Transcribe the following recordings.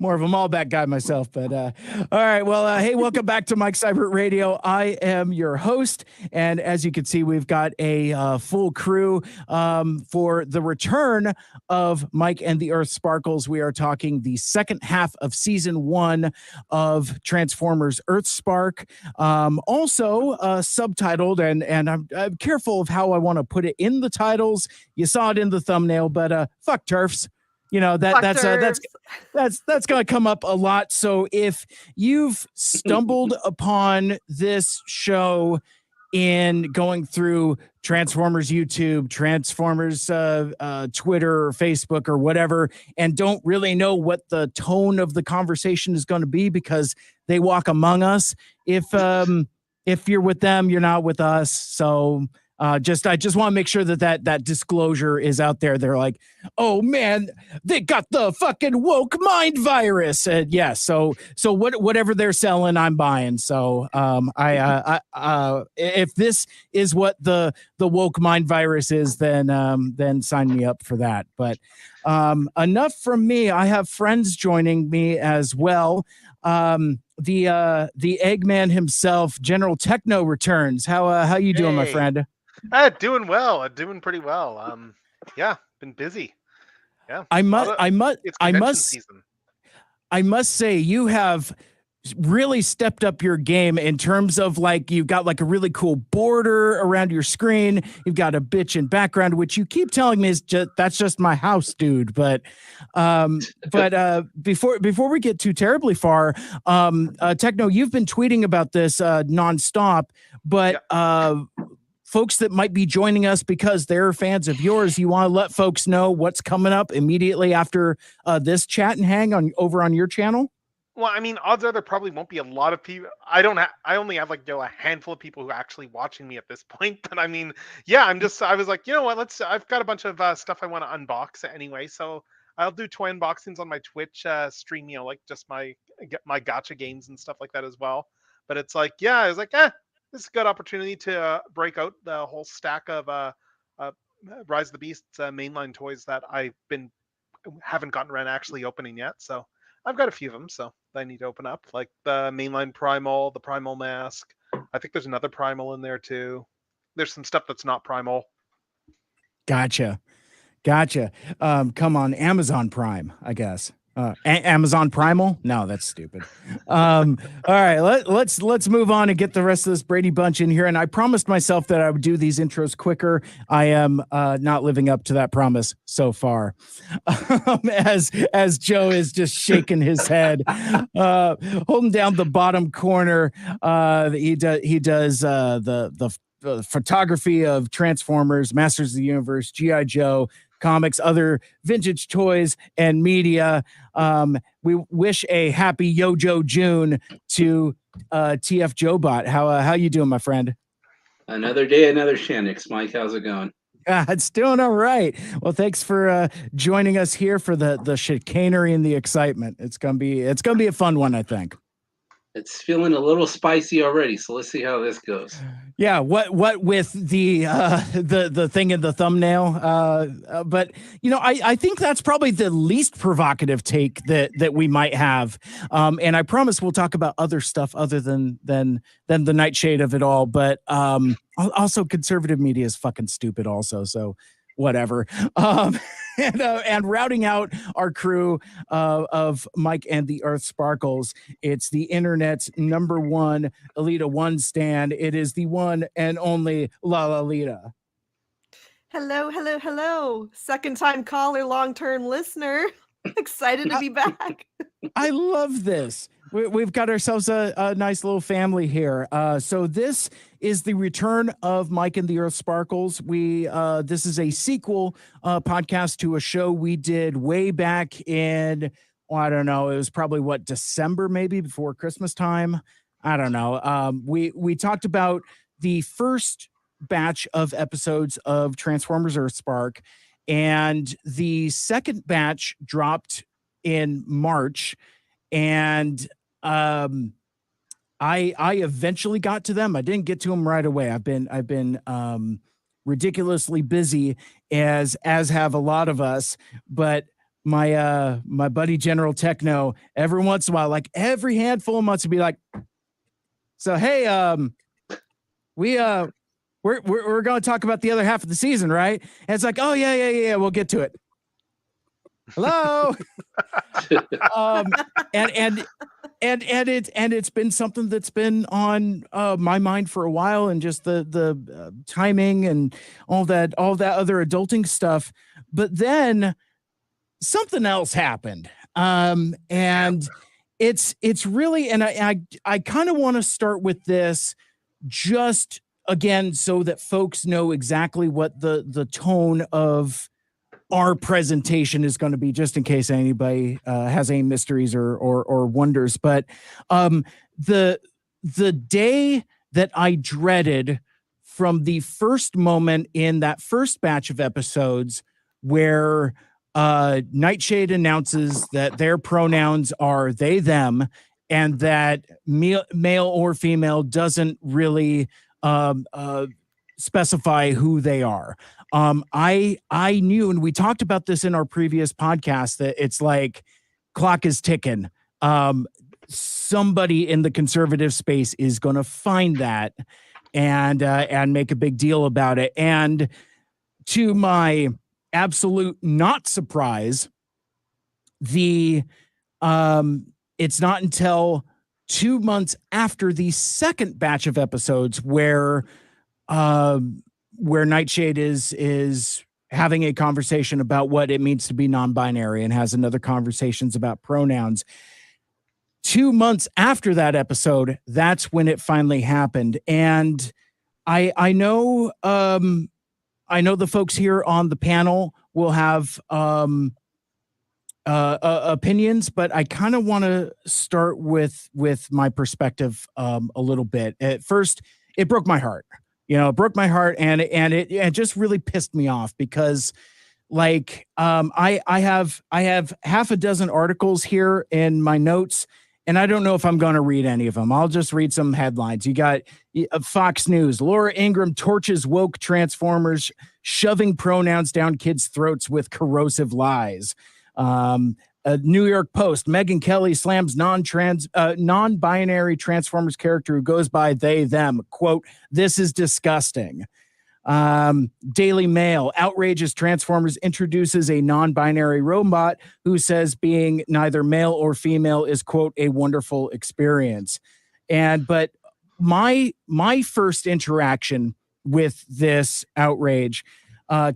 More of a Malbec guy myself, but all right. Well, hey, welcome back to Mike Seibert Radio. I am your host, and as you can see, we've got a full crew for the return of Mike and the Earthsparkles. We are talking the second half of season 1 of Transformers Earthspark, also subtitled, and I'm careful of how I want to put it in the titles. You saw it in the thumbnail, but fuck TERFs. You know, that's going to come up a lot. So if you've stumbled upon this show in going through Transformers YouTube, Transformers Twitter or Facebook or whatever, and don't really know what the tone of the conversation is going to be because they walk among us, if you're with them, you're not with us. So I just want to make sure that disclosure is out there. They're like, oh man, they got the fucking woke mind virus. And yeah, so whatever they're selling, I'm buying. So if this is what the woke mind virus is, then sign me up for that. But enough from me. I have friends joining me as well. The Eggman himself, General Techno, returns. How you doing, my friend? Doing well. Doing pretty well. Yeah, been busy. Yeah. I must say you have really stepped up your game in terms of like you've got like a really cool border around your screen. You've got a bitchin' background, which you keep telling me is that's just my house, dude. But before we get too terribly far, Techno, you've been tweeting about this nonstop, but folks that might be joining us because they're fans of yours, you want to let folks know what's coming up immediately after this chat and hang on over on your channel? Well, I mean, odds are there probably won't be a lot of people. I only have like a handful of people who are actually watching me at this point. But I mean, yeah, I was like, you know what? I've got a bunch of stuff I want to unbox anyway. So I'll do toy unboxings on my Twitch stream, like just my gacha games and stuff like that as well. But it's like, yeah, I was like, this is a good opportunity to break out the whole stack of Rise of the Beasts mainline toys that haven't gotten around actually opening yet. So I've got a few of them, so I need to open up, like the mainline Primal, the Primal Mask. I think there's another Primal in there too. There's some stuff that's not Primal. Gotcha. Come on, Amazon Prime, I guess. Amazon Primal? No, that's stupid. All right, let's move on and get the rest of this Brady Bunch in here. And I promised myself that I would do these intros quicker. I am not living up to that promise so far. As Joe is just shaking his head, holding down the bottom corner. He does the photography of Transformers, Masters of the Universe, G.I. Joe, comics, other vintage toys, and media. We wish a happy Yojo June to TF Joebot. How you doing, my friend? Another day, another Shanix. Mike, how's it going? It's doing all right. Well, thanks for joining us here for the chicanery and the excitement. It's gonna be a fun one, I think. It's feeling a little spicy already, so let's see how this goes. Yeah, what with the thing in the thumbnail, but I think that's probably the least provocative take that we might have, and I promise we'll talk about other stuff other than the nightshade of it all. But also conservative media is fucking stupid, also. So whatever. And routing out our crew of Mike and the Earthsparkles, it's the internet's #1 Alita 1 stand. It is the one and only Lita. Hello. Second time caller, long-term listener. Excited to be back. I love this. We've got ourselves a nice little family here. So this is the return of Mike and the Earthsparkles. This is a sequel podcast to a show we did way back in, I don't know, it was probably December, maybe before Christmas time. I don't know. We talked about the first batch of episodes of Transformers Earthspark, and the second batch dropped in March. And I eventually got to them. I didn't get to them right away. I've been ridiculously busy, as have a lot of us. But my buddy General Techno, every once in a while, like every handful of months, would be like, so hey, we're going to talk about the other half of the season, right? And it's like, oh yeah, we'll get to it. Hello. And it's been something that's been on my mind for a while, and just the timing and all that other adulting stuff. But then something else happened, and it's really, and I kind of want to start with this, just again, so that folks know exactly what the tone of our presentation is going to be, just in case anybody has any mysteries or wonders. But the day that I dreaded from the first moment in that first batch of episodes, where Nightshade announces that their pronouns are they, them, and that male or female doesn't really specify who they are. I knew, and we talked about this in our previous podcast, that it's like clock is ticking. Somebody in the conservative space is going to find that and make a big deal about it. And to my absolute not surprise, it's not until 2 months after the second batch of episodes where Nightshade is having a conversation about what it means to be non-binary, and has another conversations about pronouns. 2 months after that episode, that's when it finally happened. And I know the folks here on the panel will have opinions, but I kind of want to start with my perspective a little bit. At first, it broke my heart. It broke my heart, and it just really pissed me off, because like I have half a dozen articles here in my notes, and I don't know if I'm going to read any of them. I'll just read some headlines. You got Fox News: Laura Ingraham torches woke Transformers, shoving pronouns down kids' throats with corrosive lies. New York Post: Megyn Kelly slams non-binary Transformers character who goes by they, them. Quote, "This is disgusting." Daily Mail: outrageous Transformers introduces a non-binary robot who says being neither male or female is, quote, "a wonderful experience." But my first interaction with this outrage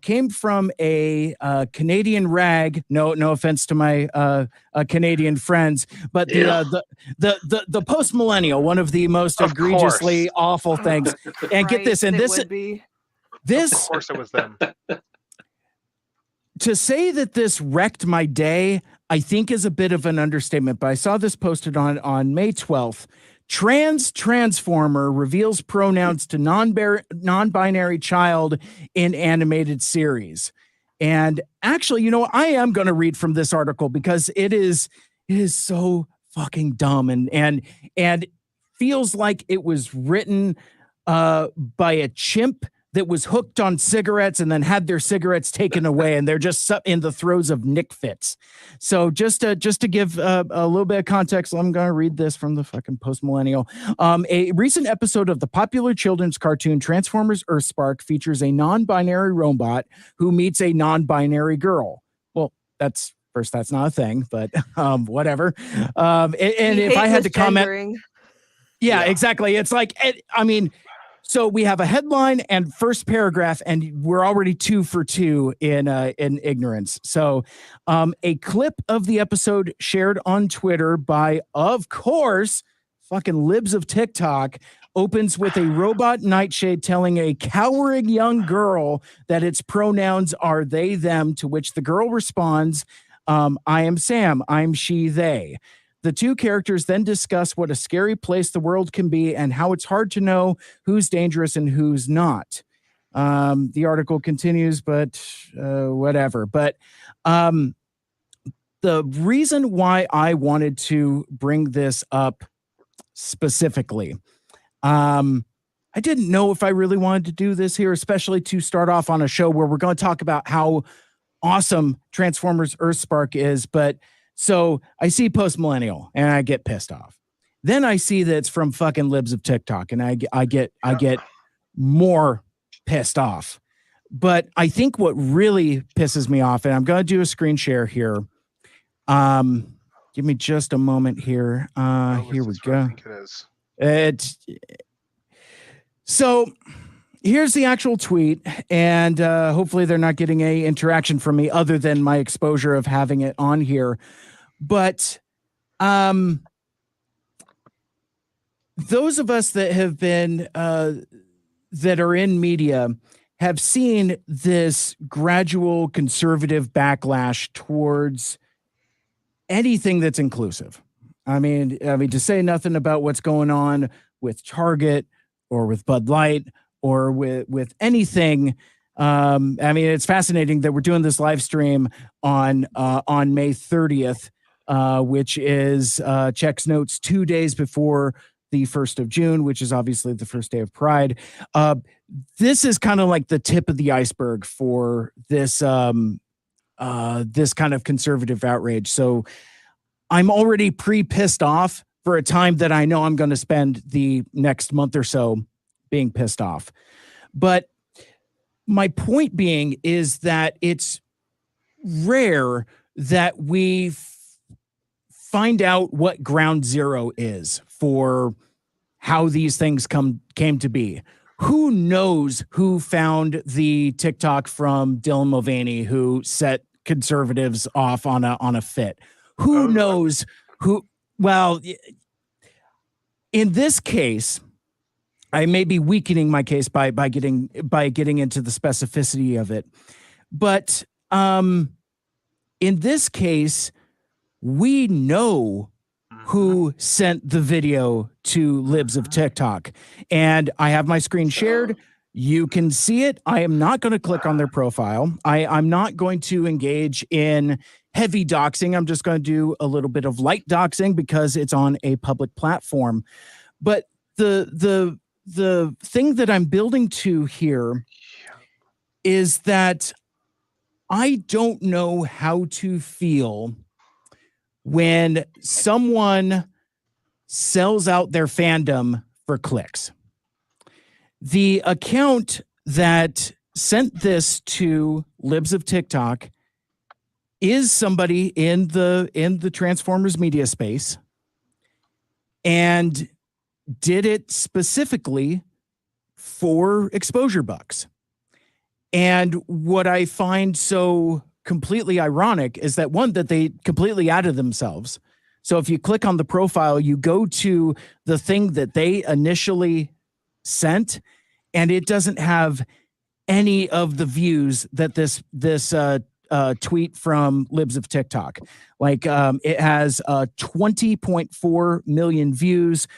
came from a Canadian rag. No offense to my Canadian friends, but the post millennial, one of the most egregiously awful things. And get this, and this of course it was them. To say that this wrecked my day, I think, is a bit of an understatement. But I saw this posted on May 12th. Transformer reveals pronouns to non-binary child in animated series. And actually, I am going to read from this article, because it is so fucking dumb and feels like it was written by a chimp that was hooked on cigarettes and then had their cigarettes taken away, and they're just in the throes of Nick fits. So just to give a little bit of context, I'm going to read this from the fucking Post Millennial. A recent episode of the popular children's cartoon Transformers Earthspark features a non-binary robot who meets a non-binary girl. Well, that's not a thing, but whatever. And if I had to comment, yeah, exactly. It's like, so we have a headline and first paragraph, and we're already 2 for 2 in ignorance. So a clip of the episode shared on Twitter by, of course, fucking libs of TikTok opens with a robot Nightshade telling a cowering young girl that its pronouns are they, them, to which the girl responds, "I am Sam, I'm she, they." The two characters then discuss what a scary place the world can be and how it's hard to know who's dangerous and who's not. The article continues, but whatever. But the reason why I wanted to bring this up specifically, I didn't know if I really wanted to do this here, especially to start off on a show where we're going to talk about how awesome Transformers Earthspark is, but so I see Post Millennial and I get pissed off. Then I see that it's from fucking libs of TikTok, and I get more pissed off. But I think what really pisses me off, and I'm going to do a screen share here. Give me just a moment here. Here we go. I think it is. It's so here's the actual tweet, and hopefully they're not getting any interaction from me other than my exposure of having it on here. But those of us that have been that are in media have seen this gradual conservative backlash towards anything that's inclusive. I mean, to say nothing about what's going on with Target or with Bud Light or with anything. I mean, it's fascinating that we're doing this live stream on May 30th, which is checks notes 2 days before the 1st of June, which is obviously the first day of Pride. This is kind of like the tip of the iceberg for this this kind of conservative outrage. So I'm already pissed off for a time that I know I'm going to spend the next month or so being pissed off. But my point being is that it's rare that we find out what ground zero is for how these things came to be. Who knows who found the TikTok from Dylan Mulvaney who set conservatives off on a fit? Who knows who? Well, in this case, I may be weakening my case by getting into the specificity of it, but in this case, we know who sent the video to libs of TikTok, and I have my screen shared. You can see it. I am not going to click on their profile. I'm not going to engage in heavy doxing. I'm just going to do a little bit of light doxing because it's on a public platform. But the thing that I'm building to here is that I don't know how to feel when someone sells out their fandom for clicks. The account that sent this to libs of TikTok is somebody in the Transformers media space and did it specifically for exposure bucks. And what I find so completely ironic is that one, that they completely added themselves. So if you click on the profile, you go to the thing that they initially sent, and it doesn't have any of the views that this tweet from libs of TikTok. Like it has 20.4 million views,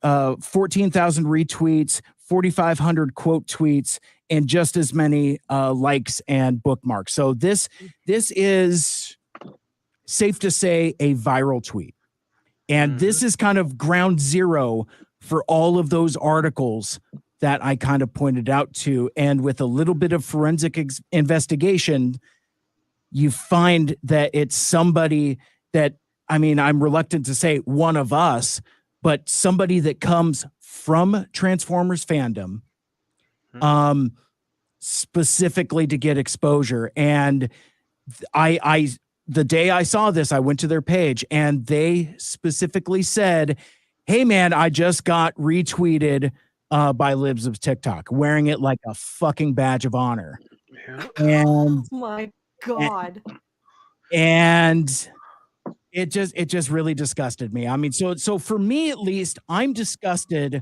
14,000 retweets, 4,500 quote tweets, and just as many likes and bookmarks. So this is safe to say a viral tweet. And this is kind of ground zero for all of those articles that I kind of pointed out to. And with a little bit of forensic investigation, you find that it's somebody that, I mean, I'm reluctant to say one of us, but somebody that comes from Transformers fandom, specifically to get exposure. And the day I saw this, I went to their page and they specifically said, "Hey man, I just got retweeted by libs of TikTok, wearing it like a fucking badge of honor." And oh my God. And it just really disgusted me. I mean, so for me at least, I'm disgusted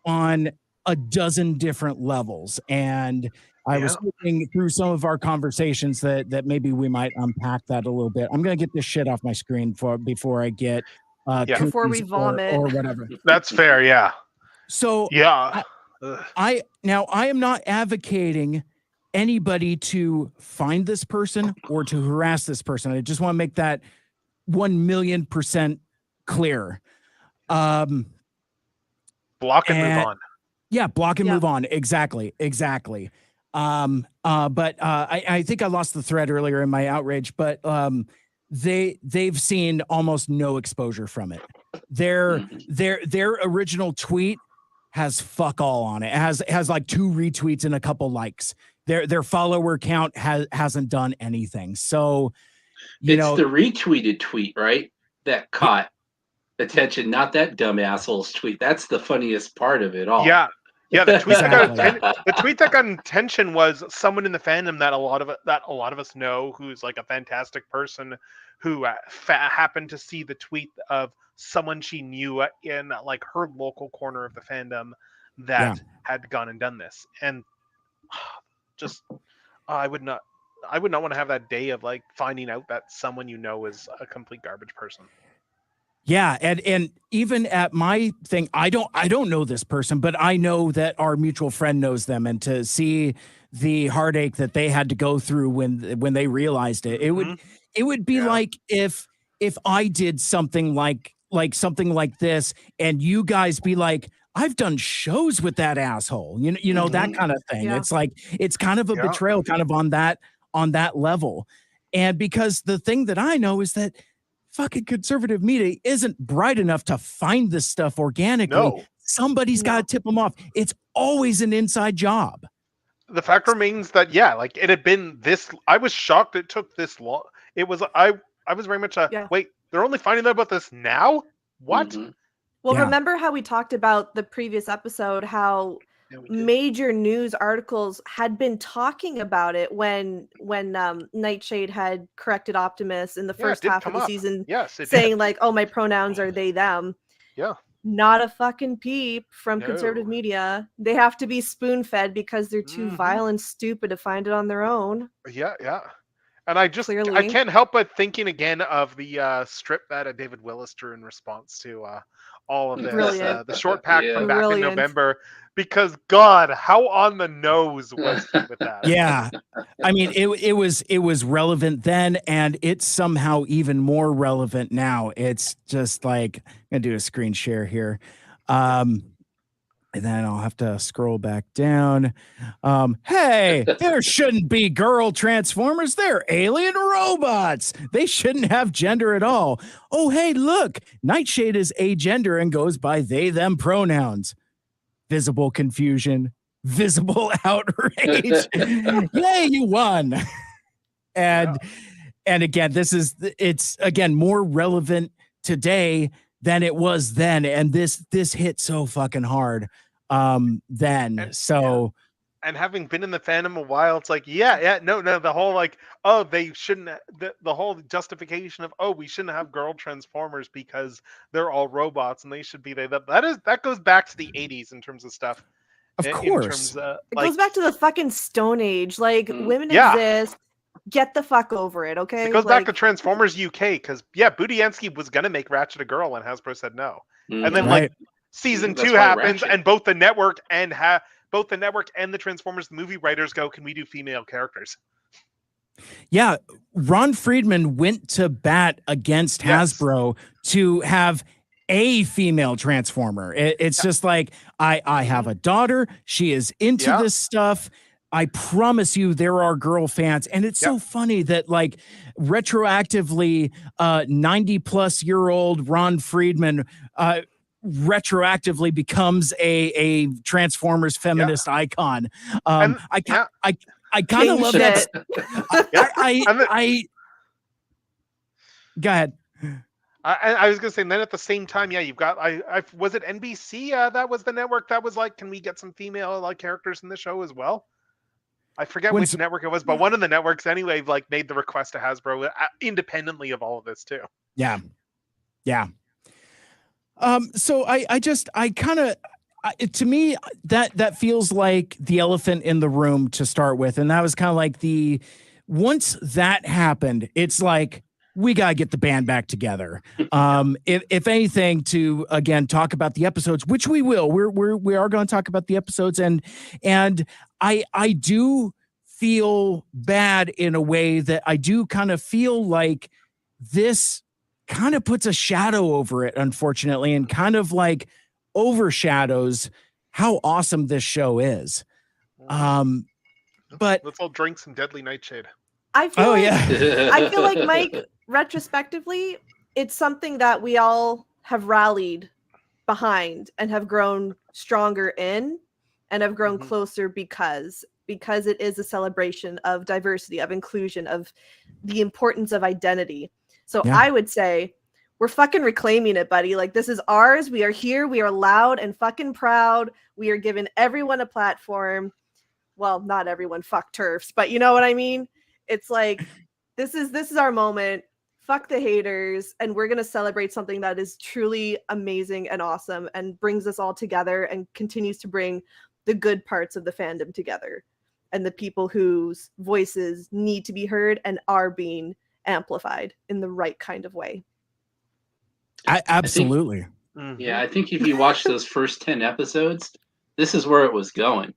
on a dozen different levels. And I was hoping through some of our conversations that maybe we might unpack that a little bit. I'm going to get this shit off my screen before I get before we vomit or whatever. That's fair. Yeah. So I am not advocating anybody to find this person or to harass this person. I just want to make that 1,000,000% clear. Block and move on. Yeah, block and move on. Exactly. I think I lost the thread earlier in my outrage, but they've seen almost no exposure from it. Their original tweet has fuck all on it. It has like 2 retweets and a couple likes. Their follower count hasn't done anything. So it's the retweeted tweet, right? That caught attention, not that dumb asshole's tweet. That's the funniest part of it all. Yeah. The tweet Exactly. the tweet that got attention was someone in the fandom that a lot of us know, who's like a fantastic person, who happened to see the tweet of someone she knew in like her local corner of the fandom that had gone and done this, and just I would not want to have that day of like finding out that someone you know is a complete garbage person. Yeah, and even at my thing, I don't know this person, but I know that our mutual friend knows them, and to see the heartache that they had to go through when they realized it, it would be like if I did something like something like this, and you guys be like, I've done shows with that asshole, you know that kind of thing. Yeah. It's like it's kind of a betrayal, kind of on that level, and because the thing that I know is that fucking conservative media isn't bright enough to find this stuff organically. No. Somebody's got to tip them off. It's always an inside job. The fact remains that like it had been this. I was shocked it took this long. It was I was very much wait. They're only finding out about this now. What? Mhm. Well, remember how we talked about the previous episode, how major news articles had been talking about it when Nightshade had corrected Optimus in the first half of the season, saying like, oh, my pronouns are they, them. Yeah. Not a fucking peep from conservative media. They have to be spoon-fed because they're too vile and stupid to find it on their own. Yeah. And I can't help but thinking again of the strip that David Willis drew in response to all of this, the short pack from back in November, because God, how on the nose was he with that? Yeah, I mean, it was relevant then, and it's somehow even more relevant now. It's just like, I'm gonna do a screen share here. And then I'll have to scroll back down. Hey, there shouldn't be girl Transformers. They're alien robots. They shouldn't have gender at all. Oh, hey, look, Nightshade is agender and goes by they, them pronouns. Visible confusion, visible outrage. Yay, you won. And again, it's again more relevant today than it was then, and this hit so fucking hard then. And having been in the fandom a while, it's like no, the whole like, oh, they shouldn't, the whole justification of, oh, we shouldn't have girl Transformers because they're all robots and they should be that goes back to the 80s in terms of stuff. Of course, it goes back to the fucking Stone Age. Like women exist. Get the fuck over it, okay? It goes back to Transformers UK, because Budiansky was gonna make Ratchet a girl, and Hasbro said no. And then like season 2 happens, and both the network and the Transformers movie writers go, "Can we do female characters?" Yeah, Ron Friedman went to bat against Hasbro to have a female Transformer. It's just like, I have a daughter. She is into this stuff. I promise you there are girl fans. And it's so funny that like retroactively 90-plus-year-old Ron Friedman retroactively becomes a Transformers feminist icon. I kind of love that. Go ahead. I was gonna say, and then at the same time, you've got was it NBC that was the network that was like, can we get some female like characters in the show as well? I forget which network it was, but one of the networks anyway like made the request to Hasbro independently of all of this too. Yeah. So I kind of, to me, that feels like the elephant in the room to start with, and that was kind of like once that happened, it's like, we gotta get the band back together. If anything, to again talk about the episodes, which we will. We are going to talk about the episodes, and I do feel bad in a way that I do kind of feel like this kind of puts a shadow over it, unfortunately, and kind of like overshadows how awesome this show is. But let's all drink some deadly nightshade. I feel like yeah. I feel like, Mike, retrospectively, it's something that we all have rallied behind and have grown stronger in and have grown closer because it is a celebration of diversity, of inclusion, of the importance of identity. So Yeah. I would say we're fucking reclaiming it, buddy. Like, this is ours. We are here. We are loud and fucking proud. We are giving everyone a platform. Well, not everyone, fuck TERFs, but you know what I mean? It's like, this is our moment. Fuck the haters, and we're going to celebrate something that is truly amazing and awesome and brings us all together and continues to bring the good parts of the fandom together and the people whose voices need to be heard and are being amplified in the right kind of way. Absolutely. I think if you watch those first 10 episodes, this is where it was going.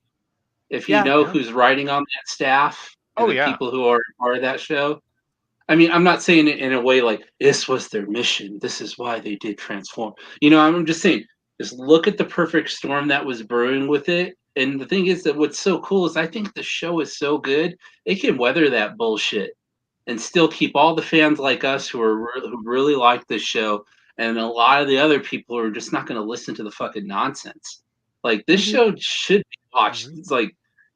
If you know who's writing on that staff and the people who are part of that show, I mean, I'm not saying it in a way like this was their mission. This is why they did Transform. You know, I'm just saying, just look at the perfect storm that was brewing with it. And the thing is that what's so cool is I think the show is so good, it can weather that bullshit and still keep all the fans like us who really like this show, and a lot of the other people who are just not going to listen to the fucking nonsense. Like, this show should be watched. It's like,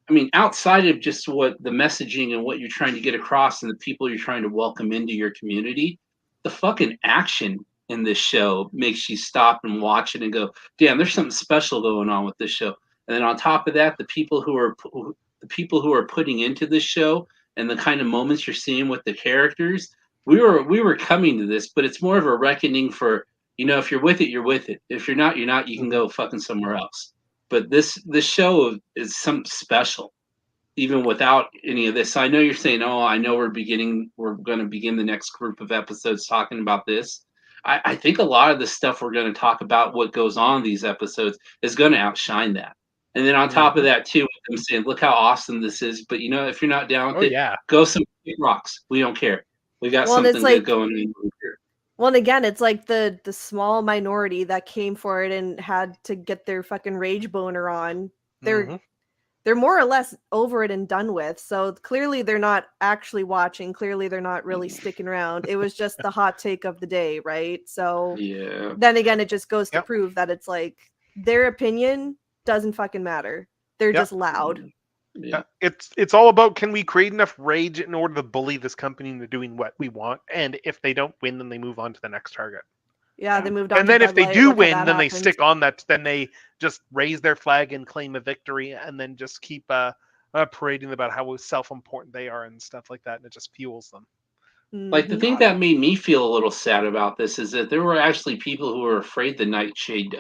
I mean, outside of just what the messaging and what you're trying to get across and the people you're trying to welcome into your community, the fucking action in this show makes you stop and watch it and go, damn, there's something special going on with this show. And then on top of that, the people who are putting into this show and the kind of moments you're seeing with the characters, we were coming to this, but it's more of a reckoning for, you know, if you're with it, you're with it. If you're not, you're not. You can go fucking somewhere else. But this show is something special, even without any of this. I know you're saying, oh, I know we're going to begin the next group of episodes talking about this. I think a lot of the stuff we're going to talk about, what goes on in these episodes, is going to outshine that. And then on top of that, too, with them saying, look how awesome this is. But, you know, if you're not down with it, go some rocks. We don't care. We got something good going on here. Well, and again, it's like the small minority that came for it and had to get their fucking rage boner on. They're more or less over it and done with. So clearly they're not actually watching. Clearly they're not really sticking around. It was just the hot take of the day, right? So then again, it just goes to prove that it's like their opinion doesn't fucking matter. They're just loud. It's all about, can we create enough rage in order to bully this company into doing what we want, and if they don't win, then they move on to the next target. They moved on. And then if they do win, then they stick on that. Then they just raise their flag and claim a victory, and then just keep parading about how self-important they are and stuff like that, and it just fuels them. Like, the thing that made me feel a little sad about this is that there were actually people who were afraid the Nightshade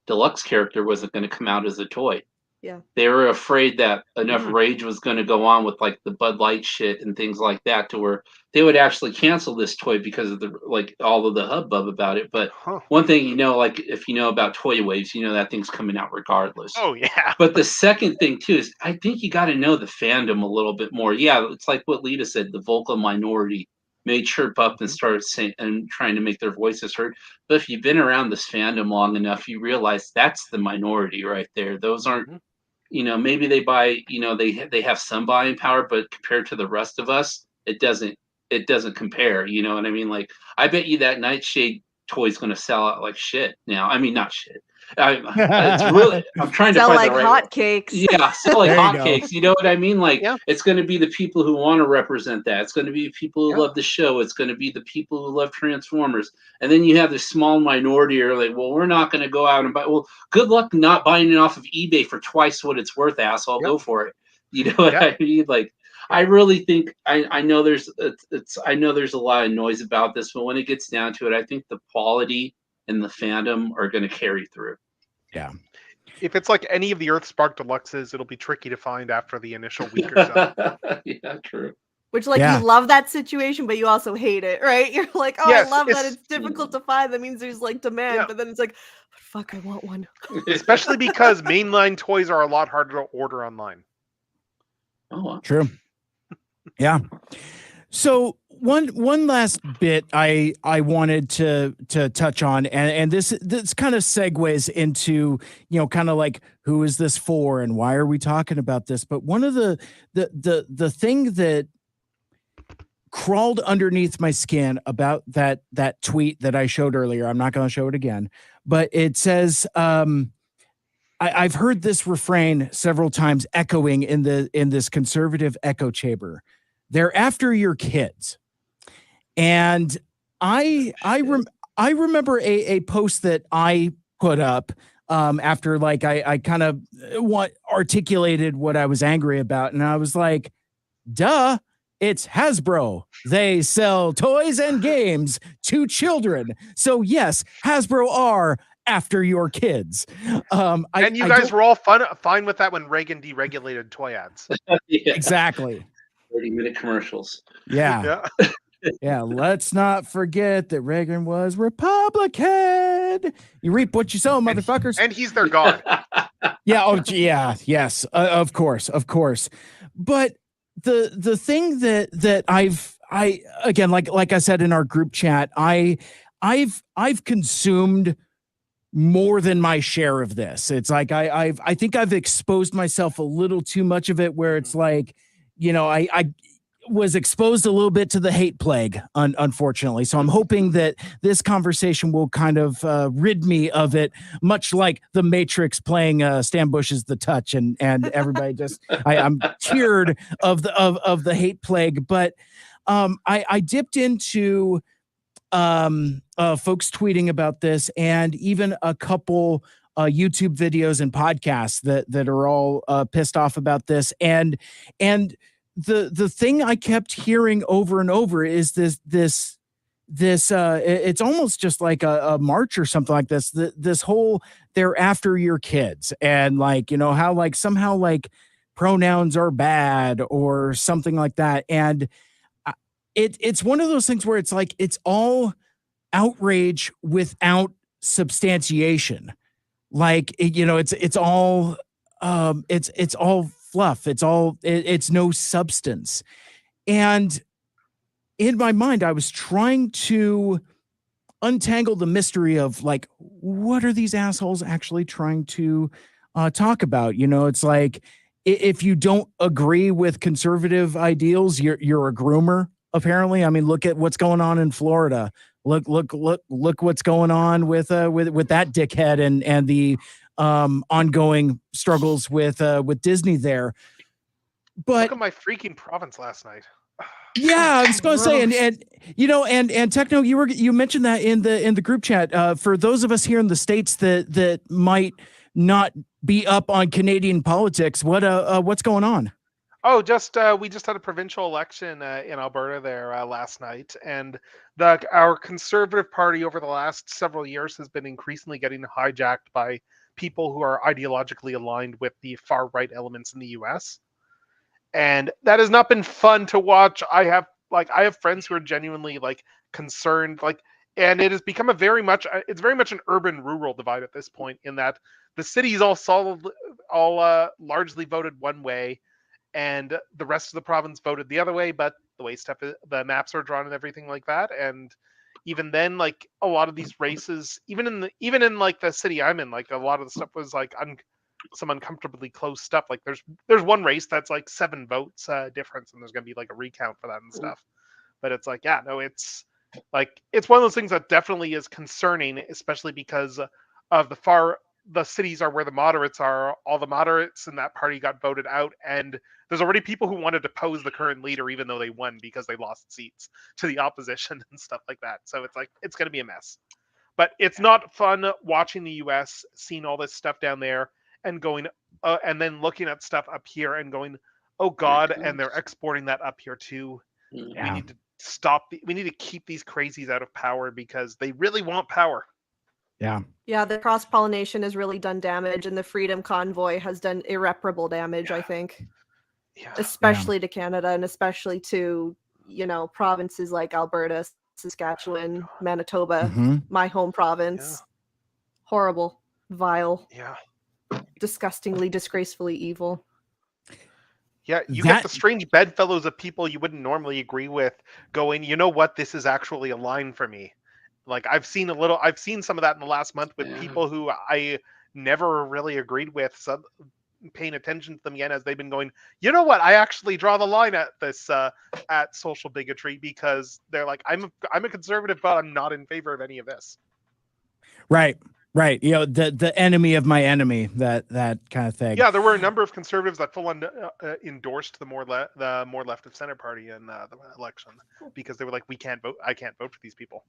Deluxe character wasn't going to come out as a toy. Yeah. They were afraid that enough rage was going to go on with like the Bud Light shit and things like that to where they would actually cancel this toy because of the all of the hubbub about it. But one thing, you know, like if you know about Toy Waves, you know that thing's coming out regardless. Oh yeah. But the second thing too is I think you got to know the fandom a little bit more. Yeah, it's like what Lita said, the vocal minority may chirp up and start saying and trying to make their voices heard. But if you've been around this fandom long enough, you realize that's the minority right there. Those aren't, you know, maybe they buy, you know, they have some buying power, but compared to the rest of us, it doesn't compare. You know what I mean? Like, I bet you that Nightshade toy is going to sell out like shit now. I mean, not shit. It's really, I'm trying to sell find like the right hotcakes. Yeah, sell like hotcakes. You know what I mean? Like, it's going to be the people who want to represent that. It's going to be people who love the show. It's going to be the people who love Transformers. And then you have this small minority who are like, well, we're not going to go out and buy. Well, good luck not buying it off of eBay for twice what it's worth, asshole. Go for it. You know what I mean? Like, I really think I know there's I know there's a lot of noise about this, but when it gets down to it, I think the quality and the fandom are going to carry through. Yeah. If it's like any of the Earthspark Deluxes, it'll be tricky to find after the initial week or so. Yeah, true. Which, like, you love that situation, but you also hate it, right? You're like, oh, I love that it's difficult to find. That means there's, like, demand. But then it's like, fuck, I want one. Especially because mainline toys are a lot harder to order online. Oh, wow. True. Yeah. So one last bit I wanted to touch on, and this kind of segues into, you know, kind of like, who is this for and why are we talking about this? But one of the thing that crawled underneath my skin about that tweet that I showed earlier, I'm not going to show it again, but it says, I've heard this refrain several times echoing in this conservative echo chamber. They're after your kids. And I remember a post that I put up after, like, I kind of articulated what I was angry about. And I was like, duh, it's Hasbro. They sell toys and games to children. So yes, Hasbro are after your kids. And you guys were all fine with that when Reagan deregulated toy ads. Yeah. Exactly. 30-minute commercials. Yeah. Yeah. Let's not forget that Reagan was Republican. You reap what you sow, motherfuckers. And he's their god. Yeah. Oh, yeah. Yes. Of course. But the thing that I again, like I said in our group chat, I've consumed more than my share of this. It's like I think I've exposed myself a little too much of it, where it's like, you know, I was exposed a little bit to the hate plague, unfortunately. So I'm hoping that this conversation will kind of rid me of it, much like the Matrix playing Stan Bush's The Touch, and everybody just I'm cured of the hate plague. But I dipped into folks tweeting about this, and even a couple YouTube videos and podcasts that are all pissed off about this. And the thing I kept hearing over and over is this it's almost just like a march or something like this. This whole, they're after your kids, and, like, you know, how, like, somehow, like, pronouns are bad or something like that. And it's one of those things where it's like, it's all outrage without substantiation. Like, you know, it's all it's all fluff. It's no substance. And in my mind, I was trying to untangle the mystery of, like, what are these assholes actually trying to talk about? You know, it's like, if you don't agree with conservative ideals, you're a groomer, apparently. I mean, look at what's going on in Florida. Look what's going on with that dickhead and the ongoing struggles with Disney there. But look at my freaking province last night. Yeah, I was going to say, and you know, and Techno, you mentioned that in the group chat. For those of us here in the States that might not be up on Canadian politics, what's going on? Oh, we just had a provincial election in Alberta there last night, and our Conservative Party over the last several years has been increasingly getting hijacked by people who are ideologically aligned with the far right elements in the U.S. And that has not been fun to watch. I have friends who are genuinely, like, concerned, like, and it has become very much an urban rural divide at this point, in that the cities all largely voted one way, and the rest of the province voted the other way. But the way the maps are drawn and everything like that, and even then, like, a lot of these races, even in like the city I'm in, like, a lot of the stuff was like some uncomfortably close stuff. Like, there's one race that's like 7 votes difference, and there's gonna be like a recount for that and stuff. But it's like, yeah, no, it's like, it's one of those things that definitely is concerning, especially because of the cities are where the moderates are. All the moderates in that party got voted out, and there's already people who wanted to oppose the current leader, even though they won, because they lost seats to the opposition and stuff like that. So it's like, it's going to be a mess. But it's not fun watching the US, seeing all this stuff down there, and going and then looking at stuff up here and going, oh God, and they're exporting that up here too. Yeah. We need to we need to keep these crazies out of power, because they really want power. Yeah, the cross-pollination has really done damage, and the Freedom Convoy has done irreparable damage, I think. Especially to Canada, and especially to, you know, provinces like Alberta, Saskatchewan, Manitoba, my home province. Horrible, vile, disgustingly, disgracefully evil. Yeah, you get the strange bedfellows of people you wouldn't normally agree with going, you know what, this is actually a line for me. Like I've seen some of that in the last month with people who I never really agreed with, paying attention to them again as they've been going, you know what, I actually draw the line at this at social bigotry, because they're like, I'm a conservative, but I'm not in favor of any of this. Right. You know, the enemy of my enemy, that kind of thing. Yeah, there were a number of conservatives that full on endorsed the more left of center party in the election, because they were like, I can't vote for these people.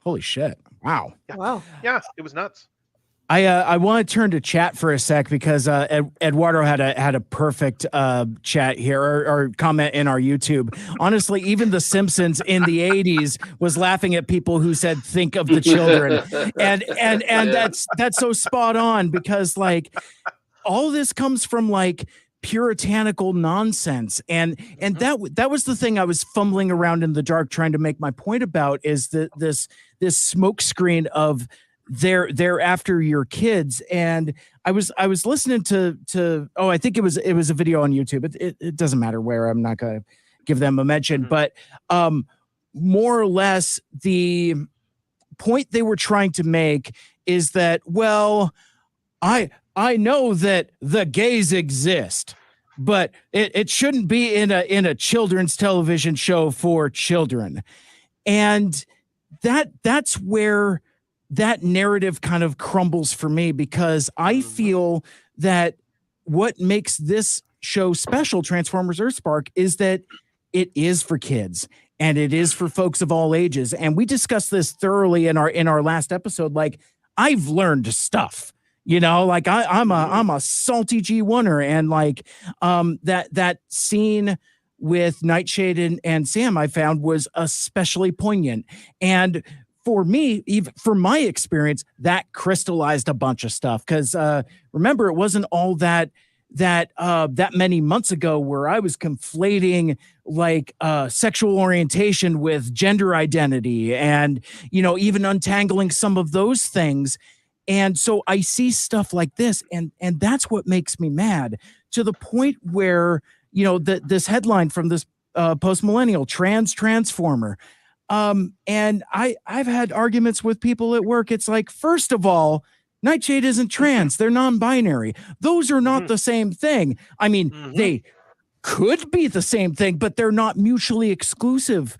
Holy shit! Wow. Yeah. Wow. Yeah, it was nuts. I want to turn to chat for a sec, because Eduardo had a perfect chat here, or comment in our YouTube. Honestly, even The Simpsons in the 80s was laughing at people who said, think of the children. And that's so spot on, because like all this comes from like puritanical nonsense. And that was the thing I was fumbling around in the dark trying to make my point about, is that this smoke screen of they're after your kids. And I was listening to I think it was a video on YouTube. It doesn't matter where, I'm not going to give them a mention, but more or less the point they were trying to make is that, well, I know that the gays exist, but it shouldn't be in a children's television show for children. And that's where that narrative kind of crumbles for me, because I feel that what makes this show special, Transformers Earthspark, is that it is for kids and it is for folks of all ages. And we discussed this thoroughly in our last episode. Like, I've learned stuff, you know, like I'm a salty G1er, and like that scene with Nightshade and Sam I found was especially poignant. And for me, even for my experience, that crystallized a bunch of stuff. Because remember, it wasn't all that many months ago where I was conflating like sexual orientation with gender identity, and you know, even untangling some of those things. And so I see stuff like this, and that's what makes me mad, to the point where, you know, this headline from this post-millennial transformer. And I've had arguments with people at work. It's like, first of all, Nightshade isn't trans. They're non-binary. Those are not the same thing. I mean, they could be the same thing, but they're not mutually exclusive,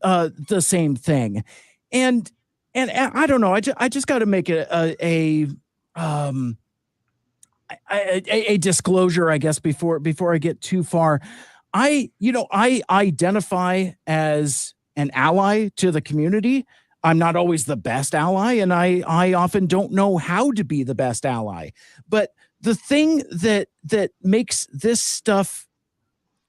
the same thing. And I don't know. I just got to make a disclosure, I guess, before I get too far. I identify as an ally to the community. I'm not always the best ally, and I often don't know how to be the best ally. But the thing that makes this stuff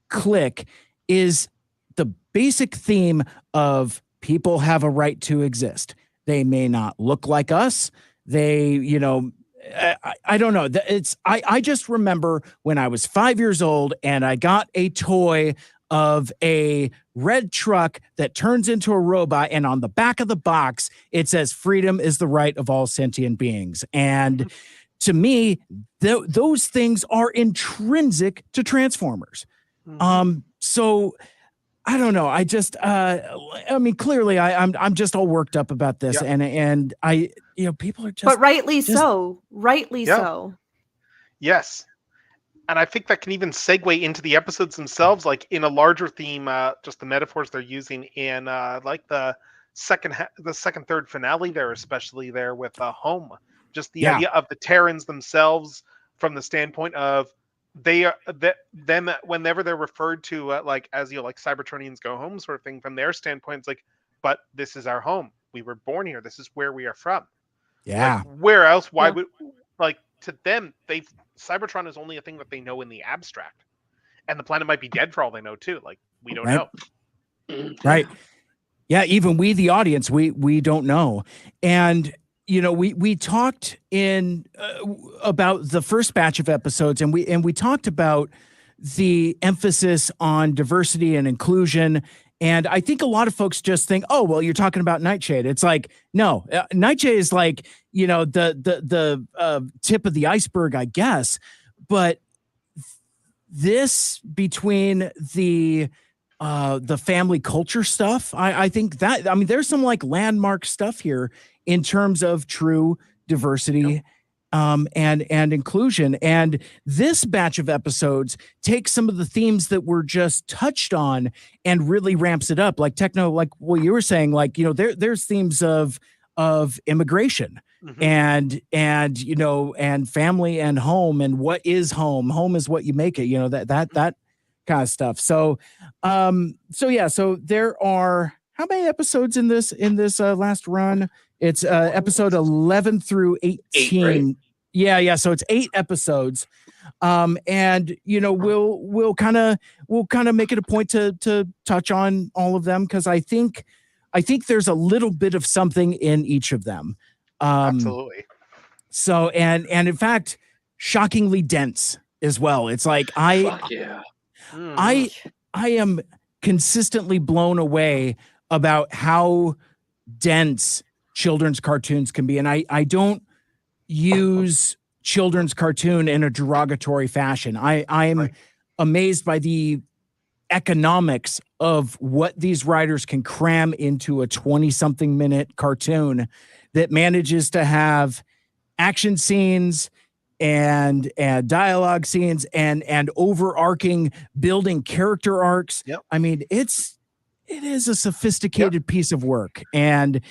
click is the basic theme of people have a right to exist. They may not look like us. They, you know, I don't know. I just remember when I was 5 years old and I got a toy of a red truck that turns into a robot, and on the back of the box it says, freedom is the right of all sentient beings. And to me, those things are intrinsic to Transformers. So I don't know. I just I mean, clearly I'm just all worked up about this. And I, you know, people are just, but rightly so. Yes. And I think that can even segue into the episodes themselves, like in a larger theme, just the metaphors they're using in like the second, third finale there, especially there with home. Just the idea of the Terrans themselves, from the standpoint of them whenever they're referred to like as, you know, like Cybertronians go home sort of thing, from their standpoint, it's like, but this is our home. We were born here. This is where we are from. Yeah. Like, where else? Why would, like, to them, Cybertron is only a thing that they know in the abstract, and the planet might be dead for all they know too. Like, we don't know. Right. Yeah. Even we, the audience, we don't know. And, you know, we talked in about the first batch of episodes, and we talked about the emphasis on diversity and inclusion. And I think a lot of folks just think, oh, well, you're talking about Nightshade. It's like, no, Nightshade is like, you know, the tip of the iceberg, I guess. But this between the family culture stuff, I think that, I mean, there's some like landmark stuff here in terms of true diversity and inclusion. And this batch of episodes takes some of the themes that were just touched on and really ramps it up. Like Techno, like what you were saying, like, you know, there's themes of immigration and you know, and family and home, and what is home. Home is what you make it, you know, that kind of stuff. So so there are how many episodes in this last run? It's episode 11 through 18. 8, right? Yeah. So it's 8 episodes. And you know, we'll kind of make it a point to touch on all of them, because I think there's a little bit of something in each of them. Absolutely. So and in fact, shockingly dense as well. It's like I am consistently blown away about how dense children's cartoons can be. And I don't use children's cartoon in a derogatory fashion. I'm amazed by the economics of what these writers can cram into a 20-something minute cartoon that manages to have action scenes and dialogue scenes and overarching building character arcs. Yep. I mean, it is a sophisticated piece of work. And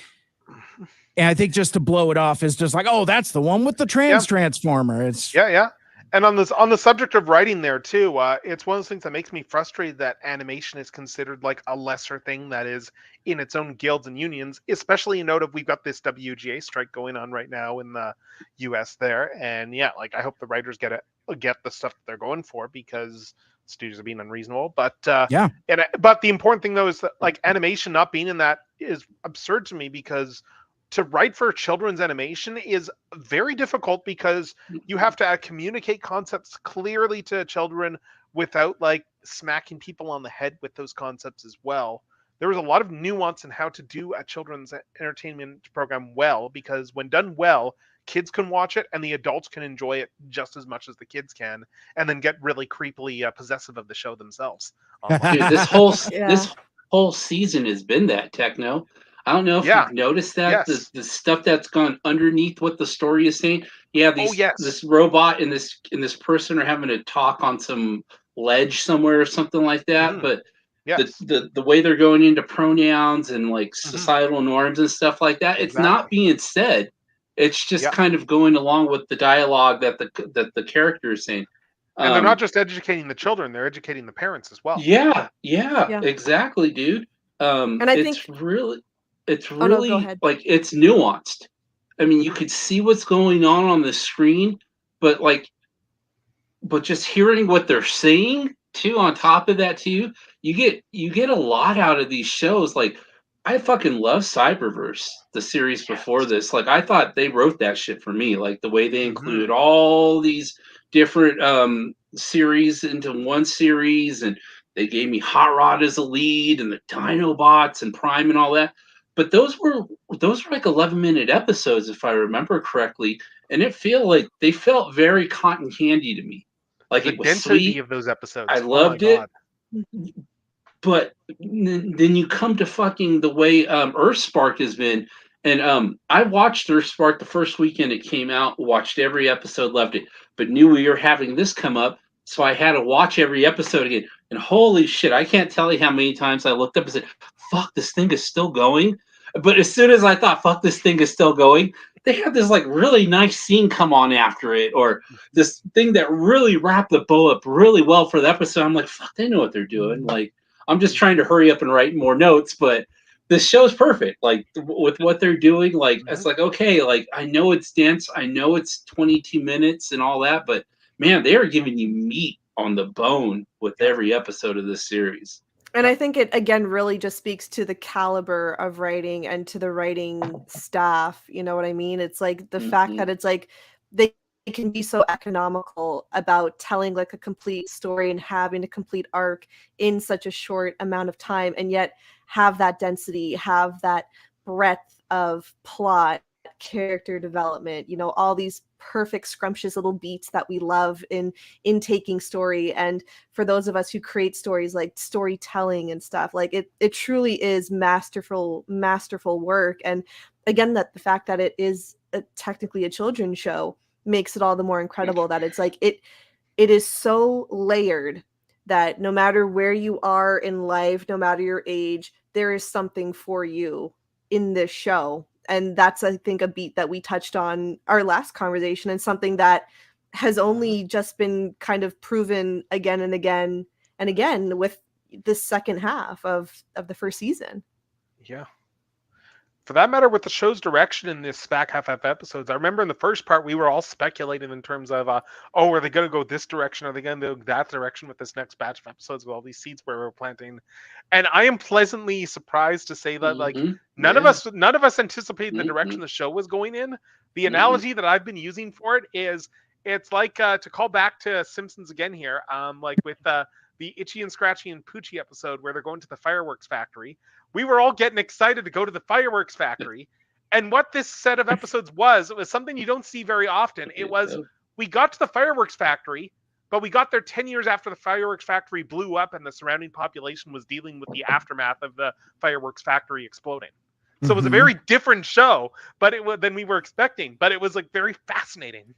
I think just to blow it off is just like, oh, that's the one with the Transformer. It's And on the subject of writing there too, it's one of those things that makes me frustrated that animation is considered like a lesser thing that is in its own guilds and unions, especially in note of we've got this WGA strike going on right now in the US there. And like I hope the writers get the stuff that they're going for, because studios are being unreasonable. But but the important thing though is that like animation not being in that is absurd to me, because to write for children's animation is very difficult, because you have to communicate concepts clearly to children without like smacking people on the head with those concepts as well. There was a lot of nuance in how to do a children's entertainment program well, because when done well, kids can watch it and the adults can enjoy it just as much as the kids can, and then get really creepily possessive of the show themselves. Dude, this whole season has been that, Techno. I don't know if you've noticed that the stuff that's gone underneath what the story is saying. Yeah, this robot and this person are having a talk on some ledge somewhere or something like that. But the way they're going into pronouns and like societal norms and stuff like that, it's not being said. It's just kind of going along with the dialogue that the character is saying. And they're not just educating the children; they're educating the parents as well. Yeah, exactly, dude. And I think it's really like it's nuanced. I mean, you could see what's going on the screen, but just hearing what they're saying too, on top of that too, you get a lot out of these shows. Like, I fucking love Cyberverse, the series before this. Like, I thought they wrote that shit for me. Like the way they included all these different series into one series, and they gave me Hot Rod as a lead, and the Dinobots and Prime and all that. But those were like 11-minute episodes, if I remember correctly, and they felt very cotton candy to me. Like, it was sweet of those episodes. I loved it. But then you come to fucking the way Earthspark has been, and I watched Earthspark the first weekend it came out, watched every episode, loved it, but knew we were having this come up, so I had to watch every episode again. And holy shit, I can't tell you how many times I looked up and said, "Fuck, this thing is still going." But as soon as I thought, "Fuck, this thing is still going," they had this like really nice scene come on after it, or this thing that really wrapped the bow up really well for the episode. I'm like, fuck, they know what they're doing. Like, I'm just trying to hurry up and write more notes, but this show's perfect. Like, with what they're doing, like, it's like, okay, like, I know it's dense, I know it's 22 minutes and all that, but man, they are giving you meat on the bone with every episode of this series. And I think it, again, really just speaks to the caliber of writing and to the writing staff. You know what I mean? It's like the fact that it's like they can be so economical about telling like a complete story and having a complete arc in such a short amount of time, and yet have that density, have that breadth of plot character development, all these perfect scrumptious little beats that we love in taking story. And for those of us who create stories, like storytelling and stuff, like it truly is masterful work. And again, that the fact that it is technically a children's show makes it all the more incredible, that it's like it is so layered that no matter where you are in life, no matter your age, there is something for you in this show. And that's, I think, a beat that we touched on our last conversation, and something that has only just been kind of proven again and again and again with this second half of the first season. Yeah. For that matter, with the show's direction in this back half of episodes, I remember in the first part, we were all speculating in terms of, are they going to go this direction? Are they going to go that direction with this next batch of episodes with all these seeds where we're planting? And I am pleasantly surprised to say that, like, none of us anticipated the direction the show was going in. The analogy that I've been using for it is, it's like, to call back to Simpsons again here, like with the Itchy and Scratchy and Poochie episode where they're going to the fireworks factory. We were all getting excited to go to the fireworks factory. And what this set of episodes was, it was something you don't see very often. It was, we got to the fireworks factory, but we got there 10 years after the fireworks factory blew up and the surrounding population was dealing with the aftermath of the fireworks factory exploding. So it was a very different show, but than we were expecting. But it was like very fascinating.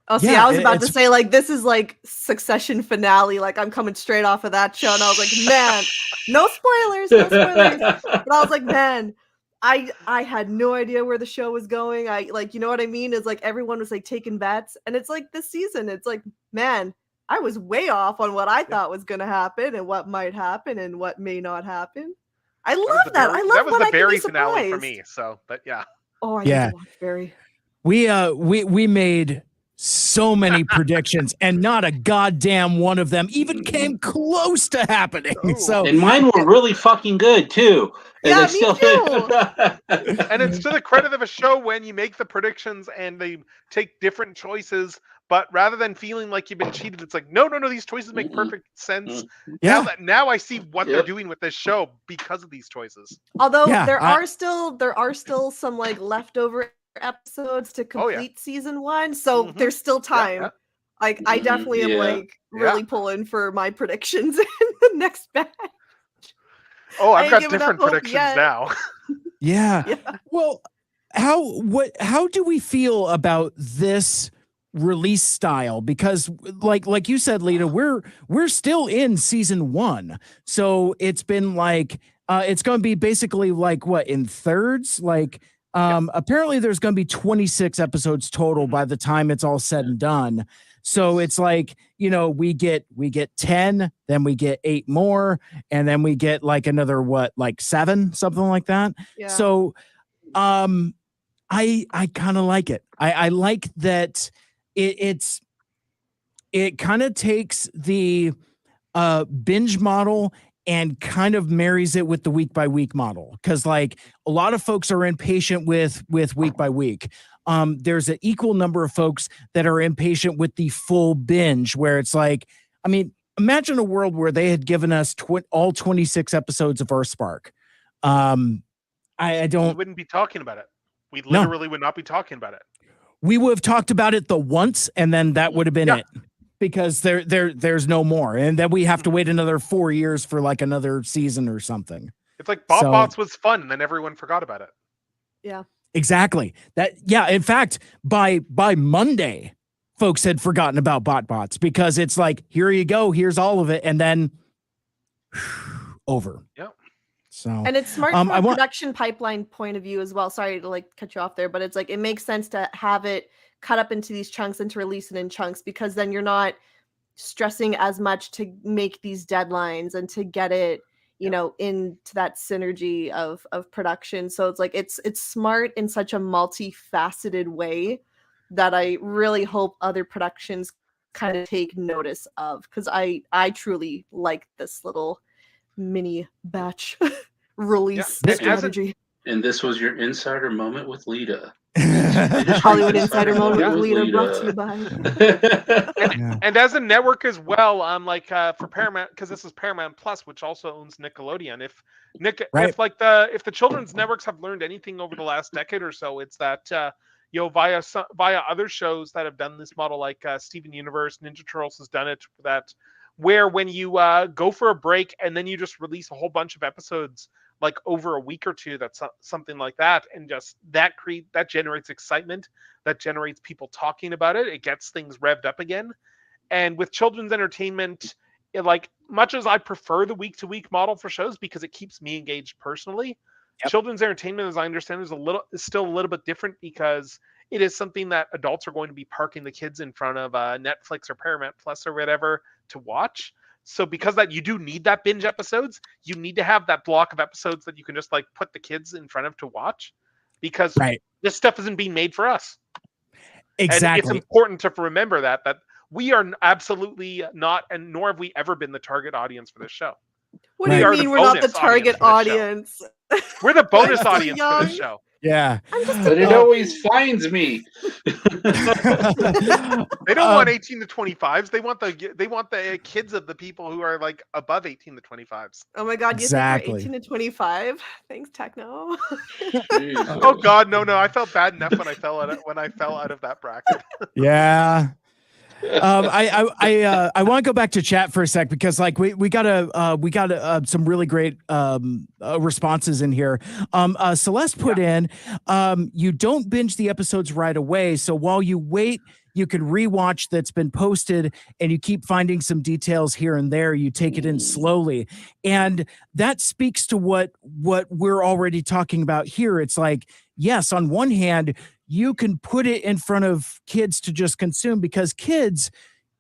Oh, see, I was about to say, like, this is like Succession finale. Like, I'm coming straight off of that show, and I was like, man, no spoilers. But I was like, man, I had no idea where the show was going. I like, you know what I mean? It's like everyone was like taking bets, and it's like this season, it's like, man, I was way off on what I thought was going to happen and what might happen and what may not happen. I love that. I love that was when the Barry surprised. Finale for me. So, but yeah. Oh, I need to watch Barry. We made so many predictions, and not a goddamn one of them even came close to happening. So, and mine were really fucking good too. And yeah, me too. And it's to the credit of a show when you make the predictions and they take different choices, but rather than feeling like you've been cheated, it's like, no, these choices make perfect sense. Yeah. Now I see what they're doing with this show because of these choices. Although there are still some like leftover episodes to complete season 1, so there's still time. Like, I definitely am like really pulling for my predictions in the next batch. Oh, I've got different predictions now. Yeah. Well, how do we feel about this release style? Because like you said, Lita, we're still in season 1, so it's been like it's going to be basically like what, in thirds, like. Apparently there's going to be 26 episodes total by the time it's all said and done. So it's like, we get 10, then we get 8 more, and then we get like another, like 7, something like that. Yeah. So, I kind of like it. I like that it kind of takes the, binge model and kind of marries it with the week by week model. Cause like a lot of folks are impatient with week by week. There's an equal number of folks that are impatient with the full binge, where it's like, I mean, imagine a world where they had given us all 26 episodes of Earthspark. I don't. We wouldn't be talking about it. We literally would not be talking about it. We would have talked about it the once, and then that would have been it. Because there's no more, and then we have to wait another 4 years for like another season or something. It's like BotBots was fun, and then everyone forgot about it. Yeah, exactly. In fact, by Monday, folks had forgotten about BotBots, because it's like, here you go, here's all of it, and then over. Yeah. So, and it's smart from a production pipeline point of view as well. Sorry to like cut you off there, but it's like, it makes sense to have it cut up into these chunks and to release it in chunks, because then you're not stressing as much to make these deadlines and to get it, into that synergy of production. So it's like, it's smart in such a multifaceted way that I really hope other productions kind of take notice of, because I truly like this little mini batch release strategy. And this was your insider moment with Lita. Hollywood Insider Mode with Lita, brought to you by. And as a network as well, for Paramount, because this is Paramount Plus, which also owns Nickelodeon. If the children's networks have learned anything over the last decade or so, it's that via other shows that have done this model, like Steven Universe, Ninja Turtles has done it, where when you go for a break and then you just release a whole bunch of episodes like over a week or two, that's something like that, and just that generates excitement, that generates people talking about it, it gets things revved up again. And with children's entertainment, much as I prefer the week-to-week model for shows because it keeps me engaged personally, children's entertainment, as I understand, is still a little bit different, because it is something that adults are going to be parking the kids in front of Netflix or Paramount Plus or whatever to watch. So because that, you do need that binge episodes, you need to have that block of episodes that you can just put the kids in front of to watch, because this stuff isn't being made for us. Exactly. And it's important to remember that we are absolutely not, and nor have we ever been, the target audience for this show. What do you mean we're not the target audience? We're the bonus audience for this show. Yeah. But it always finds me. They don't want 18 to 25s. They want the kids of the people who are above 18 to 25s. Oh my God, you think we're 18 to 25? Thanks, Techno. Oh God, no. I felt bad enough when I fell out of that bracket. Yeah. I want to go back to chat for a sec, because we got some really great responses in here. Celeste put in, you don't binge the episodes right away, so while you wait, you can rewatch that's been posted, and you keep finding some details here and there. You take it in slowly, and that speaks to what we're already talking about here. It's yes, on one hand, you can put it in front of kids to just consume, because kids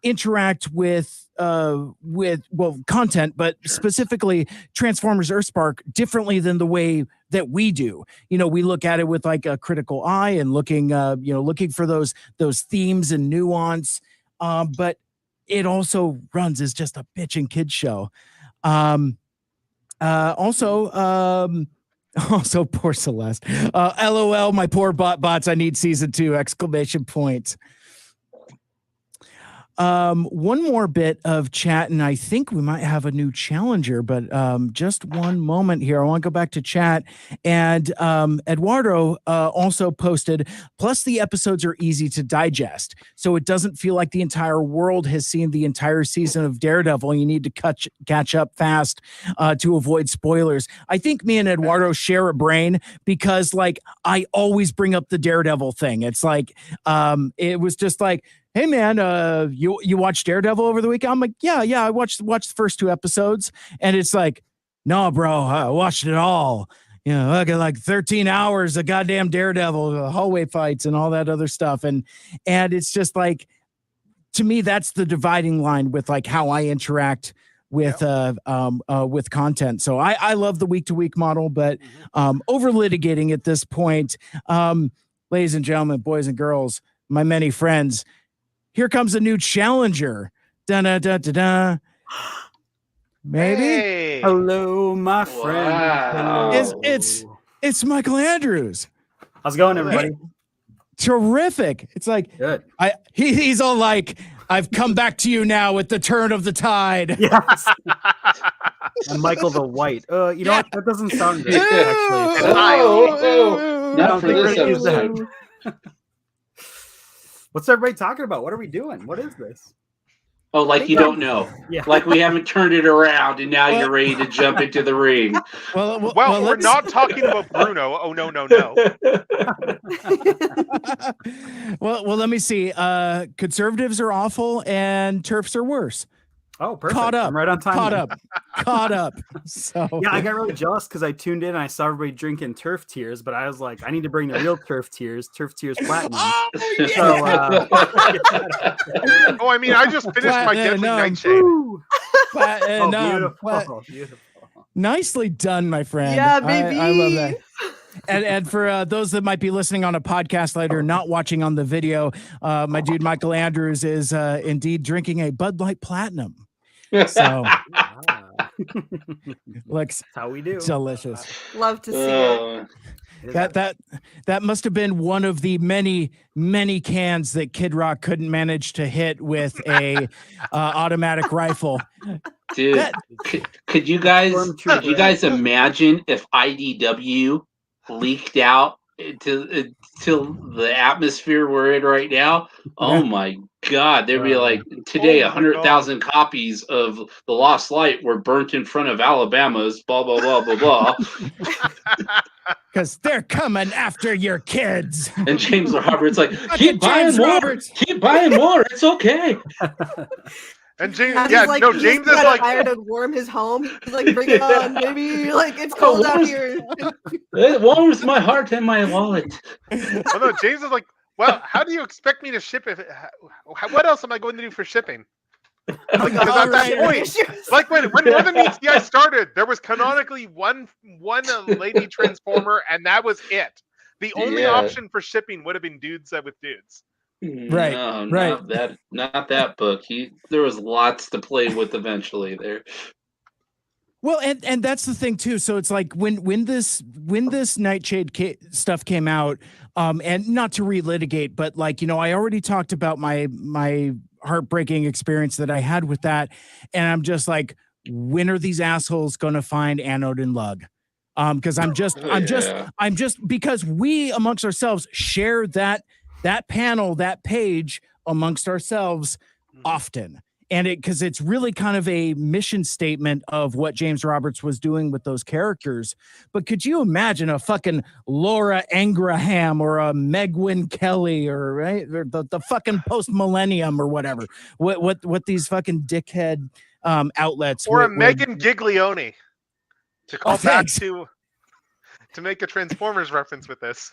interact with content, but specifically Transformers Earthspark, differently than the way that we do. We look at it with a critical eye and looking for those themes and nuance. But it also runs as just a bitchin' kids show. Also, poor Celeste. LOL, my poor bots. I need season 2! ! One more bit of chat, and I think we might have a new challenger, but just one moment here. I want to go back to chat. And Eduardo also posted, plus the episodes are easy to digest, so it doesn't feel like the entire world has seen the entire season of Daredevil. You need to catch up fast to avoid spoilers. I think me and Eduardo share a brain, because I always bring up the Daredevil thing. It's it was just hey man, you watched Daredevil over the weekend? I'm yeah, I watched the first 2 episodes, and it's no, bro, I watched it all. I got 13 hours of goddamn Daredevil, hallway fights, and all that other stuff, and it's just to me, that's the dividing line with how I interact with content. So I love the week-to-week model, but over litigating at this point. Ladies and gentlemen, boys and girls, my many friends, here comes a new challenger. Da-da-da-da-da. Maybe? Hey. Hello, my friend. Wow. It's Michael Andrews. How's it going, everybody? Terrific. It's good. He's all I've come back to you now with the turn of the tide. Yes. And Michael the White. What? That doesn't sound good, actually. Not for this episode. What's everybody talking about? What are we doing? What is this? Oh, you don't know. Yeah. We haven't turned it around, and now you're ready to jump into the ring. Well, we're not talking about Bruno. Oh, no. Well, let me see. Conservatives are awful, and TERFs are worse. Oh, perfect. Caught up. I'm right on time. Caught up. So yeah, I got really jealous because I tuned in and I saw everybody drinking TERF tears, but I was I need to bring the real TERF tears Platinum. Oh, yeah. So, I just finished my Deadly Nightshade. Beautiful. Nicely done, my friend. Yeah, baby. I love that. And for those that might be listening on a podcast later, not watching on the video, my dude Michael Andrews is indeed drinking a Bud Light Platinum. So looks how we do. Delicious. Love to see it. That must have been one of the many cans that Kid Rock couldn't manage to hit with a automatic rifle. Dude, could you guys imagine if IDW leaked out to the atmosphere we're in right now? Oh my God, there'd be like today 100,000 copies of The Lost Light were burnt in front of Alabama's blah blah blah blah blah. Because they're coming after your kids. And James Roberts like, keep buying more. Keep buying more. It's okay. And James, James is like fire to warm his home. He's like, bring it on, baby. Like it's cold out here. It warms my heart and my wallet. Oh no, James is like, well, how do you expect me to ship it? What else am I going to do for shipping? Like, at that point, like when More Than Meets the Eye started, there was canonically one lady transformer, and that was it. The only option for shipping would have been dudes with dudes. Right, no, right. Not that book. There was lots to play with eventually there. Well, and that's the thing too. So it's like when this Nightshade stuff came out, and not to relitigate, but like, you know, I already talked about my heartbreaking experience that I had with that, and I'm just like, when are these assholes going to find Anode and Lug? Because I'm just because we amongst ourselves share that panel, that page amongst ourselves often. And because it's really kind of a mission statement of what James Roberts was doing with those characters. But could you imagine a fucking Laura Ingraham or a Megwin Kelly or the fucking Post Millennium or whatever? What these fucking dickhead outlets or a Megan Giglione to call back to make a Transformers reference with this.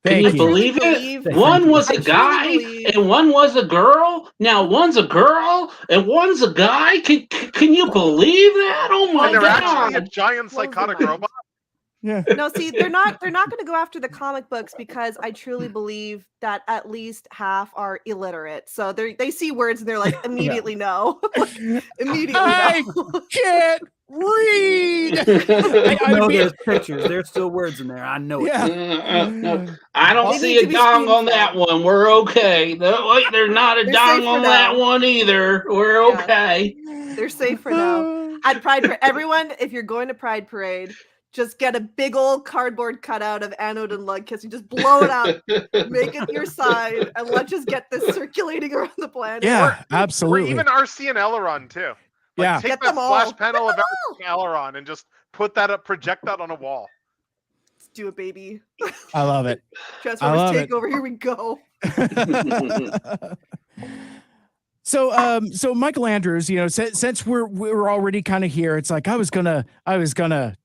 Can you believe it? One was a guy and one was a girl. Now one's a girl and one's a guy. Can you believe that? Oh my God! And they're actually a giant psychotic robot. Yeah. No, see, they're not going to go after the comic books because I truly believe that at least half are illiterate. So they see words and they're like immediately no. Immediately I can't read. I know there's pictures. There's still words in there. I know it. No. I don't see a dong on that one. We're okay. There's not a dong on that one either. We're okay. They're safe for now. At Pride, everyone, if you're going to Pride Parade, just get a big old cardboard cutout of Anode and Lug Kiss. You just blow it out, make it your sign, and let's just get this circulating around the planet. Yeah, absolutely. Or even RC and Aileron too. Like, take that splash panel of Aileron and just put that up, project that on a wall. Let's do it, baby. I love it. Transformers Takeover. Here we go. So Michael Andrews, you know, since we're already kind of here, it's like I was gonna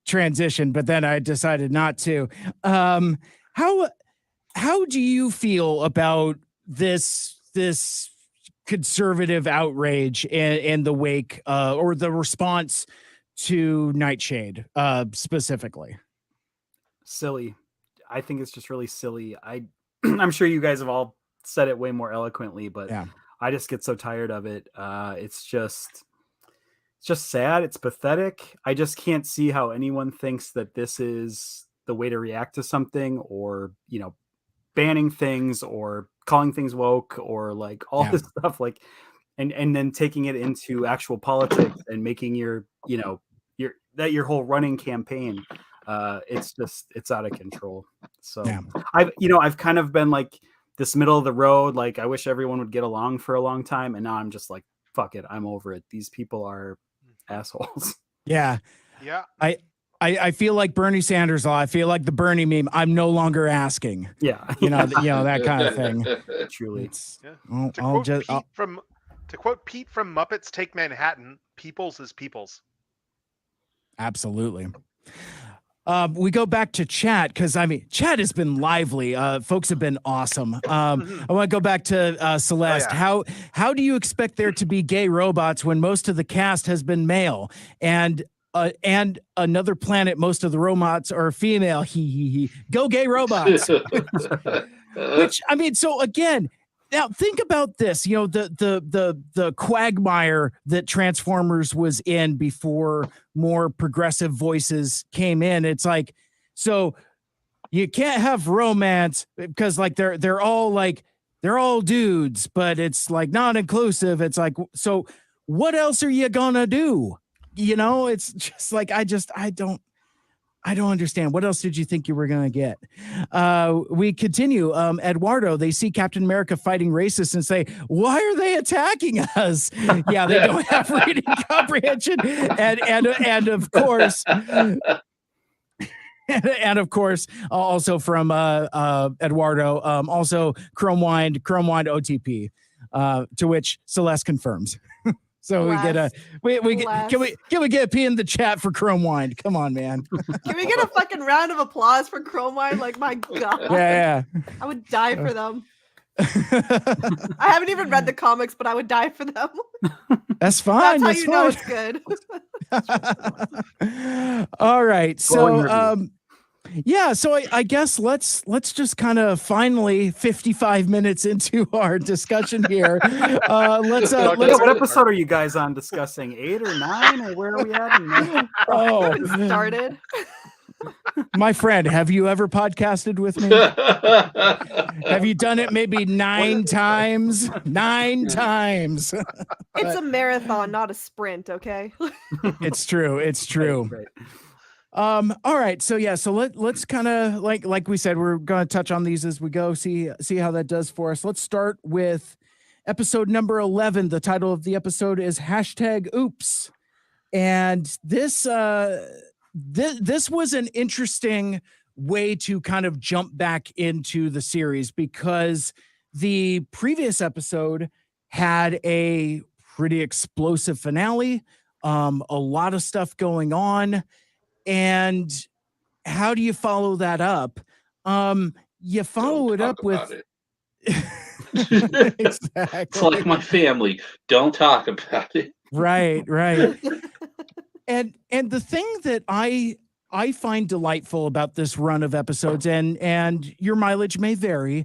transition, but then I decided not to. How do you feel about this conservative outrage in the wake or the response to Nightshade specifically? Silly. I think it's just really silly. I'm sure you guys have all said it way more eloquently, but yeah. I just get so tired of it. It's just sad. It's pathetic. I just can't see how anyone thinks that this is the way to react to something, or, you know, banning things or calling things woke or like all this stuff, like, and then taking it into actual politics and making your whole running campaign. It's out of control. So I've kind of been like this middle of the road, like I wish everyone would get along for a long time, and now I'm just like, fuck it, I'm over it. These people are assholes. Yeah. I feel like Bernie Sanders. I feel like the Bernie meme. I'm no longer asking. Yeah. You know that kind of thing. Truly. To quote Pete from Muppets Take Manhattan, "Peoples is peoples." Absolutely. We go back to chat because chat has been lively. Folks have been awesome. I want to go back to Celeste. Oh, yeah. How do you expect there to be gay robots when most of the cast has been male? And Another Planet, most of the robots are female. Go gay robots. Which so again. Now think about this, you know, the quagmire that Transformers was in before more progressive voices came in. It's like, so you can't have romance because like they're all dudes, but it's like not inclusive. It's like, so what else are you gonna do? You know, it's just like I don't understand. What else did you think you were going to get? We continue. Eduardo, they see Captain America fighting racists and say, why are they attacking us? Yeah, they don't have reading comprehension. And of course, and of course, also from Eduardo, also Chrome Wind OTP, to which Celeste confirms. So we get a can we get a P in the chat for Chrome Wind? Come on, man. Can we get a fucking round of applause for Chrome Wind? Like, my God. Yeah. I would die for them. I haven't even read the comics, but I would die for them. That's fine. That's how know it's good. All right. So yeah, so I guess let's just kind of finally 55 minutes into our discussion here. What episode are you guys on discussing? 8 or 9, or where are we at? Oh, started. My friend, have you ever podcasted with me? Have you done it maybe 9 times? 9 times. It's a marathon, not a sprint, okay? It's true. It's true. Right. All right. So yeah, so let's kind of like we said, we're going to touch on these as we go, see how that does for us. Let's start with episode number 11. The title of the episode is #Oops. And this was an interesting way to kind of jump back into the series because the previous episode had a pretty explosive finale, a lot of stuff going on. And how do you follow that up? You follow it up with exactly. It's like my family. Don't talk about it. Right. And the thing that I find delightful about this run of episodes, and your mileage may vary,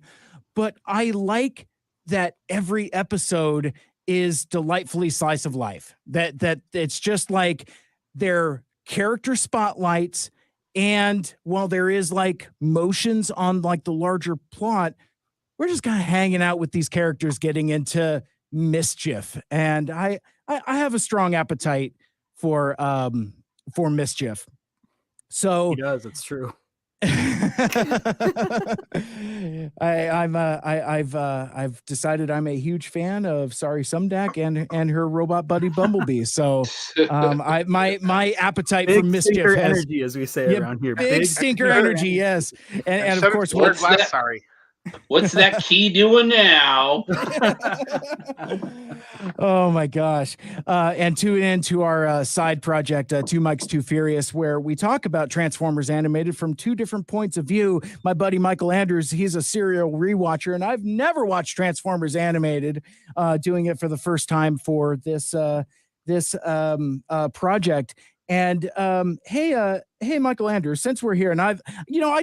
but I like that every episode is delightfully slice of life. That it's just like they're character spotlights, and while there is like motions on like the larger plot, we're just kind of hanging out with these characters getting into mischief, and I have a strong appetite for mischief. So he does. It's true. I've decided I'm a huge fan of Sari Sumdak and her robot buddy Bumblebee. So my appetite for mischief has energy, as we say around here. Big stinker energy, yes. And of course, what's that key doing now? Oh my gosh. And tune in to our side project, Two Mikes Too Furious, where we talk about Transformers Animated from 2 different points of view. My buddy Michael Andrews, he's a serial rewatcher, and I've never watched Transformers Animated, doing it for the first time for this project. And hey, Michael Andrews, since we're here, and I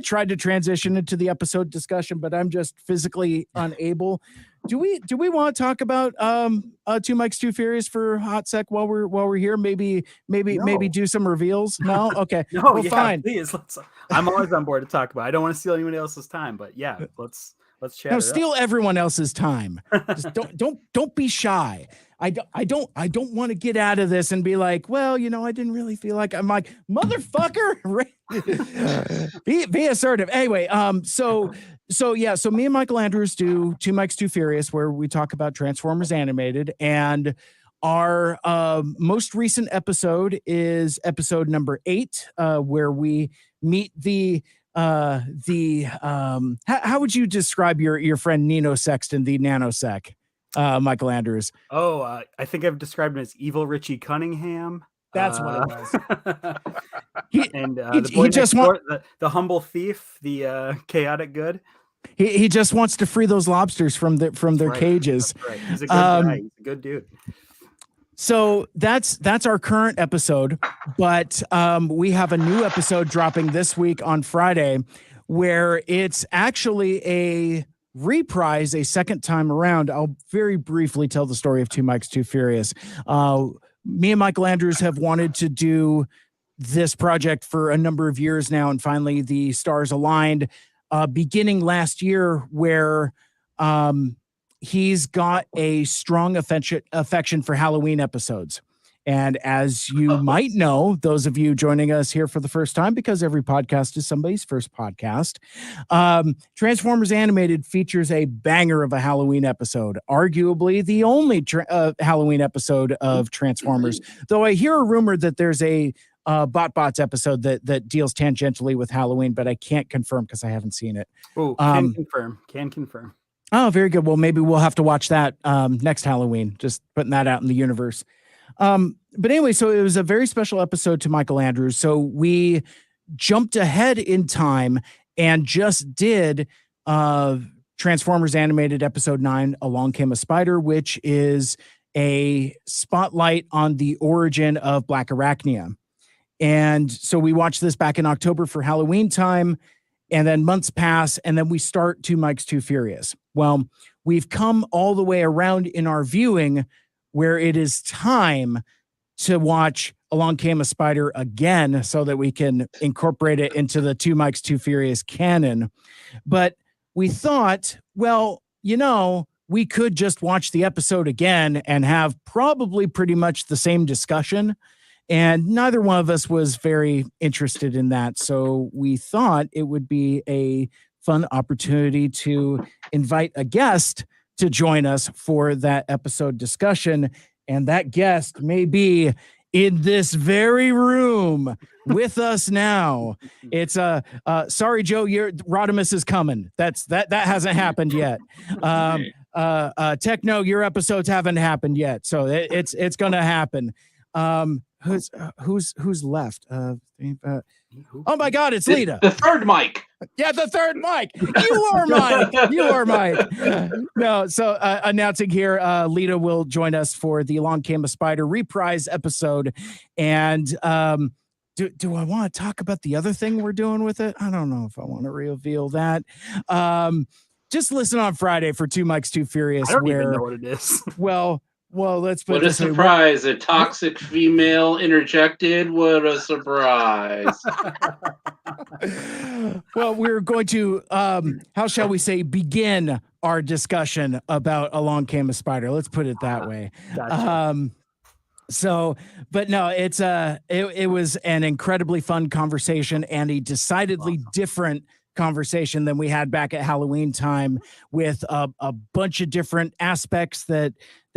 tried to transition into the episode discussion, but I'm just physically unable. Do we want to talk about Two Mikes Too Furious for a hot sec while we're here? Maybe do some reveals. No, okay, no, well, fine. Please, I'm always on board to talk about. I don't want to steal anyone else's time, but yeah, let's chat. No, steal everyone else's time. Just don't be shy. I don't want to get out of this and be like, well, I didn't really feel like. I'm like, motherfucker. be assertive. Anyway, so me and Michael Andrews do Two Mikes Too Furious, where we talk about Transformers Animated, and our most recent episode is episode number 8, where we meet the how would you describe your friend Nino Sexton, the nanosec, Michael Andrews? I think I've described him as evil Richie Cunningham. That's what it was. He just wants the humble thief, the chaotic good. He just wants to free those lobsters from their cages. That's right. He's a good guy. He's a good dude. So that's our current episode, but we have a new episode dropping this week on Friday, where it's actually a reprise, a second time around. I'll very briefly tell the story of Two Mikes Too Furious. Me and Michael Andrews have wanted to do this project for a number of years now, and finally the stars aligned beginning last year, where he's got a strong affection for Halloween episodes. And as you might know, those of you joining us here for the first time, because every podcast is somebody's first podcast, Transformers Animated features a banger of a Halloween episode, arguably the only Halloween episode of Transformers, though I hear a rumor that there's a Bots episode that deals tangentially with Halloween, but I can't confirm because I haven't seen it. Oh, can confirm. Oh, very good. Well, maybe we'll have to watch that next Halloween, just putting that out in the universe. But anyway, so it was a very special episode to Michael Andrews. So we jumped ahead in time and just did Transformers Animated Episode 9, Along Came a Spider, which is a spotlight on the origin of Black Arachnia. And so we watched this back in October for Halloween time, and then months pass, and then we start Two Mikes, Too Furious. Well, we've come all the way around in our viewing where it is time to watch Along Came a Spider again so that we can incorporate it into the Two Mikes, Too Furious canon. But we thought, well, we could just watch the episode again and have probably pretty much the same discussion. And neither one of us was very interested in that. So we thought it would be a fun opportunity to invite a guest to join us for that episode discussion. And that guest may be in this very room with us now. It's sorry, Joe, your Rodimus is coming. That hasn't happened yet. Techno, your episodes haven't happened yet. So it's gonna happen. Who's left? Oh my God, it's Lita. The third Mike. Yeah, the third Mike. You are Mike. You are Mike. No, so announcing here, Lita will join us for the Along Came a Spider reprise episode. And do I want to talk about the other thing we're doing with it? I don't know if I want to reveal that. Just listen on Friday for Two Mikes, Too Furious. I don't even know what it is. Well, let's put what a surprise. A toxic female interjected. What a surprise. Well, we're going to, how shall we say, begin our discussion about Along Came a Spider. Let's put it that way. Gotcha. But no, it was an incredibly fun conversation and a decidedly different conversation than we had back at Halloween time, with a bunch of different aspects that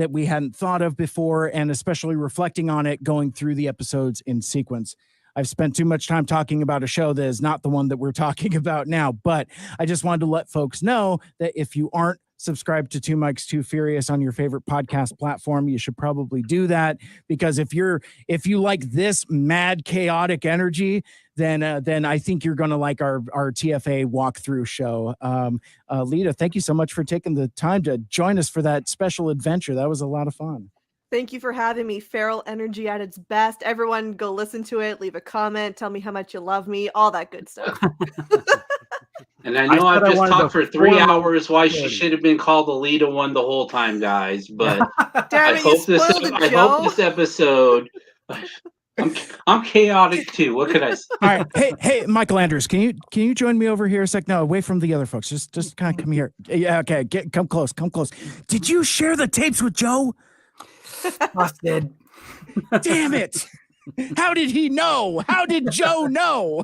we hadn't thought of before, and especially reflecting on it going through the episodes in sequence. I've spent too much time talking about a show that is not the one that we're talking about now, but I just wanted to let folks know that if you aren't subscribed to Two Mikes, Too Furious on your favorite podcast platform, you should probably do that, because if you like this mad chaotic energy, then I think you're going to like our TFA walkthrough show. Lita, thank you so much for taking the time to join us for that special adventure. That was a lot of fun. Thank you for having me. Feral energy at its best. Everyone go listen to it, leave a comment, tell me how much you love me, all that good stuff. And I know I've just talked for 3 hours why she should have been called the Lita one the whole time, guys. But Damn it, I hope this episode. I'm chaotic too. What could I say? All right, hey, Michael Andrews, can you join me over here a sec? No, away from the other folks. Just kind of come here. Yeah, okay. Come close. Did you share the tapes with Joe? Busted. Damn it! How did he know? How did Joe know?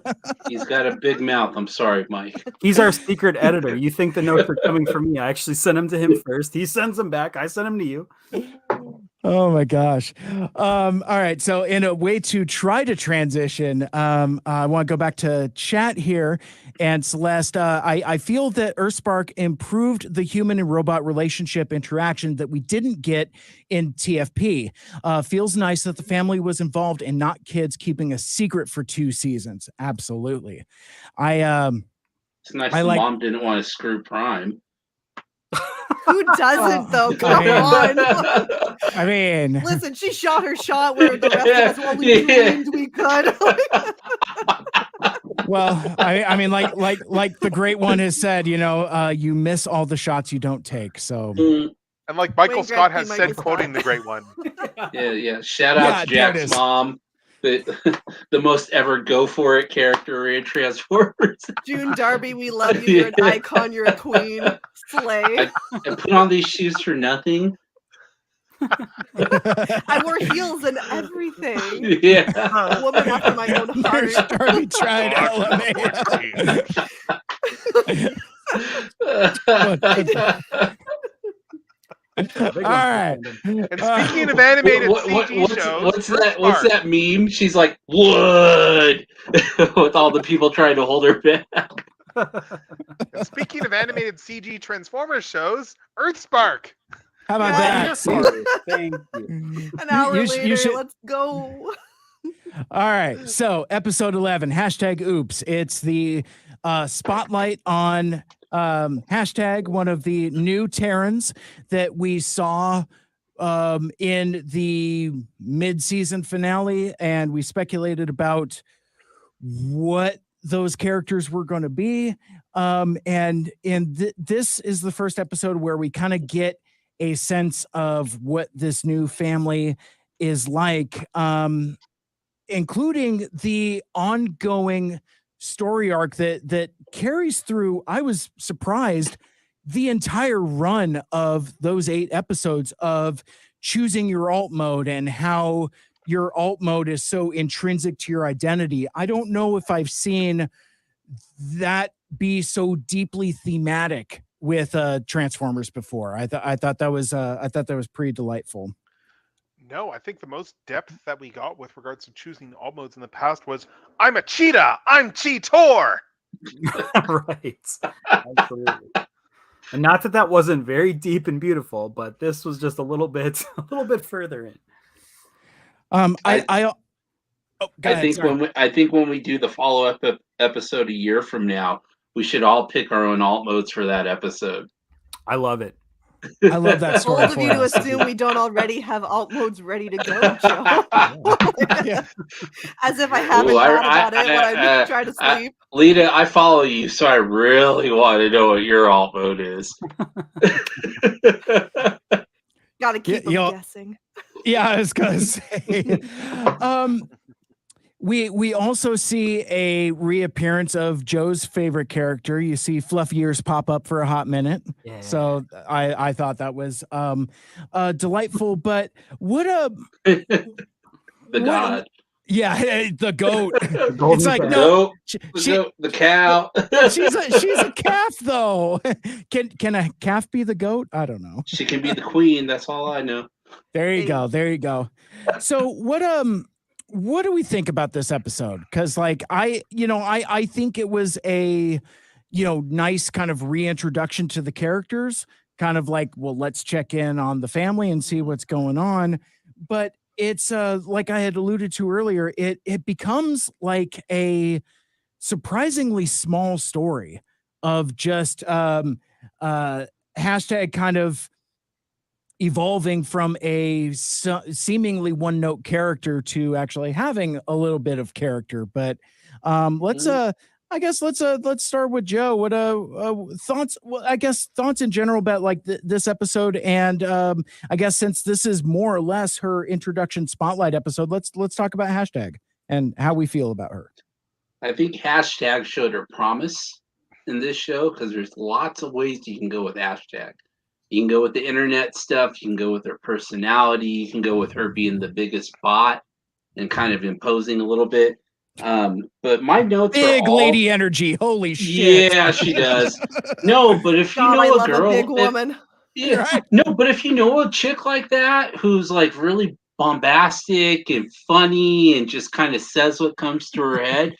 He's got a big mouth. I'm sorry, Mike. He's our secret editor. You think the notes are coming from me? I actually sent them to him first. He sends them back. I sent them to you. Oh my gosh. All right. So in a way to try to transition, I want to go back to chat here. And Celeste, I feel that Earthspark improved the human and robot relationship interaction that we didn't get in TFP. Feels nice that the family was involved and not kids keeping a secret for 2 seasons. Absolutely. It's nice the mom didn't want to screw Prime. Who doesn't, though? Come on. I mean, listen, she shot her shot where the rest of us only dreamed we could. Well, I mean, like the great one has said, you miss all the shots you don't take. So, and like Michael Scott has said, quoting the great one. Yeah. Shout out to Jack's mom. the most ever go for it character in Transformers. June Darby, we love you. You're an icon. You're a queen. Slay. I put on these shoes for nothing. I wore heels and everything. Yeah. A woman after my own heart. Darby tried All right. And speaking of animated CG shows, what's that meme? She's like, wood, with all the people trying to hold her back. And speaking of animated CG Transformers shows, Earthspark. How about that? Thank you. An hour later, let's go. All right. So episode 11, #oops. It's the spotlight on hashtag one of the new Terrans that we saw in the mid-season finale, and we speculated about what those characters were going to be. And this is the first episode where we kind of get a sense of what this new family is like, including the ongoing story arc that carries through. I was surprised the entire run of those 8 episodes of choosing your alt mode and how your alt mode is so intrinsic to your identity. I don't know if I've seen that be so deeply thematic with Transformers before. I thought that was pretty delightful. No, I think the most depth that we got with regards to choosing alt modes in the past was, I'm a cheetah, I'm Cheetor. Right. Absolutely. And not that wasn't very deep and beautiful, but this was just a little bit further in. I think when we do the follow-up episode a year from now, we should all pick our own alt modes for that episode. I love it. I love that story. Bold of you to assume we don't already have alt modes ready to go, Joe. Yeah. As if I haven't thought about it when I try to sleep. Lita, I follow you, so I really want to know what your alt mode is. Gotta keep them guessing. Yeah, I was gonna say. We also see a reappearance of Joe's favorite character. You see Fluff Ears pop up for a hot minute. Yeah. So I thought that was delightful. But what a god. Yeah, the goat. It's like no, the cow. she's a calf though. Can a calf be the goat? I don't know. She can be the queen. That's all I know. There you go. There you go. So what do we think about this episode? Because like I think it was a nice kind of reintroduction to the characters, kind of like, well, let's check in on the family and see what's going on. But it's like I had alluded to earlier, it becomes like a surprisingly small story of just hashtag kind of evolving from a seemingly one-note character to actually having a little bit of character. But let's start with Joe. What thoughts? Well, I guess thoughts in general about like this episode, and I guess since this is more or less her introduction spotlight episode, let's talk about hashtag and how we feel about her. I think hashtag showed her promise in this show because there's lots of ways you can go with hashtag. You can go with the internet stuff. You can go with her personality. You can go with her being the biggest bot and kind of imposing a little bit. But my notes big are all... lady energy. Holy shit! Yeah, she does. No, but if you know a girl, a big woman. Yeah, right. No, but if you know a chick like that who's like really bombastic and funny and just kind of says what comes to her head.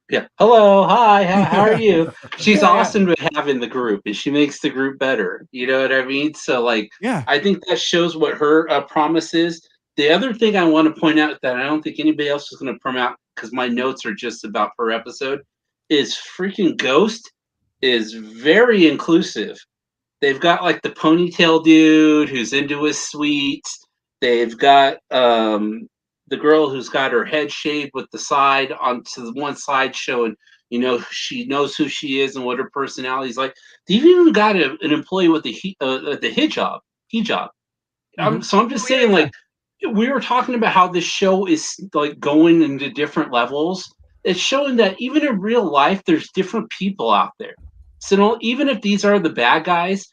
Yeah. Hello. Hi. How are you? She's awesome to have in the group, and she makes the group better. You know what I mean? So, like, yeah, I think that shows what her promise is. The other thing I want to point out that I don't think anybody else is going to point out because my notes are just about per episode is freaking Ghost is very inclusive. They've got like the ponytail dude who's into his sweets. They've got the girl who's got her head shaved with the side onto the one side showing, she knows who she is and what her personality is like. They've even got an employee with the hijab. So I'm just saying, like, we were talking about how this show is like going into different levels. It's showing that even in real life, there's different people out there. So even if these are the bad guys,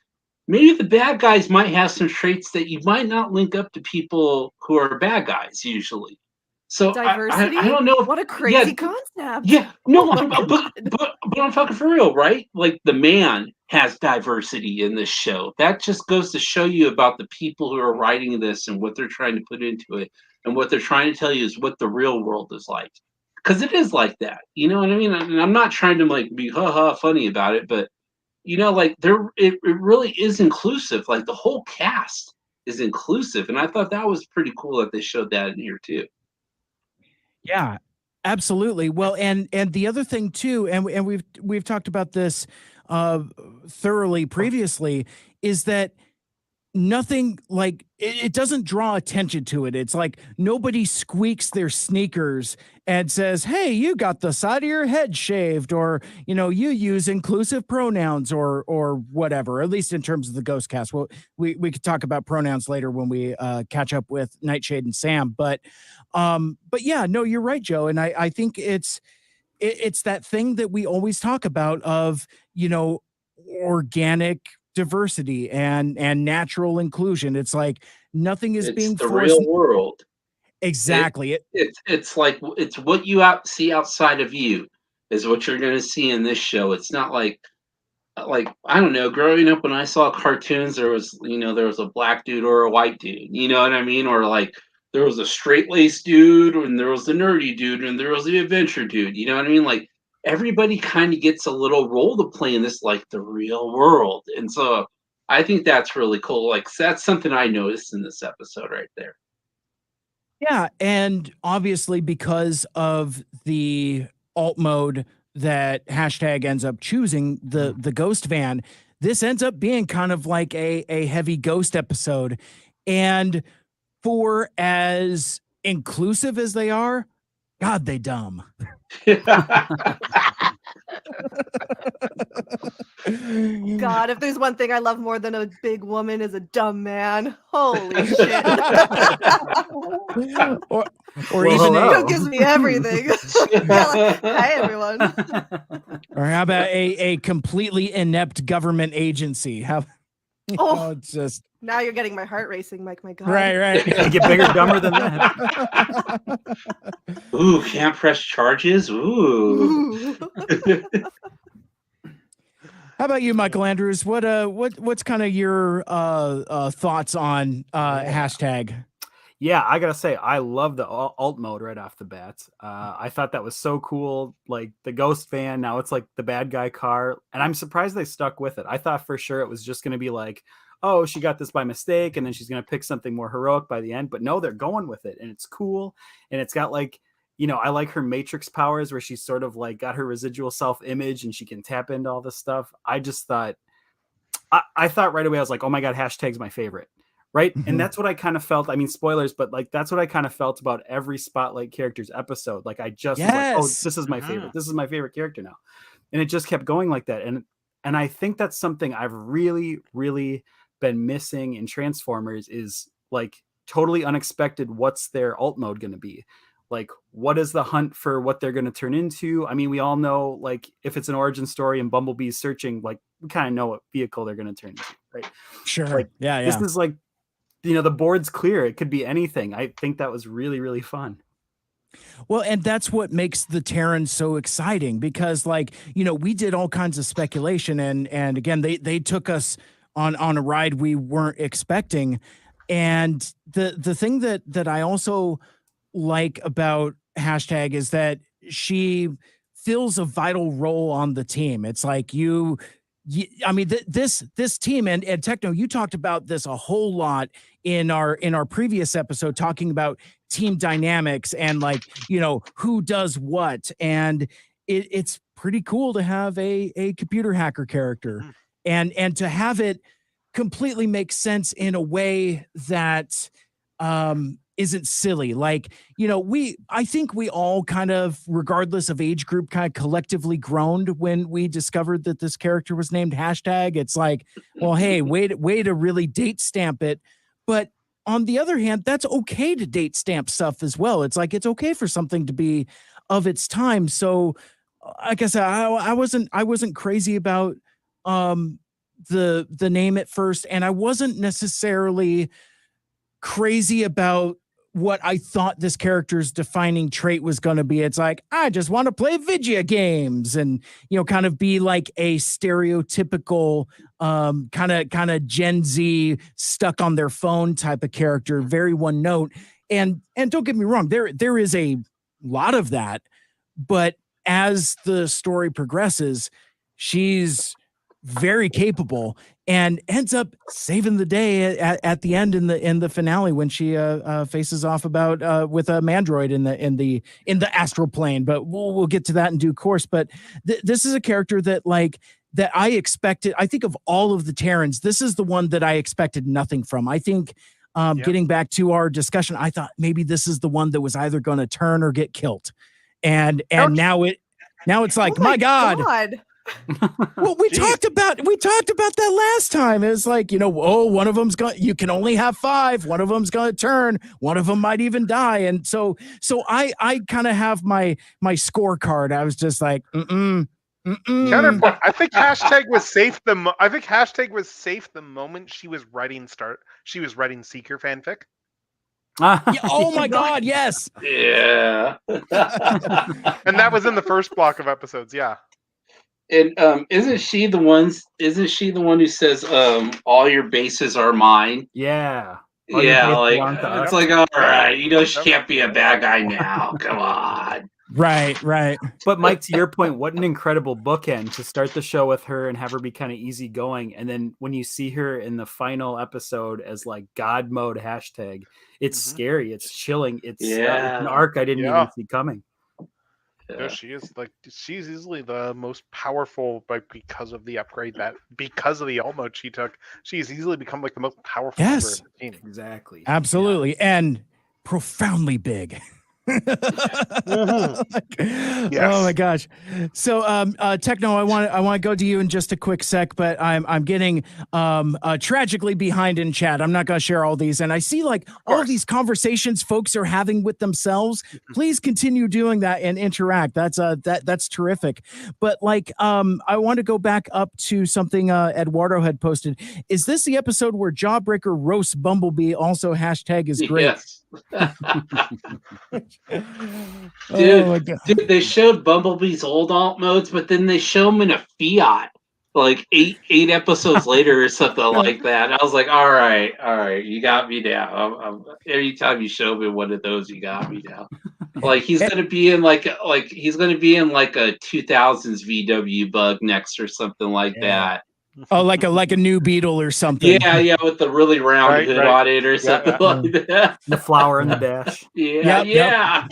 maybe the bad guys might have some traits that you might not link up to people who are bad guys usually. So diversity? I don't know. What a crazy concept. Yeah, no, Oh but I'm talking for real, right? Like the man has diversity in this show. That just goes to show you about the people who are writing this and what they're trying to put into it, and what they're trying to tell you is what the real world is like. Because it is like that, you know what I mean? And I'm not trying to like be funny about it, but like it really is inclusive. Like the whole cast is inclusive, and I thought that was pretty cool that they showed that in here too. Yeah, absolutely. Well, and the other thing too, and we've talked about this thoroughly previously, is that nothing like it doesn't draw attention to it. It's like nobody squeaks their sneakers and says, "Hey, you got the side of your head shaved," or you use inclusive pronouns or whatever. At least in terms of the Ghost Cast. Well, we could talk about pronouns later when we catch up with Nightshade and Sam. But yeah, no, you're right, Joe, and I think it's that thing that we always talk about of organic diversity and natural inclusion. It's like nothing is being the forced. Real world. Exactly. It's like it's what you see outside of you is what you're going to see in this show. It's not like I don't know. Growing up, when I saw cartoons, there was a black dude or a white dude. You know what I mean? Or like there was a straight laced dude, and there was the nerdy dude, and there was the adventure dude. You know what I mean? Like everybody kind of gets a little role to play in this, like the real world. And so I think that's really cool. Like that's something I noticed in this episode right there. Yeah, and obviously because of the alt mode that hashtag ends up choosing, the ghost van, this ends up being kind of like a heavy ghost episode. And for as inclusive as they are, God, they dumb. God, if there's one thing I love more than a big woman is a dumb man. Holy shit. or even Joe gives me everything. Hi everyone. Or how about a completely inept government agency? How it's just now you're getting my heart racing, Mike. My God. Right. You get bigger, dumber than that. Ooh, can't press charges. Ooh. How about you, Michael Andrews? What's kind of your thoughts on hashtag? Yeah, I gotta say, I love the alt mode right off the bat. I thought that was so cool. Like the ghost van, now it's like the bad guy car, and I'm surprised they stuck with it. I thought for sure it was just gonna be like, oh, she got this by mistake, and then she's gonna pick something more heroic by the end. But no, they're going with it, and it's cool, and it's got like, I like her Matrix powers where she's sort of like got her residual self-image and she can tap into all this stuff. I just thought, I thought right away, I was like, oh my God, hashtag's my favorite. Right. Mm-hmm. And that's what I kind of felt. I mean, spoilers, but like, that's what I kind of felt about every Spotlight Characters episode. Like I just was like, oh, this is my favorite. This is my favorite character now. And it just kept going like that. And I think that's something I've really, really been missing in Transformers is like totally unexpected. What's their alt mode going to be? Like, what is the hunt for what they're going to turn into? I mean, we all know, like, if it's an origin story and Bumblebee's searching, like, we kind of know what vehicle they're going to turn into, right? Sure. Like, yeah. This is like, the board's clear. It could be anything. I think that was really, really fun. Well, and that's what makes the Terran so exciting because, like, we did all kinds of speculation, and again, they took us on a ride we weren't expecting, and the thing that I also like about hashtag is that she fills a vital role on the team. It's like I mean, this team and Techno, you talked about this a whole lot in our previous episode, talking about team dynamics and like, who does what. And it's pretty cool to have a computer hacker character and to have it completely make sense in a way that isn't silly. Like, I think we all kind of, regardless of age group, kind of collectively groaned when we discovered that this character was named hashtag. It's like, well, hey, way to really date stamp it. But on the other hand, that's okay to date stamp stuff as well. It's like, it's okay for something to be of its time. So I guess I wasn't crazy about the name at first, and I wasn't necessarily crazy about what I thought this character's defining trait was going to be. It's like, I just want to play video games and, kind of be like a stereotypical kind of Gen Z stuck on their phone type of character, very one note. And don't get me wrong, there is a lot of that, but as the story progresses, she's very capable and ends up saving the day at the end in the finale when she faces off with a mandroid in the astral plane. But we'll get to that in due course. But this is a character that I expected. I think of all of the Terrans, this is the one that I expected nothing from. I think getting back to our discussion, I thought maybe this is the one that was either going to turn or get killed, and now it's like, my God. Well, we talked about that last time. It's like, one of them's going, you can only have 5. One of them's going to turn. One of them might even die. And so I kind of have my scorecard. I was just like, Counterpoint. I think hashtag was safe. I think hashtag was safe the moment she was writing Seeker fanfic. Yeah, oh my God, yes. Yeah. And that was in the first block of episodes. Yeah. And isn't she the one who says all your bases are mine? Yeah. Yeah, like it's like, all right, she can't be a bad guy now. Come on. Right. But Mike, to your point, what an incredible bookend to start the show with her and have her be kind of easygoing. And then when you see her in the final episode as like God mode hashtag, it's scary. It's chilling. It's an arc I didn't even see coming. Yeah, she's easily the most powerful, but because of the upgrade because of the alt mode she took, she's easily become like the most powerful member of the team. Exactly. Absolutely. And profoundly big. Yes. Oh my gosh. So Techno, I want to go to you in just a quick sec, but I'm getting tragically behind in chat. I'm not going to share all these, and I see like all of these conversations folks are having with themselves. Please continue doing that and interact. That's terrific. But I want to go back up to something Eduardo had posted. Is this the episode where Jawbreaker roasts Bumblebee? Also hashtag is great. Yes. Dude, they showed Bumblebee's old alt modes, but then they show him in a Fiat like eight episodes later or something like that. I was like, all right, you got me now. Every time you show me one of those, you got me now. Like he's gonna be in like a 2000s VW Bug next or something like that. Oh, like a new Beetle or something. Yeah, with the really round hood on it or something like that. The flower in the dash. Yeah.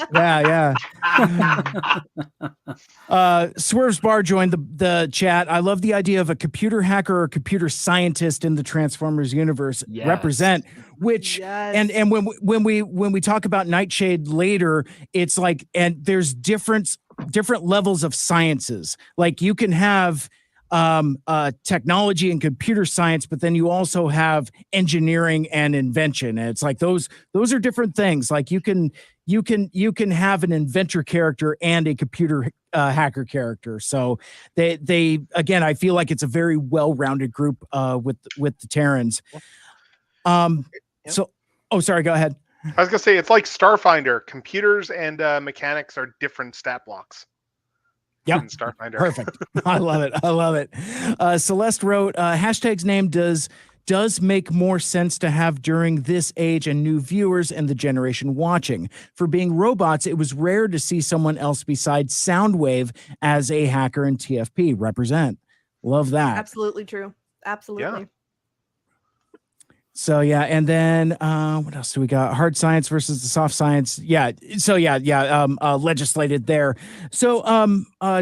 Swerves Bar joined the chat. I love the idea of a computer hacker or computer scientist in the Transformers universe. Yes. Represent, which and when we talk about Nightshade later, it's like, and there's different levels of sciences. Like you can have technology and computer science, but then you also have engineering and invention. And it's like those are different things. Like you can have an inventor character and a computer hacker character. So they again, I feel like it's a very well-rounded group with the Terrans. So sorry, go ahead. I was gonna say it's like Starfinder. Computers and mechanics are different stat blocks. Yep. Starfinder. Perfect. I love it. Celeste wrote, hashtag's name does make more sense to have during this age and new viewers and the generation watching. For being robots, it was rare to see someone else besides Soundwave as a hacker in TFP. Represent. Love that. Absolutely true. Absolutely. Yeah. So yeah, and then what else do we got? Hard science versus the soft science. Yeah. So legislated there. So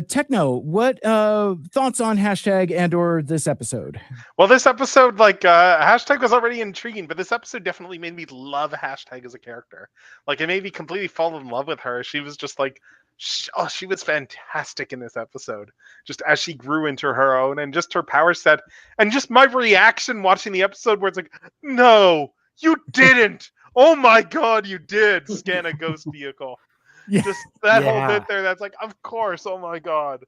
Techno, what thoughts on hashtag and or this episode? Well, this episode, hashtag was already intriguing, but this episode definitely made me love hashtag as a character. Like it made me completely fall in love with her. She was just like, she was fantastic in this episode, just as she grew into her own and just her power set and just my reaction watching the episode where it's like, no, You didn't. Oh my God, you did scan a ghost vehicle. Yeah. Just that whole bit there. That's like, of course. Oh my God.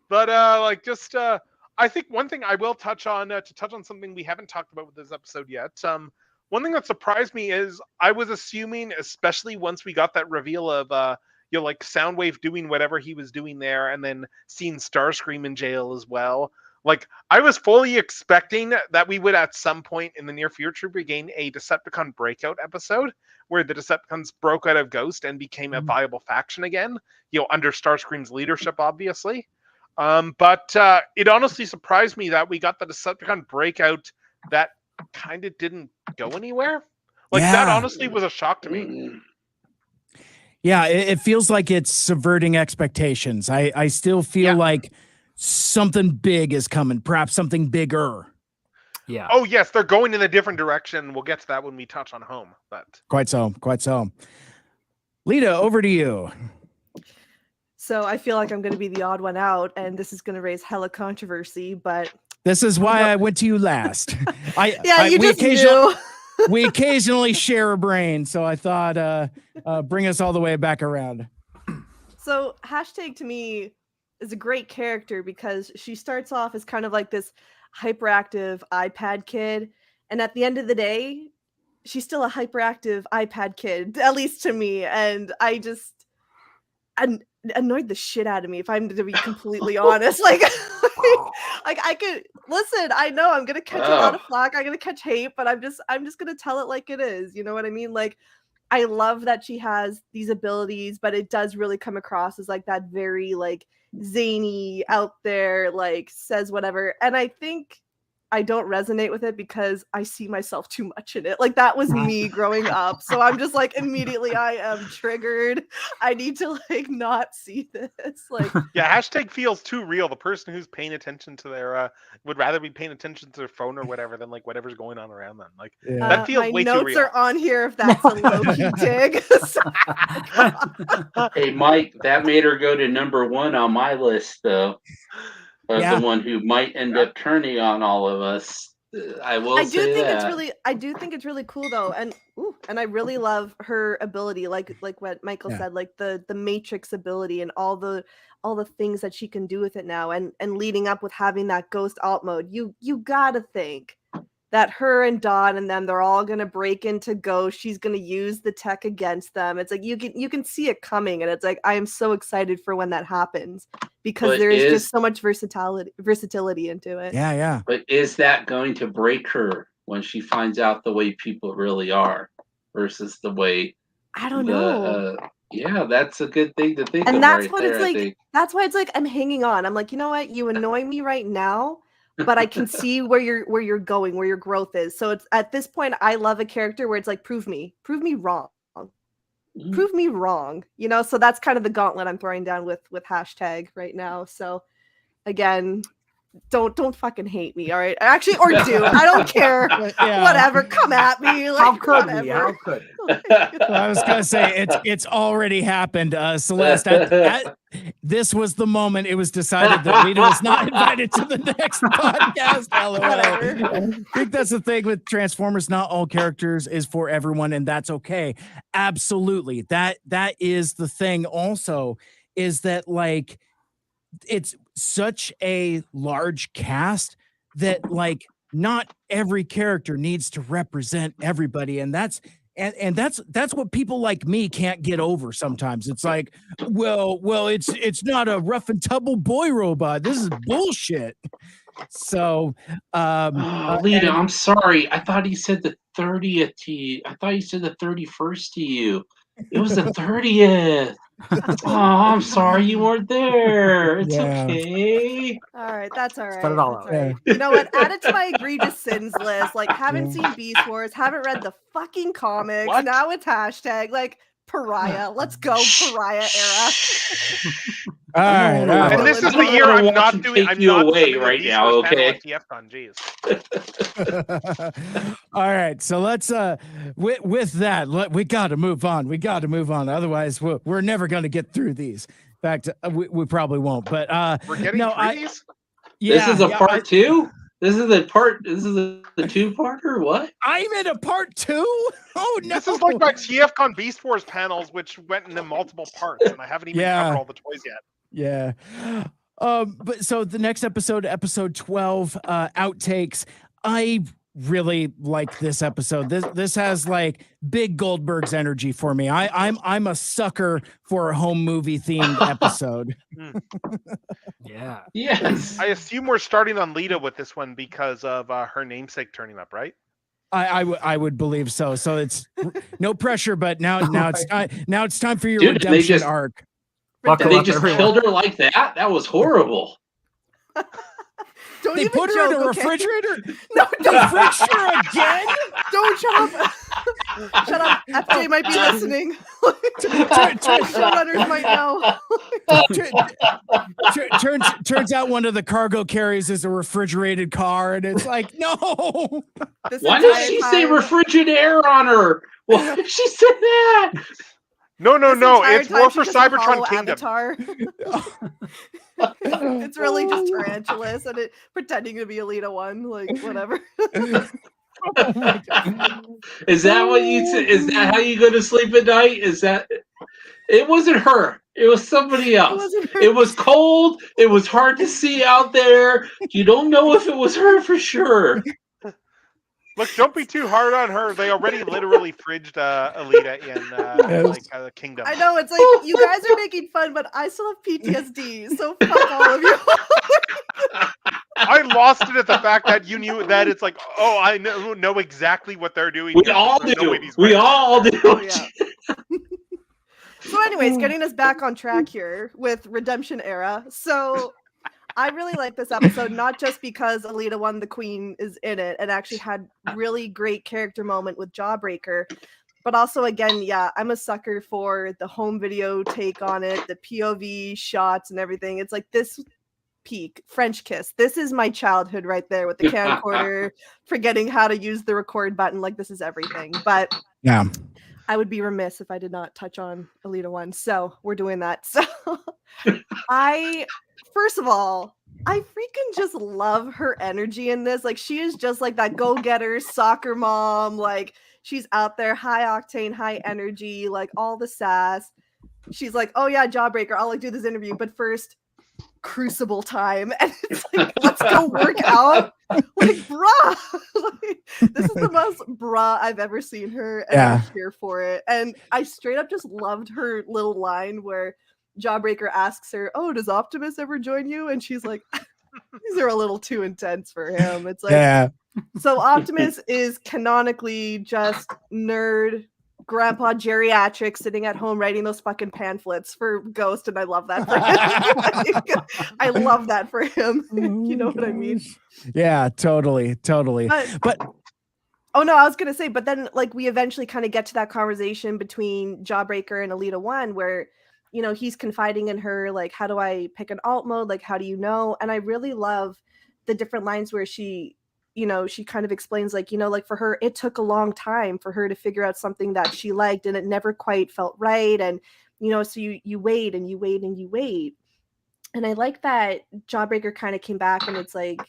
But I think one thing I will touch on to touch on something we haven't talked about with this episode yet. One thing that surprised me is I was assuming, especially once we got that reveal of like Soundwave doing whatever he was doing there, and then seeing Starscream in jail as well. Like, I was fully expecting that we would at some point in the near future begin a Decepticon breakout episode where the Decepticons broke out of Ghost and became a viable faction again, under Starscream's leadership, obviously. But it honestly surprised me that we got the Decepticon breakout that kind of didn't go anywhere. Like, that honestly was a shock to me. Yeah, it feels like it's subverting expectations. I still feel like something big is coming, perhaps something bigger. Yeah. Oh, yes, they're going in a different direction. We'll get to that when we touch on Home. But quite so. Lita, over to you. So I feel like I'm going to be the odd one out, and this is going to raise hella controversy, but this is why I went to you last. We occasionally share a brain, so I thought bring us all the way back around. So hashtag to me is a great character because she starts off as kind of like this hyperactive iPad kid, and at the end of the day, she's still a hyperactive iPad kid, at least to me, and I just annoyed the shit out of me, if I'm to be completely honest. Like I could listen. I know I'm gonna catch a lot of flack. I'm gonna catch hate, but I'm just gonna tell it like it is. You know what I mean? Like, I love that she has these abilities, but it does really come across as like that very like zany, out there, like says whatever. And I think I don't resonate with it because I see myself too much in it. Like, that was me growing up. So I'm just like, immediately I am triggered. I need to like not see this. Like, yeah, hashtag feels too real. The person who's paying attention to their would rather be paying attention to their phone or whatever than like whatever's going on around them. Like, that feels way too real. My notes are on here if that's a low-key dig. Hey, Mike, that made her go to number 1 on my list, though. The one who might end up turning on all of us. I do think it's really cool though, and I really love her ability, like what Michael said, like the Matrix ability and all the things that she can do with it now, and leading up with having that ghost alt mode. You gotta think that her and Dawn and them, they're all gonna break into Ghost. She's gonna use the tech against them. It's like you can see it coming, and it's like I am so excited for when that happens because there is just so much versatility into it. Yeah. But is that going to break her when she finds out the way people really are versus the way? I don't know. Yeah, that's a good thing to think and of. That's right what there, it's like. That's why it's like I'm hanging on. I'm like, you know what? You annoy me right now, but I can see where you're going, where your growth is. So it's at this point, I love a character where it's like, prove me wrong. Prove me wrong. You know, so that's kind of the gauntlet I'm throwing down with hashtag right now. So again, don't fucking hate me, all right? Actually, or do. I don't care. Whatever. Come at me. Like, How could we? How could we? I was gonna say it's already happened, Celeste. This was the moment it was decided that Lita was not invited to the next podcast. LOL. I think that's the thing with Transformers. Not all characters is for everyone, and that's okay. Absolutely. That is the thing also, is that like it's such a large cast that like not every character needs to represent everybody, and that's what people like me can't get over sometimes. It's like, well, it's not a rough and tumble boy robot. This is bullshit. So Lita, I'm sorry. I thought he said the 30th to you. I thought he said the 31st to you. It was the 30th. Oh, I'm sorry you weren't there. It's okay. All right, that's all right. Put it all out. Right. You know what? Add it to my egregious sins list. Like, haven't seen Beast Wars, haven't read the fucking comics. What? Now it's hashtag like pariah. Let's go, pariah era. All right. And this is the year I'm not doing. I'm not away right now. Okay. All right. So let's with that, we got to move on. Otherwise, we're never going to get through these. In fact, we probably won't. But we're getting through these. Yeah, this is a part 2. This is the part. This is the two-parter. What? I'm in a part 2. Oh no! This is like my TFCon Beast Wars panels, which went into multiple parts, and I haven't even covered all the toys yet. Yeah. But so the next episode 12, outtakes. I really like this episode. This has like big Goldberg's energy for me. I'm a sucker for a home movie themed episode. Yeah. Yes. I assume we're starting on Lita with this one because of her namesake turning up, right? I would believe so. So it's no pressure, but now it's time for your Dude, redemption arc. They just killed her like that? That was horrible. Don't they even put her joke, in a okay? refrigerator? No, don't fridge her again? Don't shut up. Shut up. FJ might be listening. Showrunners might know. Turns out one of the cargo carriers is a refrigerated car, and it's like, no. Why did she say refrigerator on her? Why did she say that? No. It's more for Cybertron Kingdom. It's really just tarantulas and it pretending to be Alita 1, like whatever. Oh my God. Is that what you say? Is that how you go to sleep at night? Is that it wasn't her. It was somebody else. It was cold. It was hard to see out there. You don't know if it was her for sure. Look, don't be too hard on her. They already literally fridged Alita in Kingdom. I know, it's like, you guys are making fun, but I still have PTSD, so fuck all of you. I lost it at the fact that you knew that it's like, oh, I know exactly what they're doing. We all do. We all do. Oh, yeah. So anyways, getting us back on track here with Redemption Era. So I really like this episode, not just because Alita 1, the Queen, is in it and actually had really great character moment with Jawbreaker, but also, again, yeah, I'm a sucker for the home video take on it, the POV shots and everything. It's like this peak, French kiss. This is my childhood right there with the camcorder, forgetting how to use the record button. Like, this is everything. But yeah, I would be remiss if I did not touch on Alita 1. So we're doing that. So first of all, I freaking just love her energy in this. Like, she is just like that go-getter soccer mom. Like, she's out there, high octane, high energy, like all the sass. She's like, oh yeah, Jawbreaker, I'll like do this interview, but first, Crucible time. And it's like, let's go work out. Like, bruh. Like, this is the most bruh I've ever seen her, and I'm here for it. And I straight up just loved her little line where Jawbreaker asks her, oh, does Optimus ever join you? And she's like, these are a little too intense for him. It's like, so Optimus is canonically just nerd grandpa geriatric sitting at home writing those fucking pamphlets for Ghost, and I love that for him. I love that for him. You know what I mean? Yeah, totally. But oh no, I was gonna say, but then like we eventually kind of get to that conversation between Jawbreaker and Alita 1 where, you know, he's confiding in her, like, how do I pick an alt mode? Like, how do you know? And I really love the different lines where she, you know, she kind of explains, like, you know, like for her, it took a long time for her to figure out something that she liked and it never quite felt right. And, you know, so you wait and you wait and you wait. And I like that Jawbreaker kind of came back and it's like,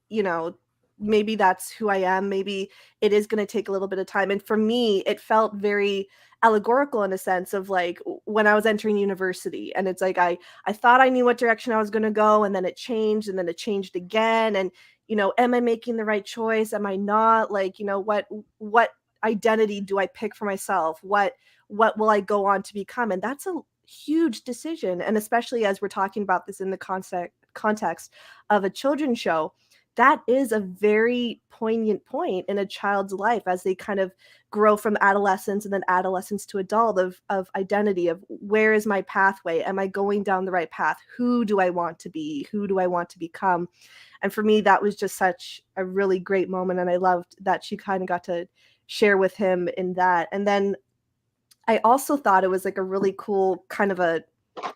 you know, maybe that's who I am. Maybe it is going to take a little bit of time. And for me, it felt very allegorical in a sense of like when I was entering university, and it's like I thought I knew what direction I was going to go, and then it changed, and then it changed again. And, you know, am I making the right choice? Am I not? Like, you know, what identity do I pick for myself? What will I go on to become? And that's a huge decision. And especially as we're talking about this in the context of a children's show, that is a very poignant point in a child's life as they kind of grow from adolescence and then adolescence to adult of identity, of where is my pathway? Am I going down the right path? Who do I want to be? Who do I want to become? And for me, that was just such a really great moment. And I loved that she kind of got to share with him in that. And then I also thought it was like a really cool kind of a,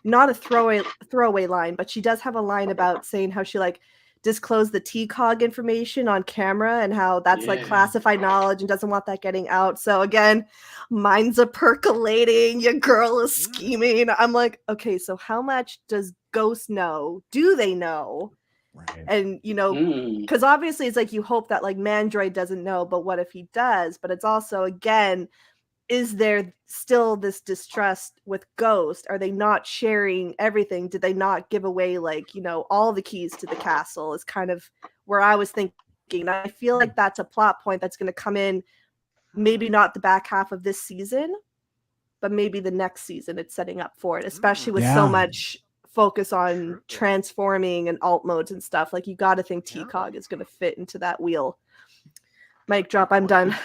not a throwaway line, but she does have a line about saying how she like disclosed the TCOG information on camera and how that's like classified knowledge and doesn't want that getting out. So again, minds are percolating, your girl is scheming. I'm like, okay, so how much does Ghost know? Do they know Right. And, because obviously it's like you hope that like Mandroid doesn't know, but what if he does? But it's also, again, is there still this distrust with Ghost? Are they not sharing everything? Did they not give away like, all the keys to the castle is kind of where I was thinking. I feel like that's a plot point that's going to come in, maybe not the back half of this season, but maybe the next season it's setting up for it, especially with so much focus on transforming and alt modes and stuff. Like you got to think TCOG is going to fit into that wheel. Mic drop. I'm done.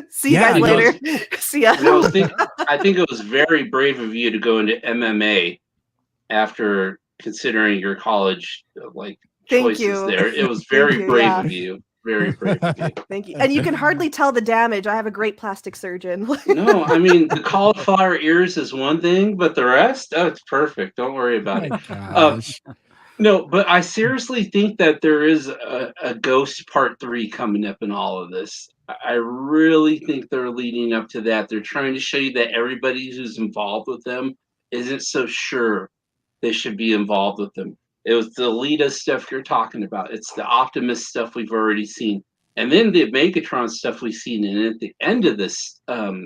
See you guys later. See ya. I think it was very brave of you to go into MMA after considering your college choices there. It was very brave of you. Very brave of you. Thank you. And you can hardly tell the damage. I have a great plastic surgeon. No, I mean, the cauliflower ears is one thing, but the rest, it's perfect. Don't worry about it. No, but I seriously think that there is a Ghost Part 3 coming up in all of this. I really think they're leading up to that. They're trying to show you that everybody who's involved with them isn't so sure they should be involved with them. It was the Lita stuff you're talking about. It's the Optimus stuff we've already seen. And then the Megatron stuff we've seen. And at the end of this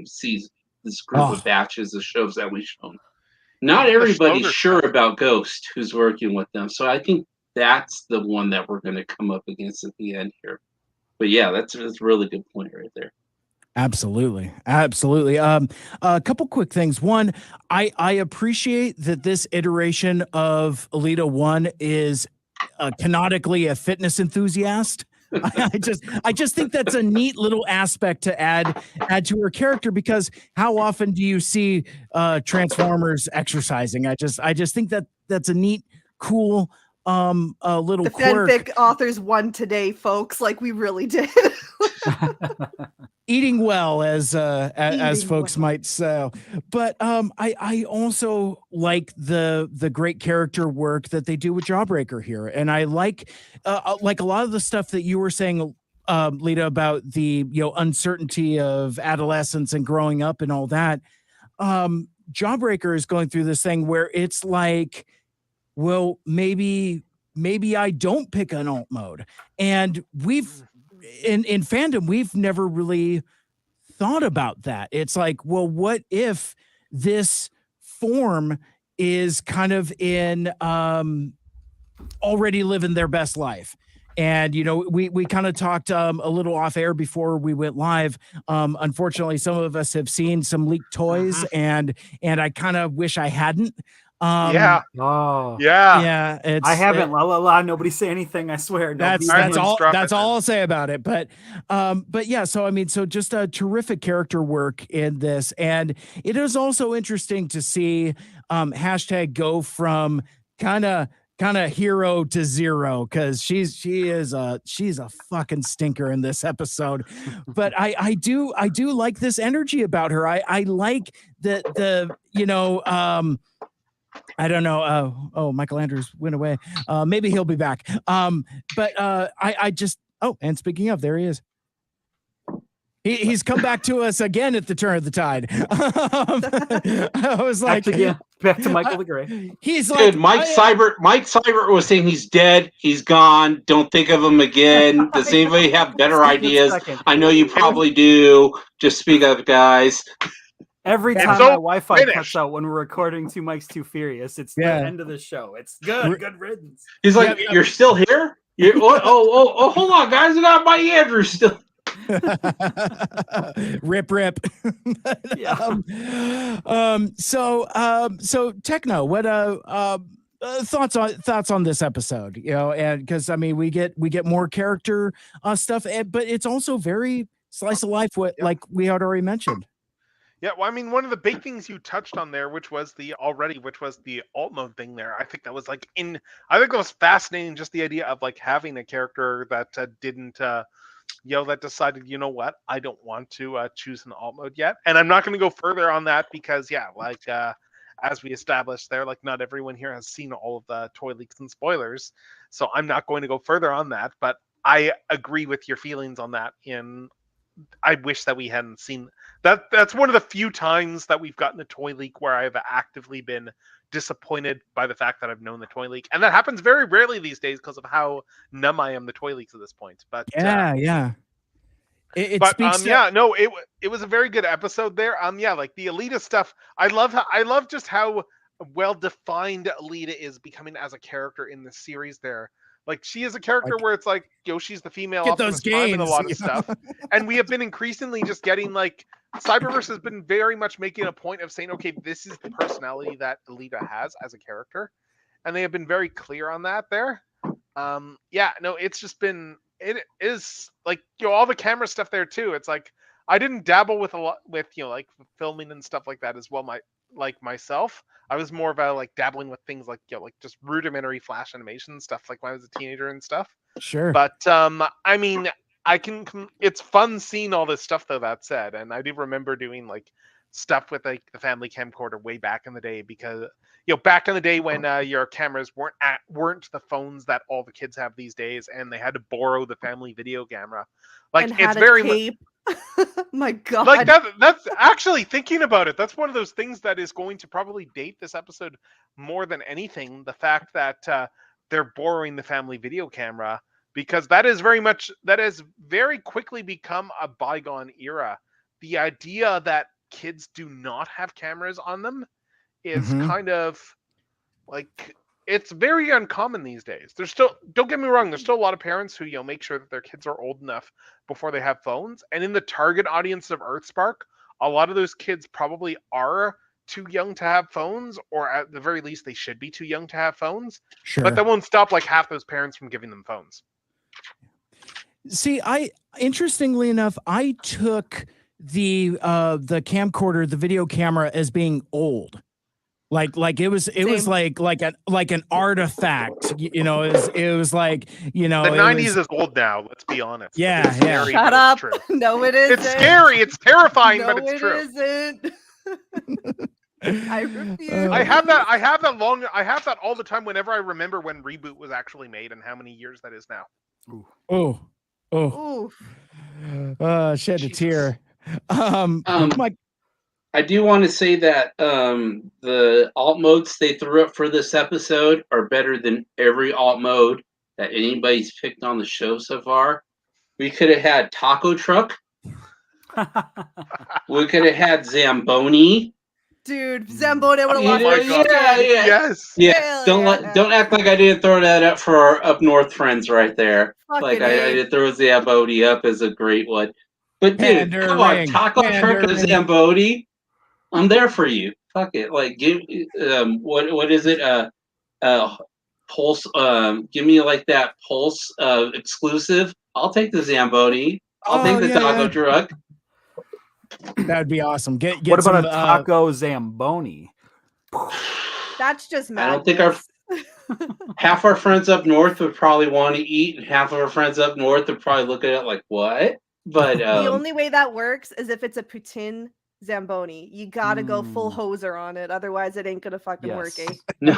season, this group of batches of shows that we've shown, not everybody's sure about Ghost who's working with them. So I think that's the one that we're going to come up against at the end here. But yeah, that's a really good point right there. Absolutely. A couple quick things. One, I appreciate that this iteration of Alita 1 is canonically a fitness enthusiast. I just think that's a neat little aspect to add to her character, because how often do you see Transformers exercising? I just think that that's a neat, cool a little the quirk. Fanfic authors won today, folks. Like we really did. Eating well, as folks might say. But I also like the great character work that they do with Jawbreaker here, and I like a lot of the stuff that you were saying, Lita, about the uncertainty of adolescence and growing up and all that. Jawbreaker is going through this thing where it's like, well, maybe I don't pick an alt mode, and we've. In fandom, we've never really thought about that. It's like, well, what if this form is kind of in already living their best life? And, we kind of talked a little off air before we went live. Unfortunately, some of us have seen some leaked toys, and I kind of wish I hadn't. Yeah. I haven't. La la la. Nobody say anything. I swear. That's all I'll say about it. But yeah. So just a terrific character work in this, and it is also interesting to see hashtag go from kind of hero to zero, because she's a fucking stinker in this episode. But I do like this energy about her. I like the I don't know. Michael Andrews went away. Maybe he'll be back. But I just. Oh, and speaking of, there he is. He's come back to us again at the turn of the tide. I was like, back to Michael the Gray. He's like, Mike Seibert was saying he's dead. He's gone. Don't think of him again. Does anybody have better ideas? I know you probably do. Just speak up, guys. Every time my Wi-Fi cuts out when we're recording Two Mics Too Furious, it's the end of the show. It's good riddance. He's like, you're still here? Oh, hold on, guys. I got Mike Andrews still. Rip. So Techno, what thoughts on this episode? And because we get more character stuff, but it's also very slice of life. Like we had already mentioned. Yeah, well, one of the big things you touched on there, which was the alt mode thing there. I think that was I think it was fascinating, just the idea of having a character that didn't, that decided, you know what, I don't want to choose an alt mode yet. And I'm not going to go further on that because, as we established there, not everyone here has seen all of the toy leaks and spoilers. So I'm not going to go further on that, but I agree with your feelings on that. I wish that we hadn't seen that. That's one of the few times that we've gotten a toy leak where I've actively been disappointed by the fact that I've known the toy leak, and that happens very rarely these days because of how numb I am to toy leaks at this point. But yeah. It but speaks to... yeah, no, it was a very good episode there. Yeah, like the Alita stuff. I love just how well defined Alita is becoming as a character in the series there. Like she is a character where it's like Yoshi's the female Optimus Prime in a lot of stuff. And we have been increasingly just getting like Cyberverse has been very much making a point of saying, okay, this is the personality that Alita has as a character. And they have been very clear on that there. Yeah, no, it's just been, it is like, all the camera stuff there too. It's like, I didn't dabble with a lot with, like filming and stuff like that as well. Myself, I was more about like dabbling with things like, like just rudimentary flash animation stuff, like when I was a teenager and stuff. Sure. But I mean, it's fun seeing all this stuff though, that said. And I do remember doing like stuff with like the family camcorder way back in the day, because back in the day when your cameras weren't the phones that all the kids have these days, and they had to borrow the family video camera. Like it's very much. My God. Like that's actually, thinking about it, that's one of those things that is going to probably date this episode more than anything. The fact that they're borrowing the family video camera, because that has very quickly become a bygone era. The idea that kids do not have cameras on them is kind of like, it's very uncommon these days. There's still, don't get me wrong, there's still a lot of parents who make sure that their kids are old enough before they have phones. And in the target audience of Earthspark, a lot of those kids probably are too young to have phones, or at the very least they should be too young to have phones. Sure. But that won't stop like half those parents from giving them phones. See, interestingly enough, I took the camcorder, the video camera, as being old. Like it was like an artifact, it was like, the 90s is old now, let's be honest. Yeah. Scary, shut up. No, it isn't. It's scary, it's terrifying, no, but it's true. Isn't. I refuse. I have that all the time whenever I remember when Reboot was actually made and how many years that is now. Shed a tear. I do want to say that the alt modes they threw up for this episode are better than every alt mode that anybody's picked on the show so far. We could have had Taco Truck. We could have had Zamboni. Dude, Zamboni would have lost. Oh my God. Yes. Yeah. Don't act like I didn't throw that up for our up north friends right there. Like I did throw Zamboni up as a great one. But dude, come on, Taco Truck and Zamboni. I'm there for you. Fuck it. Like, give what is it? Pulse. Give me like that Pulse exclusive. I'll take the Zamboni. I'll take the Taco Truck. That would be awesome. Get what about a Taco Zamboni? That's just madness. I don't think half our friends up north would probably want to eat, and half of our friends up north would probably look at it like, what? But the only way that works is if it's a poutine Zamboni. You gotta go full hoser on it, otherwise it ain't gonna fucking work, eh? No.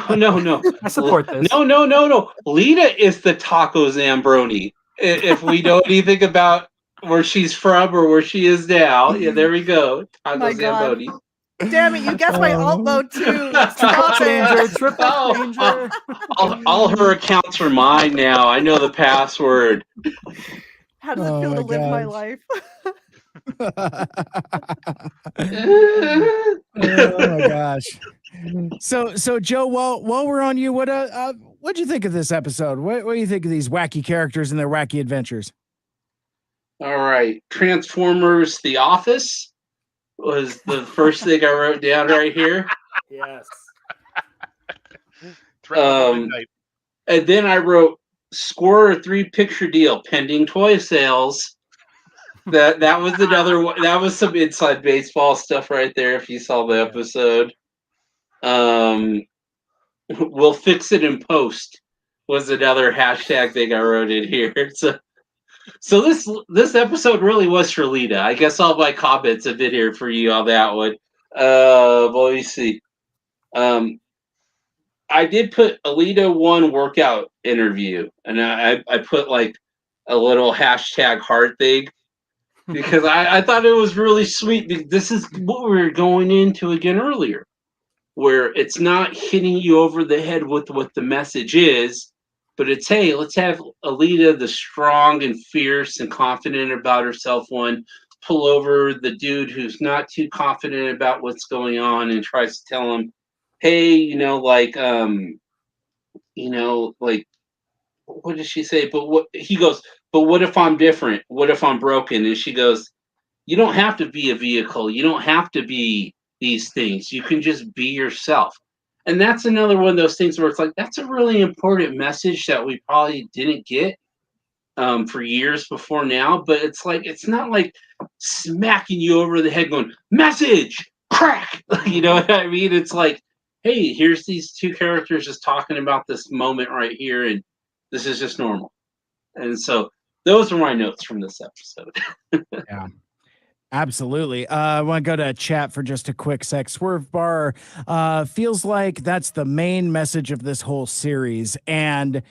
I support this. No. Lita is the Taco Zamboni. If we know anything about where she's from or where she is now, there we go. Taco Zamboni. Damn it, you guessed my alt mode too. Triple changer. All her accounts are mine now. I know the password. How does it feel to live my life? Oh my gosh. So Joe, while we're on you, what'd you think of this episode? What do you think of these wacky characters and their wacky adventures? All right, Transformers: The Office was the first thing I wrote down right here. Yes. And then I wrote, score a 3-picture deal pending toy sales. That was another one. That was some inside baseball stuff right there. If you saw the episode, we'll fix it in post was another hashtag thing I wrote in here. So this episode really was for Lita. I guess all my comments have been here for you on that one. Let me see. I did put Alita 1 workout interview, and I put like a little hashtag heart thing. Because I thought it was really sweet. This is what we were going into again earlier. where it's not hitting you over the head with what the message is, but it's, hey, let's have Alita, the strong and fierce and confident about herself one, pull over the dude who's not too confident about what's going on and tries to tell him, hey, like what does she say? But what he goes, but what if I'm different? What if I'm broken? And she goes, you don't have to be a vehicle. You don't have to be these things. You can just be yourself. And that's another one of those things where it's like, that's a really important message that we probably didn't get for years before now. But it's like, it's not like smacking you over the head going, message, crack. You know what I mean? It's like, hey, here's these two characters just talking about this moment right here. And this is just normal. And so those are my notes from this episode. Yeah. Absolutely. I want to go to chat for just a quick sec. Swerve Bar feels like that's the main message of this whole series. And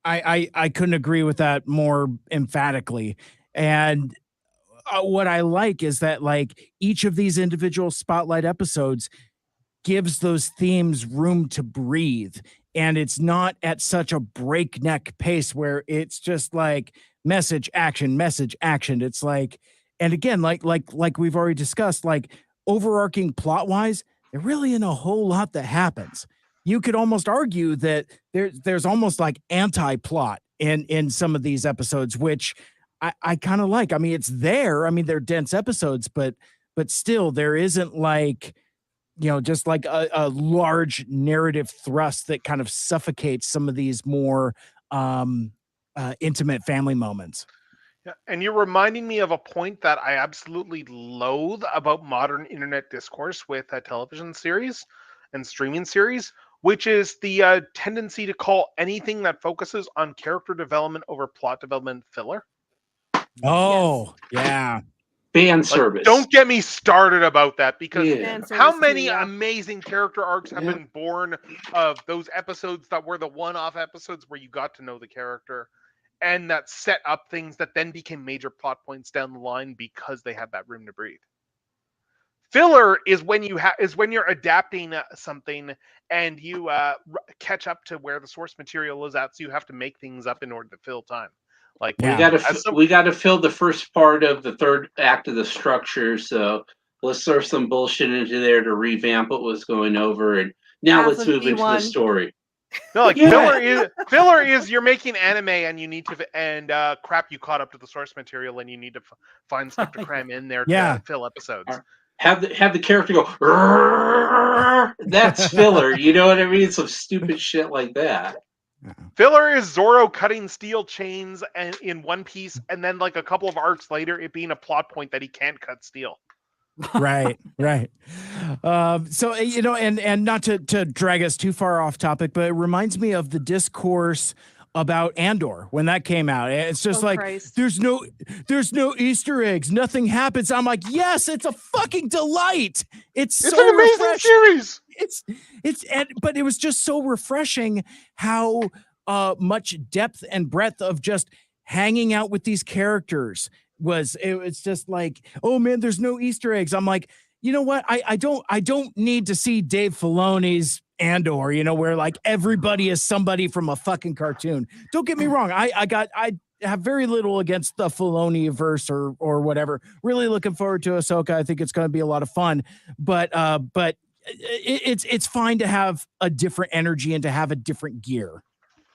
I couldn't agree with that more emphatically. And what I like is that like each of these individual spotlight episodes gives those themes room to breathe. And it's not at such a breakneck pace where it's just like message, action, message, action. It's like, and again, like we've already discussed, like overarching plot wise, there really isn't a whole lot that happens. You could almost argue that there's almost like anti-plot in some of these episodes, which I kind of like. I mean, it's there. I mean, they're dense episodes, but still there isn't like, just like a large narrative thrust that kind of suffocates some of these more intimate family moments. Yeah, and you're reminding me of a point that I absolutely loathe about modern internet discourse with television series and streaming series, which is the tendency to call anything that focuses on character development over plot development filler. Oh, yeah. Fan service. Don't get me started about that, because how many too, amazing character arcs have been born of those episodes that were the one-off episodes where you got to know the character and that set up things that then became major plot points down the line because they had that room to breathe. Filler is when you're adapting something and you catch up to where the source material is at, so you have to make things up in order to fill time. Like we got to fill the first part of the third act of the structure, so let's throw some bullshit into there to revamp what was going over, and now let's move into the story. No, like filler is you're making anime and you need to crap, you caught up to the source material and you need to find stuff to cram in there to fill episodes. Have the character go, that's filler. You know what I mean? Some stupid shit like that. Filler is Zoro cutting steel chains and in One Piece, and then like a couple of arcs later, it being a plot point that he can't cut steel. Right. So, and not to drag us too far off topic, but it reminds me of the discourse about Andor when that came out. It's just there's no Easter eggs, nothing happens. I'm like, yes, it's a fucking delight. It's so an amazing series. But it was just so refreshing how much depth and breadth of just hanging out with these characters it's just like, oh man, there's no Easter eggs. I'm like, you know what? I don't need to see Dave Filoni's Andor, where like everybody is somebody from a fucking cartoon. Don't get me wrong. I have very little against the Filoni verse or whatever. Really looking forward to Ahsoka. I think it's going to be a lot of fun, but it's fine to have a different energy and to have a different gear.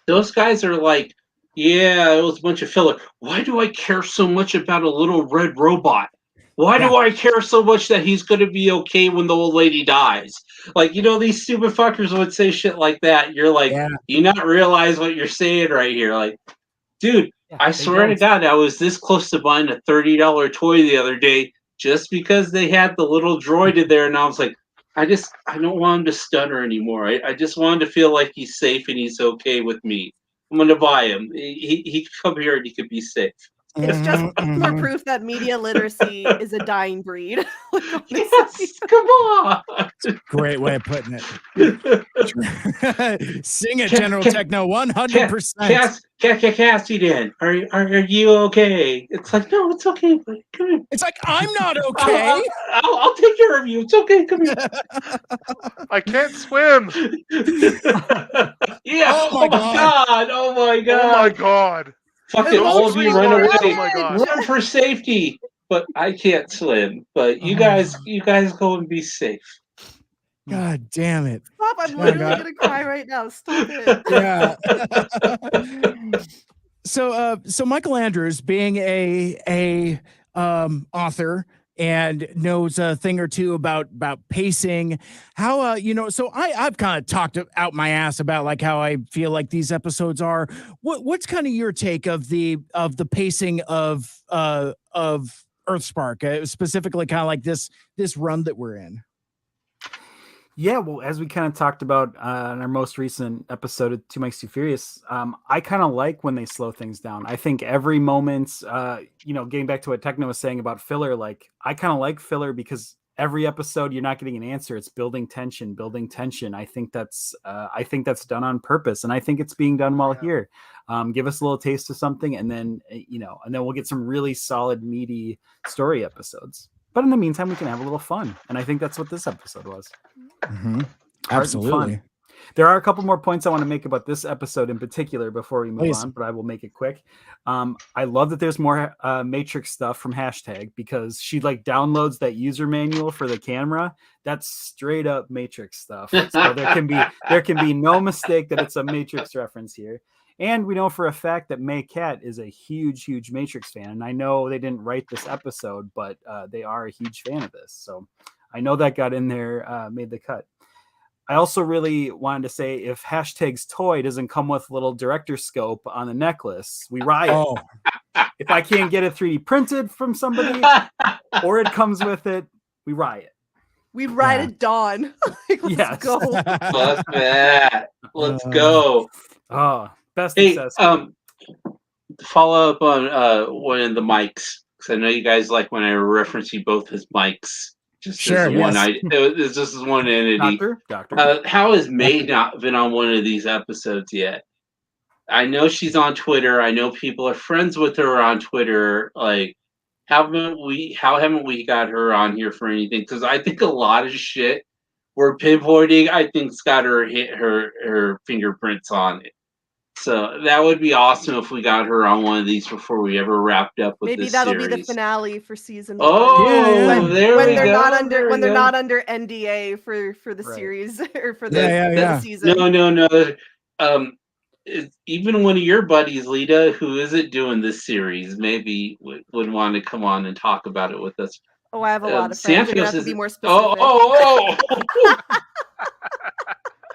Those guys are like, yeah, it was a bunch of filler. Why do I care so much about a little red robot? Why do I care so much that he's going to be okay when the old lady dies? Like, these stupid fuckers would say shit like that. You're like, you not realize what you're saying right here. Like, dude, I swear to God, I was this close to buying a $30 toy the other day just because they had the little droid in there. And I was like, I don't want him to stutter anymore. I just wanted to feel like he's safe and he's okay with me. I'm going to buy him. He could come here and he could be safe. It's just more proof that media literacy is a dying breed. Like, yes, come on. Great way of putting it. Sing it, General Techno, 100%. Cassidy, are you okay? It's like, no, it's okay, but come here. It's like, I'm not okay. I'll take care of you. It's okay. Come here. I can't swim. Yeah. Oh my god. Oh my god. Oh my god. Fuck it, all of you run away. Oh my god. Run for safety. But I can't swim. But you guys go and be safe. God damn it. Stop, I'm literally gonna cry right now. Stop it. Yeah. So Michael Andrews, being a author and knows a thing or two about pacing, how so I've kind of talked out my ass about like how I feel like these episodes are. What's kind of your take of the pacing of Earthspark, specifically kind of like this run that we're in? Yeah, well, as we kind of talked about in our most recent episode of Two Mikes Too Furious, I kind of like when they slow things down. I think every moment, getting back to what Techno was saying about filler, like I kind of like filler because every episode you're not getting an answer. It's building tension. I think that's done on purpose, and I think it's being done well here. Give us a little taste of something, and then we'll get some really solid, meaty story episodes. But in the meantime, we can have a little fun, and I think that's what this episode was. Mm-hmm. Absolutely. There are a couple more points I want to make about this episode in particular before we move on, but I will make it quick. I love that there's more Matrix stuff from Hashtag, because she like downloads that user manual for the camera. That's straight up Matrix stuff. So there can be no mistake that it's a Matrix reference here. And we know for a fact that May Cat is a huge, huge Matrix fan. And I know they didn't write this episode, but they are a huge fan of this. So I know that got in there, made the cut. I also really wanted to say, if Hashtag's toy doesn't come with a little director scope on the necklace, we riot. Oh. If I can't get it 3D printed from somebody or it comes with it, we riot. We ride at dawn. Like, let's go. Fuck that. Let's go. Best follow up on one of the mics, because I know you guys like when I reference you both as mics. Just as one it's just as one entity. Doctor. How has May not been on one of these episodes yet? I know she's on Twitter. I know people are friends with her on Twitter. Like, how haven't we got her on here for anything? Because I think a lot of shit we're pinpointing, I think's got her fingerprints on it. So that would be awesome if we got her on one of these before we ever wrapped up with Maybe this that'll series. be the finale for season 1. when they're not under NDA for the series or for the season. No. Even one of your buddies, Lita, who isn't doing this series, maybe would want to come on and talk about it with us. Oh, I have a lot of friends. You're gonna have to be more specific. Oh.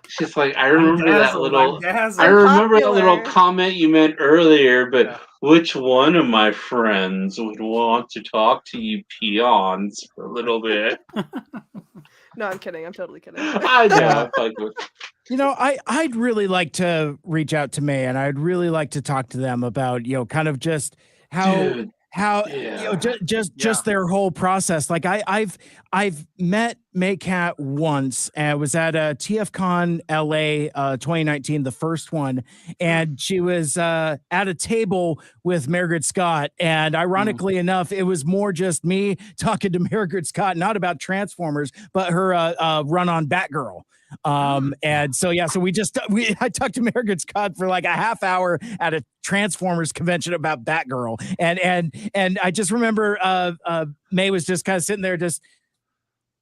She's like, I remember that little comment you meant earlier, but which one of my friends would want to talk to you peons for a little bit? No, I'm kidding. I'm totally kidding. I know. I'd really like to reach out to May, and I'd really like to talk to them about, kind of just just their whole process. Like I've met Maycat once, and it was at TFCon LA 2019, the first one, and she was at a table with Margaret Scott, and ironically enough, it was more just me talking to Margaret Scott, not about Transformers, but her run on Batgirl. And so I talked to Margaret Scott for like a half hour at a Transformers convention about Batgirl, and I just remember May was just kind of sitting there just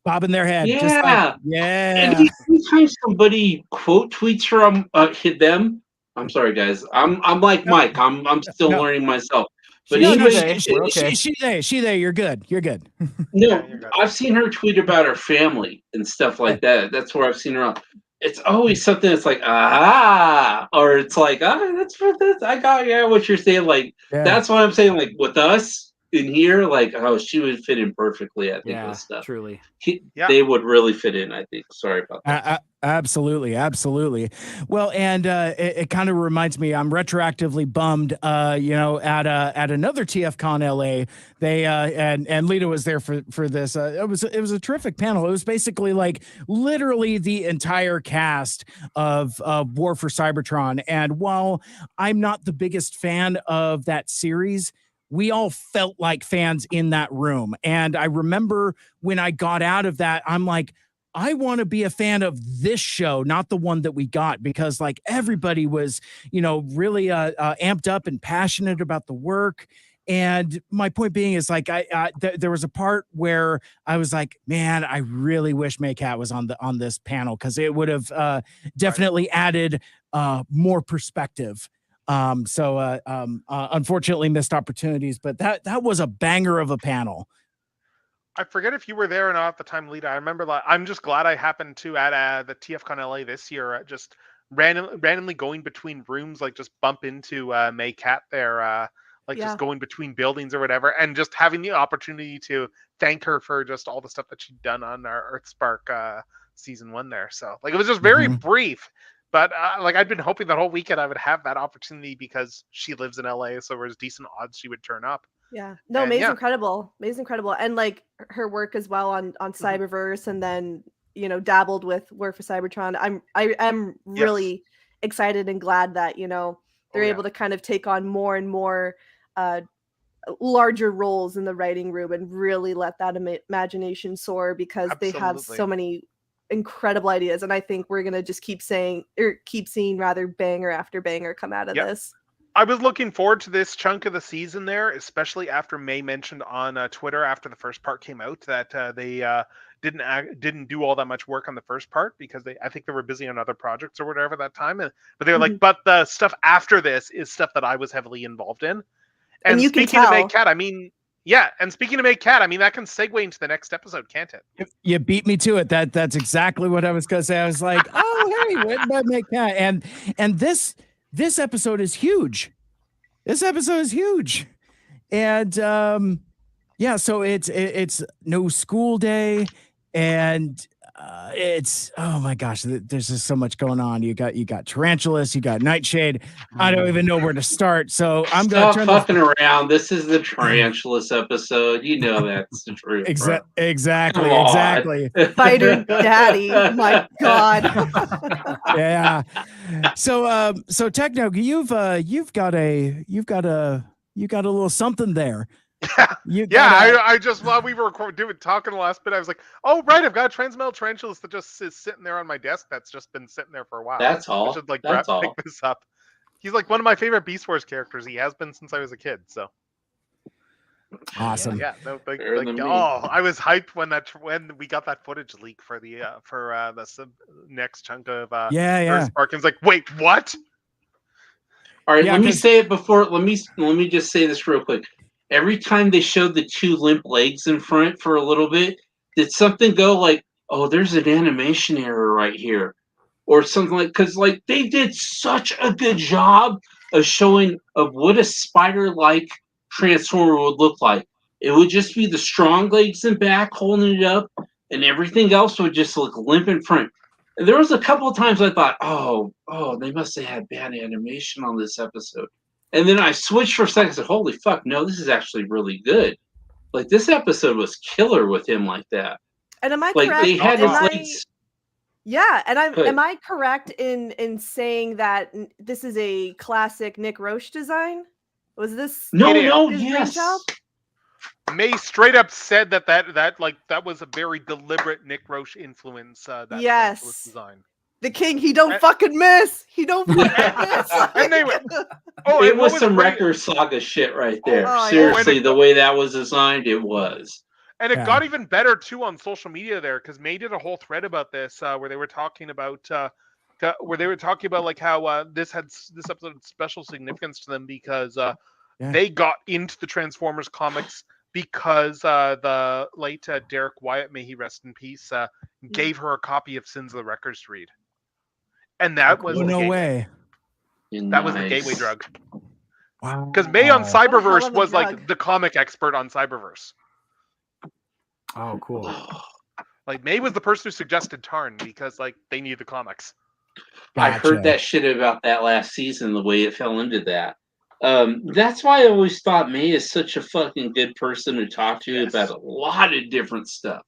bobbing their head. And anytime somebody quote tweets from them, I'm sorry guys, I'm like Mike, I'm still learning myself. But she there, you're good. No, I've seen her tweet about her family and stuff like that. That's where I've seen her on. It's always something that's like, or it's like, that's for this. I got what you're saying. Like, that's what I'm saying. Like with us, in here, like, oh, she would fit in perfectly. I think with stuff. Truly, they would really fit in. I think. Sorry about that. Absolutely. Well, and it kind of reminds me, I'm retroactively bummed. At another TFCon LA, they and Lita was there for this. It was a terrific panel. It was basically like literally the entire cast of War for Cybertron. And while I'm not the biggest fan of that series, we all felt like fans in that room. And I remember when I got out of that, I'm like, I want to be a fan of this show, not the one that we got, because like everybody was, really amped up and passionate about the work. And my point being is like, there was a part where I was like, man, I really wish Maycat was on this panel, because it would have definitely added more perspective. Unfortunately missed opportunities, but that was a banger of a panel. I forget if you were there or not at the time, Lita. I remember, I'm just glad I happened to at the TFCon LA this year, just randomly going between rooms, like just bump into Maycat there, just going between buildings or whatever, and just having the opportunity to thank her for just all the stuff that she'd done on our Earthspark season 1 there. So like it was just very brief, but I'd been hoping that whole weekend I would have that opportunity, because she lives in LA, so there was decent odds she would turn up. Yeah. No, May's incredible. May's incredible. And like her work as well on Cyberverse, and then, dabbled with War for Cybertron. I am really excited and glad that, they're able to kind of take on more and more larger roles in the writing room and really let that imagination soar, because they have so many incredible ideas. And I think we're going to just keep seeing banger after banger come out of this. I was looking forward to this chunk of the season there, especially after May mentioned on Twitter after the first part came out that they didn't do all that much work on the first part, because I think they were busy on other projects or whatever that time. But they were like, but the stuff after this is stuff that I was heavily involved in. And you speaking can tell. of Maycat, and speaking of Maycat, that can segue into the next episode, can't it? You beat me to it. That's exactly what I was going to say. I was like, oh, hey, what about Maycat? And this episode is huge. And so it's no school day, and it's, oh my gosh, there's just so much going on. You got Tarantulas, you got Nightshade. I don't even know where to start. So I'm going to turn fucking around. This is the Tarantulas episode. You know that's the truth. Exactly. Fighter Daddy. My God. Yeah. So Techno, you've got a little something there. I just, while we were talking the last bit, I was like, oh right, I've got a Transmetal Tarantulas that just is sitting there on my desk. That's just been sitting there for a while. That's all. I should pick this up. He's like one of my favorite Beast Wars characters. He has been since I was a kid. So awesome. I was hyped when we got that footage leak for the next chunk of Earthspark. I was like, wait, what? All right, let me say it before. Let me just say this real quick. Every time they showed the two limp legs in front for a little bit, did something go like, oh, there's an animation error right here, or something like, because like they did such a good job of showing of what a spider-like Transformer would look like. It would just be the strong legs in back holding it up, and everything else would just look limp in front. And there was a couple of times I thought, oh, they must have had bad animation on this episode. And then I switched for a second and said, holy fuck, no, this is actually really good. Like, this episode was killer with him like that. And am I like, correct? They had his legs. Yeah, and am I correct in saying that this is a classic Nick Roche design? Was this yes. May straight up said that was a very deliberate Nick Roche influence. That design. The king, he don't fucking miss. He don't fucking miss. And they were, it was some Wrecker Saga shit right there. Seriously, the way that was designed, it was. And it got even better too on social media there, because May did a whole thread about this where they were talking about like how this episode had special significance to them because they got into the Transformers comics because the late Derek Wyatt, may he rest in peace, gave her a copy of Sins of the Wreckers to read. And that was no way. That was the gateway drug. Because May on Cyberverse was like the comic expert on Cyberverse. Oh, cool. Like May was the person who suggested Tarn because like they need the comics. Gotcha. I heard that shit about that last season, the way it fell into that. That's why I always thought May is such a fucking good person to talk to about a lot of different stuff.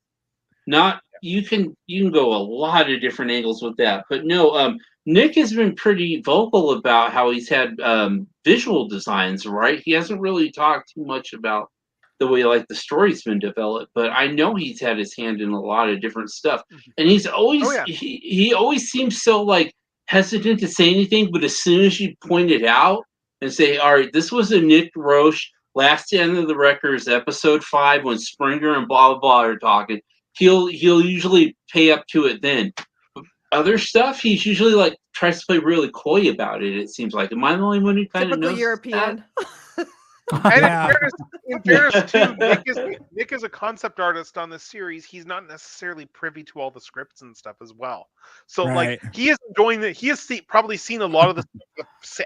You can go a lot of different angles with that, but no, Nick has been pretty vocal about how he's had visual designs, right? He hasn't really talked too much about the way like the story's been developed, but I know he's had his hand in a lot of different stuff, and he's always he always seems so like hesitant to say anything, but as soon as you point it out and say, all right, this was a Nick Roche last end of the records, episode 5, when Springer and blah blah blah are talking, he'll usually pay up to it then. Other stuff, he's usually like tries to play really coy about it. It seems like. Am I the only one who kind of knows European? And in fairness too, Nick is a concept artist on this series. He's not necessarily privy to all the scripts and stuff as well. So like he is enjoying it. He has probably seen a lot of this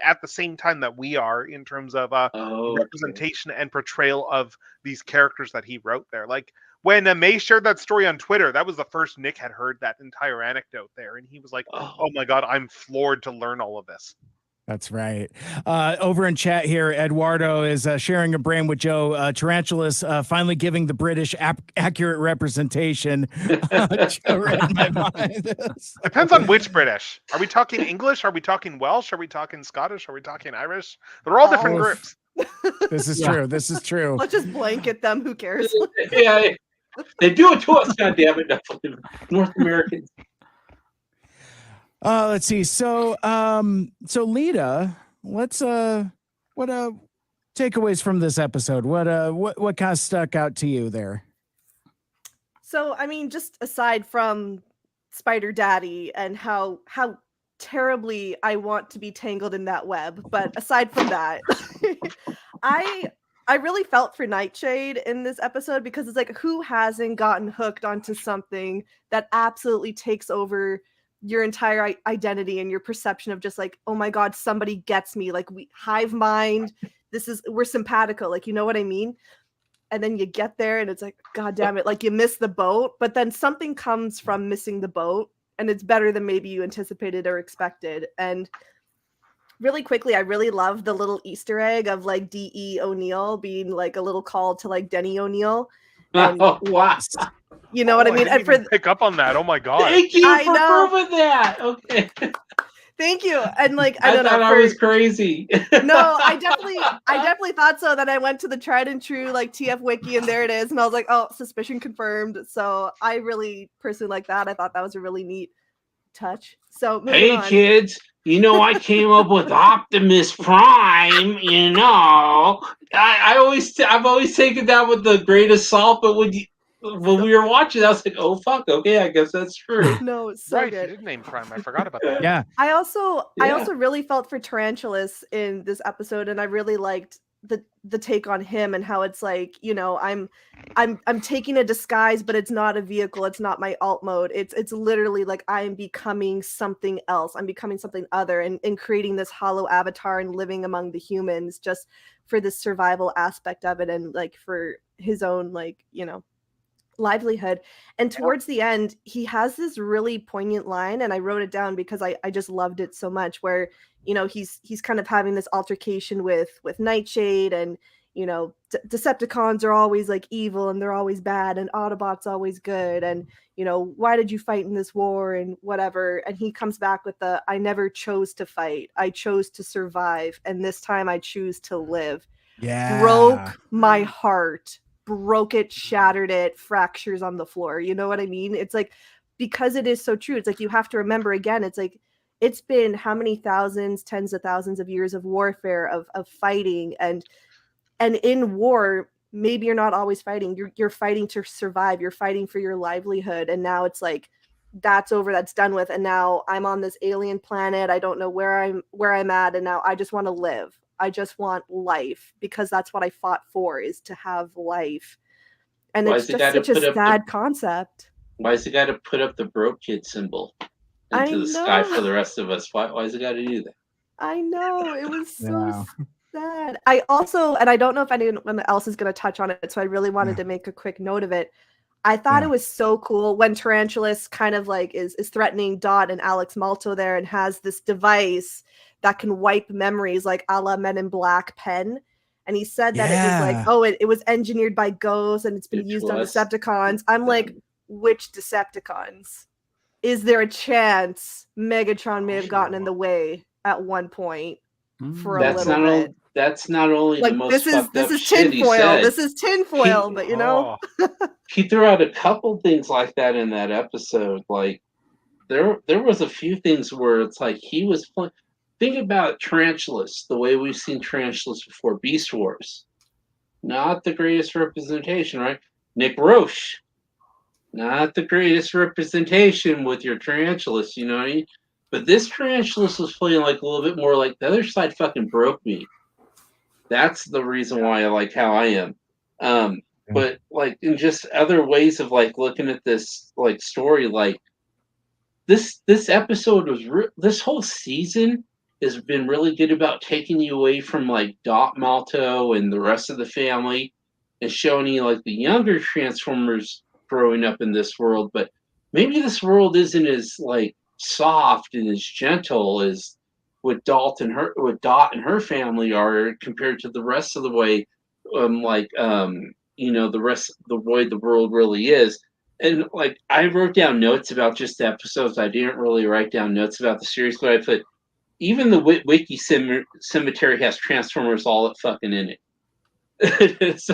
at the same time that we are in terms of representation and portrayal of these characters that he wrote there. Like when May shared that story on Twitter, that was the first Nick had heard that entire anecdote there, and he was like, "Oh my god, I'm floored to learn all of this." That's right. Over in chat here, Eduardo is sharing a brain with Joe. Tarantulas finally giving the British accurate representation. Joe read my mind. Depends on which British. Are we talking English? Are we talking Welsh? Are we talking Scottish? Are we talking Irish? They're all different groups. This is true. This is true. Let's just blanket them. Who cares? Yeah, they do it to us. Goddammit, North Americans. Let's see. So Lita, let's what takeaways from this episode? What kind of stuck out to you there? So I mean, just aside from Spider Daddy and how terribly I want to be tangled in that web, but aside from that, I really felt for Nightshade in this episode, because it's like, who hasn't gotten hooked onto something that absolutely takes over your entire identity and your perception of just like, oh my god, somebody gets me, like we hive mind, we're simpatico, like, you know what I mean? And then you get there and it's like, god damn it, like you miss the boat, but then something comes from missing the boat and it's better than maybe you anticipated or expected. And really quickly, I really love the little Easter egg of like D.E. O'Neill being like a little call to like Denny O'Neill. And, wow. You know what I mean? I didn't pick up on that. Oh my god! Thank you for proving that. Okay. Thank you. And like I don't know. I was crazy. No, I definitely thought so. Then I went to the tried and true like TF wiki, and there it is. And I was like, oh, suspicion confirmed. So I really personally like that. I thought that was a really neat touch. So hey kids, you know I came up with Optimus Prime. You know, I've always taken that with the greatest salt, but when we were watching, I was like, "Oh fuck, okay, I guess that's true." No, it's so right, good. you did name Prime. I forgot about that. Yeah. I also really felt for Tarantulas in this episode, and I really liked the take on him and how it's like, you know, I'm taking a disguise, but it's not a vehicle. It's not my alt mode. It's literally like I am becoming something else. I'm becoming something other, and creating this hollow avatar and living among the humans just for the survival aspect of it, and like for his own like, you know, livelihood. And towards the end, he has this really poignant line, and I wrote it down because I just loved it so much, where, you know, he's kind of having this altercation with Nightshade, and, you know, Decepticons are always like evil and they're always bad, and Autobots always good, and, you know, why did you fight in this war and whatever. And he comes back with I never chose to fight, I chose to survive, and this time I choose to live. Yeah. Broke my heart. Broke it, shattered it, fractures on the floor. You know what I mean? It's like, because it is so true. It's like, you have to remember again, it's like, it's been how many thousands, tens of thousands of years of warfare, of fighting, and in war, maybe you're not always fighting. You're fighting to survive. You're fighting for your livelihood. And now it's like, that's over, that's done with. And now I'm on this alien planet. I don't know where I'm at. And now I just want to live. I just want life, because that's what I fought for, is to have life. And it's just such a sad concept. Why is the guy to put up the broke kid symbol into the sky for the rest of us? Why is the guy to do that? I know, it was so sad. I also, and I don't know if anyone else is going to touch on it, so I really wanted to make a quick note of it. I thought it was so cool when Tarantulas kind of like is threatening Dot and Alex Malto there and has this device that can wipe memories like a la Men in Black pen. And he said that it was like, oh, it was engineered by ghosts and it's been used on Decepticons. I'm like, which Decepticons? Is there a chance Megatron may have gotten in the way at one point for a little bit? That's not only like, the most fucked up is shit he said. This is tinfoil, but you know. He threw out a couple things like that in that episode. Like there was a few things where it's like he was think about Tarantulas, the way we've seen Tarantulas before Beast Wars. Not the greatest representation, right? Nick Roche. Not the greatest representation with your Tarantulas, you know what I mean? But this Tarantulas was playing like a little bit more like the other side fucking broke me. That's the reason why I like how I am. But like in just other ways of like looking at this like story, like this episode was this whole season has been really good about taking you away from like Dot Malto and the rest of the family and showing you like the younger Transformers growing up in this world. But maybe this world isn't as like soft and as gentle as what Dot and her family are compared to the rest of the way, you know, the way the world really is. And like I wrote down notes about just the episodes. I didn't really write down notes about the series, but I put even the Wiki Cemetery has Transformers all it fucking in it. So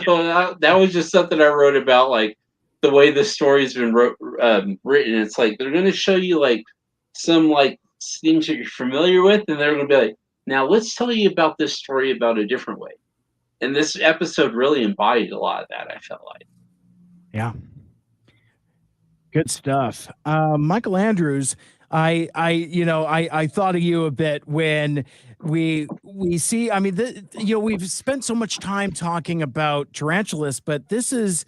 that was just something I wrote about, like the way the story's been written. It's like they're going to show you like some like things that you're familiar with, and they're going to be like, now let's tell you about this story about a different way. And this episode really embodied a lot of that, I felt like. Yeah. Good stuff. Michael Andrews, I thought of you a bit when we see, I mean, we've spent so much time talking about Tarantulas, but this is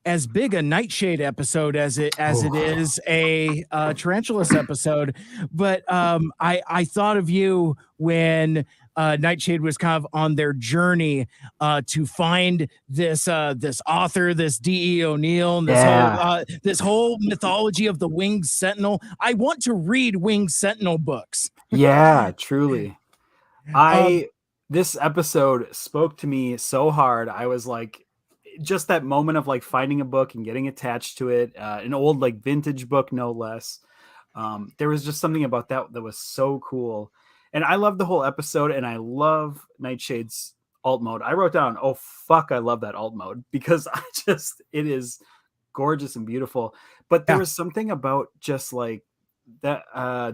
as big a Nightshade episode as it is a Tarantulas episode. But I thought of you when Nightshade was kind of on their journey to find this author, this D.E. O'Neill, and this whole mythology of the Winged Sentinel. I want to read Winged Sentinel books. Yeah, truly. This episode spoke to me so hard. I was like, just that moment of like finding a book and getting attached to it, an old like vintage book, no less. There was just something about that was so cool. And I love the whole episode, and I love Nightshade's alt mode. I wrote down, oh fuck, I love that alt mode, because it is gorgeous and beautiful. But there was something about just like that,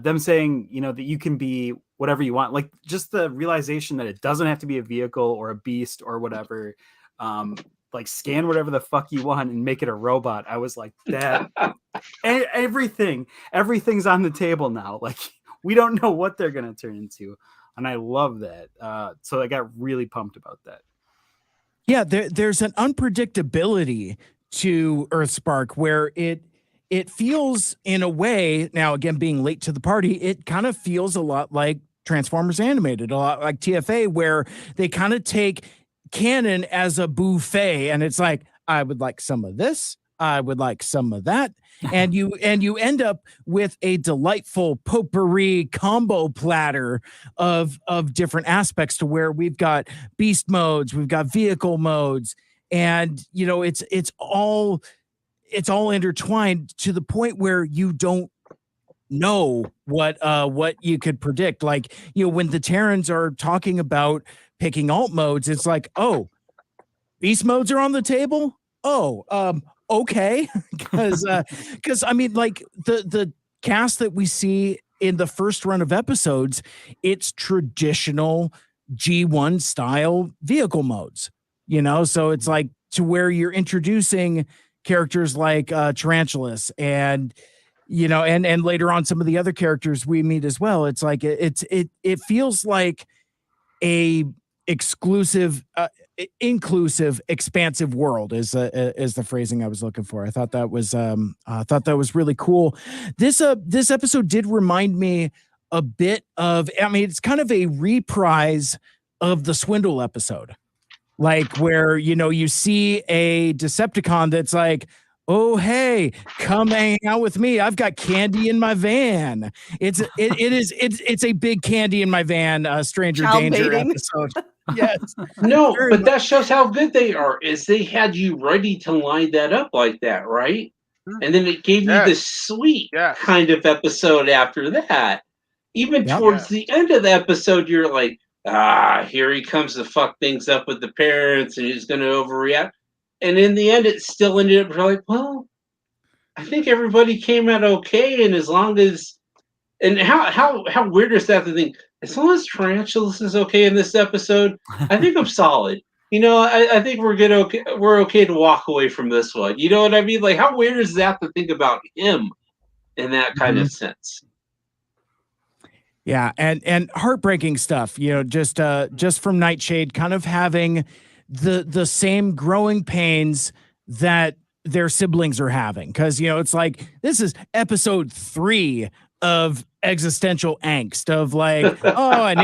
them saying, you know, that you can be whatever you want. Like just the realization that it doesn't have to be a vehicle or a beast or whatever. Like scan whatever the fuck you want and make it a robot. I was like, that everything's on the table now. Like we don't know what they're going to turn into. And I love that. So I got really pumped about that. Yeah. There's an unpredictability to Earthspark where it feels in a way, now again, being late to the party, it kind of feels a lot like Transformers Animated, a lot like TFA, where they kind of take canon as a buffet, and it's like, I would like some of this, I would like some of that, and you end up with a delightful potpourri combo platter of different aspects, to where we've got beast modes, we've got vehicle modes, and you know, it's all intertwined to the point where you don't know what you could predict. Like, you know, when the Terrans are talking about picking alt modes, it's like, oh, beast modes are on the table. Oh, okay. Because I mean, like the cast that we see in the first run of episodes, it's traditional G1 style vehicle modes, you know? So it's like, to where you're introducing characters like Tarantulas, and you know, and later on some of the other characters we meet as well. It's like it feels like a exclusive, inclusive, expansive world is the phrasing I was looking for. I thought that was really cool. This episode did remind me a bit of, I mean, it's kind of a reprise of the Swindle episode. Like where, you see a Decepticon that's like, oh, hey, come hang out with me. I've got candy in my van. It's a big candy in my van, stranger Child danger baiting. episode. Yes. No, but much. that shows how good they are, is they had you ready to line that up like that, right? And then it gave you this sweet kind of episode after that. Even towards the end of the episode, you're like, here he comes to fuck things up with the parents and he's going to overreact. And in the end, it still ended up like, well, I think everybody came out okay. And as long as, and how weird is that to think, as long as Tarantulas is okay in this episode, I think I'm solid. I think we're good. Okay, we're okay to walk away from this one. You know what I mean? Like, how weird is that to think about him in that kind of sense? Yeah, and heartbreaking stuff, just from Nightshade kind of having the same growing pains that their siblings are having. Because, it's like, this is episode 3 of existential angst of like, oh, I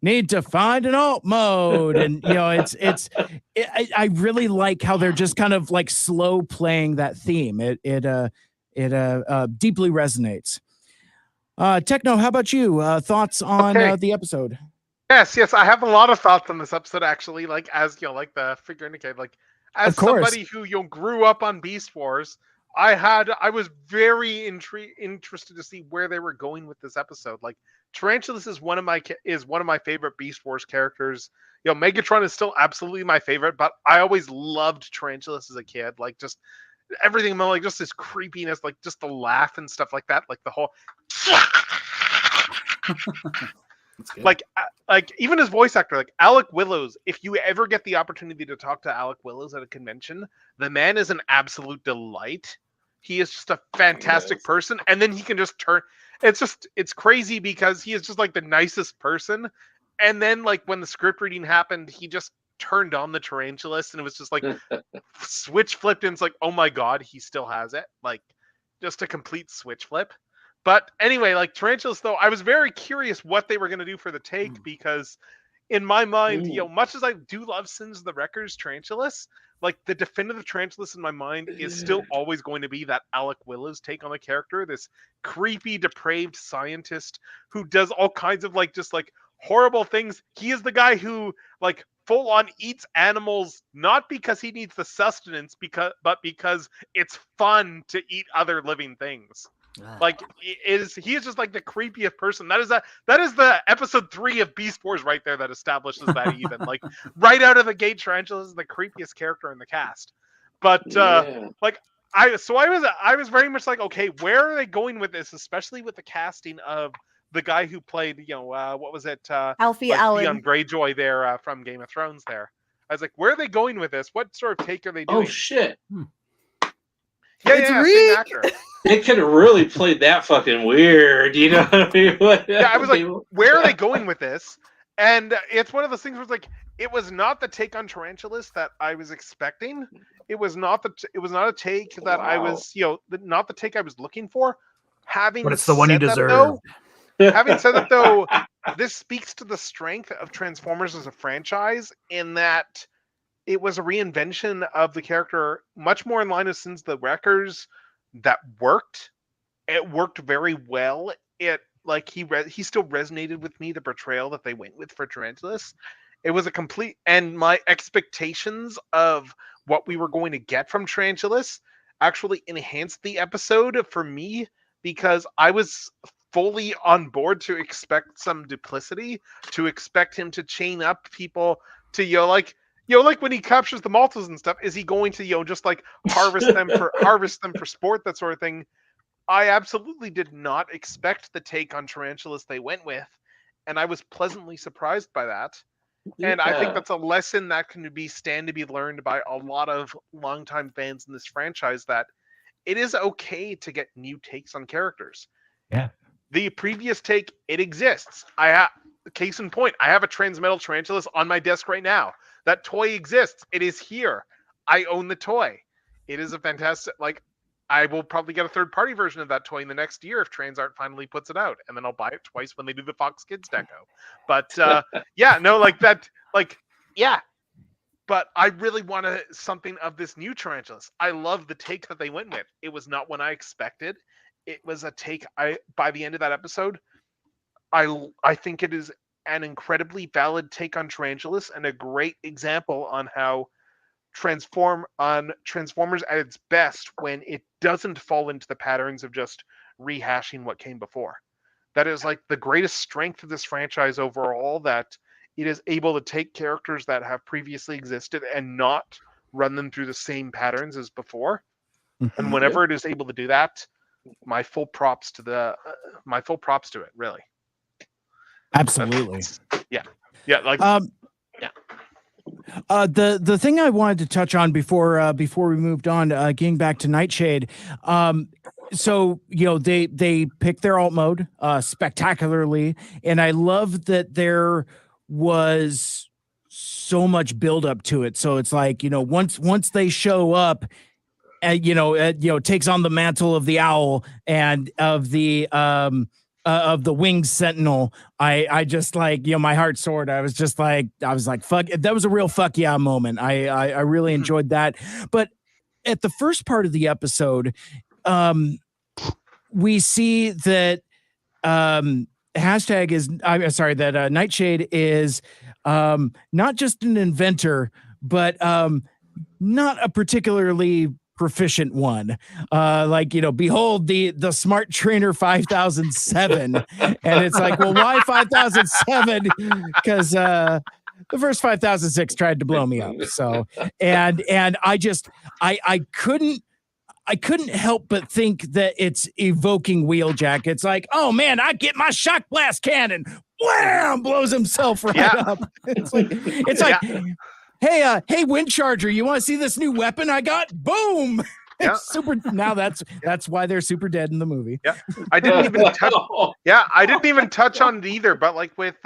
need to find an alt mode. And, I really like how they're just kind of like slow playing that theme. It deeply resonates. Techno, how about you? Thoughts on the episode? Yes, I have a lot of thoughts on this episode actually. Like as like the figure indicated, like as somebody who grew up on Beast Wars, I was very interested to see where they were going with this episode. Like Tarantulas is one of my favorite Beast Wars characters. Megatron is still absolutely my favorite, but I always loved Tarantulas as a kid. Like just everything about like just this creepiness, like just the laugh and stuff like that, like the whole like even his voice actor, like Alec Willows. If you ever get the opportunity to talk to Alec Willows at a convention, the man is an absolute delight. He is just a fantastic person, and then he can just turn. It's crazy because he is just like the nicest person, and then like when the script reading happened, he just turned on the Tarantulas, and it was just like switch flipped, and it's like, oh my god, he still has it. Like just a complete switch flip. But anyway, like Tarantulas, though, I was very curious what they were going to do for the take because in my mind, much as I do love Sins of the Wreckers Tarantulas, like the definitive Tarantulas in my mind is still always going to be that Alec Willows take on the character, this creepy, depraved scientist who does all kinds of like just like horrible things. He is the guy who like full on eats animals, not because he needs the sustenance, but because it's fun to eat other living things. Like he is just like the creepiest person. That is the episode 3 of Beast Wars right there that establishes that even like right out of the gate, Tarantula is the creepiest character in the cast. But like I was very much like, okay, where are they going with this, especially with the casting of the guy who played what was it Alfie Allen, Theon Greyjoy there from Game of Thrones there. I was like, where are they going with this? What sort of take are they doing? Oh shit. It's same actor. They could have really played that fucking weird, you know what I mean? Yeah, I was like, where are they going with this? And it's one of those things where it's like, it was not the take on Tarantulas that I was expecting. It was not a take that I was, not the take I was looking for. But it's the one you deserve. Having said that, though, this speaks to the strength of Transformers as a franchise in that it was a reinvention of the character, much more in line with Sins of the Wreckers, that worked. It worked very well. It like he still resonated with me, the portrayal that they went with for Tarantulas. It was a complete, and my expectations of what we were going to get from Tarantulas actually enhanced the episode for me because I was fully on board to expect some duplicity, to expect him to chain up people to like when he captures the Maltas and stuff, is he going to just like harvest them for sport, that sort of thing? I absolutely did not expect the take on Tarantulas they went with, and I was pleasantly surprised by that. Yeah. And I think that's a lesson that can stand to be learned by a lot of longtime fans in this franchise, that it is okay to get new takes on characters. Yeah. The previous take, it exists. Case in point, I have a Transmetal Tarantulas on my desk right now. That toy exists. It is here. I own the toy. It is a fantastic, like, I will probably get a third-party version of that toy in the next year if Transart finally puts it out, and then I'll buy it twice when they do the Fox Kids deco. But yeah, no, like that, like yeah. But I really wanted something of this new Tarantulas. I love the take that they went with. It was not what I expected. It was a take. By the end of that episode, I think it is an incredibly valid take on Tarantulas and a great example on how Transformers at its best when it doesn't fall into the patterns of just rehashing what came before. That is like the greatest strength of this franchise overall, that it is able to take characters that have previously existed and not run them through the same patterns as before. And whenever it is able to do that, my full props to it, really. Absolutely. Yeah. Like yeah. The thing I wanted to touch on before we moved on, getting back to Nightshade, so they picked their alt mode spectacularly, and I love that there was so much build up to it. So it's like, once they show up, takes on the mantle of the owl and of the winged sentinel. I just like, my heart soared. I was like, fuck, that was a real fuck yeah moment. I really enjoyed that. But at the first part of the episode, we see that Nightshade is not just an inventor, but not a particularly proficient one. Behold the Smart Trainer 5007. And it's like, well, why 5007? Because the first 5006 tried to blow me up. So, and I couldn't help but think that it's evoking Wheeljack. It's like, oh man, I get my shock blast cannon. Wham! Blows himself right up. It's like, hey, Wind Charger, you want to see this new weapon I got? Boom! Yeah. Super. Now that's why they're super dead in the movie. Yeah, I didn't even touch on it either. But like with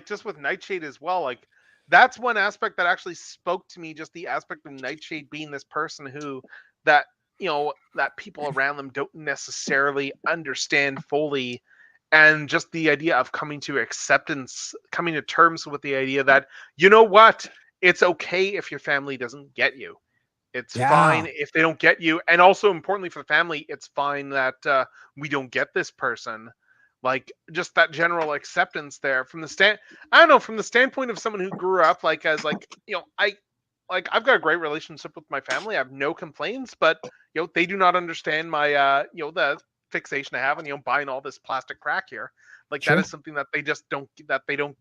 just with Nightshade as well, like that's one aspect that actually spoke to me. Just the aspect of Nightshade being this person that people around them don't necessarily understand fully. And just the idea of coming to terms with the idea that, it's okay if your family doesn't get you. It's fine if they don't get you. And also importantly for the family, it's fine that we don't get this person. Like just that general acceptance there from the standpoint of someone who grew up I've got a great relationship with my family. I have no complaints, but they do not understand my the fixation I have on buying all this plastic crack here. Like That is something that they just don't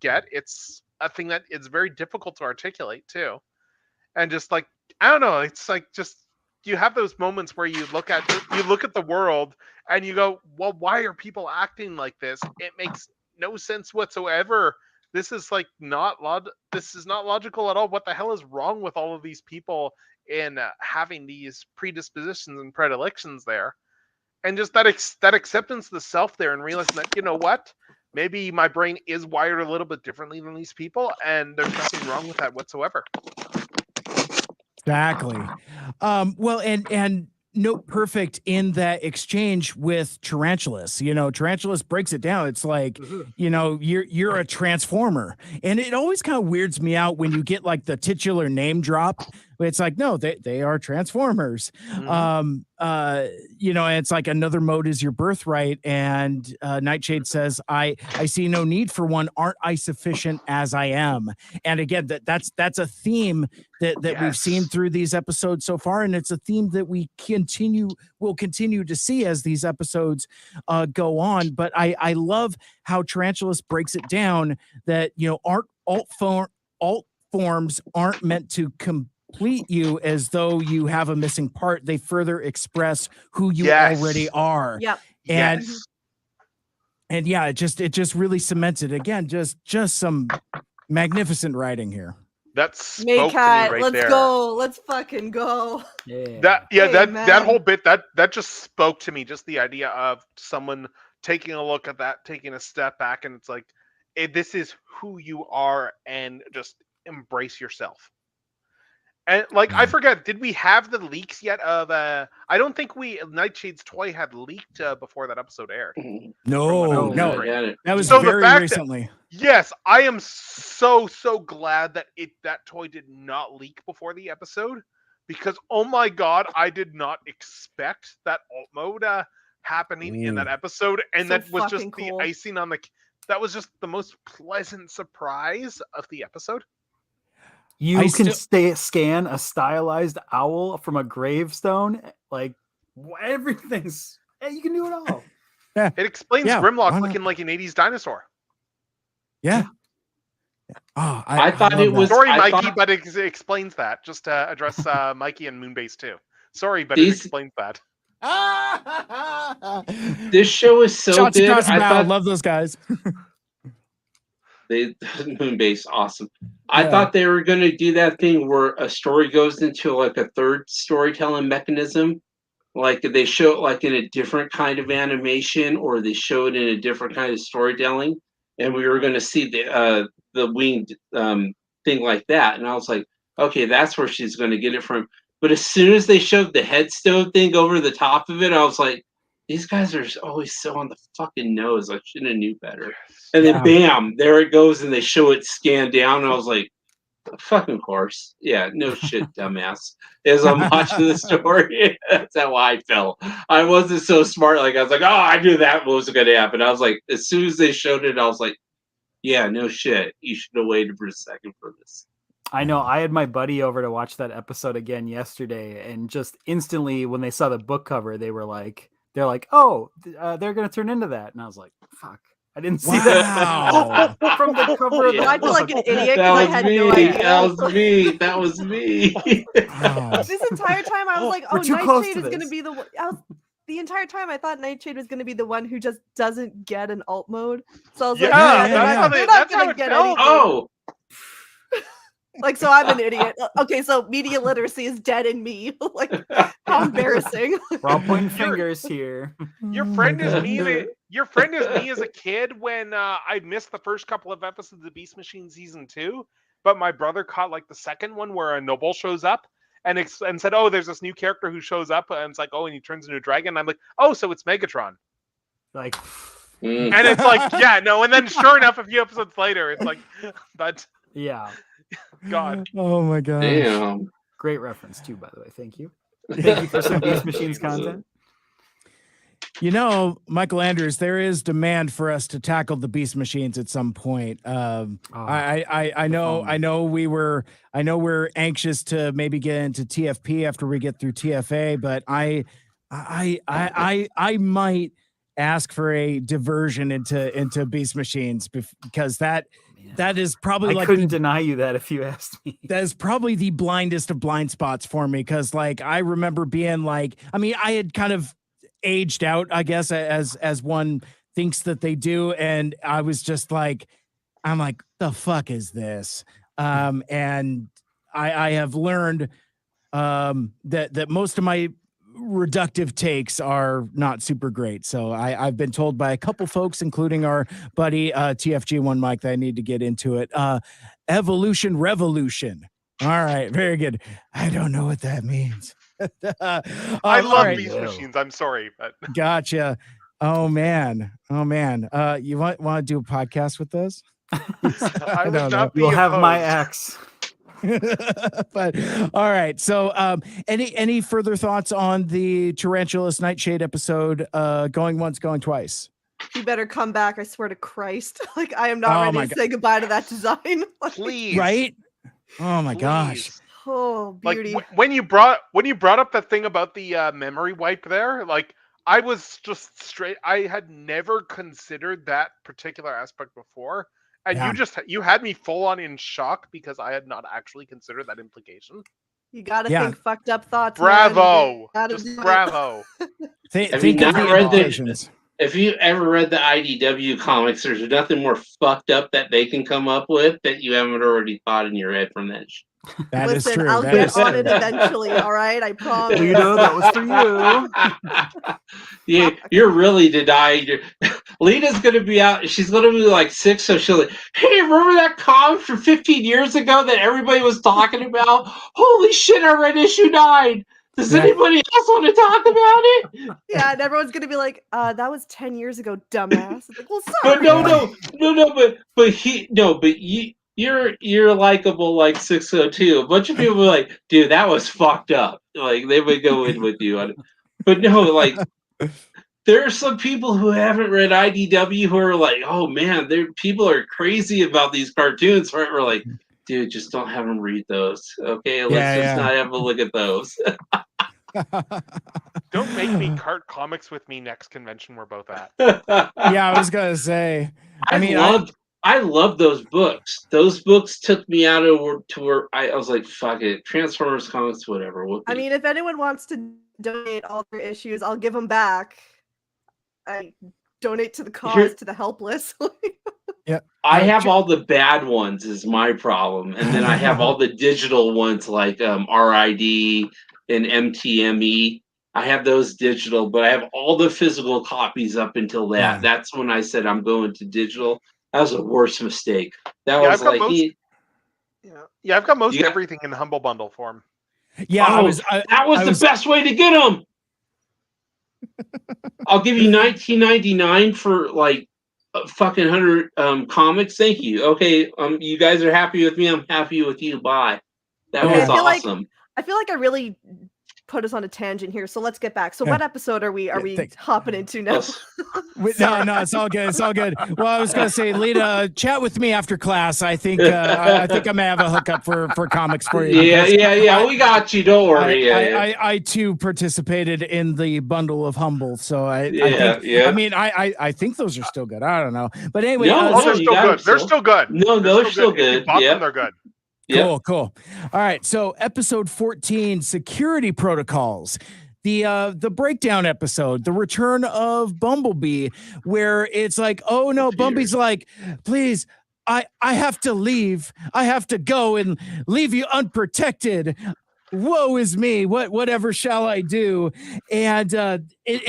get. It's a thing that it's very difficult to articulate too. And just like, I don't know, it's like just you have those moments where you look at the world and you go, well, why are people acting like this? It makes no sense whatsoever. This is like this is not logical at all. What the hell is wrong with all of these people in having these predispositions and predilections there? And just that acceptance of the self there, and realizing that, maybe my brain is wired a little bit differently than these people, and there's nothing wrong with that whatsoever. Exactly. Well, and Note Perfect in that exchange with Tarantulas. Tarantulas breaks it down. It's like, you're a transformer. And it always kind of weirds me out when you get like the titular name drop. It's like, no, they are Transformers. Mm-hmm. And it's like another mode is your birthright. And Nightshade says, I see no need for one. Aren't I sufficient as I am? And again, that's a theme that we've seen through these episodes so far. And it's a theme that will continue to see as these episodes go on. But I love how Tarantulas breaks it down that, alt forms aren't meant to complete you as though you have a missing part. They further express who you already are. Yep. And yeah, it just really cements it again. Just some magnificent writing here. That's Maycat, let's go. Let's fucking go. Yeah. That whole bit that just spoke to me. Just the idea of someone taking a look at that, taking a step back, and it's like, this is who you are, and just embrace yourself. And like I forget, did we have the leaks yet? Of I don't think Nightshade's toy had leaked before that episode aired. No, that was so very recently. Yes, I am so glad that that toy did not leak before the episode, because oh my god, I did not expect that alt mode happening in that episode, and that was just cool. The icing on the. That was just the most pleasant surprise of the episode. You can scan a stylized owl from a gravestone. Like everything's. You can do it all. Yeah. It explains Grimlock looking like an 80s dinosaur. Yeah. Oh, I thought it was. Sorry, Mikey, but it explains that. Just to address Mikey and Moonbase too. Sorry, but it explains that. This show is so Shots good. I love those guys. Moonbase, awesome. I thought they were going to do that thing where a story goes into like a third storytelling mechanism, like they show it like in a different kind of animation, or they show it in a different kind of storytelling, and we were going to see the winged thing like that. And I was like, okay, that's where she's going to get it from. But as soon as they showed the headstone thing over the top of it, I was like, these guys are always so on the fucking nose. I should have knew better. And then bam, there it goes, and they show it scanned down, and I was like, fucking course. Yeah, no shit, dumbass. As I'm watching the story, that's how I felt. I wasn't so smart. Like, I was like, oh, I knew that was going to happen. I was like, as soon as they showed it, I was like, yeah, no shit. You should have waited for a second for this. I know. I had my buddy over to watch that episode again yesterday, and just instantly when they saw the book cover, they're like, oh, they're going to turn into that. And I was like, fuck. I didn't see that from the cover of the book. I feel like an idiot because I had no idea. That was me. This entire time I was like, oh, Nightshade is going to be the one. The entire time I thought Nightshade was going to be the one who just doesn't get an alt mode. So I was like, they're not going to get anything. Oh. Like, so I'm an idiot. Okay, so media literacy is dead in me. Like, how embarrassing. We're all pointing fingers here. Your friend is me. Your friend is me as a kid when I missed the first couple of episodes of Beast Machine season 2, but my brother caught like the second one where a noble shows up and said, "Oh, there's this new character who shows up," and it's like, "Oh," and he turns into a dragon. And I'm like, "Oh, so it's Megatron." Like, and it's like, yeah, no, and then sure enough, a few episodes later, it's like, but yeah. God. Oh my god. Damn. Great reference too, by the way. Thank you. Thank you for some Beast Machines content. You know, Michael Andrews, there is demand for us to tackle the Beast Machines at some point. I know we're anxious to maybe get into TFP after we get through TFA, but I might ask for a diversion into Beast Machines because that is probably I couldn't deny you that if you asked me. That is probably the blindest of blind spots for me, because like I remember being like, I mean, I had kind of aged out, I guess, as one thinks that they do, and I was just like, I'm like, the fuck is this? And I have learned that most of my reductive takes are not super great. So I've been told by a couple folks, including our buddy TFG1 Mike, that I need to get into it. Evolution Revolution. All right, very good. I don't know what that means. I love Beast Machines. I'm sorry, but gotcha. Oh man. You want to do a podcast with us? I would not be You'll opposed. have my ex. But all right, so any further thoughts on the Tarantulas Nightshade episode, going once, going twice? You better come back, I swear to Christ. Like, I am not ready to say goodbye to that design. Please. Right? Oh my gosh. Oh, beauty. Like when you brought up that thing about the memory wipe there, like I was just straight, I had never considered that particular aspect before. And you had me full on in shock because I had not actually considered that implication. You gotta think fucked up thoughts. Bravo. Just bravo. If you ever read the IDW comics, there's nothing more fucked up that they can come up with that you haven't already thought in your head from that. That is true. I'll get on it eventually. All right, I promise. You know, that was for you. Yeah, you're really denying. Lita's gonna be out. She's gonna be like 6, so she'll like, hey, remember that comic from 15 years ago that everybody was talking about? Holy shit, I read issue 9. Does anybody else want to talk about it? Yeah, and everyone's gonna be like, that was 10 years ago, dumbass. It's like, well, sorry. But you're likable like 602. A bunch of people were like, dude, that was fucked up. Like they would go in with you on it. But no, like there are some people who haven't read IDW who are like, oh man, people are crazy about these cartoons, right? We're like, dude, just don't have them read those. Okay, let's just not have a look at those. Don't make me cart comics with me next convention we're both at. Yeah, I was gonna say. I love those books. Those books took me out of to where I was like, fuck it, Transformers comics, whatever. I mean, if anyone wants to donate all their issues, I'll give them back. I donate to the cause, to the helpless. Yeah, I have all the bad ones is my problem, and then I have all the digital ones like RID and MTME. I have those digital, but I have all the physical copies up until that. Yeah. That's when I said I'm going to digital. That was a worse mistake. That was like I've got most everything in Humble Bundle form. Yeah, that was the best way to get them. I'll give you $19.99 for like fucking 100 comics. Thank you. Okay, you guys are happy with me. I'm happy with you. Bye. That was awesome. I feel like I really put us on a tangent here, so let's get back. So what episode are we hopping into now? No, it's all good. It's all good. Well, I was gonna say, Lita, chat with me after class. I think I may have a hookup for comics for you. Yeah. We got you. Don't worry. I too participated in the bundle of Humble, so I think those are still good. I don't know, but anyway, they're still good. They're still good. No, they're still good. Yeah, they're good. Cool. All right. So episode 14, security protocols. The breakdown episode, the return of Bumblebee, where it's like, oh no, Bumblebee's like, please, I have to leave. I have to go and leave you unprotected. Woe is me. Whatever shall I do? And it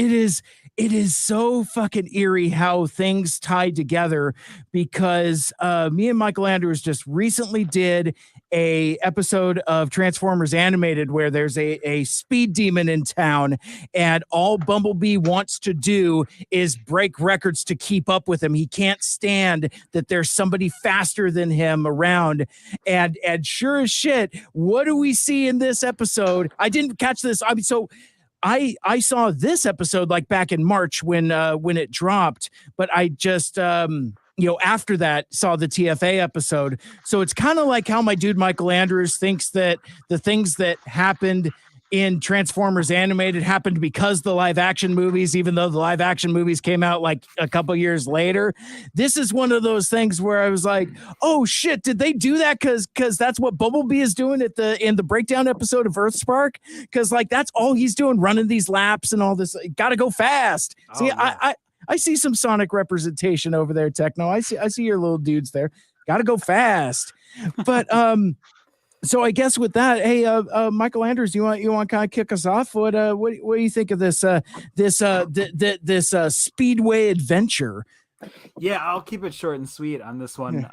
is so fucking eerie how things tied together, because me and Michael Andrews just recently did a episode of Transformers Animated where there's a speed demon in town, and all Bumblebee wants to do is break records to keep up with him. He can't stand that there's somebody faster than him around. And sure as shit, what do we see in this episode? I didn't catch this. I mean, so I saw this episode like back in March when it dropped, but I just after that saw the TFA episode. So it's kind of like how my dude Michael Andrews thinks that the things that happened in Transformers Animated happened because the live action movies, even though the live action movies came out like a couple years later. This is one of those things where I was like, oh shit, did they do that? Cause that's what Bumblebee is doing in the breakdown episode of Earthspark. Cause like, that's all he's doing, running these laps and all this. Gotta go fast. Oh, see, yeah. I see some Sonic representation over there, Techno. I see your little dudes there. Gotta go fast. But, so I guess with that, hey, Michael Andrews, you want to kind of kick us off? What do you think of this Speedway adventure? Yeah, I'll keep it short and sweet on this one,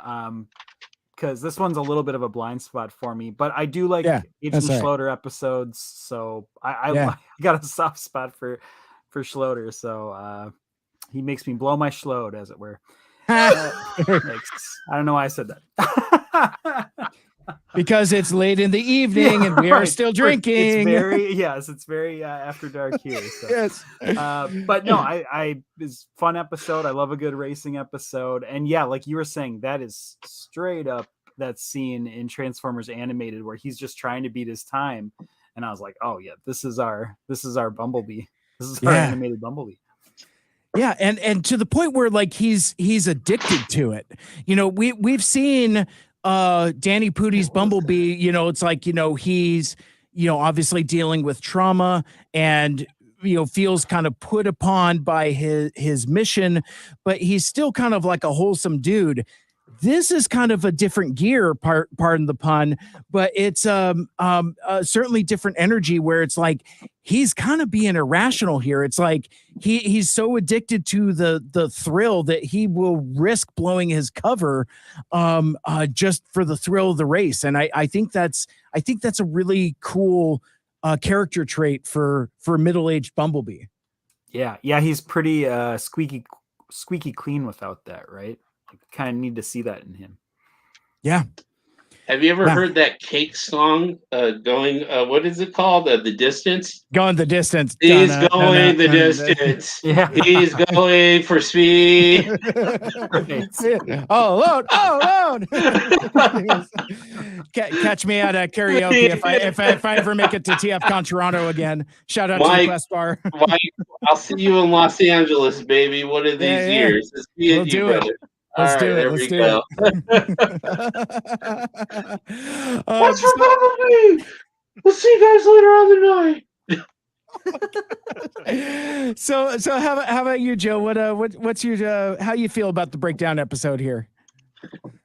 because this one's a little bit of a blind spot for me. But I do like Agent Schloter episodes, so I got a soft spot for Schloter. So he makes me blow my Schlode, as it were. I don't know why I said that. Because it's late in the evening and we are still drinking. It's very after dark here. So. Yes. But no, it's a fun episode. I love a good racing episode. And yeah, like you were saying, that is straight up that scene in Transformers Animated where he's just trying to beat his time. And I was like, oh yeah, this is our Bumblebee. This is our animated Bumblebee. Yeah, and to the point where like he's addicted to it. You know, we've seen Danny Pudi's Bumblebee, it's like, he's, obviously dealing with trauma and, feels kind of put upon by his mission, but he's still kind of like a wholesome dude. This is kind of a different gear, pardon the pun, but it's certainly different energy where it's like he's kind of being irrational here. It's like he's so addicted to the thrill that he will risk blowing his cover just for the thrill of the race. And I think that's a really cool character trait for middle-aged Bumblebee. Yeah, he's pretty squeaky clean without that, right? Kind of need to see that in him. Yeah. Have you ever heard that Cake song going? What is it called? The Distance. Going the distance. He's going the distance. Yeah. He's going for speed. Oh, Lord! Oh, Lord! Catch me at a karaoke if I ever make it to TFCon Toronto again. Shout out to Quest Bar. I'll see you in Los Angeles, baby. One of these years. It's me and you, brother. Let's do it. Let's do it. That's for Bumblebee. We'll see you guys later on the night. So how about you, Joe? What's your how you feel about the breakdown episode here?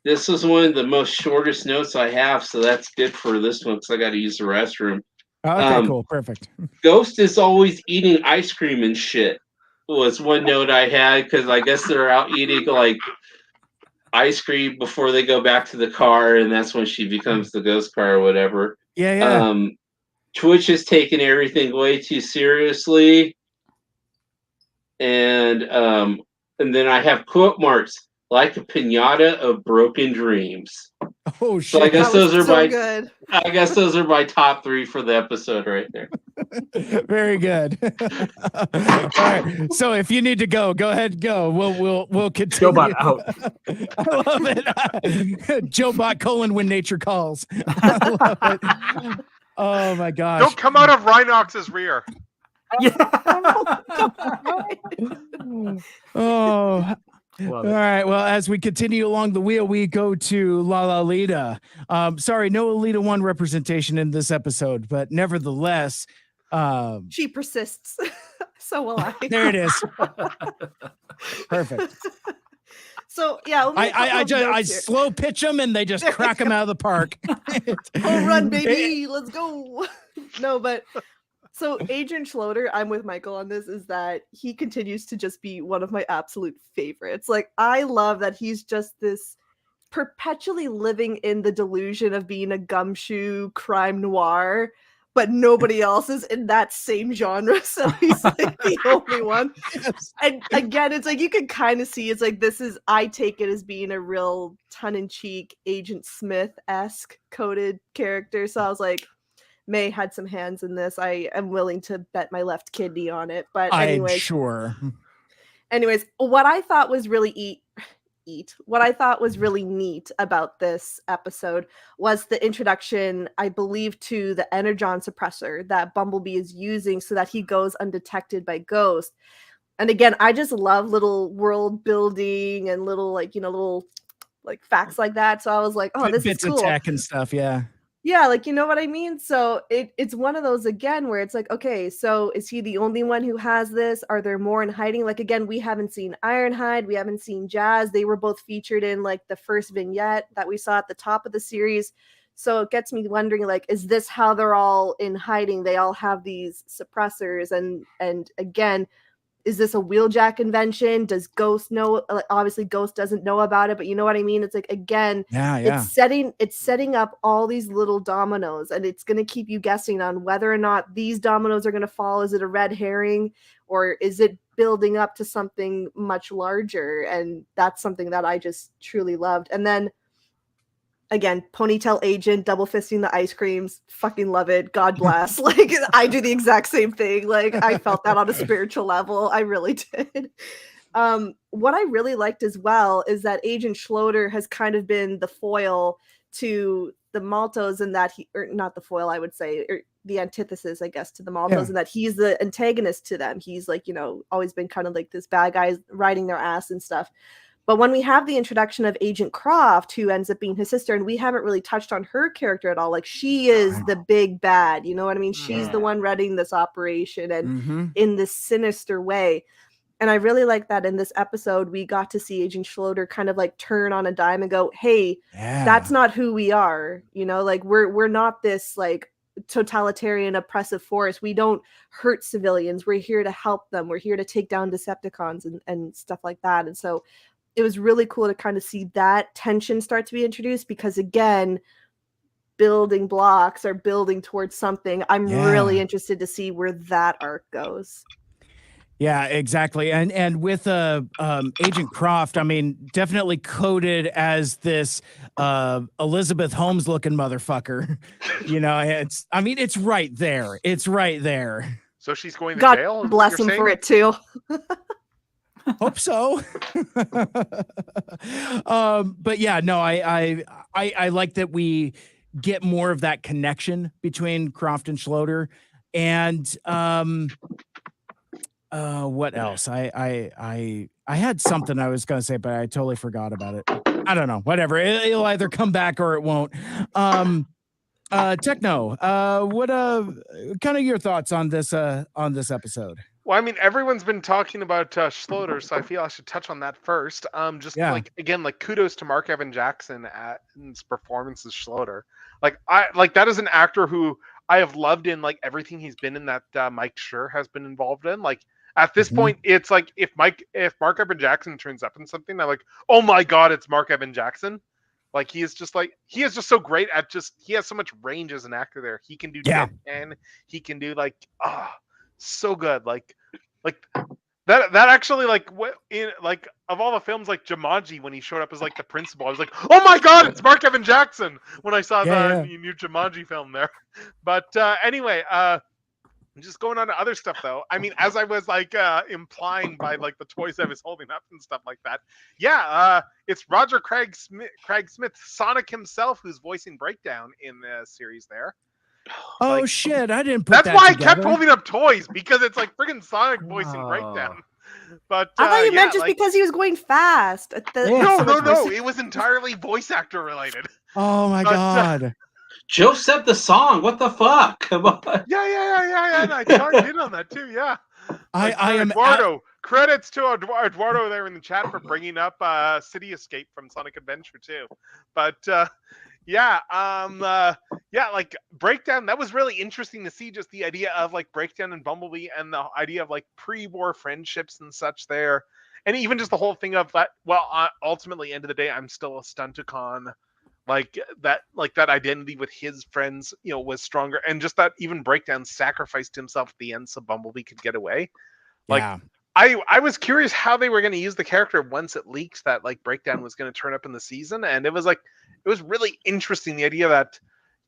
This was one of the most shortest notes I have, so that's good for this one because I got to use the restroom. Okay, cool, perfect. Ghost is always eating ice cream and shit. Was one note I had because I guess they're out eating like ice cream before they go back to the car, and that's when she becomes the ghost car or whatever. Yeah. Twitch is taking everything way too seriously, and then I have quote marks like a piñata of broken dreams. Oh shit! So I guess those are so my good. I guess those are my top 3 for the episode right there. Very good. All right. So if you need to go ahead, go. We'll continue. Joe-Bot out. I love it. Joe-Bot : when nature calls. I love it. Oh my gosh. Don't come out of Rhinox's rear. Yeah. Oh. All right. Well, as we continue along the wheel, we go to Lita. Sorry, no Alita 1 representation in this episode, but nevertheless, she persists. So will I. There it is. Perfect. So yeah, I slow pitch them and they just crack them out of the park. Home run, baby! Let's go. No, but. So Agent Schloeder, I'm with Michael on this, is that he continues to just be one of my absolute favorites. Like, I love that he's just this perpetually living in the delusion of being a gumshoe crime noir, but nobody else is in that same genre, so he's like the only one. Yes. And again, it's like you can kind of see it's like I take it as being a real tongue-in-cheek Agent Smith-esque coded character. So I was like, May had some hands in this. I am willing to bet my left kidney on it. But anyways, I'm sure. Anyways, what I thought was really what I thought was really neat about this episode was the introduction, I believe, to the energon suppressor that Bumblebee is using so that he goes undetected by Ghost. And again, I just love little world building and little facts like that. So I was like, oh, this is cool. Bits of tech and stuff, yeah. Yeah, like, you know what I mean? So it's one of those, again, where it's like, okay, so is he the only one who has this? Are there more in hiding? Like, again, we haven't seen Ironhide. We haven't seen Jazz. They were both featured in, like, the first vignette that we saw at the top of the series. So it gets me wondering, like, is this how they're all in hiding? They all have these suppressors. And again, is this a Wheeljack invention? Does Ghost know? Obviously, Ghost doesn't know about it, but you know what I mean? It's like, again, it's setting up all these little dominoes, and it's going to keep you guessing on whether or not these dominoes are going to fall. Is it a red herring, or is it building up to something much larger? And that's something that I just truly loved. And then, again, ponytail agent double fisting the ice creams, fucking love it. God bless. Like, I do the exact same thing. Like, I felt that on a spiritual level. I really did. What I really liked as well is that Agent Schloeder has kind of been the foil to the Maltos, and that or not the foil, I would say, or the antithesis, I guess, to the Maltos, and that he's the antagonist to them. He's like, always been kind of like this bad guy riding their ass and stuff. But when we have the introduction of Agent Croft, who ends up being his sister, and we haven't really touched on her character at all. Like, she is the big bad, you know what I mean? She's the one running this operation and in this sinister way. And I really like that in this episode, we got to see Agent Schloter kind of like turn on a dime and go, hey, that's not who we are. You know, like we're not this like totalitarian oppressive force. We don't hurt civilians. We're here to help them. We're here to take down Decepticons and stuff like that. And so it was really cool to kind of see that tension start to be introduced, because again, building blocks are building towards something. I'm really interested to see where that arc goes. Yeah, exactly. And with Agent Croft, I mean, definitely coded as this Elizabeth Holmes looking motherfucker. You know, it's right there. It's right there. So she's going to God jail? God bless him for it too. Hope so. But yeah, no, I like that we get more of that connection between Croft and Schloter. And what else? I had something I was gonna say, but I totally forgot about it. I don't know. Whatever. It'll either come back or it won't. Techno, what kind of your thoughts on this episode? Well, I mean, everyone's been talking about Schloter, so I feel I should touch on that first. Like again, like kudos to Mark Evan Jackson at his performance as Schloter. Like that is an actor who I have loved in like everything he's been in that Mike Schur has been involved in. Like at this point, it's like if Mark Evan Jackson turns up in something, I'm like, oh my god, it's Mark Evan Jackson. Like he is just so great at he has so much range as an actor there. He can do deadpan, he can do so good. Like that actually of all the films like Jumanji, when he showed up as like the principal, I was like, oh my god, it's Mark Evan Jackson when I saw the new Jumanji film there. But anyway, just going on to other stuff though. I mean, as I was like implying by like the toys I was holding up and stuff like that. Yeah, it's Roger Craig Smith, Sonic himself, who's voicing Breakdown in the series there. Oh shit! I didn't put that. That's why together. I kept holding up toys, because it's like friggin' Sonic voicing Breakdown. But I thought you meant just because he was going fast. No. It was entirely voice actor related. Oh my god. Joe said the song. What the fuck? Come on. Yeah. And I chimed in on that too. Yeah. I am Eduardo. Credits to Eduardo there in the chat for bringing up City Escape from Sonic Adventure 2. But like Breakdown, that was really interesting to see, just the idea of like Breakdown and Bumblebee and the idea of like pre-war friendships and such there. And even just the whole thing of that, ultimately, end of the day, I'm still a Stunticon. Like that identity with his friends, was stronger. And just that even Breakdown sacrificed himself at the end so Bumblebee could get away. Like, I was curious how they were going to use the character once it leaked that like Breakdown was going to turn up in the season. And it was really interesting, the idea that,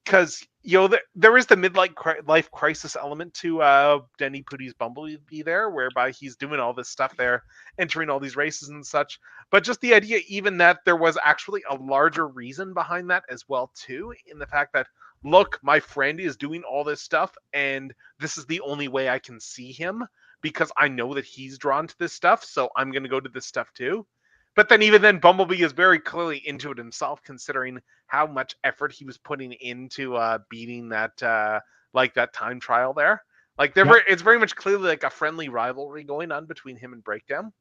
because there is the midlife crisis element to Denny Pooty's Bumblebee there, whereby he's doing all this stuff there, entering all these races and such. But just the idea even that there was actually a larger reason behind that as well too, in the fact that, look, my friend is doing all this stuff and this is the only way I can see him, because I know that he's drawn to this stuff, so I'm going to go to this stuff too. But then even then, Bumblebee is very clearly into it himself, considering how much effort he was putting into beating that that time trial there. Like it's very much clearly like a friendly rivalry going on between him and Breakdown.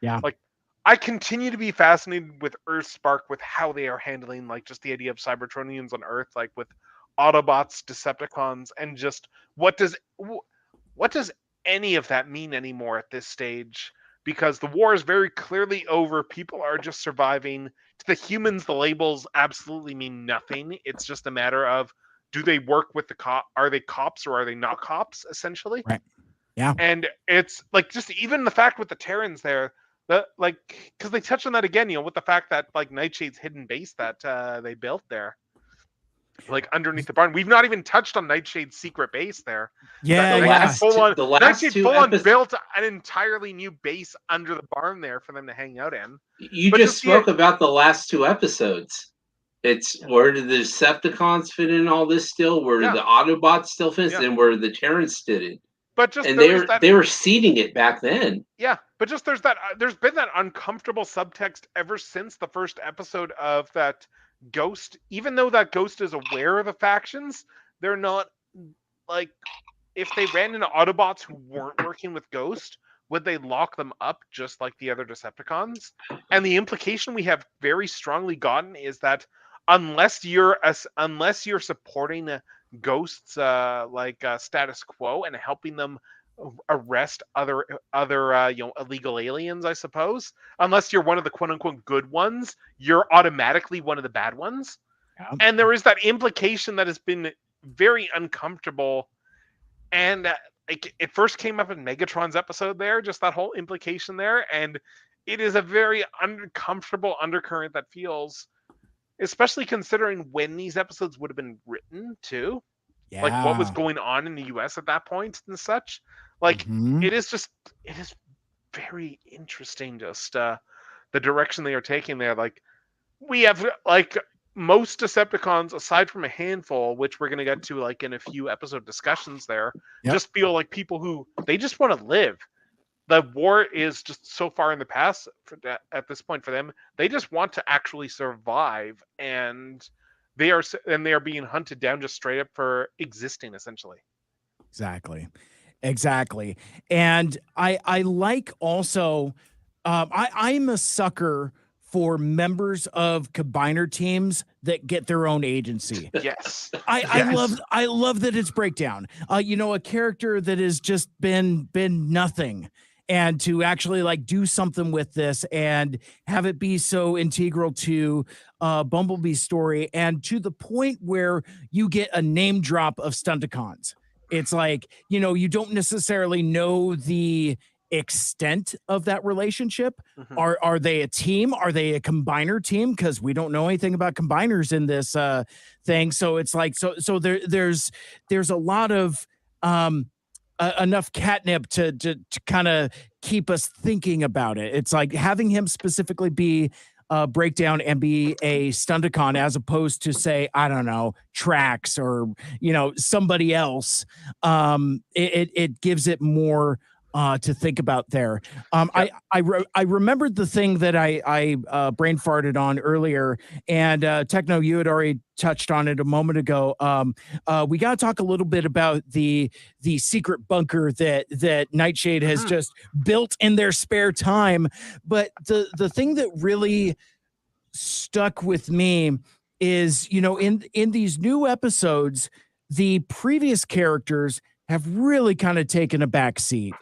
Yeah. Like I continue to be fascinated with Earthspark, with how they are handling like just the idea of Cybertronians on Earth, like with Autobots, Decepticons, and just what does any of that mean anymore at this stage? Because the war is very clearly over. People are just surviving. To the humans, the labels absolutely mean nothing. It's just a matter of, do they work with the cop? Are they cops or are they not cops, essentially? Right. Yeah. And it's like just even the fact with the Terrans there, that like, because they touched on that again, with the fact that like Nightshade's hidden base that they built there, like underneath the barn. We've not even touched on Nightshade's secret base there. Nightshade full on built an entirely new base under the barn there for them to hang out in. You just spoke about the last two episodes. It's where did the Decepticons fit in all this still? Where did the Autobots still fit in? And where the Terrans did it? But just they were seeding it back then. Yeah, but just there's been that uncomfortable subtext ever since the first episode of that Ghost. Even though that Ghost is aware of the factions, they're not like, if they ran into Autobots who weren't working with Ghost, would they lock them up just like the other Decepticons? And the implication we have very strongly gotten is that unless you're supporting Ghost's status quo and helping them arrest other illegal aliens, I suppose, unless you're one of the quote unquote good ones, you're automatically one of the bad ones. Yeah. And there is that implication that has been very uncomfortable, and it first came up in Megatron's episode there, just that whole implication there, and it is a very uncomfortable undercurrent that feels, especially considering when these episodes would have been written too. Yeah. Like what was going on in the US at that point and such. Like it is very interesting just the direction they are taking there. Like we have like most Decepticons, aside from a handful, which we're going to get to like in a few episode discussions there, just feel like people who they just want to live. The war is just so far in the past at this point for them. They just want to actually survive, and they are being hunted down just straight up for existing, essentially. Exactly. And I like also, I'm a sucker for members of combiner teams that get their own agency. Yes. I love that it's breakdown. A character that has just been nothing, and to actually like do something with this and have it be so integral to Bumblebee's story, and to the point where you get a name drop of Stunticons. It's like, you don't necessarily know the extent of that relationship. Are they a team? Are they a combiner team? Because we don't know anything about combiners in this thing. So it's like so there's a lot of enough catnip to kind of keep us thinking about it. It's like having him specifically be breakdown and be a Stunticon, as opposed to, say, I don't know, Trax or somebody else. It gives it more to think about there. I remembered the thing that I brain farted on earlier, and Techno, you had already touched on it a moment ago. We got to talk a little bit about the secret bunker that Nightshade has just built in their spare time. But the thing that really stuck with me is, in these new episodes, the previous characters have really kind of taken a back seat.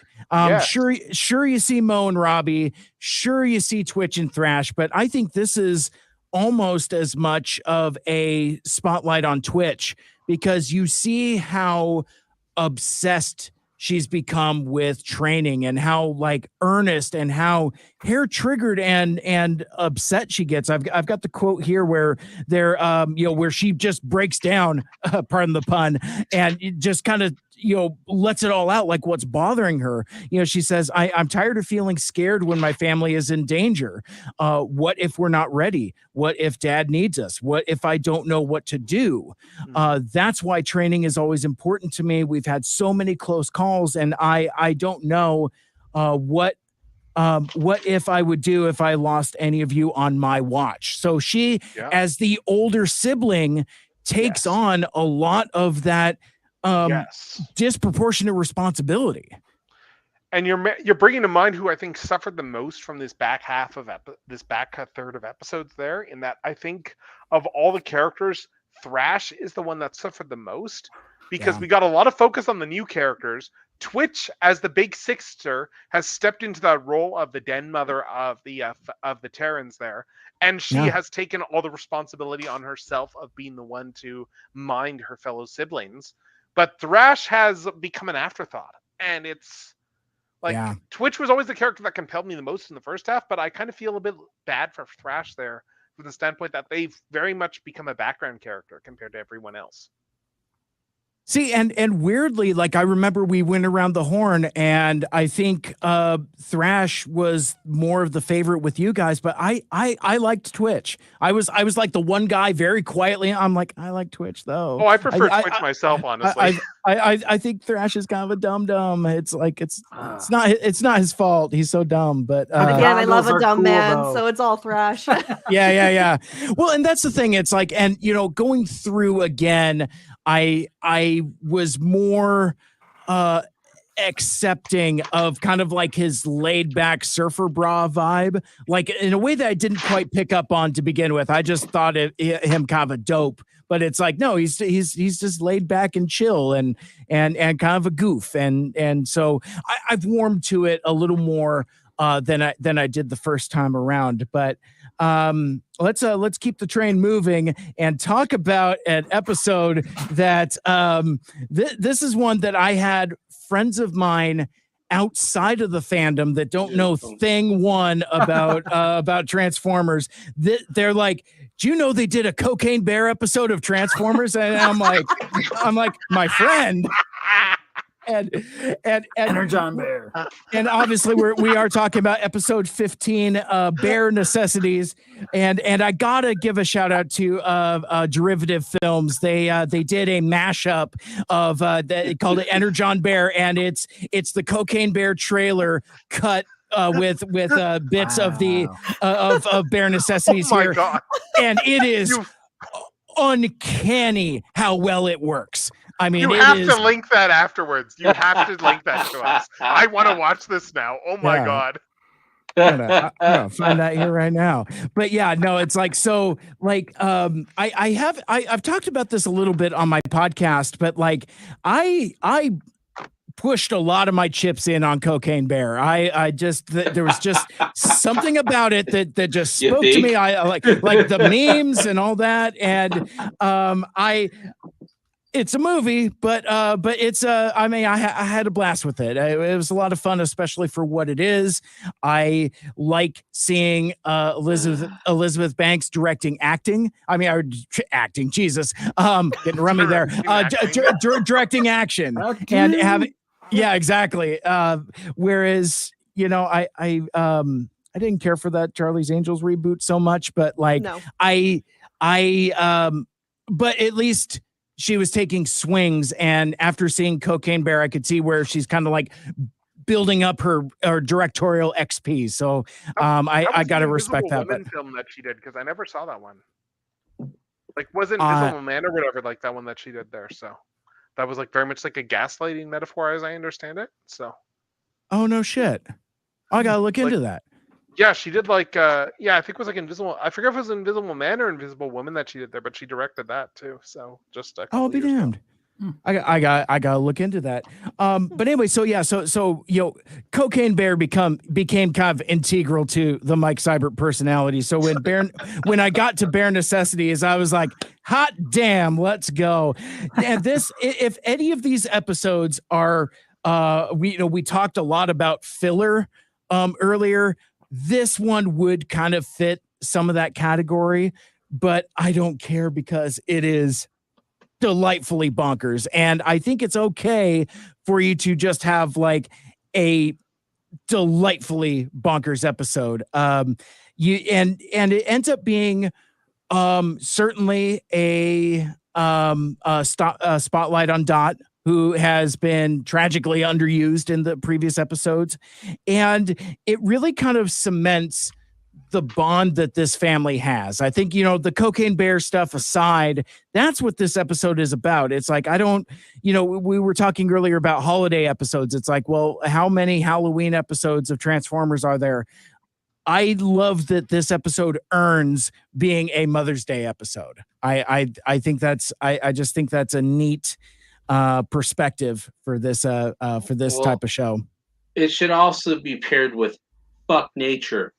Sure, you see Mo and Robbie, sure you see Twitch and Thrash, but I think this is almost as much of a spotlight on Twitch, because you see how obsessed she's become with training, and how like earnest and how hair triggered and upset she gets. I've got the quote here where they're where she just breaks down, pardon the pun, and it just kind of lets it all out, like what's bothering her. She says, I'm tired of feeling scared when my family is in danger. What if we're not ready? What if Dad needs us? What if I don't know what to do? That's why training is always important to me. We've had so many close calls, and I don't know what if I would do if I lost any of you on my watch. So she, as the older sibling, takes on a lot of that disproportionate responsibility. And you're bringing to mind who I think suffered the most from this back third of episodes there, in that I think of all the characters, Thrash is the one that suffered the most, because we got a lot of focus on the new characters. Twitch, as the big sister, has stepped into that role of the den mother of the Terrans there, and she has taken all the responsibility on herself of being the one to mind her fellow siblings. But Thrash has become an afterthought, and it's like Twitch was always the character that compelled me the most in the first half, but I kind of feel a bit bad for Thrash there, from the standpoint that they've very much become a background character compared to everyone else. See, and weirdly, like I remember we went around the horn, and I think Thrash was more of the favorite with you guys, but I liked Twitch. I was like the one guy very quietly. I'm like, I like Twitch though. Oh, I prefer Twitch myself, honestly. I think Thrash is kind of a dum. It's like it's not his fault. He's so dumb. But again, I love a dumb man, though. So it's all Thrash. Yeah. Well, and that's the thing. It's like, and going through again, I was more accepting of kind of like his laid back surfer bra vibe, like in a way that I didn't quite pick up on to begin with. I just thought him kind of a dope, but it's like, no, he's just laid back and chill and kind of a goof. And so I've warmed to it a little more than I did the first time around. But let's keep the train moving and talk about an episode that this is one that I had friends of mine outside of the fandom that don't know thing one about Transformers. They're like, do you know they did a Cocaine Bear episode of Transformers? And I'm like, my friend. And Energon Bear. And obviously we are talking about episode 15, Bear Necessities. And I gotta give a shout out to Derivative Films. They did a mashup of called it Energon Bear, and it's the Cocaine Bear trailer cut with bits of the of Bear Necessities here. God. And it is uncanny how well it works. I mean, you have to link that afterwards. You have to link that to us. I want to watch this now. Oh my God. I'm gonna find that here right now. But yeah, no, it's like, so like, I've talked about this a little bit on my podcast, but like I pushed a lot of my chips in on Cocaine Bear. I just, there was just something about it that just spoke to me. I like the memes and all that. And it's a movie, but it's I mean, I had a blast with it. It was a lot of fun, especially for what it is. I like seeing Elizabeth Banks directing acting. I mean, acting. Jesus, getting rummy there. Directing action and having, yeah, exactly. Whereas, you know, I didn't care for that Charlie's Angels reboot so much, but like No. but at least she was taking swings, and after seeing Cocaine Bear, I could see where she's kind of like building up her directorial XP. So I got to respect that. But film that she did, because I never saw that one. Like, was it Invisible Man or whatever, like that one that she did there. So that was like very much like a gaslighting metaphor, as I understand it. So. Oh no shit! I gotta look into that. Yeah, she did like I think it was like Invisible. I forget if it was Invisible Man or Invisible Woman that she did there, but she directed that too. So just I'll be damned. I gotta look into that. But anyway, so yeah, so you know, Cocaine Bear became kind of integral to the Mike Seibert personality. So when I got to Bear Necessities, I was like, hot damn, let's go. And this, if any of these episodes are, we talked a lot about filler earlier. This one would kind of fit some of that category, but I don't care because it is delightfully bonkers. And I think it's okay for you to just have like a delightfully bonkers episode. And it ends up being certainly a spotlight on Dot, who has been tragically underused in the previous episodes. And it really kind of cements the bond that this family has. I think, you know, the Cocaine Bear stuff aside, that's what this episode is about. It's like, I don't, you know, we were talking earlier about holiday episodes. It's like, well, how many Halloween episodes of Transformers are there? I love that this episode earns being a Mother's Day episode. I think I just think that's a neat perspective for this type of show. It should also be paired with fuck nature,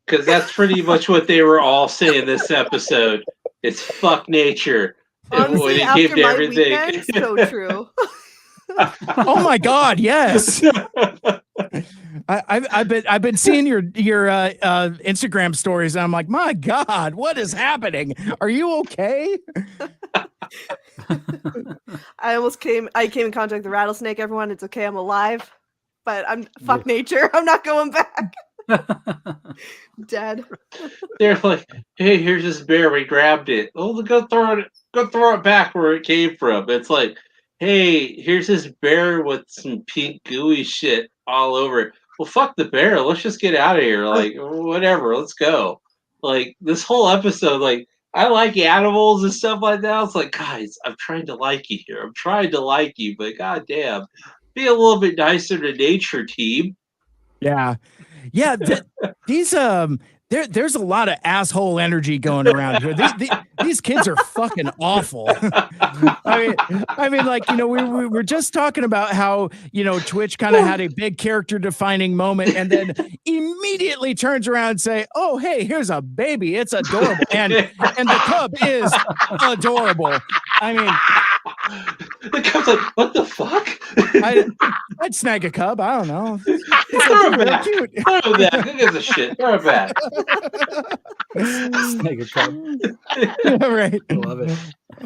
because that's pretty much what they were all saying this episode. It's fuck nature. Honestly, after my weekend, so true. Oh my God, yes. I've been seeing your Instagram stories, and I'm like, my God, what is happening? Are you okay? I came in contact with the rattlesnake. Everyone, it's okay. I'm alive, but fuck nature. I'm not going back. Dead. They're like, hey, here's this bear. We grabbed it. Oh, go throw it back where it came from. It's like, hey, here's this bear with some pink gooey shit all over it. Well, fuck the bear. Let's just get out of here. Like, whatever. Let's go. Like, this whole episode, like, I like animals and stuff like that. It's like, guys, I'm trying to like you here. I'm trying to like you, but goddamn, be a little bit nicer to nature, team. Yeah. These there's a lot of asshole energy going around here. These kids are fucking awful. I mean, like, we were just talking about how, Twitch kind of had a big character defining moment and then immediately turns around and say, "Oh, hey, here's a baby. It's adorable." And the cub is adorable. I mean, the cub's like, what the fuck? I'd snag a cub. I don't know. Throw it back. Cute. Throw it back. Who gives a shit? Throw it back. Snag a cub. Yeah, right. I love it.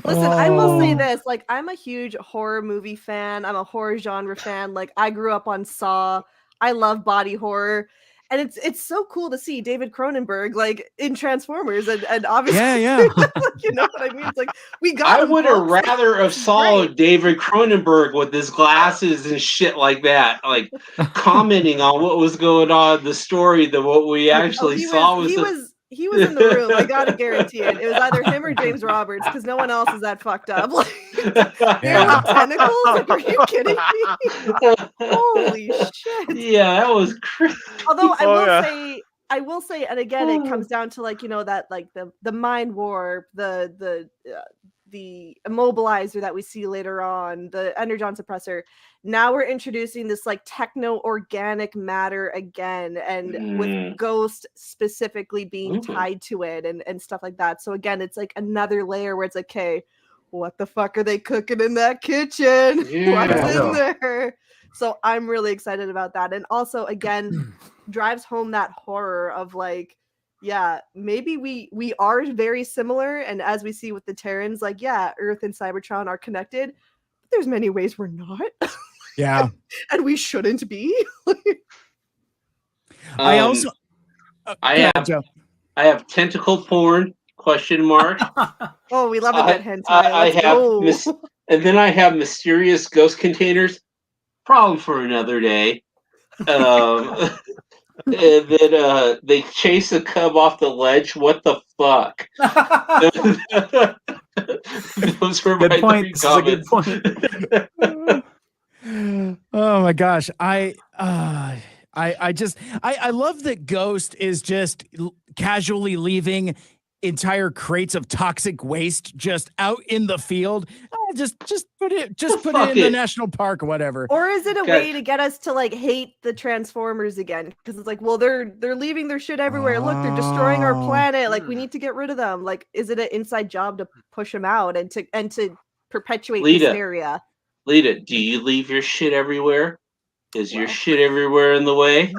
Listen, I will say this. Like, I'm a huge horror movie fan. I'm a horror genre fan. Like, I grew up on Saw. I love body horror. And it's so cool to see David Cronenberg like in Transformers and obviously you know what I mean? It's like we got I would have rather have saw David Cronenberg with his glasses and shit like that, like commenting on what was going on in the story than what we actually saw. He was in the room. I gotta guarantee it. It was either him or James Roberts because no one else is that fucked up. Like, tentacles? Like, are you kidding me? Holy shit! Yeah, that was crazy. Although I will say, and again, it comes down to like that like the mind warp, the immobilizer that we see later on, the energon suppressor. Now we're introducing this like techno-organic matter again, and with Ghost specifically being tied to it and stuff like that. So again, it's like another layer where it's like, okay, what the fuck are they cooking in that kitchen? What's in there? So I'm really excited about that. And also, again, drives home that horror of like, yeah, maybe we are very similar. And as we see with the Terrans, like, yeah, Earth and Cybertron are connected. But there's many ways we're not. Yeah. And we shouldn't be. I also I have tentacle porn ? Oh, we love a good hentai. And then I have mysterious ghost containers. Problem for another day. And then they chase a cub off the ledge. What the fuck? Those were good my point. This is a good point. Oh my gosh. I love that Ghost is just casually leaving entire crates of toxic waste just out in the field. Just put it in the national park or whatever. Or is it a way to get us to like hate the Transformers again? Because it's like, well, they're leaving their shit everywhere. Look, they're destroying our planet. Like, we need to get rid of them. Like, is it an inside job to push them out and to perpetuate this area? Lita, do you leave your shit everywhere? Is your shit everywhere in the way?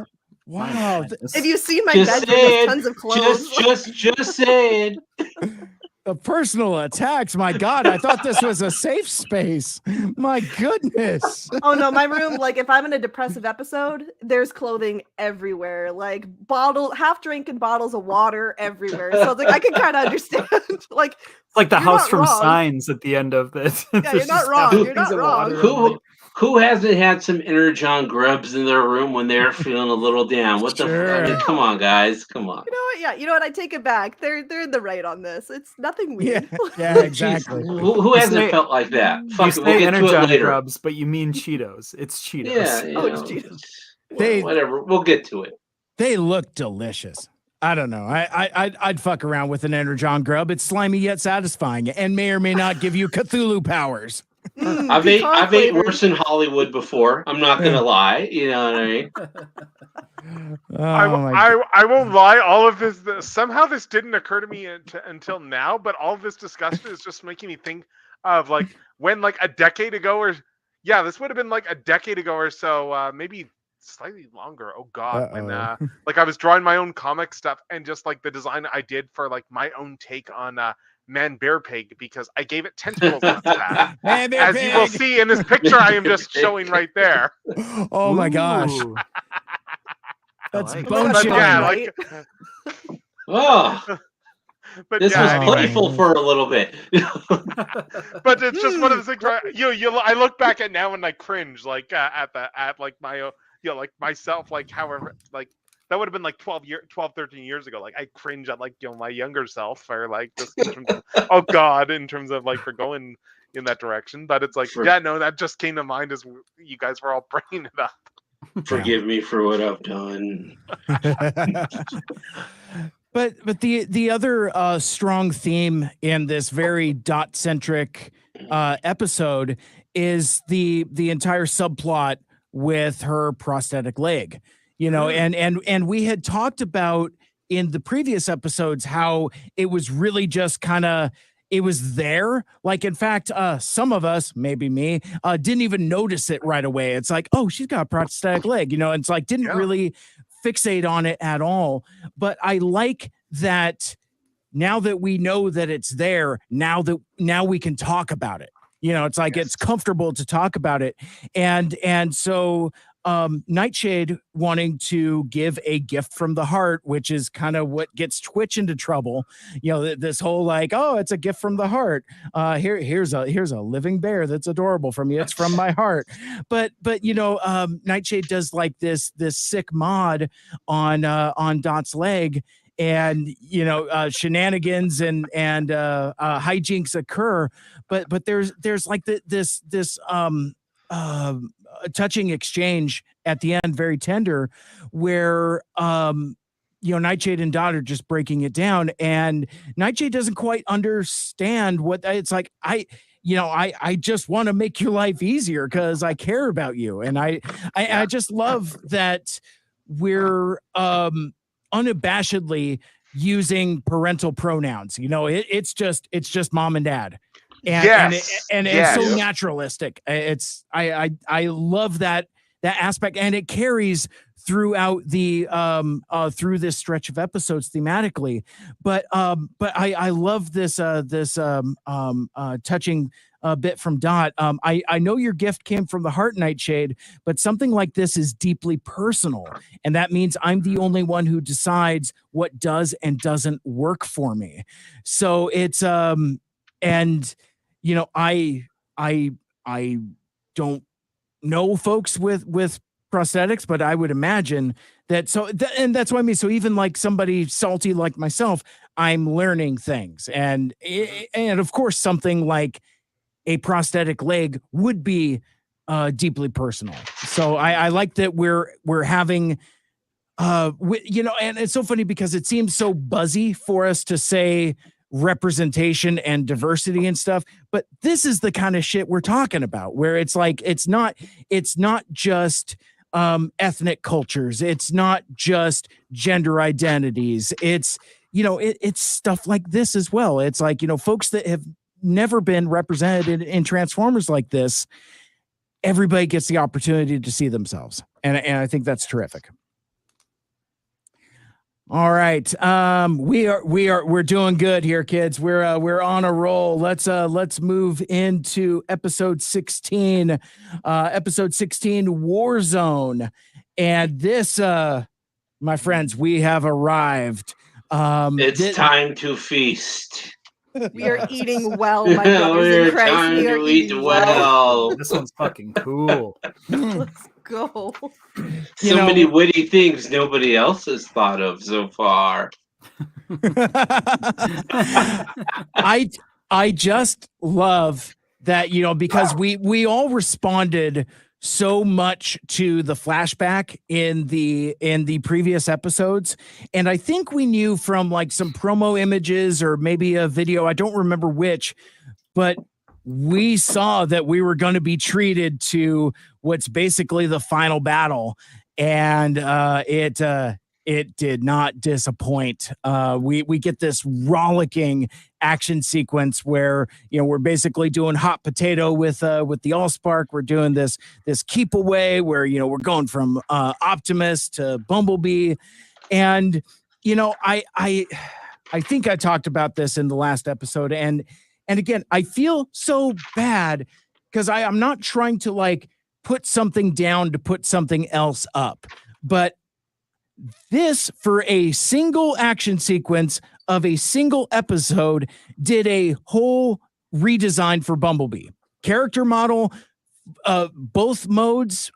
Wow. If you see my bedroom, there's tons of clothes. Just saying. The personal attacks. My God, I thought this was a safe space. My goodness. Oh no, my room, like if I'm in a depressive episode, there's clothing everywhere. Like half-drinking bottles of water everywhere. So it's like I can kind of understand. Like the house from Signs at the end of this. Yeah, you're not wrong. You're not wrong. Who hasn't had some energon grubs in their room when they're feeling a little down? What the fuck? I mean, come on, guys. Come on. You know what? Yeah, you know what? I take it back. They're in the right on this. It's nothing weird. Yeah, exactly. Who hasn't felt like that? Fuck it, we'll get to it later. Grubs, but you mean Cheetos. It's Cheetos. Yeah, it's Cheetos. Whatever. We'll get to it. They look delicious. I don't know. I'd fuck around with an energon grub. It's slimy yet satisfying and may or may not give you Cthulhu powers. I've ate worse in Hollywood before. I'm not gonna lie. You know what I mean? I won't lie. All of this somehow this didn't occur to me until now. But all of this discussion is just making me think of like when like a decade ago this would have been like a decade ago or so, maybe slightly longer. Oh God, when like I was drawing my own comic stuff and just like the design I did for like my own take on Man Bear Pig because I gave it tentacles on its back. As you will see in this picture I am just showing right there. Oh my gosh. That's bone chilling. Like, this was playful for a little bit. But it's just one of the things where I look back at now and I cringe like at my like myself, like however like that would have been like 12, 13 years ago. Like I cringe at like, my younger self, or like just in terms of, oh God, in terms of like for going in that direction. But it's like, no, that just came to mind as you guys were all bringing it up. Forgive me for what I've done. But the other strong theme in this very dot centric episode is the entire subplot with her prosthetic leg, and we had talked about in the previous episodes how it was really just kind of, it was there. Like, in fact, some of us, maybe me, didn't even notice it right away. It's like, oh, she's got a prosthetic leg, it's like, didn't really fixate on it at all. But I like that now that we know that it's there, now we can talk about it. It's like, it's comfortable to talk about it. And so Nightshade wanting to give a gift from the heart, which is kind of what gets Twitch into trouble. This whole like, oh, it's a gift from the heart. Here's a living bear that's adorable from you. It's from my heart. But Nightshade does like this sick mod on Dot's leg, and shenanigans and hijinks occur. But there's like this touching exchange at the end, very tender, where Nightshade and Dot are just breaking it down, and Nightshade doesn't quite understand what it's like. I just want to make your life easier because I care about you, and I just love that we're unabashedly using parental pronouns. It's just mom and dad. And it's so naturalistic. I love that aspect, and it carries throughout the through this stretch of episodes thematically. But I love this touching bit from Dot. I know your gift came from the heart, Nightshade, but something like this is deeply personal, and that means I'm the only one who decides what does and doesn't work for me. So it's and I don't know folks with prosthetics, but I would imagine that. And that's what I mean. So even like somebody salty like myself, I'm learning things, and of course something like a prosthetic leg would be deeply personal. So I like that we're having and it's so funny because it seems so buzzy for us to say representation and diversity and stuff, but this is the kind of shit we're talking about, where it's like, it's not just ethnic cultures, it's not just gender identities, it's it's stuff like this as well. It's like, folks that have never been represented in Transformers like this, everybody gets the opportunity to see themselves, and I think that's terrific. All right. We're doing good here, kids. We're on a roll. Let's move into episode 16. Episode 16, Warzone. And this my friends, we have arrived. It's time to feast. We are eating well, my brothers in Christ. We are eating well. This one's fucking cool. Let's go. So many witty things nobody else has thought of so far. I just love that, because we all responded so much to the flashback in the previous episodes, and I think we knew from like some promo images or maybe a video, I don't remember which, but we saw that we were going to be treated to what's basically the final battle, and it did not disappoint. We get this rollicking action sequence where we're basically doing hot potato with the Allspark. We're doing this keep away where we're going from Optimus to Bumblebee, and I think I talked about this in the last episode, and again I feel so bad because I'm not trying to like put something down to put something else up, but this, for a single action sequence of a single episode, did a whole redesign for Bumblebee. Character model, both modes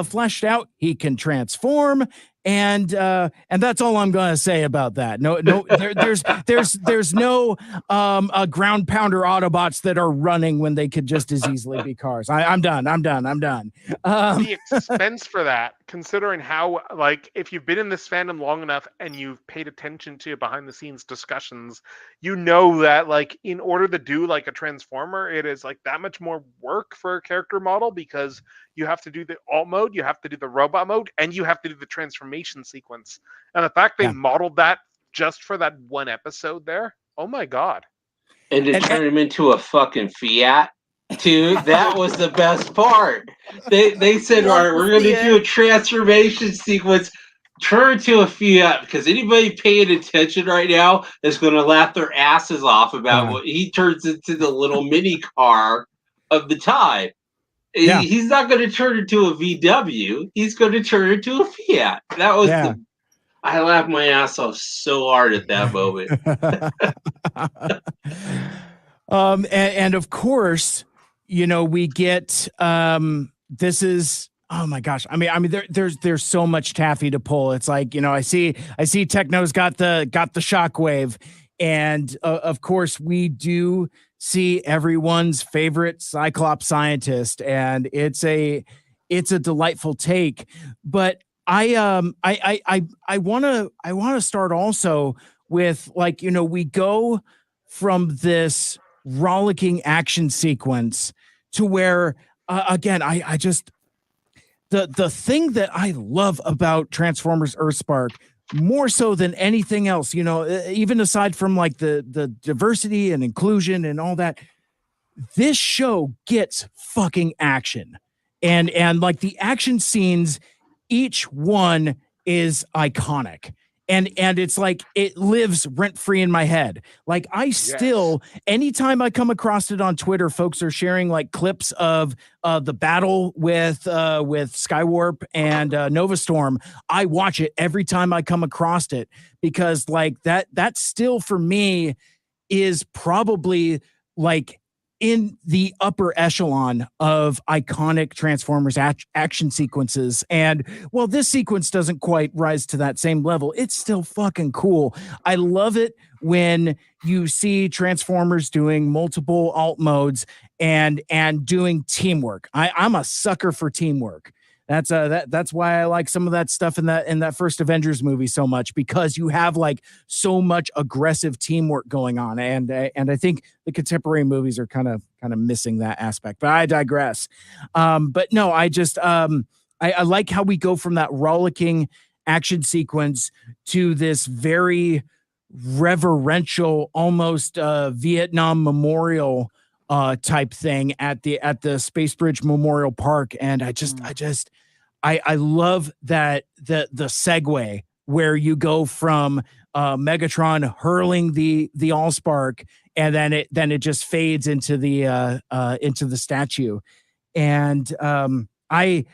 fleshed out. He can transform and that's all I'm gonna say about that. There's no ground pounder Autobots that are running when they could just as easily be cars. I'm done. The expense for that, considering how, like, if you've been in this fandom long enough and you've paid attention to behind the scenes discussions, you know that, like, in order to do like a Transformer, it is like that much more work for a character model, because you have to do the alt mode, you have to do the robot mode, and you have to do the transformation sequence. And the fact they modeled that just for that one episode there, oh my god. And to turn him into a fucking Fiat too, that was the best part. They said, all right, we're going to do a transformation sequence, turn to a Fiat, because anybody paying attention right now is going to laugh their asses off about what he turns into, the little mini car of the time. Yeah. He's not going to turn into a VW. He's going to turn into a Fiat. That was I laughed my ass off so hard at that moment. And of course, you know, we get this is, oh my gosh. I mean, there's so much taffy to pull. It's like, you know, I see Techno's got the shockwave, and of course we do see everyone's favorite Cyclops scientist, and it's a delightful take. But I want to start also with, like, you know, we go from this rollicking action sequence to where again, I just, the thing that I love about Transformers Earthspark more so than anything else, you know, even aside from like the diversity and inclusion and all that, this show gets fucking action, and like the action scenes, each one is iconic. And it's like it lives rent free in my head. Like I still, anytime I come across it on Twitter, folks are sharing like clips of the battle with Skywarp and Nova Storm. I watch it every time I come across it, because like that still for me is probably like in the upper echelon of iconic Transformers action sequences. And while this sequence doesn't quite rise to that same level, it's still fucking cool. I love it when you see Transformers doing multiple alt modes and doing teamwork. I'm a sucker for teamwork. That's why I like some of that stuff in that first Avengers movie so much, because you have like so much aggressive teamwork going on, and I think the contemporary movies are kind of missing that aspect. But I digress. But no, I just I like how we go from that rollicking action sequence to this very reverential, almost Vietnam memorial type thing at the Space Bridge Memorial Park. And I love that the segue where you go from Megatron hurling the Allspark, and then it just fades into the statue. And I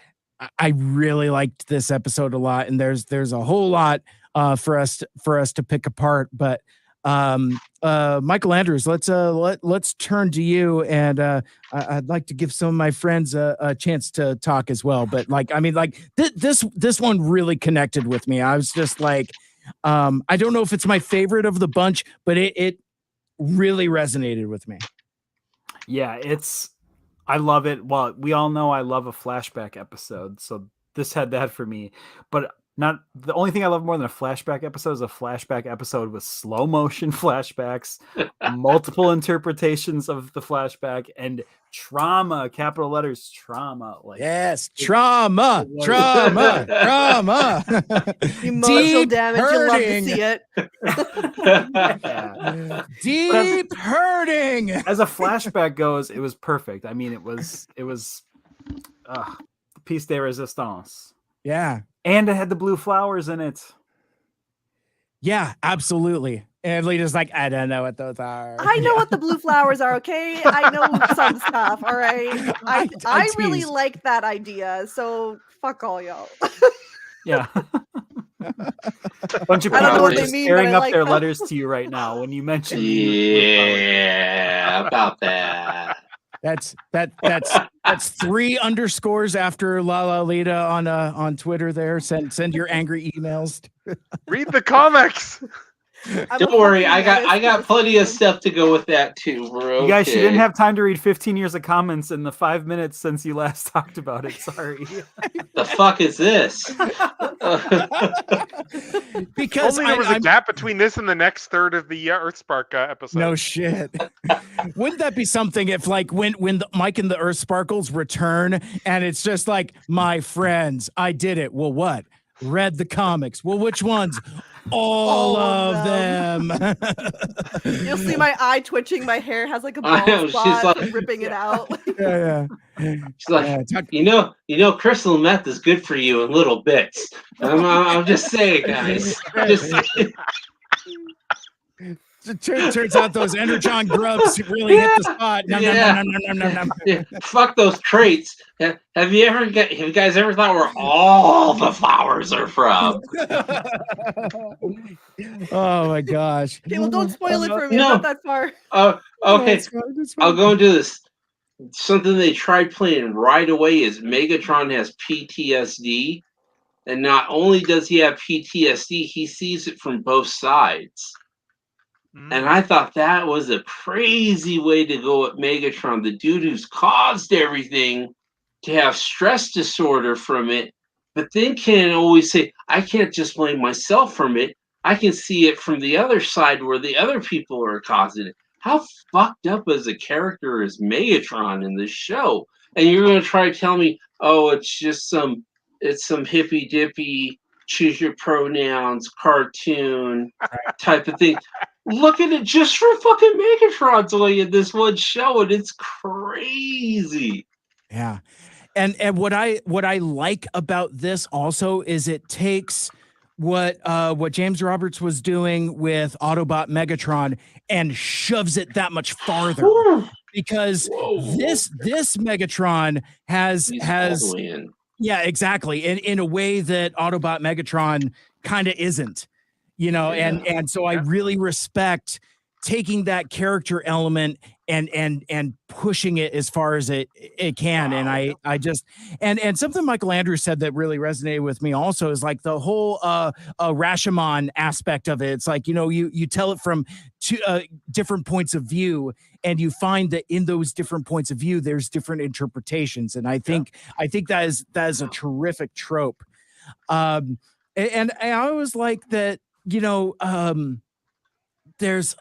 really liked this episode a lot, and there's a whole lot for us to pick apart, but Michael Andrews, let's turn to you, and I'd like to give some of my friends a chance to talk as well. But like, I mean, like this one really connected with me. I was just like, I don't know if it's my favorite of the bunch, but it really resonated with me. Yeah, I love it. Well, we all know I love a flashback episode, so this had that for me. But not the only thing I love more than a flashback episode is a flashback episode with slow motion flashbacks, multiple interpretations of the flashback, and trauma, capital letters, trauma. Like, yes, trauma. Emotional damage. You love to see it. Deep hurting. As a flashback goes, it was perfect. I mean, it was piece de resistance. Yeah. And it had the blue flowers in it. Yeah, absolutely. And Lita's like, I don't know what those are. I know what the blue flowers are, okay? I know some stuff, all right? I really like that idea, so fuck all y'all. Yeah. Bunch of people are just tearing up their letters to you right now when you mention about that. That's That's 3 underscores after La La Lita on Twitter there. Send your angry emails. Read the comics. Don't worry, I got plenty of stuff to go with that too, bro. You guys, she didn't have time to read 15 years of comments in the 5 minutes since you last talked about it. Sorry. The fuck is this? Because only there was a gap between this and the next third of the Earthspark episode. No shit. Wouldn't that be something if, like, when Mike and the Earthsparkles return, and it's just like, my friends, I did it. Well, what? Read the comics. Well, which ones? All of them. You'll see my eye twitching. My hair has like a bald spot. She's like, ripping it out. Yeah. She's like, you know, crystal meth is good for you in little bits. I'm just saying, guys. Just saying. It turns out those Energon grubs really hit the spot. Yeah. Fuck those traits. Have you guys ever thought where all the flowers are from? Oh my gosh. Okay, well, don't spoil it for me. No. Not that far. Okay. It's fine. I'll go into this. Something they tried playing right away is Megatron has PTSD. And not only does he have PTSD, he sees it from both sides. And I thought that was a crazy way to go at Megatron, the dude who's caused everything, to have stress disorder from it, but then can always say, I can't just blame myself from it. I can see it from the other side where the other people are causing it. How fucked up as a character is Megatron in this show? And you're going to try to tell me, oh, it's some hippy dippy, choose your pronouns, cartoon type of thing. Look at it just for fucking Megatron's only in this one show, and it's crazy. Yeah. And what I like about this also is it takes what James Roberts was doing with Autobot Megatron and shoves it that much farther. Because this Megatron has yeah, exactly. In a way that Autobot Megatron kind of isn't. You know, and so I really respect taking that character element and pushing it as far as it can. And I just and something Michael Andrews said that really resonated with me also is like the whole Rashomon aspect of it. It's like, you know, you tell it from two different points of view, and you find that in those different points of view there's different interpretations. And I think that is a terrific trope. And I always like that. You know, there's,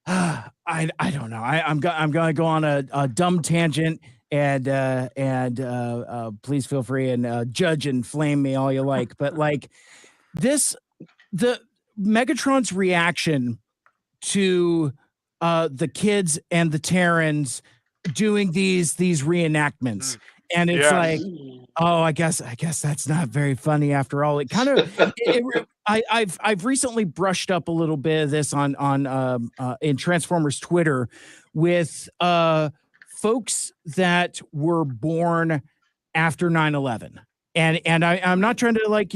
I don't know. I'm going to go on a dumb tangent, and please feel free and judge and flame me all you like. But like the Megatron's reaction to the kids and the Terrans doing these reenactments. And it's like, oh, I guess that's not very funny after all. It kind of, I've recently brushed up a little bit of this on in Transformers Twitter with folks that were born after 9/11. And I'm not trying to like,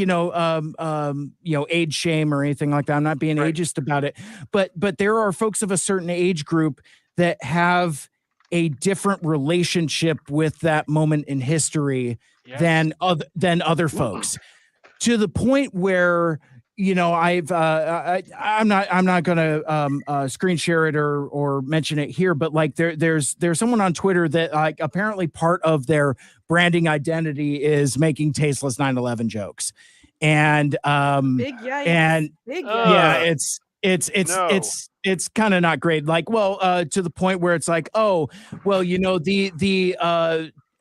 age shame or anything like that. I'm not being ageist about it, but there are folks of a certain age group that have a different relationship with that moment in history than other folks, to the point where, you know, I'm not going to screen share it or mention it here, but like there's someone on Twitter that like apparently part of their branding identity is making tasteless 9/11 jokes, and big yikes. And big yikes. It's kind of not great. Like, well, to the point where it's like, oh, well, you know, the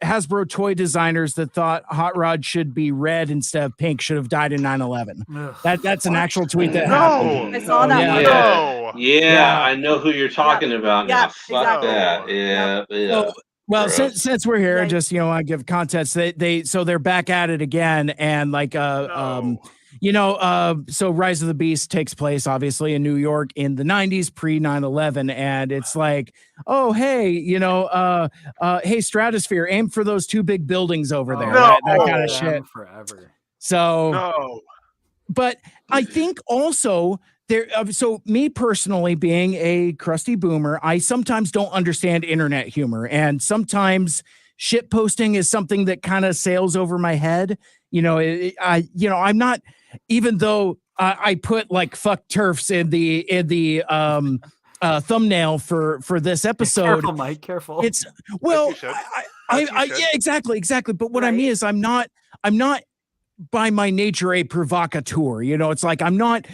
Hasbro toy designers that thought Hot Rod should be red instead of pink should have died in 9/11. That's an actual tweet that happened. I saw that. Yeah, I know who you're talking about now. Fuck that. Yeah. Well, since we're here, just, you know, I give context. So they're back at it again, and like so Rise of the Beast takes place obviously in New York in the 90s, pre 9/11, and it's like, oh hey, you know, hey Stratosphere, aim for those 2 big buildings over there. That kind of shit. Forever. So but I think also there, so me personally, being a crusty boomer, I sometimes don't understand internet humor, and sometimes shit posting is something that kind of sails over my head. I'm not, even though I put like fuck TERFs in the thumbnail for this episode. Careful, Mike. Careful. It's well, yeah, exactly. But what I mean is, I'm not by my nature a provocateur. It's like I'm not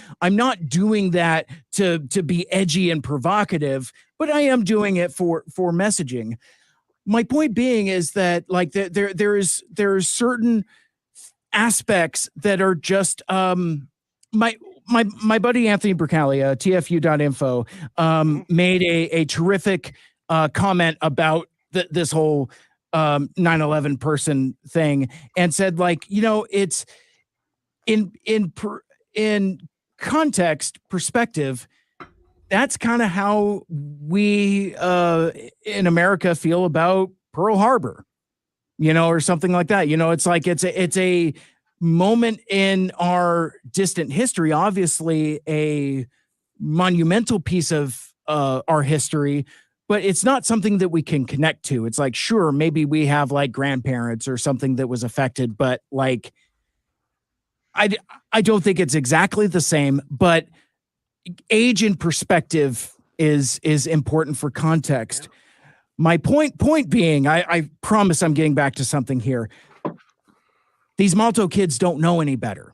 doing that to be edgy and provocative, but I am doing it for messaging. My point being is that like there's certain aspects that are just my buddy Anthony Bracali, TFU.info, made a terrific comment about this whole 9/11 person thing, and said, like, it's in context perspective, that's kind of how we in America feel about Pearl Harbor, or something like that. It's like it's a moment in our distant history, obviously a monumental piece of our history, but it's not something that we can connect to. It's like, sure, maybe we have like grandparents or something that was affected, but like, I don't think it's exactly the same, but age and perspective is important for context. My point being, I promise I'm getting back to something here. These Malto kids don't know any better.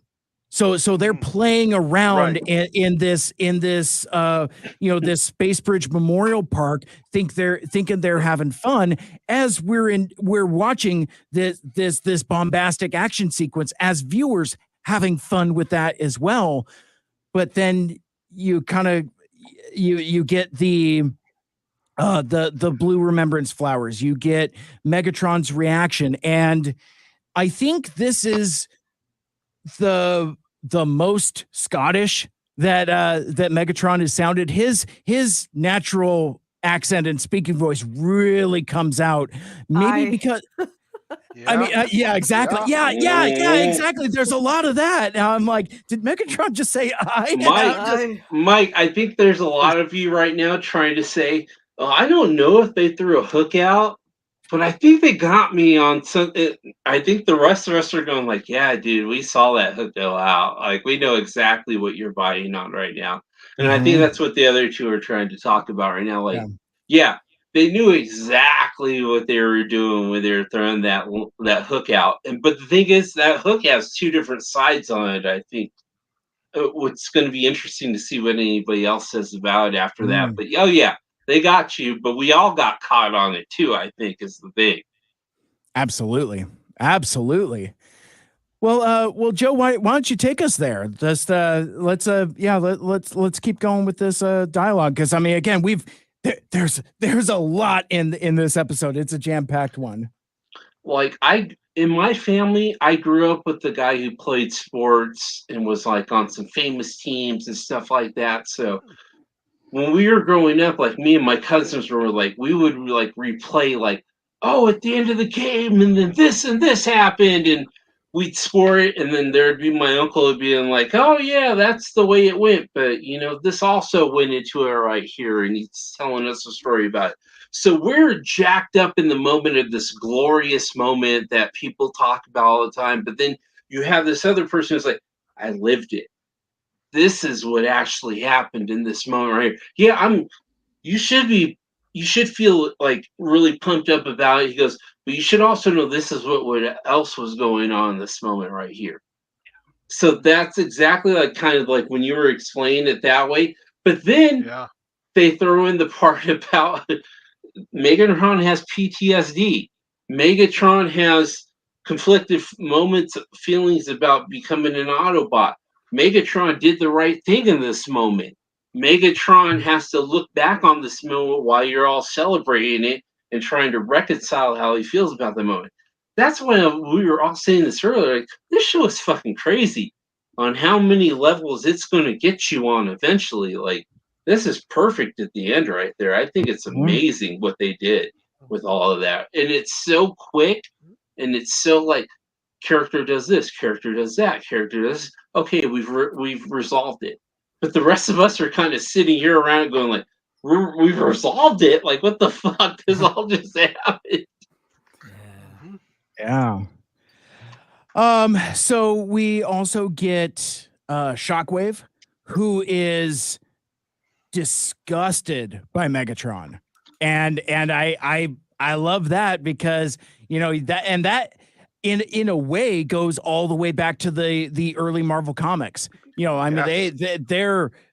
So they're playing around in this this Space Bridge Memorial Park, thinking they're having fun, as we're watching this bombastic action sequence as viewers, having fun with that as well. But then you kind of you get the blue remembrance flowers, you get Megatron's reaction, and I think this is the most Scottish that Megatron has sounded. His natural accent and speaking voice really comes out, maybe because I mean, yeah, exactly. Yeah, exactly. There's a lot of that. Now I'm like, did Megatron just say Mike, I think there's a lot of you right now trying to say, I don't know if they threw a hook out, but I think they got me on something. I think the rest of us are going like, yeah, dude, we saw that hook go out. Like, we know exactly what you're biting on right now. And I think that's what the other two are trying to talk about right now. Like, yeah, they knew exactly what they were doing when they were throwing that hook out. But the thing is, that hook has two different sides on it, I think. What's going to be interesting to see what anybody else says about it after that. But, yeah. They got you, but we all got caught on it too, I think, is the thing. Absolutely. Well, Joe, why don't you take us there? Just let's keep going with this dialogue, because I mean, again, there's a lot in this episode. It's a jam-packed one. Like, in my family, I grew up with the guy who played sports and was like on some famous teams and stuff like that. So when we were growing up, like, me and my cousins were like, we would like replay, like, oh, at the end of the game, and then this and this happened, and we'd score it, and then there'd be my uncle being like, oh yeah, that's the way it went, but this also went into it right here, and he's telling us a story about it. So we're jacked up in the moment of this glorious moment that people talk about all the time, but then you have this other person who's like, I lived it. This is what actually happened in this moment right here. Yeah, you should feel like really pumped up about it. He goes, but you should also know this is what else was going on in this moment right here. So that's exactly like kind of like when you were explaining it that way. But then they throw in the part about Megatron has PTSD. Megatron has conflicted feelings about becoming an Autobot. Megatron did the right thing in this moment. Megatron has to look back on this moment while you're all celebrating it and trying to reconcile how he feels about the moment. That's why we were all saying this earlier. Like, this show is fucking crazy on how many levels it's going to get you on eventually. Like, this is perfect at the end right there. I think it's amazing what they did with all of that. And it's so quick, and it's so like, character does this, character does that, character does. Okay, we've resolved it. But the rest of us are kind of sitting here around going like, we've resolved it. Like, what the fuck? This all just happened. Yeah. So we also get Shockwave, who is disgusted by Megatron. And I love that because that in a way goes all the way back to the early Marvel comics. I mean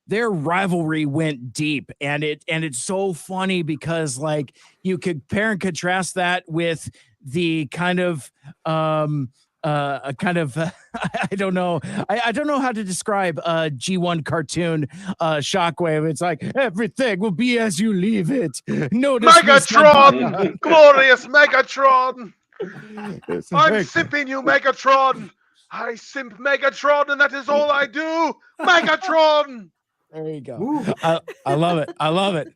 their rivalry went deep, and it's so funny because like you could compare and contrast that with the kind of a kind of I don't know how to describe G1 cartoon Shockwave. It's like everything will be as you leave it. Notice Megatron, glorious Megatron. I'm simping you, Megatron. I simp Megatron, and that is all I do. Megatron. There you go. I love it. I love it.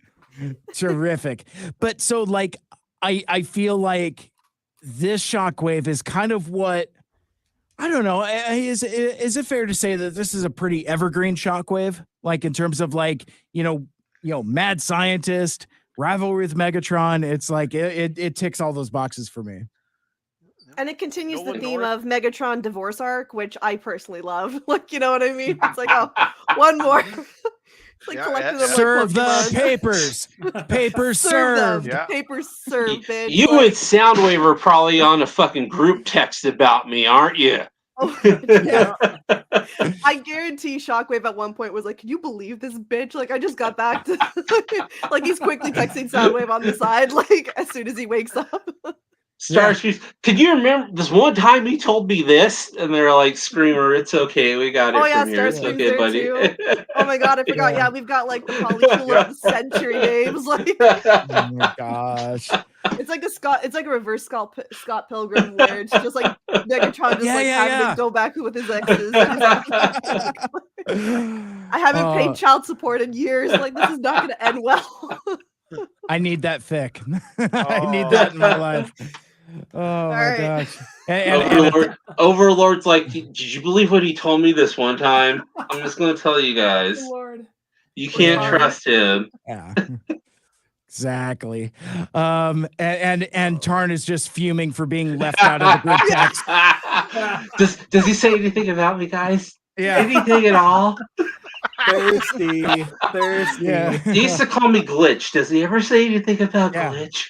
Terrific. But so like I feel like this Shockwave is kind of what, I don't know. Is it fair to say that this is a pretty evergreen Shockwave? Like in terms of like, mad scientist, rivalry with Megatron. It's like it ticks all those boxes for me. And it continues the theme of Megatron divorce arc, which I personally love. Like, you know what I mean? It's like, oh, one more. Like collecting them serve like the papers. Papers served. Yeah. Papers served, bitch. You and Soundwave are probably on a fucking group text about me, aren't you? Oh, yeah. I guarantee Shockwave at one point was like, can you believe this bitch? Like, I just got back to like he's quickly texting Soundwave on the side, like as soon as he wakes up. Starshoes, could you remember this one time he told me this? And they're like, Screamer, it's okay. We got it from here. It's okay, buddy. Too. Oh my god, I forgot. Yeah, we've got like the polytool of the century names. Like, oh my gosh. It's like a reverse Scott Pilgrim where it's just like Megatron just having to go back with his exes. I haven't paid child support in years. Like, this is not gonna end well. I need that fic. I need that in my life. Oh my gosh. Overlord's like, did you believe what he told me this one time? I'm just going to tell you guys. Lord. You can't trust him. Yeah. Exactly. And Tarn is just fuming for being left out of the group text. Does he say anything about me, guys? Yeah. Anything at all? Thirsty. Yeah. He used to call me Glitch. Does he ever say anything about Glitch?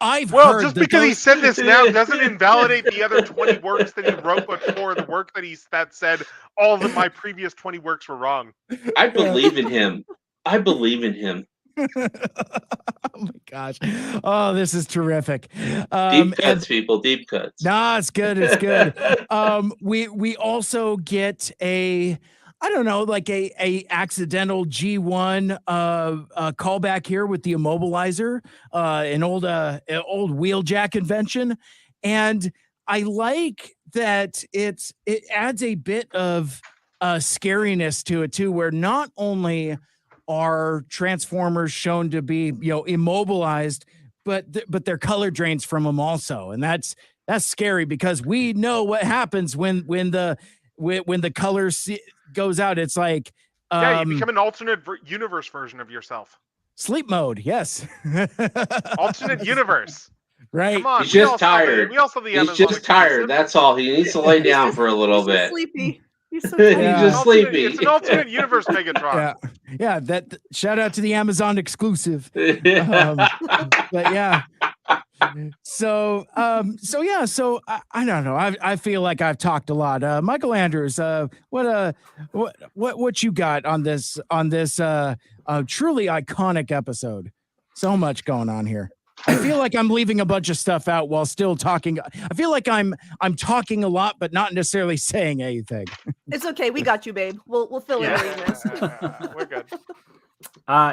Heard just because he said this now doesn't invalidate the other 20 works that he wrote before the work that said all of my previous 20 works were wrong. I believe in him. Oh my gosh. Oh, this is terrific. Deep cuts, people. Deep cuts. No, it's good. It's good. We also get a accidental G1 callback here with the immobilizer, an old Wheeljack invention. And I like that it adds a bit of scariness to it too, where not only are Transformers shown to be, immobilized, but they're color drains from them also. And that's scary because we know what happens when the color goes out. It's like you become an alternate universe version of yourself. Sleep mode, yes. Alternate universe. Right. Come on, he's just tired. He's just tired. That's all. He needs to lay down for a little bit. Sleepy. He's so He's just sleepy. It's an alternate universe Megatron. Yeah. That shout out to the Amazon exclusive. But yeah. So I don't know. I feel like I've talked a lot. Michael Andrews, what you got on this truly iconic episode? So much going on here. I feel like I'm leaving a bunch of stuff out while still talking. I feel like I'm talking a lot, but not necessarily saying anything. It's okay. We got you, babe. We'll fill in where you missed. We're good.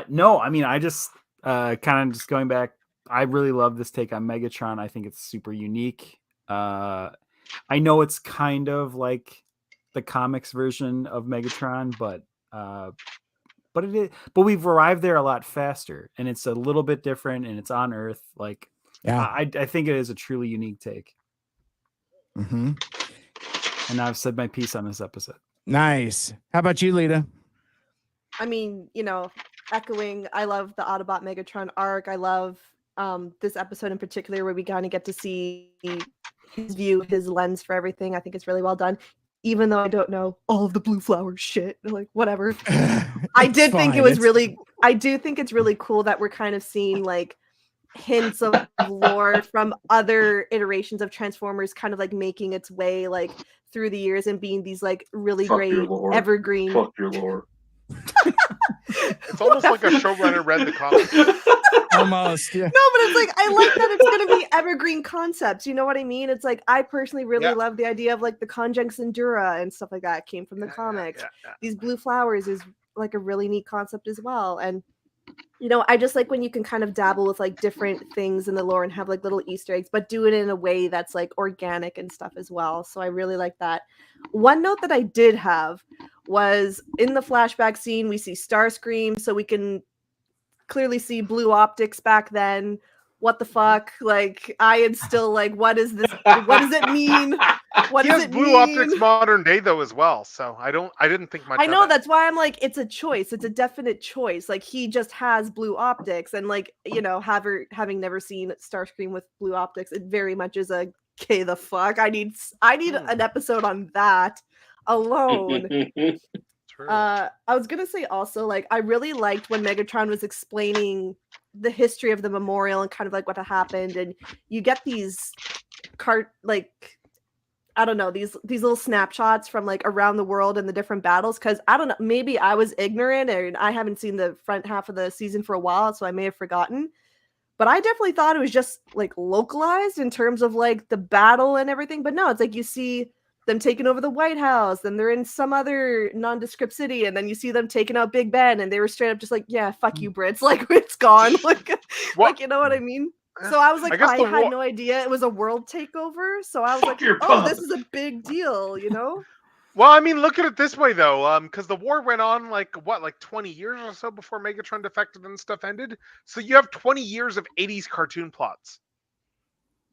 No, I mean, I just kind of just going back. I really love this take on Megatron. I think it's super unique. I know it's kind of like the comics version of Megatron, but we've arrived there a lot faster, and it's a little bit different, and it's on Earth. Like, I think it is a truly unique take. Mm-hmm. And I've said my piece on this episode. Nice. How about you, Lita? I mean, echoing, I love the Autobot Megatron arc. I love this episode in particular where we kind of get to see his view, his lens for everything. I think it's really well done. Even though I don't know all of the Blue Flower shit, like whatever. I did think it was really. I do think it's really cool that we're kind of seeing like hints of lore from other iterations of Transformers, kind of like making its way like through the years and being these like really great evergreen. Fuck your lore. It's almost like a showrunner read the comics. Almost, yeah. No, but it's like I like that it's gonna be evergreen concepts. You know what I mean? It's like I personally really love the idea of like the Conjunct Endura and stuff like that came from the comics. These Blue Flowers is like a really neat concept as well. And you know, I just like when you can kind of dabble with like different things in the lore and have like little Easter eggs, but do it in a way that's like organic and stuff as well. So I really like that. One note that I did have was in the flashback scene, we see Starscream, so we can clearly see Blue Optics back then. What the fuck? Like, I am still like, what is this? What does it mean? What does it mean? Blue Optics modern day though as well. So I didn't think much. I know, that's why I'm like, it's a choice. It's a definite choice. Like he just has Blue Optics, and like, you know, having never seen Starscream with Blue Optics, it very much is a okay. The fuck? I need an episode on that alone. I was gonna say also, like, I really liked when Megatron was explaining the history of the memorial and kind of like what happened, and you get these I don't know, these little snapshots from like around the world and the different battles. Because I don't know, maybe I was ignorant and I haven't seen the front half of the season for a while, so I may have forgotten. But I definitely thought it was just like localized in terms of like the battle and everything. But no, it's like you see them taking over the White House, then they're in some other nondescript city, and then you see them taking out Big Ben, and they were straight up just like, yeah, fuck you, Brits, like it's gone. Like you know what I mean? So I was like, I had no idea it was a world takeover. So I was like, oh, this is a big deal, you know? Well, I mean, look at it this way though, because the war went on like 20 years or so before Megatron defected and stuff ended. So you have 20 years of 80s cartoon plots.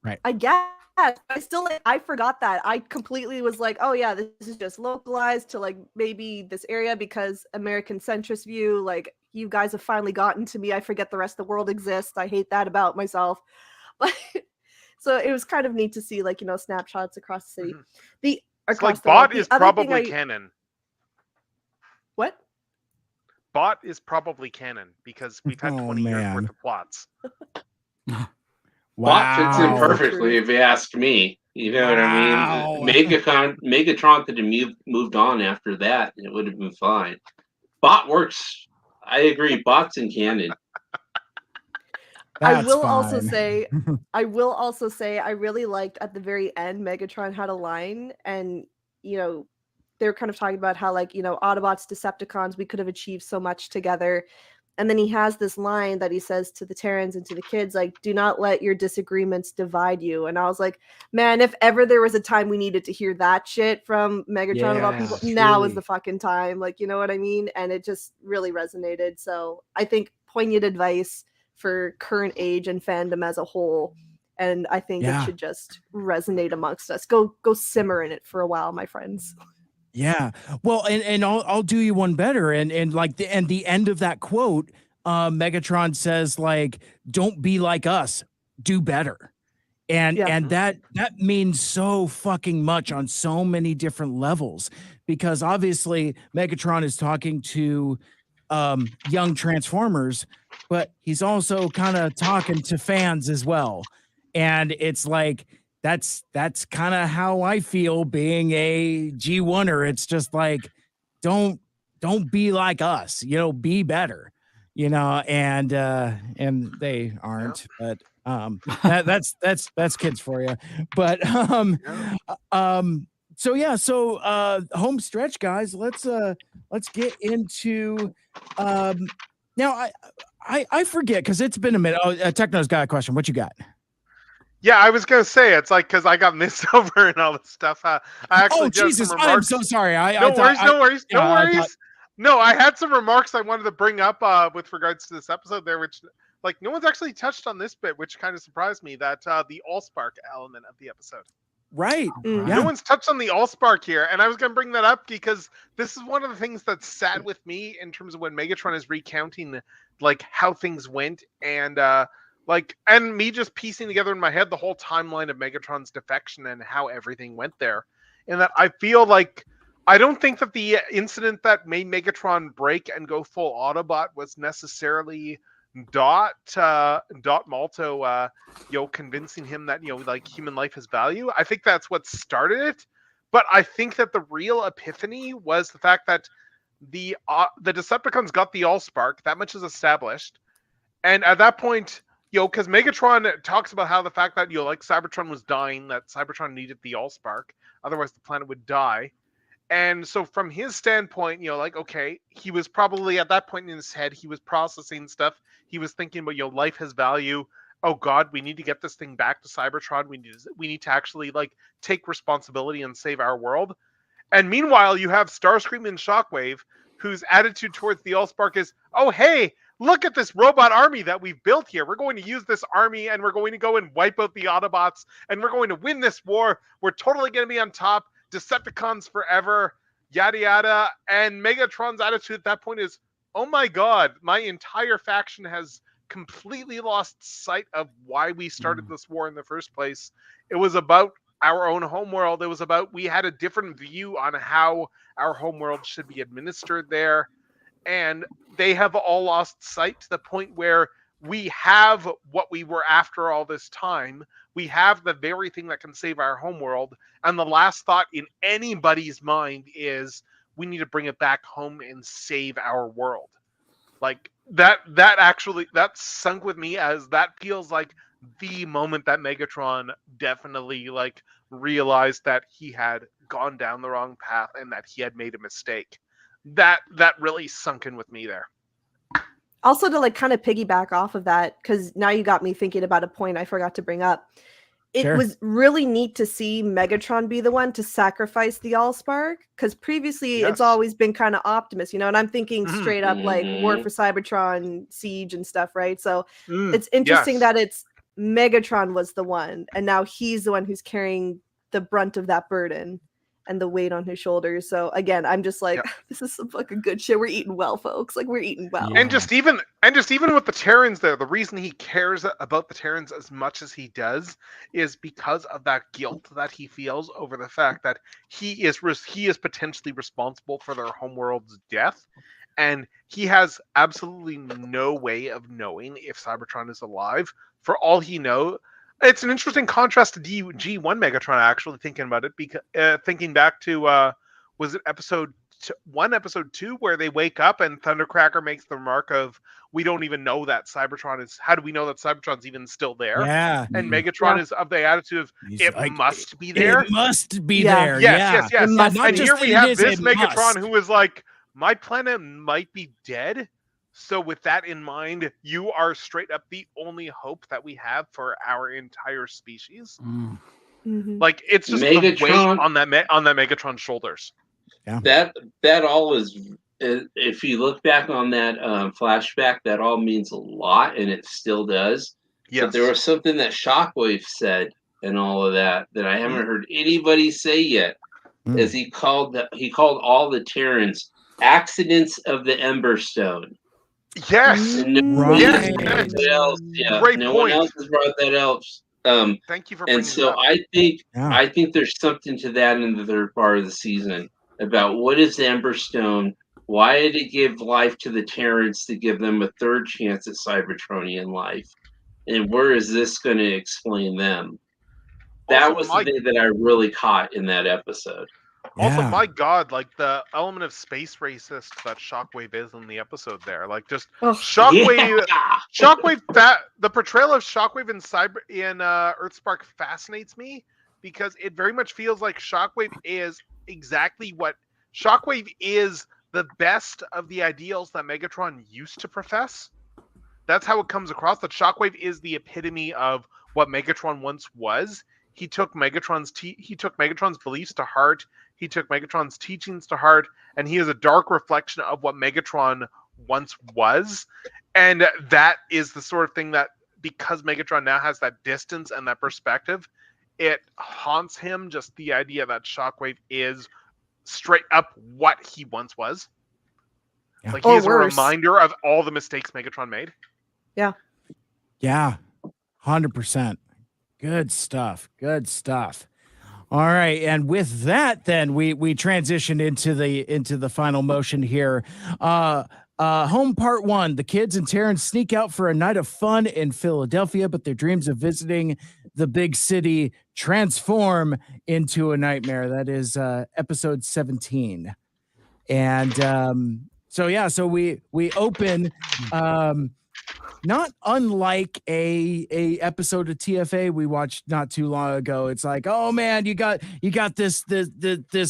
Right. I guess. I forgot that. I completely was like, oh yeah, this is just localized to like maybe this area because American centrist view, like you guys have finally gotten to me. I forget the rest of the world exists. I hate that about myself. But so it was kind of neat to see like, you know, snapshots across the city. Bot is probably canon. What? Bot is probably canon because we've had 20 years worth of plots. Wow. Bot fits in perfectly, if you ask me. You know what I mean? Megatron could have moved on after that, and it would have been fine. Bot works. I agree. Bot's in canon. I will also say, I really liked at the very end, Megatron had a line, and you know, they were kind of talking about how like, you know, Autobots, Decepticons, we could have achieved so much together. And then he has this line that he says to the Terrans and to the kids, like, do not let your disagreements divide you. And I was like, man, if ever there was a time we needed to hear that shit from Megatron about people, now is the fucking time. Like, you know what I mean? And it just really resonated. So I think poignant advice for current age and fandom as a whole. And I think it should just resonate amongst us. Go simmer in it for a while, my friends. Yeah. Well, and I'll do you one better. And like the end of that quote, Megatron says, like, don't be like us, do better. And that means so fucking much on so many different levels, because obviously Megatron is talking to young Transformers, but he's also kind of talking to fans as well. And it's like, that's kind of how I feel being a G1er. It's just like, don't be like us, you know, be better, you know, and they aren't, but that's kids for you. But so home stretch, guys. Let's get into now I forget because it's been a minute. Oh, Techno's got a question. What you got? Yeah, I was gonna say it's like because I got missed over and all this stuff. I actually Jesus, I'm so sorry. No worries. No, I had some remarks I wanted to bring up with regards to this episode there, which like no one's actually touched on this bit, which kind of surprised me. That the Allspark element of the episode. Right. No one's touched on the Allspark here, and I was gonna bring that up because this is one of the things that's sad with me in terms of when Megatron is recounting like how things went and Like, and me just piecing together in my head the whole timeline of Megatron's defection and how everything went there. And that I feel like, I don't think that the incident that made Megatron break and go full Autobot was necessarily Dot Malto, convincing him that, like, human life has value. I think that's what started it. But I think that the real epiphany was the fact that the Decepticons got the Allspark. That much is established. And at that point, because Megatron talks about how the fact that, like, Cybertron was dying, that Cybertron needed the Allspark, otherwise the planet would die. And so from his standpoint, like, okay, he was probably at that point in his head, he was processing stuff. He was thinking about, life has value. Oh God, we need to get this thing back to Cybertron. We need to actually, like, take responsibility and save our world. And meanwhile, you have Starscream and Shockwave, whose attitude towards the Allspark is, oh, hey, look at this robot army that we've built here. We're going to use this army and we're going to go and wipe out the Autobots and we're going to win this war. We're totally going to be on top. Decepticons forever, yada, yada. And Megatron's attitude at that point is, oh my God, my entire faction has completely lost sight of why we started this war in the first place. It was about our own homeworld. It was about, we had a different view on how our homeworld should be administered there. And they have all lost sight to the point where we have what we were after all this time. We have the very thing that can save our homeworld. And the last thought in anybody's mind is, we need to bring it back home and save our world. Like, that sunk with me, as that feels like the moment that Megatron definitely, like, realized that he had gone down the wrong path and that he had made a mistake. That really sunk in with me there. Also, to, like, kind of piggyback off of that, because now you got me thinking about a point I forgot to bring up. It was really neat to see Megatron be the one to sacrifice the Allspark, because previously it's always been kind of Optimus, and I'm thinking straight up like War for Cybertron, Siege and stuff, right? So it's interesting that it's Megatron was the one, and now he's the one who's carrying the brunt of that burden and the weight on his shoulders. So again, I'm just like, this is some fucking good shit. We're eating well, folks. Like, we're eating well. And just even with the Terrans there, the reason he cares about the Terrans as much as he does is because of that guilt that he feels over the fact that he is potentially responsible for their homeworld's death. And he has absolutely no way of knowing if Cybertron is alive. For all he knows, it's an interesting contrast to G1 Megatron, actually, thinking about it, because thinking back to was it episode 2, where they wake up and Thundercracker makes the remark of, we don't even know that Cybertron is, how do we know that Cybertron's even still there? Yeah. And Megatron is of the attitude of, must be there. It must be there. Yes. And here we have this Megatron who is like, my planet might be dead. So with that in mind, you are straight up the only hope that we have for our entire species. Like, it's just Megatron, the weight on that Megatron's shoulders. Yeah. That all is, if you look back on that flashback, that all means a lot, and it still does. Yes. But there was something that Shockwave said and all of that I haven't heard anybody say yet. Is he called all the Terrans accidents of the Emberstone. Yes. Right. Great no point. one else has brought that else. Thank you for bringing it up. I think there's something to that in the third part of the season about what is the Emberstone. Why did it give life to the Terrans to give them a third chance at Cybertronian life? And where is this going to explain them? That was the thing that I really caught in that episode. Also, my God, like, the element of space racist that Shockwave is in the episode there, like, just Shockwave, the portrayal of Shockwave in Earthspark fascinates me, because it very much feels like Shockwave is the best of the ideals that Megatron used to profess. That's how it comes across, that Shockwave is the epitome of what Megatron once was. He took Megatron's beliefs to heart. He took Megatron's teachings to heart, and he is a dark reflection of what Megatron once was. And that is the sort of thing that, because Megatron now has that distance and that perspective, it haunts him, just the idea that Shockwave is straight up what he once was. Like, he is a reminder of all the mistakes Megatron made. Yeah. 100%. Good stuff. Good stuff. All right, and with that, then we transition into the final motion here. Home part 1. The kids and Terrence sneak out for a night of fun in Philadelphia, but their dreams of visiting the big city transform into a nightmare. That is episode 17. And so we open not unlike a episode of TFA we watched not too long ago. It's like, oh man, you got this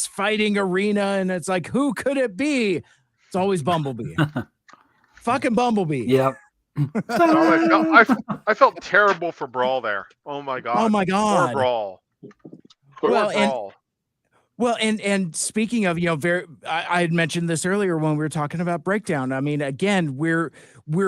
fighting arena, and it's like, who could it be? It's always Bumblebee. Fucking Bumblebee. Yep. I felt terrible for Brawl there. Oh my god. Oh my god. Poor Brawl. Well, and speaking of, I had mentioned this earlier when we were talking about Breakdown. I mean, again, we're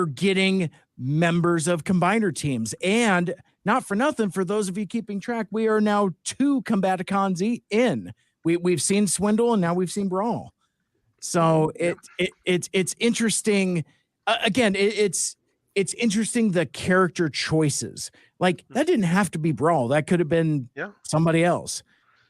getting members of combiner teams, and not for nothing, for those of you keeping track, we are now 2 Combaticons in. We've seen Swindle, and now we've seen Brawl. So it's interesting. Again, it's interesting, the character choices. Like, that didn't have to be Brawl. That could have been somebody else.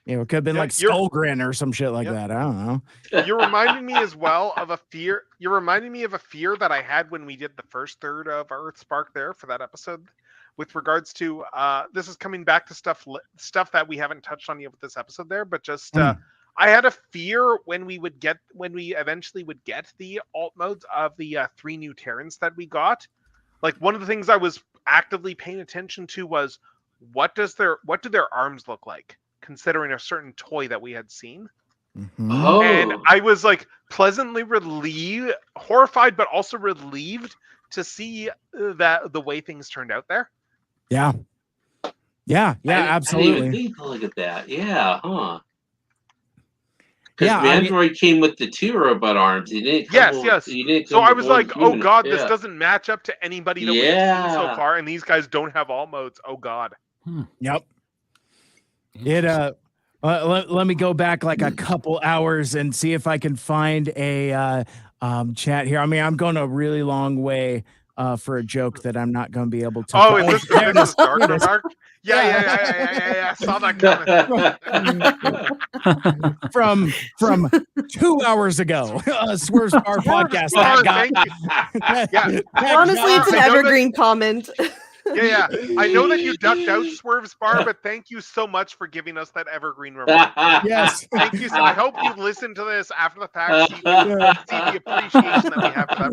It could have been like Skullgrin or some shit like that. I don't know. You're reminding me as well of a fear. You're reminding me of a fear that I had when we did the first third of Earthspark there for that episode, with regards to this is coming back to stuff that we haven't touched on yet with this episode there, but just I had a fear when we eventually would get the alt modes of the 3 new Terrans that we got. Like, one of the things I was actively paying attention to was what do their arms look like, considering a certain toy that we had seen. Mm-hmm. Oh. And I was like pleasantly horrified, but also relieved to see that the way things turned out there. Yeah, absolutely. I didn't even look at that. Yeah, huh? Because Yeah, Android came with the 2 robot arms. He didn't. Yes. He didn't So I come was with one like, human. oh god, this doesn't match up to anybody that we've seen so Yeah. far, and these guys don't have all modes. Oh god. Yep. Let me go back like a couple hours and see if I can find a chat here. I mean, I'm going a really long way for a joke that I'm not going to be able to. Oh, is this Dark Remark? Yeah. I saw that from coming. 2 hours ago. Swerve's Bar podcast. Honestly, it's an evergreen comment. Yeah. I know that you ducked out Swerve's Bar, but thank you so much for giving us that evergreen remark. Yes. Thank you. I hope you listen to this after the fact. So you can see the appreciation that we have for that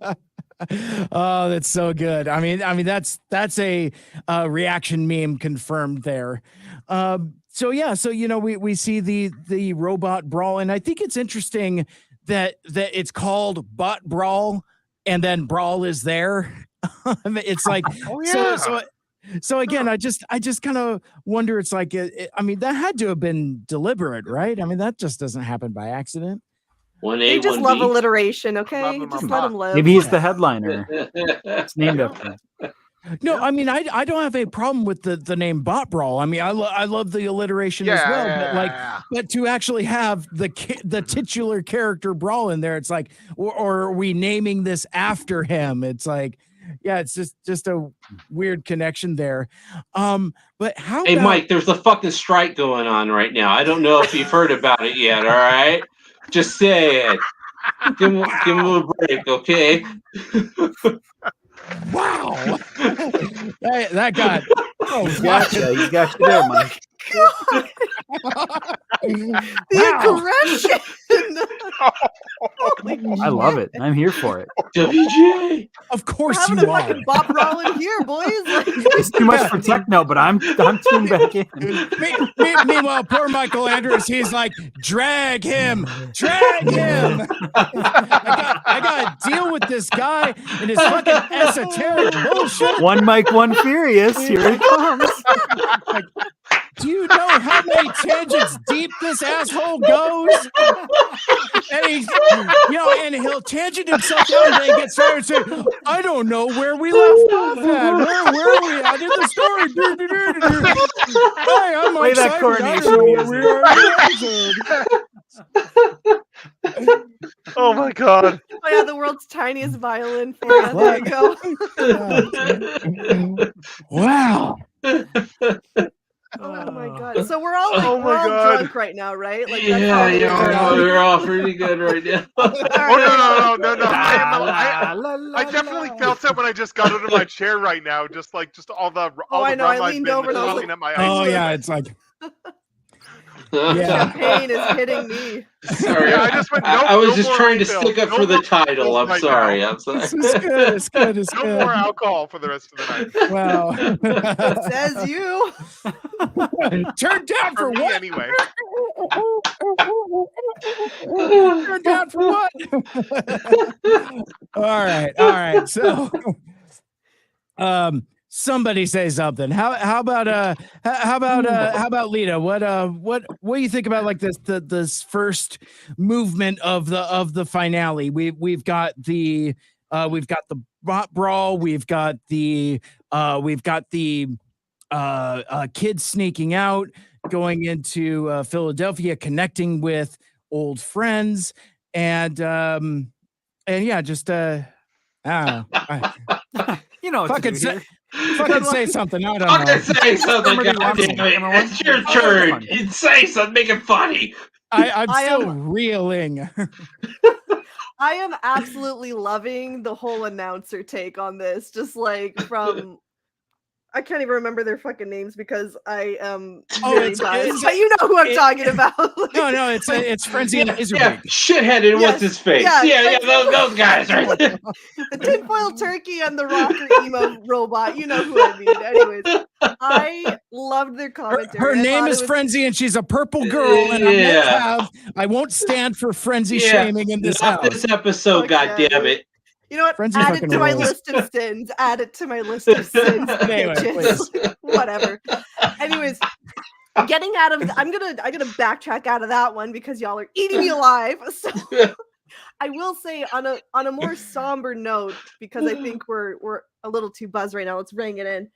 remark. Oh, that's so good. I mean, that's a reaction meme confirmed there. So we see the robot Brawl, and I think it's interesting that it's called Bot Brawl, and then Brawl is there. It's like, so again, I just kind of wonder. It's like, I mean, that had to have been deliberate, right? I mean, that just doesn't happen by accident. They just love alliteration, okay? Just let him live. Maybe he's the headliner. It's named after him. No, I mean, I don't have a problem with the name Bot Brawl. I mean, I love the alliteration as well, but to actually have the titular character Brawl in there, it's like, or are we naming this after him? It's like, yeah, it's just a weird connection there. But how? Hey, Mike, there's a fucking strike going on right now. I don't know if you've heard about it yet. All right, just say it. Give him a break, okay? Wow. that got. Oh, he's got you there, Mike. The aggression. I love it. I'm here for it. WJ. Of course you are. Fucking Bob Rollin here, boys. It's too much for techno, but I'm tuned back in. Meanwhile, poor Michael Andrews, he's like, drag him. I got to deal with this guy and his fucking esoteric bullshit. One Mike, one Furious. Here he comes. Like, do you know how many tangents deep this asshole goes? And he's, and he'll tangent himself down and then he gets started saying, I don't know where we left off at. Where were we at in the story? Hey, I'm Play that coronation music. Oh my god. Oh yeah, the world's tiniest violin for you. There you go. Wow. Oh my god! So we're all like, we're all drunk right now, right? Like, that's we're all pretty good right now. No! I definitely felt it when I just got out of my chair right now. Just all the I know. I rum leaned I've over been and I was looking like, at my oh ice. yeah, it's like. Champagne is hitting me. Sorry, I just went. Nope, I was just trying to stick up for the title. I'm sorry. I'm sorry. It's good. It's good. It's good. No more alcohol for the rest of the night. Wow. Says you. Turn down for me what? Anyway. Turn down for what? All right. So, somebody say something. How about Lita? What do you think about like this first movement of the finale? We've got the bot brawl. We've got the kids sneaking out, going into Philadelphia, connecting with old friends, and yeah, just I don't know. You know what to do here. Fucking say something. I don't know. Say something. It's your turn. Say something. Make it funny. I'm still reeling. I am absolutely loving the whole announcer take on this. Just like from, I can't even remember their fucking names because I am very biased. But you know who I'm talking about. No, it's Frenzy and Izzy. Yeah, shithead and what's his face? Yeah, those guys right there. The tinfoil turkey and the rocker emo robot. You know who I mean. Anyways, I loved their commentary. Her name is Frenzy, and she's a purple girl. And I won't stand for Frenzy shaming in this house. This episode, goddamn it. You know what? Add it to my list of sins. Add it to my list of sins. Whatever. Anyways, getting out of I'm gonna backtrack out of that one because y'all are eating me alive. So I will say on a more somber note, because I think we're a little too buzzed right now. Let's bring it in.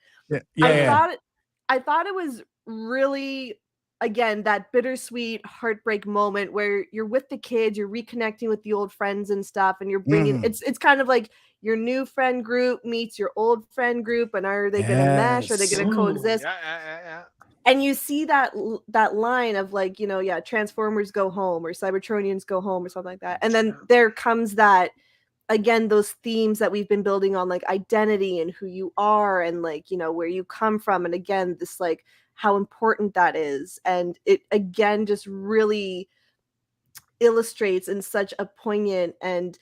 I thought it was really, again, that bittersweet heartbreak moment where you're with the kids, you're reconnecting with the old friends and stuff, and you're bringing it's kind of like your new friend group meets your old friend group, and are they going to mesh? Are they going to coexist? Yeah. And you see that line of like, Transformers go home or Cybertronians go home or something like that, and then there comes that. Again, those themes that we've been building on, like identity and who you are and like, where you come from. And again, this like how important that is. And it again just really illustrates in such a poignant, and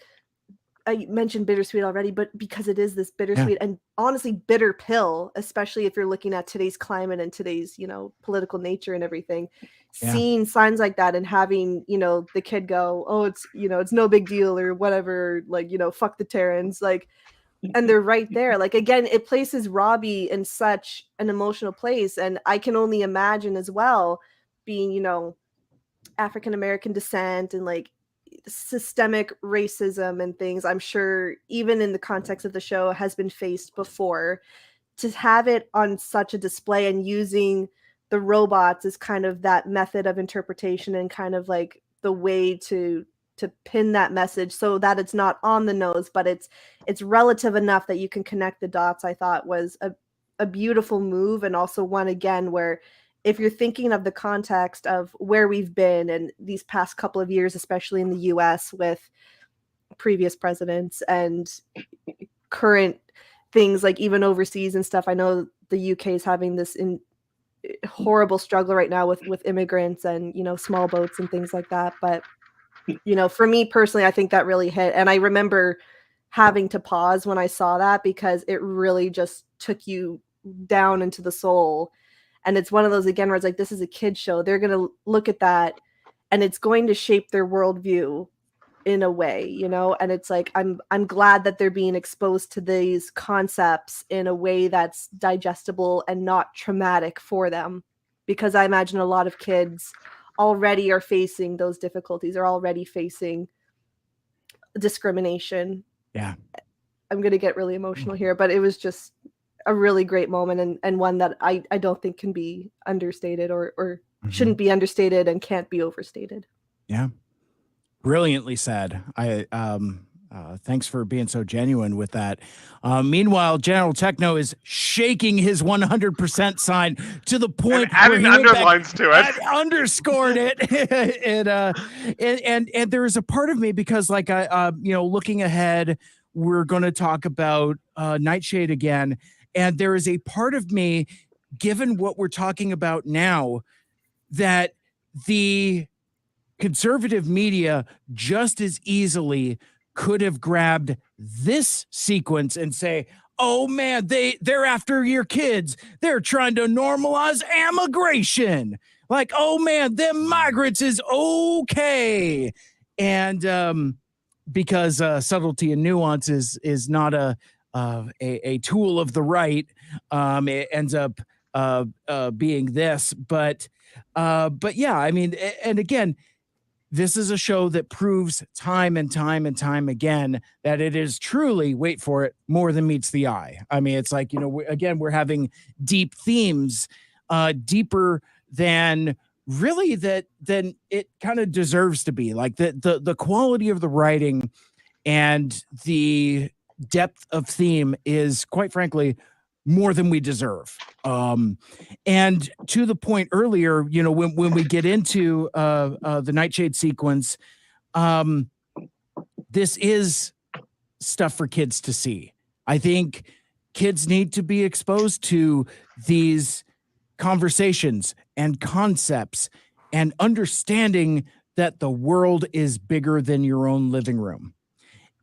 I mentioned bittersweet already, but because it is this bittersweet and honestly bitter pill, especially if you're looking at today's climate and today's, political nature and everything, seeing signs like that and having, the kid go, oh, it's, it's no big deal or whatever, like, fuck the Terrans, like, and they're right there. Like, again, it places Robbie in such an emotional place. And I can only imagine as well being, African-American descent and like systemic racism and things, I'm sure even in the context of the show has been faced before. To have it on such a display and using the robots as kind of that method of interpretation and kind of like the way to pin that message so that it's not on the nose, but it's relative enough that you can connect the dots, I thought was a beautiful move. And also one, again, where if you're thinking of the context of where we've been and these past couple of years, especially in the US with previous presidents and current things, like even overseas and stuff, I know the UK is having this horrible struggle right now with immigrants and, small boats and things like that. But, for me personally, I think that really hit. And I remember having to pause when I saw that because it really just took you down into the soul. And it's one of those, again, where it's like, this is a kid's show. They're going to look at that and it's going to shape their worldview in a way, and it's like, I'm glad that they're being exposed to these concepts in a way that's digestible and not traumatic for them. Because I imagine a lot of kids already are facing those difficulties, are already facing discrimination. Yeah. I'm going to get really emotional here, but it was just a really great moment and one that I don't think can be understated or shouldn't be understated and can't be overstated. Yeah. Brilliantly said. Thanks for being so genuine with that. Meanwhile, General Techno is shaking his 100% sign to the point and where he underlines to it, underscored it, and there is a part of me, because like looking ahead, we're going to talk about Nightshade again, and there is a part of me, given what we're talking about now, that the conservative media just as easily could have grabbed this sequence and say, oh man, they're after your kids. They're trying to normalize immigration. Like, oh man, them migrants is okay. And because subtlety and nuance is not a tool of the right, it ends up being this. But yeah, I mean, and again, this is a show that proves time and time and time again that it is truly, wait for it, more than meets the eye. I mean, it's like, we're having deep themes, deeper than really than it kind of deserves to be. Like the quality of the writing and the depth of theme is, quite frankly, more than we deserve. And to the point earlier, when we get into the Nightshade sequence, this is stuff for kids to see. I think kids need to be exposed to these conversations and concepts and understanding that the world is bigger than your own living room.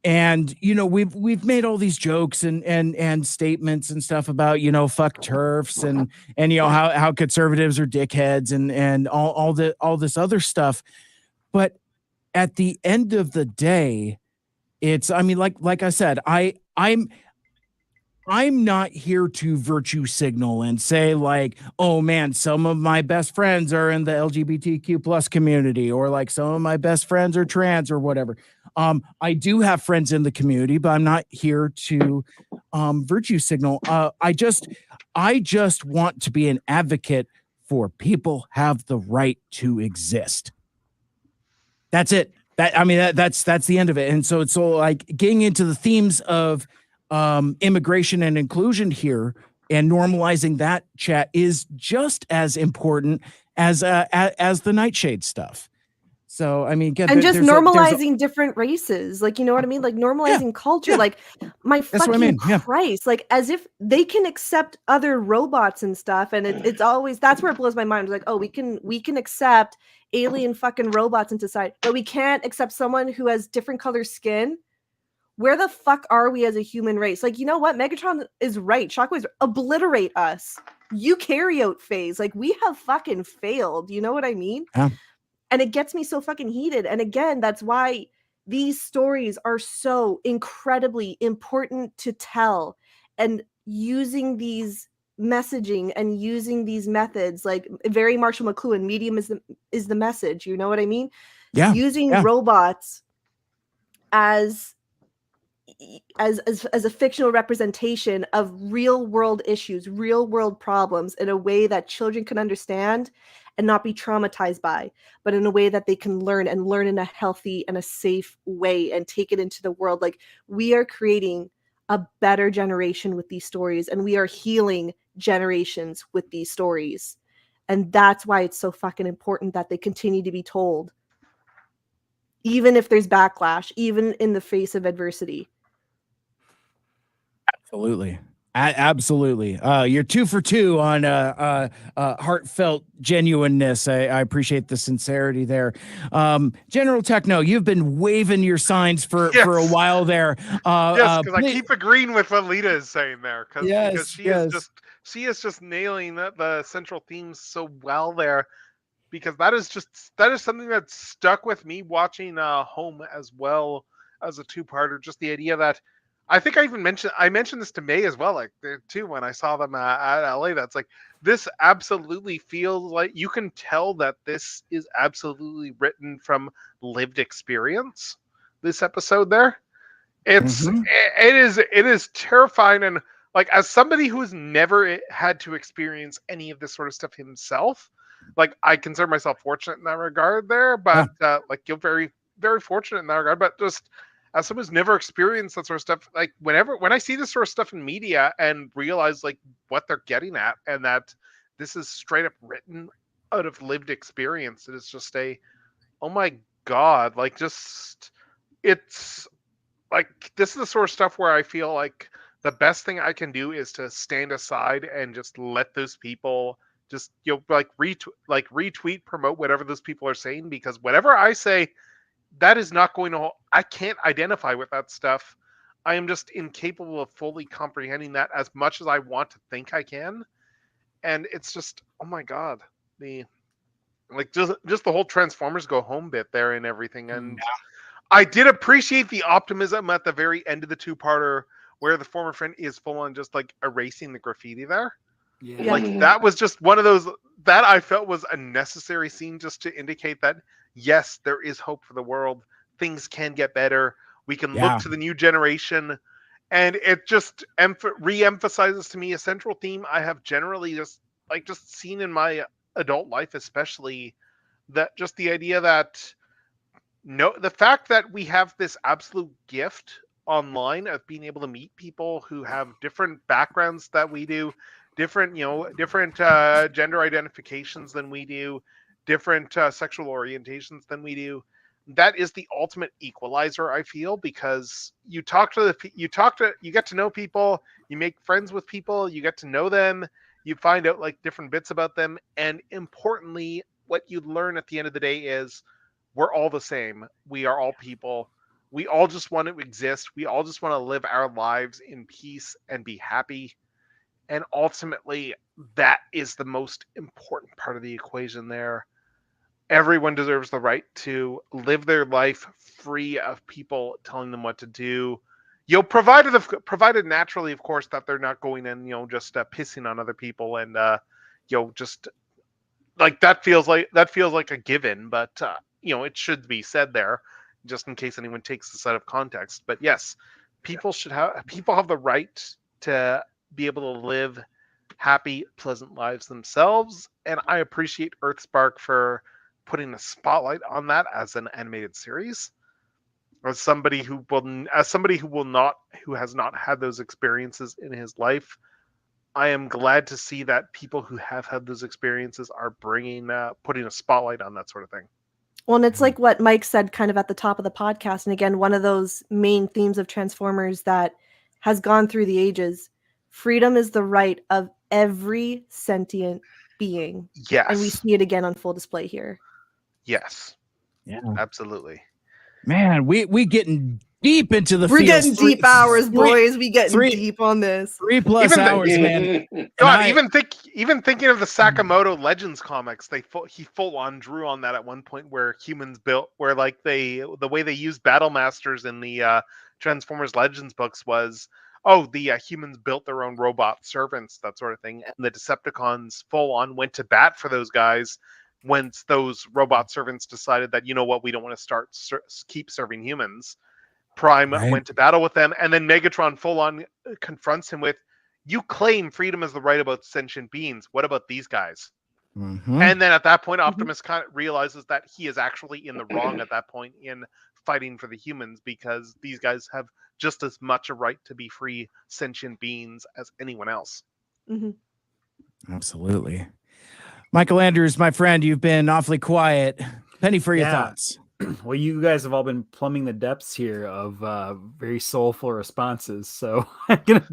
And we've made all these jokes and statements and stuff about fuck TERFs and how conservatives are dickheads and all this other stuff, but at the end of the day, it's, I mean, like I said, I'm not here to virtue signal and say like, oh man, some of my best friends are in the LGBTQ plus community, or like some of my best friends are trans or whatever. I do have friends in the community, but I'm not here to virtue signal. I just want to be an advocate for people have the right to exist. That's it. That's the end of it. And so it's all like getting into the themes of immigration and inclusion here and normalizing that chat is just as important as the Nightshade stuff. So, I mean, again, and just normalizing different races, like, you know what I mean? Like normalizing culture, like my fucking Christ, like as if they can accept other robots and stuff. And it's always, that's where it blows my mind. Like, oh, we can accept alien fucking robots in society, but we can't accept someone who has different color skin. Where the fuck are we as a human race? Like, you know what? Megatron is right. Shockwaves obliterate us. Eukaryote phase. Like, we have fucking failed. You know what I mean? Yeah. And it gets me so fucking heated. And again, that's why these stories are so incredibly important to tell. And using these messaging and using these methods, like very Marshall McLuhan, medium is the message. You know what I mean? Yeah. Using robots as a fictional representation of real world issues, real world problems in a way that children can understand and not be traumatized by, but in a way that they can learn in a healthy and a safe way and take it into the world. Like, we are creating a better generation with these stories, and we are healing generations with these stories. And that's why it's so fucking important that they continue to be told, even if there's backlash, even in the face of adversity. Absolutely. Absolutely. You're 2 for 2 on heartfelt genuineness. I appreciate the sincerity there. General Techno, you've been waving your signs for a while there. Yes, because I keep agreeing with what Lita is saying there, because she is just nailing the central themes so well there. Because that is something that stuck with me watching Home as well as a two-parter. Just the idea that I think I mentioned this to May as well, like too, when I saw them at LA. That's like, this absolutely feels like you can tell that this is absolutely written from lived experience. This episode there, it is terrifying, and like, as somebody who's never had to experience any of this sort of stuff himself, like, I consider myself fortunate in that regard there, but like, you're very, very fortunate in that regard. But just as someone who's never experienced that sort of stuff, like when I see this sort of stuff in media and realize like what they're getting at, and that this is straight up written out of lived experience, it is just oh my God, like just it's like this is the sort of stuff where I feel like the best thing I can do is to stand aside and just let those people just retweet, promote whatever those people are saying, because whatever I say, that is not going to. I can't identify with that stuff. I am just incapable of fully comprehending that as much as I want to think I can, and it's just oh my God, just the whole Transformers Go Home bit there and everything, and. I did appreciate the optimism at the very end of the two-parter where the former friend is full on just like erasing the graffiti there. Yeah. Like that was just one of those that I felt was a necessary scene just to indicate that yes, there is hope for the world. Things can get better. We can look to the new generation. And it just re-emphasizes to me a central theme I have generally just seen in my adult life, especially that just the idea that the fact that we have this absolute gift online of being able to meet people who have different backgrounds that we do, different gender identifications than we do, different sexual orientations than we do. That is the ultimate equalizer, I feel, because you get to know people, you make friends with people, you get to know them, you find out like different bits about them, and importantly, what you learn at the end of the day is we're all the same. We are all people. We all just want to exist. We all just want to live our lives in peace and be happy. And ultimately, that is the most important part of the equation there. Everyone deserves the right to live their life free of people telling them what to do. Provided naturally, of course, that they're not going in, just pissing on other people and, just like that feels like a given, but it should be said there, just in case anyone takes this out of context. But yes, people have the right to be able to live happy, pleasant lives themselves, and I appreciate Earthspark for putting a spotlight on that as an animated series. As somebody who has not had those experiences in his life, I am glad to see that people who have had those experiences are putting a spotlight on that sort of thing. Well, and it's like what Mike said kind of at the top of the podcast. And again, one of those main themes of Transformers that has gone through the ages. Freedom is the right of every sentient being. Yes. And we see it again on full display here. Yes. Yeah. Absolutely. Man, we getting deep into the We're getting deep hours, boys. We getting deep on this. 3+ hours, man. God, even thinking of the Sakamoto Legends comics, he full on drew on that at one point where humans built, where like the way they used Battle Masters in the Transformers Legends books was, the humans built their own robot servants, that sort of thing, and the Decepticons full on went to bat for those guys once those robot servants decided that, we don't want to keep serving humans. Prime went to battle with them, and then Megatron full on confronts him with, you claim freedom is the right about sentient beings. What about these guys? Mm-hmm. And then at that point, Optimus kind of realizes that he is actually in the wrong at that point in fighting for the humans, because these guys have just as much a right to be free sentient beings as anyone else. Mm-hmm. Absolutely. Michael Andrews, my friend, you've been awfully quiet. Penny for your thoughts. Well, you guys have all been plumbing the depths here of very soulful responses, so I'm gonna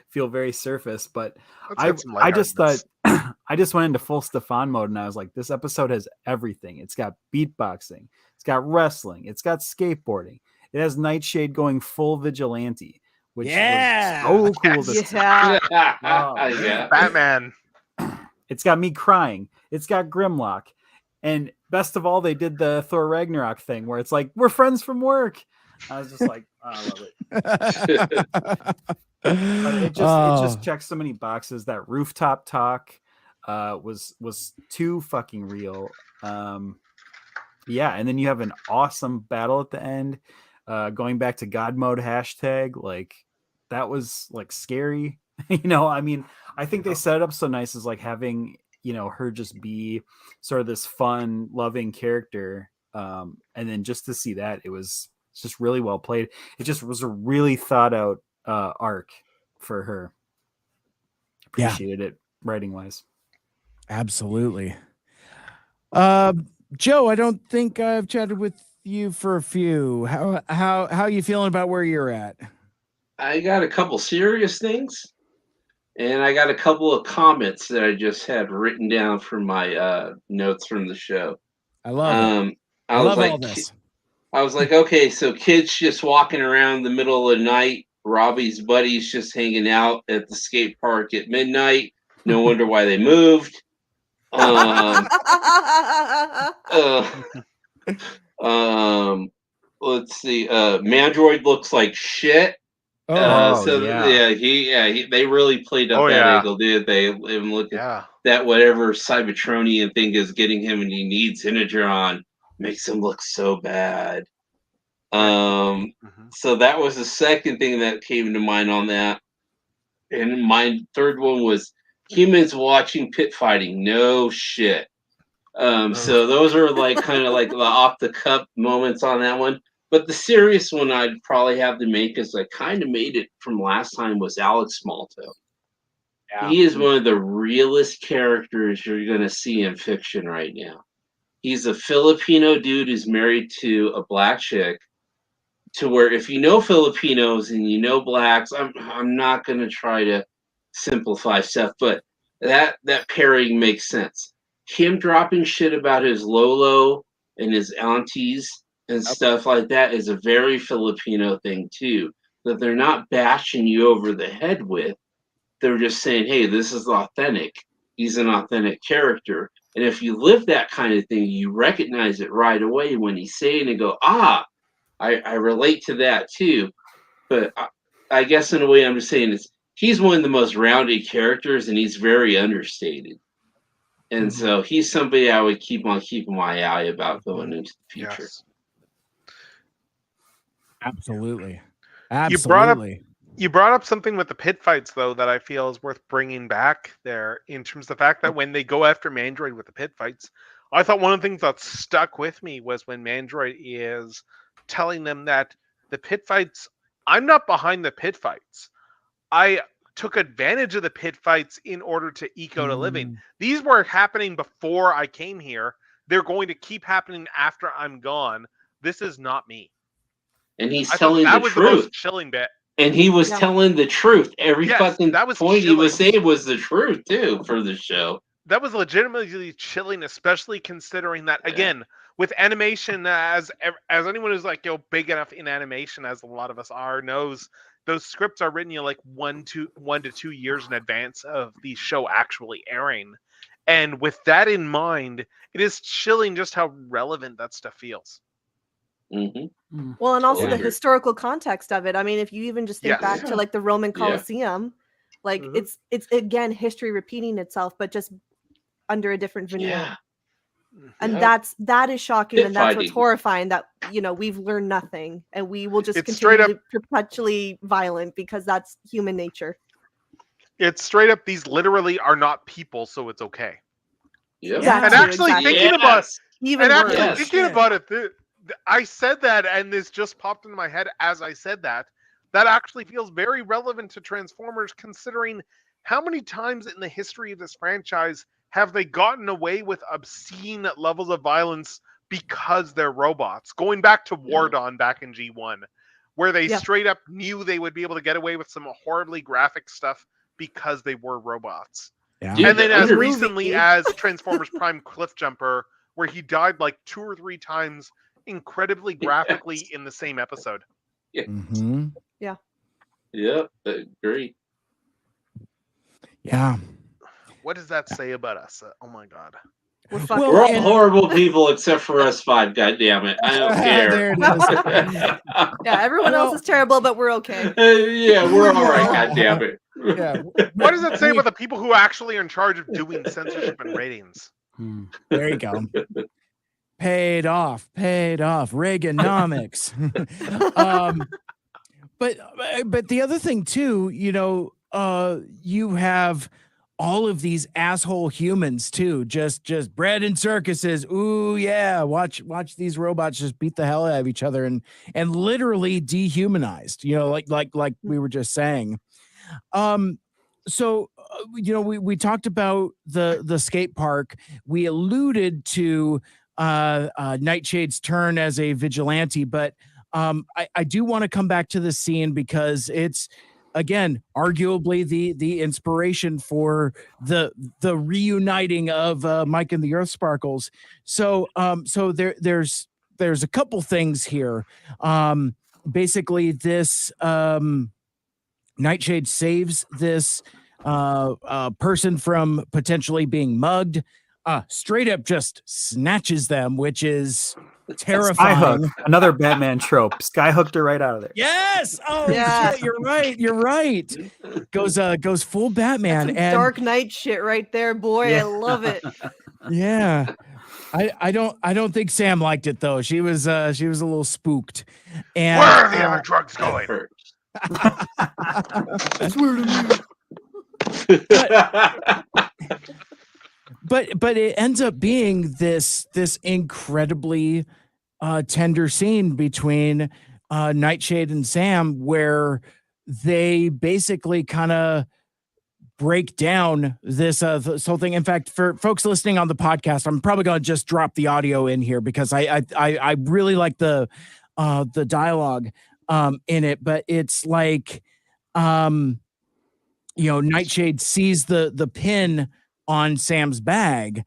feel very surface. But I just thought I just went into full Stefan mode, and I was like, this episode has everything. It's got beatboxing, it's got wrestling, it's got skateboarding, it has Nightshade going full vigilante, which was so cool to see. Yeah. Batman. It's got me crying. It's got Grimlock. And best of all, they did the Thor Ragnarok thing where it's like, we're friends from work. I was just like, I love it. It just checks so many boxes. That rooftop talk was too fucking real. And then you have an awesome battle at the end. Going back to God mode hashtag, like that was like scary. I think they set it up so nice as like having her just be sort of this fun, loving character. And then just to see that, it was It's just really well played. It just was a really thought out arc for her. Appreciated it writing wise. Absolutely. Joe, I don't think I've chatted with you for a few. How are you feeling about where you're at? I got a couple serious things, and I got a couple of comments that I just had written down from my notes from the show. I love it. I love all this. I was like, okay, so kids just walking around the middle of the night. Robbie's buddies just hanging out at the skate park at midnight. No wonder why they moved. Let's see. Mandroid looks like shit. They really played up that angle, did they? Even look at that whatever Cybertronian thing is getting him, and he needs Energon, makes him look so bad. So that was the second thing that came to mind on that. And my third one was humans watching pit fighting. No shit. So those are like kind of like the off the cup moments on that one. But the serious one I'd probably have to make, is I kind of made it from last time, was Alex Malto. Yeah. He is one of the realest characters you're going to see in fiction right now. He's a Filipino dude who's married to a black chick, to where if you know Filipinos and you know blacks, I'm not going to try to simplify stuff, but that pairing makes sense. Him dropping shit about his Lolo and his aunties and stuff like that is a very Filipino thing too, that they're not bashing you over the head with. They're just saying, hey, this is authentic. He's an authentic character. And if you live that kind of thing, you recognize it right away when he's saying it, go, I relate to that too. But I guess in a way I'm just saying is he's one of the most rounded characters, and he's very understated. And so he's somebody I would keep on keeping my eye about going into the future. Yes. Absolutely. You brought up something with the pit fights, though, that I feel is worth bringing back there, in terms of the fact that when they go after Mandroid with the pit fights, I thought one of the things that stuck with me was when Mandroid is telling them that the pit fights, I'm not behind the pit fights. I took advantage of the pit fights in order to eke out a living. These were happening before I came here. They're going to keep happening after I'm gone. This is not me. And he's telling the truth. That was the most chilling bit. And he was telling the truth. Every fucking point he was saying was the truth too for the show. That was legitimately chilling, especially considering that, again, with animation, as anyone who's like, big enough in animation, as a lot of us are, knows, those scripts are written, like 1 to 2 years in advance of the show actually airing. And with that in mind, it is chilling just how relevant that stuff feels. Well, and also the historical context of it. I mean, if you even just think back to like the Roman Colosseum, like it's again history repeating itself, but just under a different veneer. And that is shocking, and that's what's horrifying, that we've learned nothing, and we will just continue to be perpetually violent because that's human nature. It's straight up, these literally are not people, so it's okay. Yeah. And actually thinking about it, I said that, and this just popped into my head as I said that. That actually feels very relevant to Transformers, considering how many times in the history of this franchise have they gotten away with obscene levels of violence because they're robots? Going back to War Dawn back in G1, where they straight up knew they would be able to get away with some horribly graphic stuff because they were robots. Yeah. And then as recently as Transformers Prime Cliffjumper, where he died like 2 or 3 times incredibly graphically in the same episode. Yeah, agree. Yeah. What does that say about us? Oh my god. We're all horrible people except for us 5, god damn it. I don't care. There it is. Yeah, everyone else is terrible, but we're okay. We're all right, god damn it. Yeah. What does it say about the people who actually are in charge of doing censorship and ratings? There you go. Paid off. Reaganomics. But the other thing too, you have all of these asshole humans too, just bred in circuses. Ooh, yeah. Watch these robots just beat the hell out of each other and literally dehumanized, like we were just saying. So, we talked about the skate park. We alluded to Nightshade's turn as a vigilante, but I do want to come back to the scene because it's, again, arguably the inspiration for the reuniting of Mike and the Earthsparkles. So there's a couple things here. Basically, this Nightshade saves this person from potentially being mugged. Straight up just snatches them, which is terrifying. Skyhook, another Batman trope. Skyhooked her right out of there. Yes. Oh yeah. Shit, you're right. Goes full Batman. That's some Dark Knight shit right there, boy. Yeah. I love it. Yeah. I don't think Sam liked it though. She was a little spooked. And where are the other drugs going? That's weird to me. But it ends up being this incredibly tender scene between Nightshade and Sam, where they basically kind of break down this whole thing. In fact, for folks listening on the podcast, I'm probably going to just drop the audio in here because I really like the dialogue in it. But it's like, Nightshade sees the pin on Sam's bag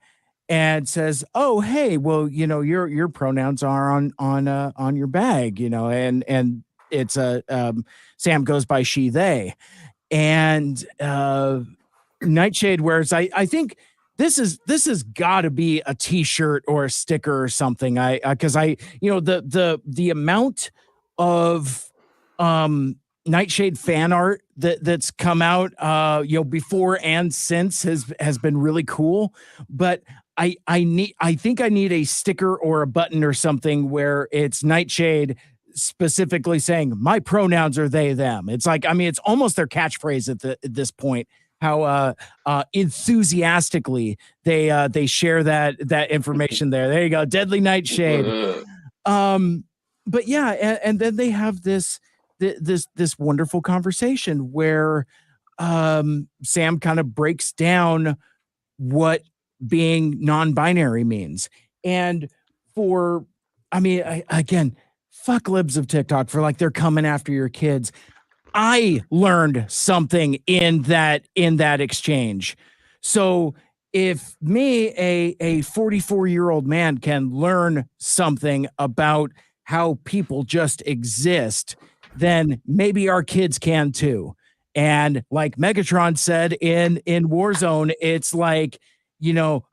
and says, "Oh, hey, well, your pronouns are on your bag, and it's Sam goes by she, they." And Nightshade wears, I think this has got to be a t-shirt or a sticker or something. Because the amount of Nightshade fan art that's come out before and since has been really cool. But I think I need a sticker or a button or something where it's Nightshade specifically saying my pronouns are they, them. It's like, it's almost their catchphrase at this point, how enthusiastically they share that information there. There you go. Deadly Nightshade. But yeah, and then they have this wonderful conversation where Sam kind of breaks down what being non-binary means. And again, fuck libs of TikTok for like they're coming after your kids. I learned something in that exchange. So if me, a 44-year-old man, can learn something about how people just exist, then maybe our kids can too. And like Megatron said in Warzone, it's like, don't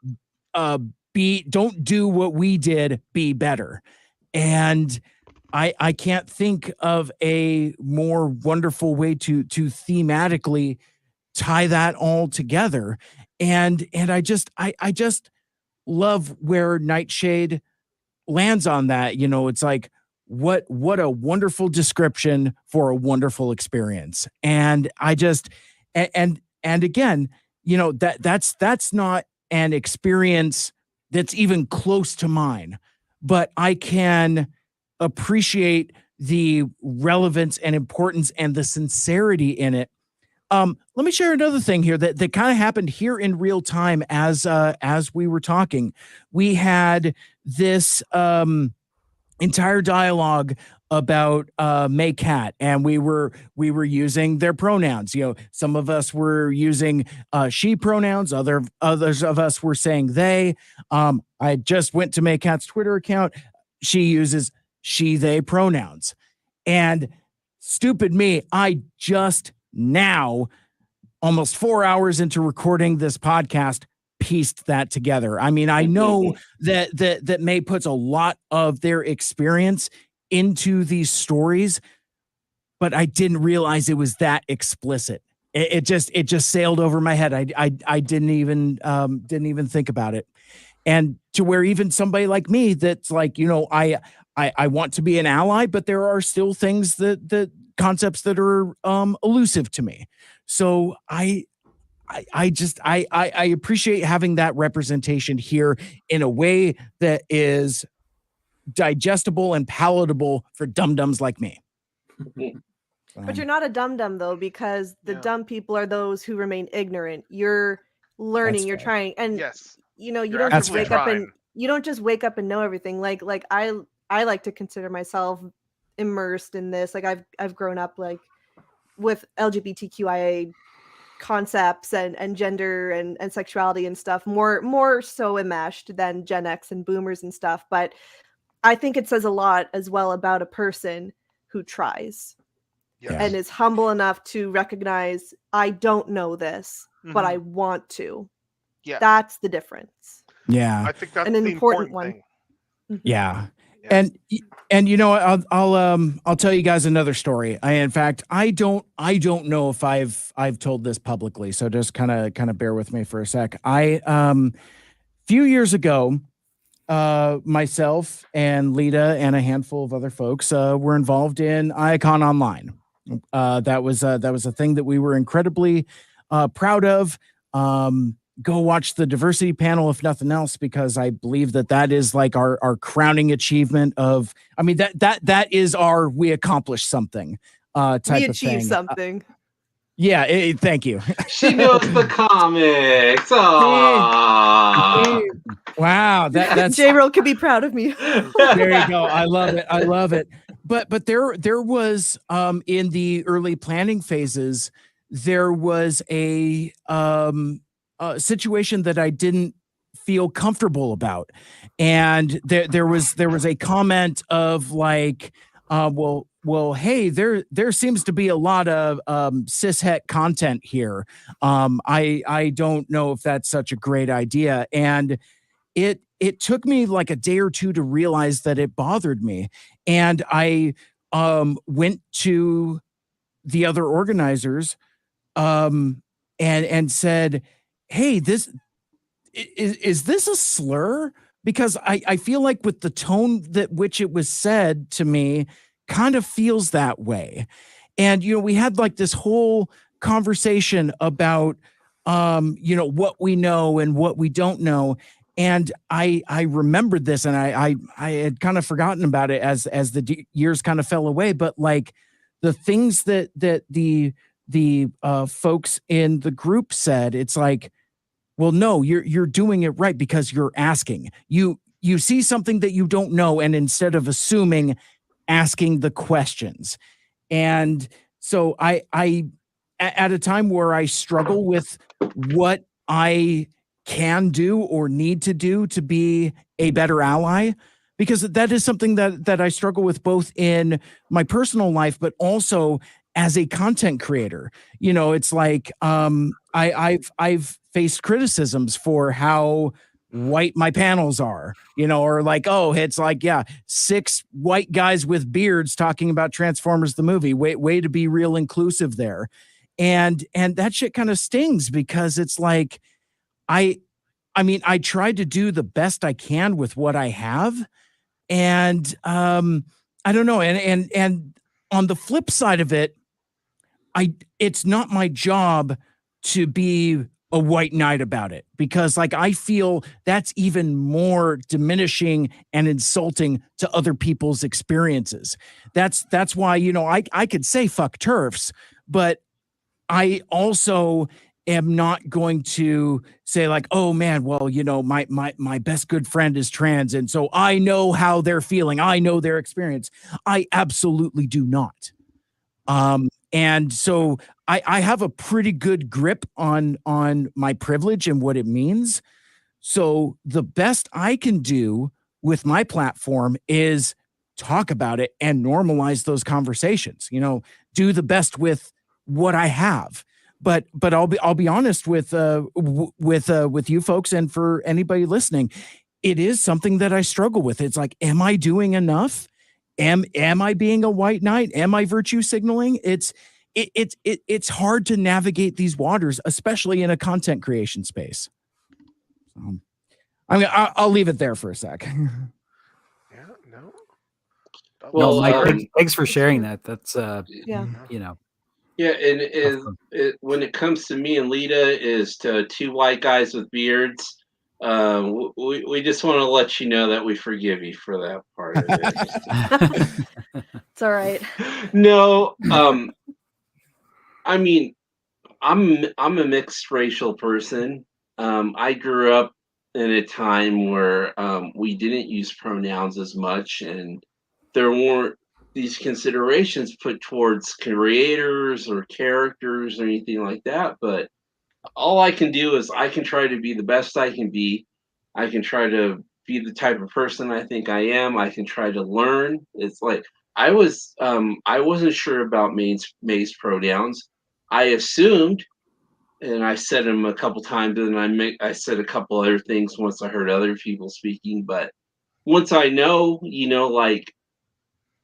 do what we did, be better. And I can't think of a more wonderful way to thematically tie that all together. And I just love where Nightshade lands on that. It's like, what a wonderful description for a wonderful experience. And I just, and again, that's not an experience that's even close to mine, but I can appreciate the relevance and importance and the sincerity in it. Let me share another thing here that kind of happened here in real time as we were talking. We had this entire dialogue about May Cat, and we were using their pronouns. Some of us were using she pronouns, others of us were saying they. I just went to May Cat's Twitter account. She uses she, they pronouns. And stupid me, I just now, almost 4 hours into recording this podcast, pieced that together. I know that May puts a lot of their experience into these stories, but I didn't realize it was that explicit. It just sailed over my head. I didn't even think about it. And to where even somebody like me, that's like, I want to be an ally, but there are still things that concepts that are elusive to me. So I I appreciate having that representation here in a way that is digestible and palatable for dum-dums like me. But you're not a dum-dum though, because the dumb people are those who remain ignorant. You're learning, you're trying, and you know, you don't just wake up and know everything. Like I like to consider myself immersed in this. Like I've grown up like with LGBTQIA concepts and gender and sexuality and stuff, more so enmeshed than Gen X and boomers and stuff. But I think it says a lot as well about a person who tries and is humble enough to recognize, I don't know this, but I want to. Yeah, that's the difference. Yeah, I think that's an important one. Yeah. And you know, I'll tell you guys another story. In fact, I don't know if I've told this publicly, so just kind of bear with me for a sec. Few years ago, myself and Lita and a handful of other folks were involved in Icon Online. That was a thing that we were incredibly proud of. Go watch the diversity panel, if nothing else, because I believe that is like our crowning achievement of, I mean, that is our, we accomplished something type of thing. We achieved something. Yeah, thank you. She knows the comics. Wow, that's J-Roll could be proud of me. There you go. I love it. But there was in the early planning phases, there was a situation that I didn't feel comfortable about, and there was a comment of like, well, hey, there seems to be a lot of cishet content here. I don't know if that's such a great idea, and it took me like a day or two to realize that it bothered me, and I went to the other organizers and said, hey, this is this a slur? Because I feel like with the tone that which it was said to me kind of feels that way. And, you know, we had like this whole conversation about, you know, what we know and what we don't know. And I remembered this, and I had kind of forgotten about it as the years kind of fell away. But like the things that the folks in the group said, it's like, well, no, you're doing it right because you're asking. You see something that you don't know, and instead of assuming, asking the questions. And so I at a time where I struggle with what I can do or need to do to be a better ally, because that is something that I struggle with both in my personal life, but also as a content creator. You know, it's like I've faced criticisms for how white my panels are, you know, or like, oh, it's like, yeah, 6 white guys with beards talking about Transformers the movie. Way to be real inclusive there. And that shit kind of stings, because it's like, I mean, I tried to do the best I can with what I have. And I don't know. And on the flip side of it, it's not my job to be a white knight about it, because like I feel that's even more diminishing and insulting to other people's experiences. That's why, you know, I could say fuck TERFs, but I also am not going to say like, oh man, well, you know, my best good friend is trans, and so I know how they're feeling. I know their experience. I absolutely do not. And so I have a pretty good grip on my privilege and what it means. So the best I can do with my platform is talk about it and normalize those conversations, you know, do the best with what I have. But I'll be honest with you folks, and for anybody listening, it is something that I struggle with. It's like, am I doing enough? Am I being a white knight? Am I virtue signaling? It's hard to navigate these waters, especially in a content creation space. So, I'll leave it there for a sec. Yeah, no. Well, Mike, thanks for sharing that. That's you know. Yeah, and when it comes to me and Lita, is to two white guys with beards. We just want to let you know that we forgive you for that part of it. It's all right. No, I mean, I'm a mixed racial person. I grew up in a time where we didn't use pronouns as much, and there weren't these considerations put towards creators or characters or anything like that. But all I can do is I can try to be the best I can be. I can try to be the type of person I think I am. I can try to learn. It's like I wasn't sure about May's pronouns. I assumed, and I said them a couple times, and I said a couple other things once I heard other people speaking. But once I know, like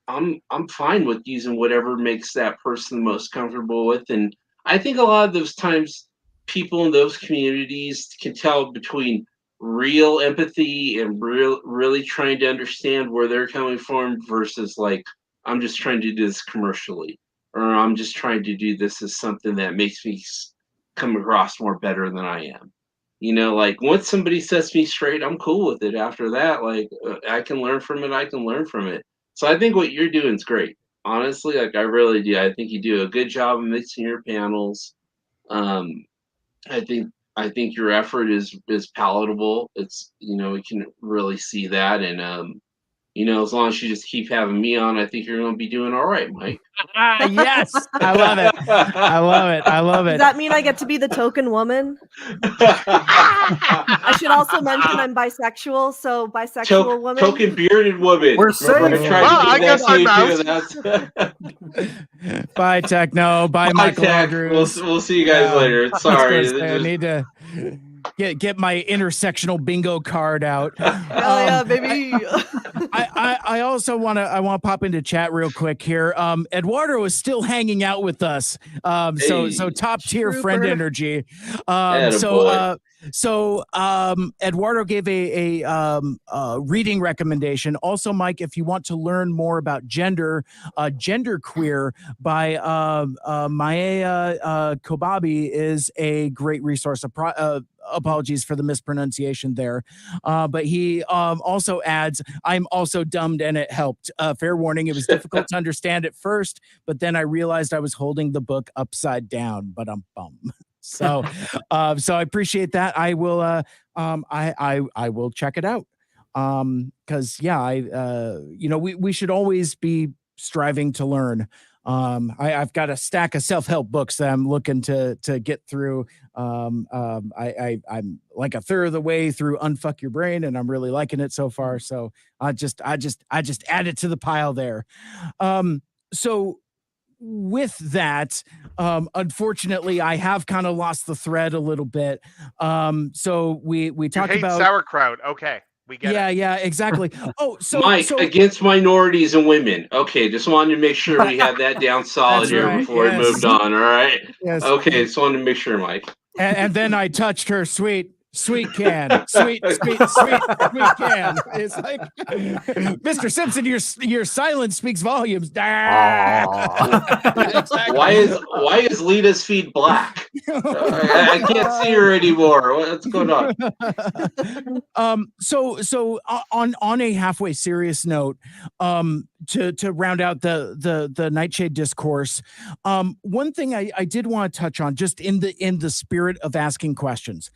I'm fine with using whatever makes that person the most comfortable with. And I think a lot of those times people in those communities can tell between real empathy and really trying to understand where they're coming from versus like I'm just trying to do this commercially, or I'm just trying to do this as something that makes me come across more better than I am. Like once somebody sets me straight, I'm cool with it. After that, like I can learn from it. I can learn from it. So I think what you're doing is great. Honestly, like I really do. I think you do a good job of mixing your panels. Um, I think your effort is palatable. It's we can really see that, and as long as you just keep having me on, I think you're going to be doing all right, Mike. Yes, I love it. I love it. I love it. Does that mean I get to be the token woman? I should also mention I'm bisexual, so bisexual woman. Token bearded woman. We're safe. I guess I'm out. Bye, Techno. Bye, Michael Andrews. We'll see you guys later. Sorry. I need to get my intersectional bingo card out. Hell yeah, baby. I also want to pop into chat real quick here. Eduardo is still hanging out with us. So top tier friend energy. So Eduardo gave a reading recommendation. Also, Mike, if you want to learn more about Genderqueer by Maya Kobabe is a great resource. Apologies for the mispronunciation there. But he also adds, I'm also dumbed and it helped. Fair warning, it was difficult to understand at first, but then I realized I was holding the book upside down, but I'm bummed. So I appreciate that. I will I will check it out. Cause we should always be striving to learn. I've got a stack of self-help books that I'm looking to get through. I'm like a third of the way through Unfuck Your Brain, and I'm really liking it so far. So I just add it to the pile there. So with that, unfortunately, I have kind of lost the thread a little bit. So we talked about sauerkraut. Okay. We get it. Yeah, exactly. Oh, so Mike, against minorities and women. Okay, just wanted to make sure we had that down solid here before we moved on. All right. Yes. Okay, just wanted to make sure, Mike. And then I touched her sweet can. Sweet can. It's like, Mr. Simpson, your silence speaks volumes. Exactly. Why is Lita's feet black? I can't see her anymore. What's going on? So on a halfway serious note, to round out the Nightshade discourse, one thing I did want to touch on, just in the spirit of asking questions.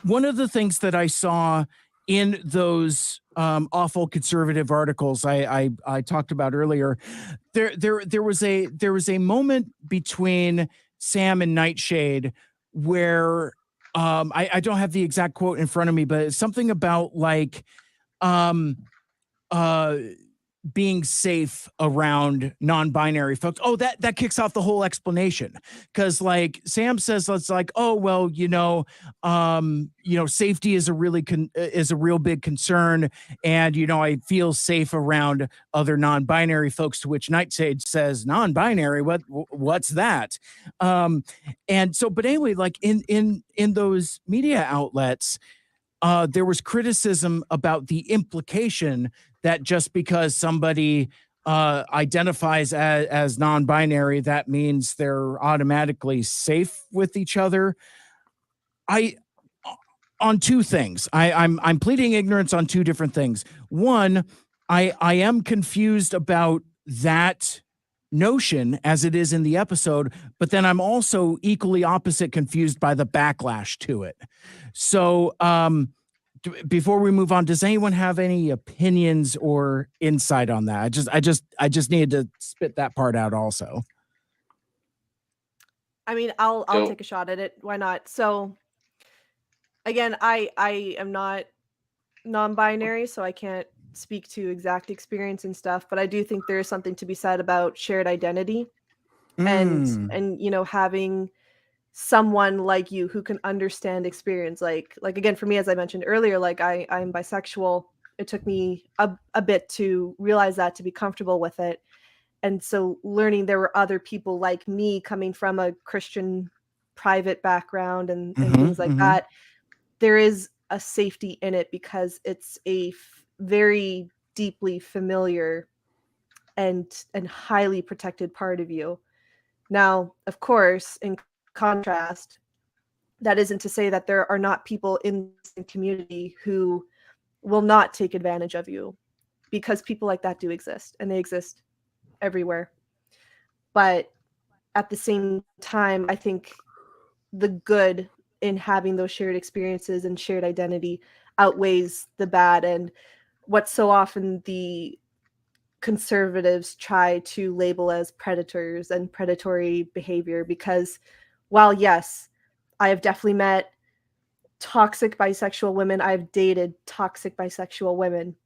One of the things that I saw in those awful conservative articles I talked about earlier, there was a moment between Sam and Nightshade where I don't have the exact quote in front of me, but it's something about like being safe around non-binary folks. Oh, that kicks off the whole explanation, because like Sam says, it's like, oh well, safety is a real big concern, and I feel safe around other non-binary folks. To which Nightshade says, non-binary, what's that? And so, but anyway, like in those media outlets, there was criticism about the implication that just because somebody identifies as non-binary, that means they're automatically safe with each other. On two things. I'm pleading ignorance on two different things. One, I am confused about that notion as it is in the episode, but then I'm also equally opposite confused by the backlash to it. So before we move on, does anyone have any opinions or insight on that? I just needed to spit that part out also. I mean, I'll take a shot at it. Why not? So again, I am not non-binary, so I can't speak to exact experience and stuff, but I do think there is something to be said about shared identity and you know, having someone like you who can understand experience. Like again, for me, as I mentioned earlier, like I'm bisexual. It took me a bit to realize that, to be comfortable with it. And so learning there were other people like me coming from a Christian private background and things like that, there is a safety in it because it's a very deeply familiar and highly protected part of you. Now, of course, in contrast, that isn't to say that there are not people in the community who will not take advantage of you, because people like that do exist, and they exist everywhere. But at the same time, I think the good in having those shared experiences and shared identity outweighs the bad, and what so often the conservatives try to label as predators and predatory behavior. Because while yes, I have definitely met toxic bisexual women, I've dated toxic bisexual women,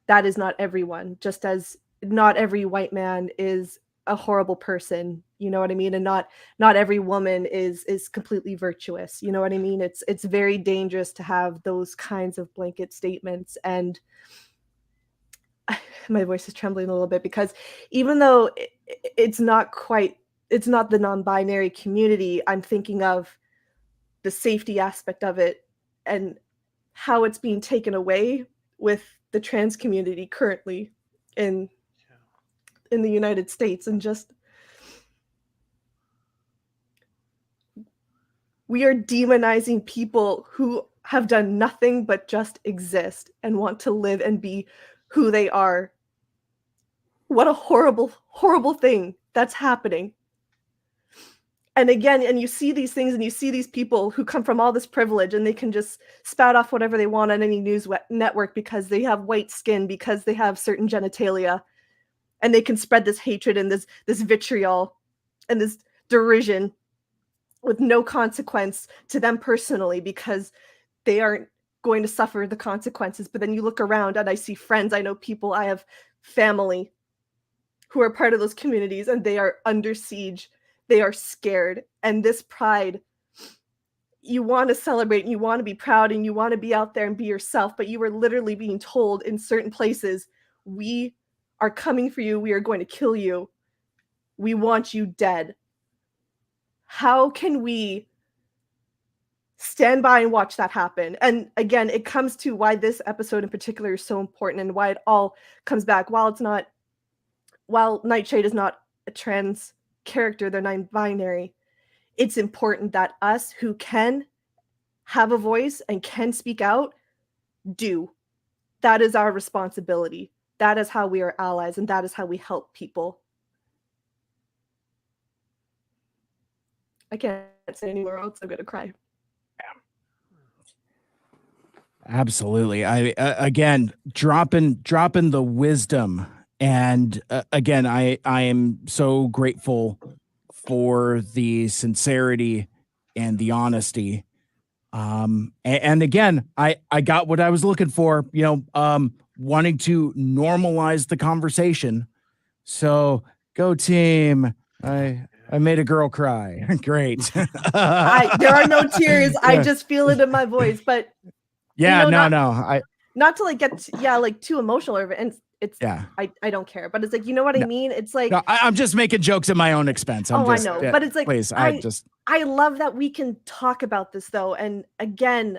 that is not everyone, just as not every white man is a horrible person, you know what I mean? And not every woman is completely virtuous, you know what I mean? It's very dangerous to have those kinds of blanket statements. And my voice is trembling a little bit because even though it's not the non-binary community, I'm thinking of the safety aspect of it and how it's being taken away with the trans community currently in the United States. And just, we are demonizing people who have done nothing but just exist and want to live and be who they are. What a horrible, horrible thing that's happening. And again, and you see these things and you see these people who come from all this privilege and they can just spout off whatever they want on any news network because they have white skin, because they have certain genitalia, and they can spread this hatred and this vitriol and this derision with no consequence to them personally, because they aren't going to suffer the consequences. But then you look around and I see friends, I know people, I have family who are part of those communities, and they are under siege. They are scared. And this pride, you want to celebrate and you want to be proud and you want to be out there and be yourself, but you are literally being told in certain places, we are coming for you. We are going to kill you. We want you dead. How can we stand by and watch that happen? And again, it comes to why this episode in particular is so important and why it all comes back. While Nightshade is not a trans character, they're non-binary, it's important that us who can have a voice and can speak out do. That is our responsibility. That is how we are allies, and that is how we help people. I can't say anywhere else. I'm gonna cry. Absolutely. I again dropping the wisdom, and again I am so grateful for the sincerity and the honesty. And again, I got what I was looking for, wanting to normalize the conversation. So go team. I made a girl cry. Great. There are no tears. I just feel it in my voice, but yeah, not to get too emotional over it. And it's I don't care, but it's like, you know what I mean? It's like, I'm just making jokes at my own expense. I know, but it's like, please, I love that we can talk about this though, and again,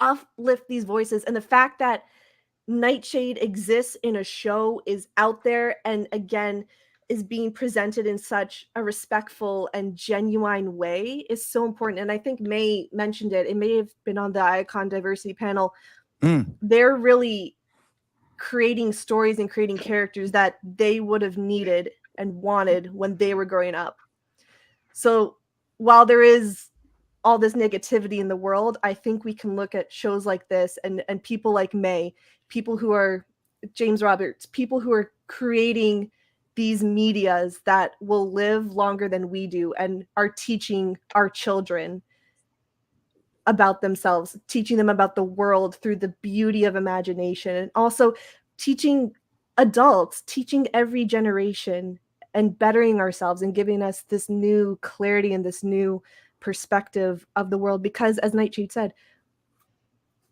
uplift these voices, and the fact that Nightshade exists in a show, is out there, and again is being presented in such a respectful and genuine way is so important. And I think May mentioned it. It may have been on the Icon Diversity panel. They're really creating stories and creating characters that they would have needed and wanted when they were growing up. So while there is all this negativity in the world, I think we can look at shows like this and people like May, people who are James Roberts, people who are creating these medias that will live longer than we do and are teaching our children about themselves, teaching them about the world through the beauty of imagination, and also teaching adults, teaching every generation and bettering ourselves and giving us this new clarity and this new perspective of the world. Because as Nightshade said,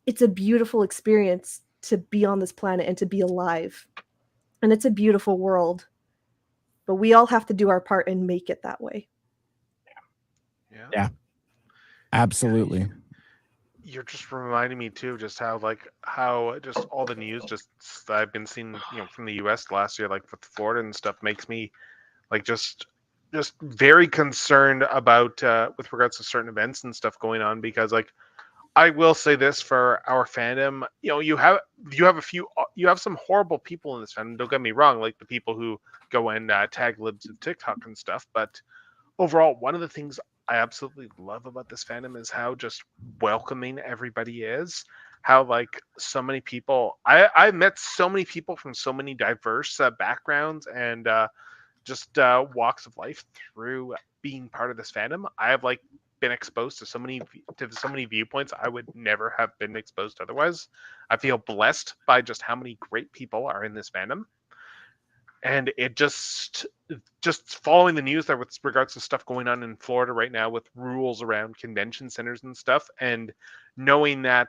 it's a beautiful experience to be on this planet and to be alive. And it's a beautiful world. But we all have to do our part and make it that way. Yeah. Absolutely. You're just reminding me too, just how just all the news just I've been seeing, from the US last year, like with Florida and stuff, makes me like just very concerned about with regards to certain events and stuff going on. Because like, I will say this for our fandom, you have some horrible people in this fandom. Don't get me wrong, like the people who go and tag libs of TikTok and stuff. But overall, one of the things I absolutely love about this fandom is how just welcoming everybody is. How like so many people, I've met so many people from so many diverse backgrounds and just walks of life through being part of this fandom. I have like been exposed to so many viewpoints I would never have been exposed to otherwise. I feel blessed by just how many great people are in this fandom. And it just following the news there with regards to stuff going on in Florida right now with rules around convention centers and stuff, and knowing that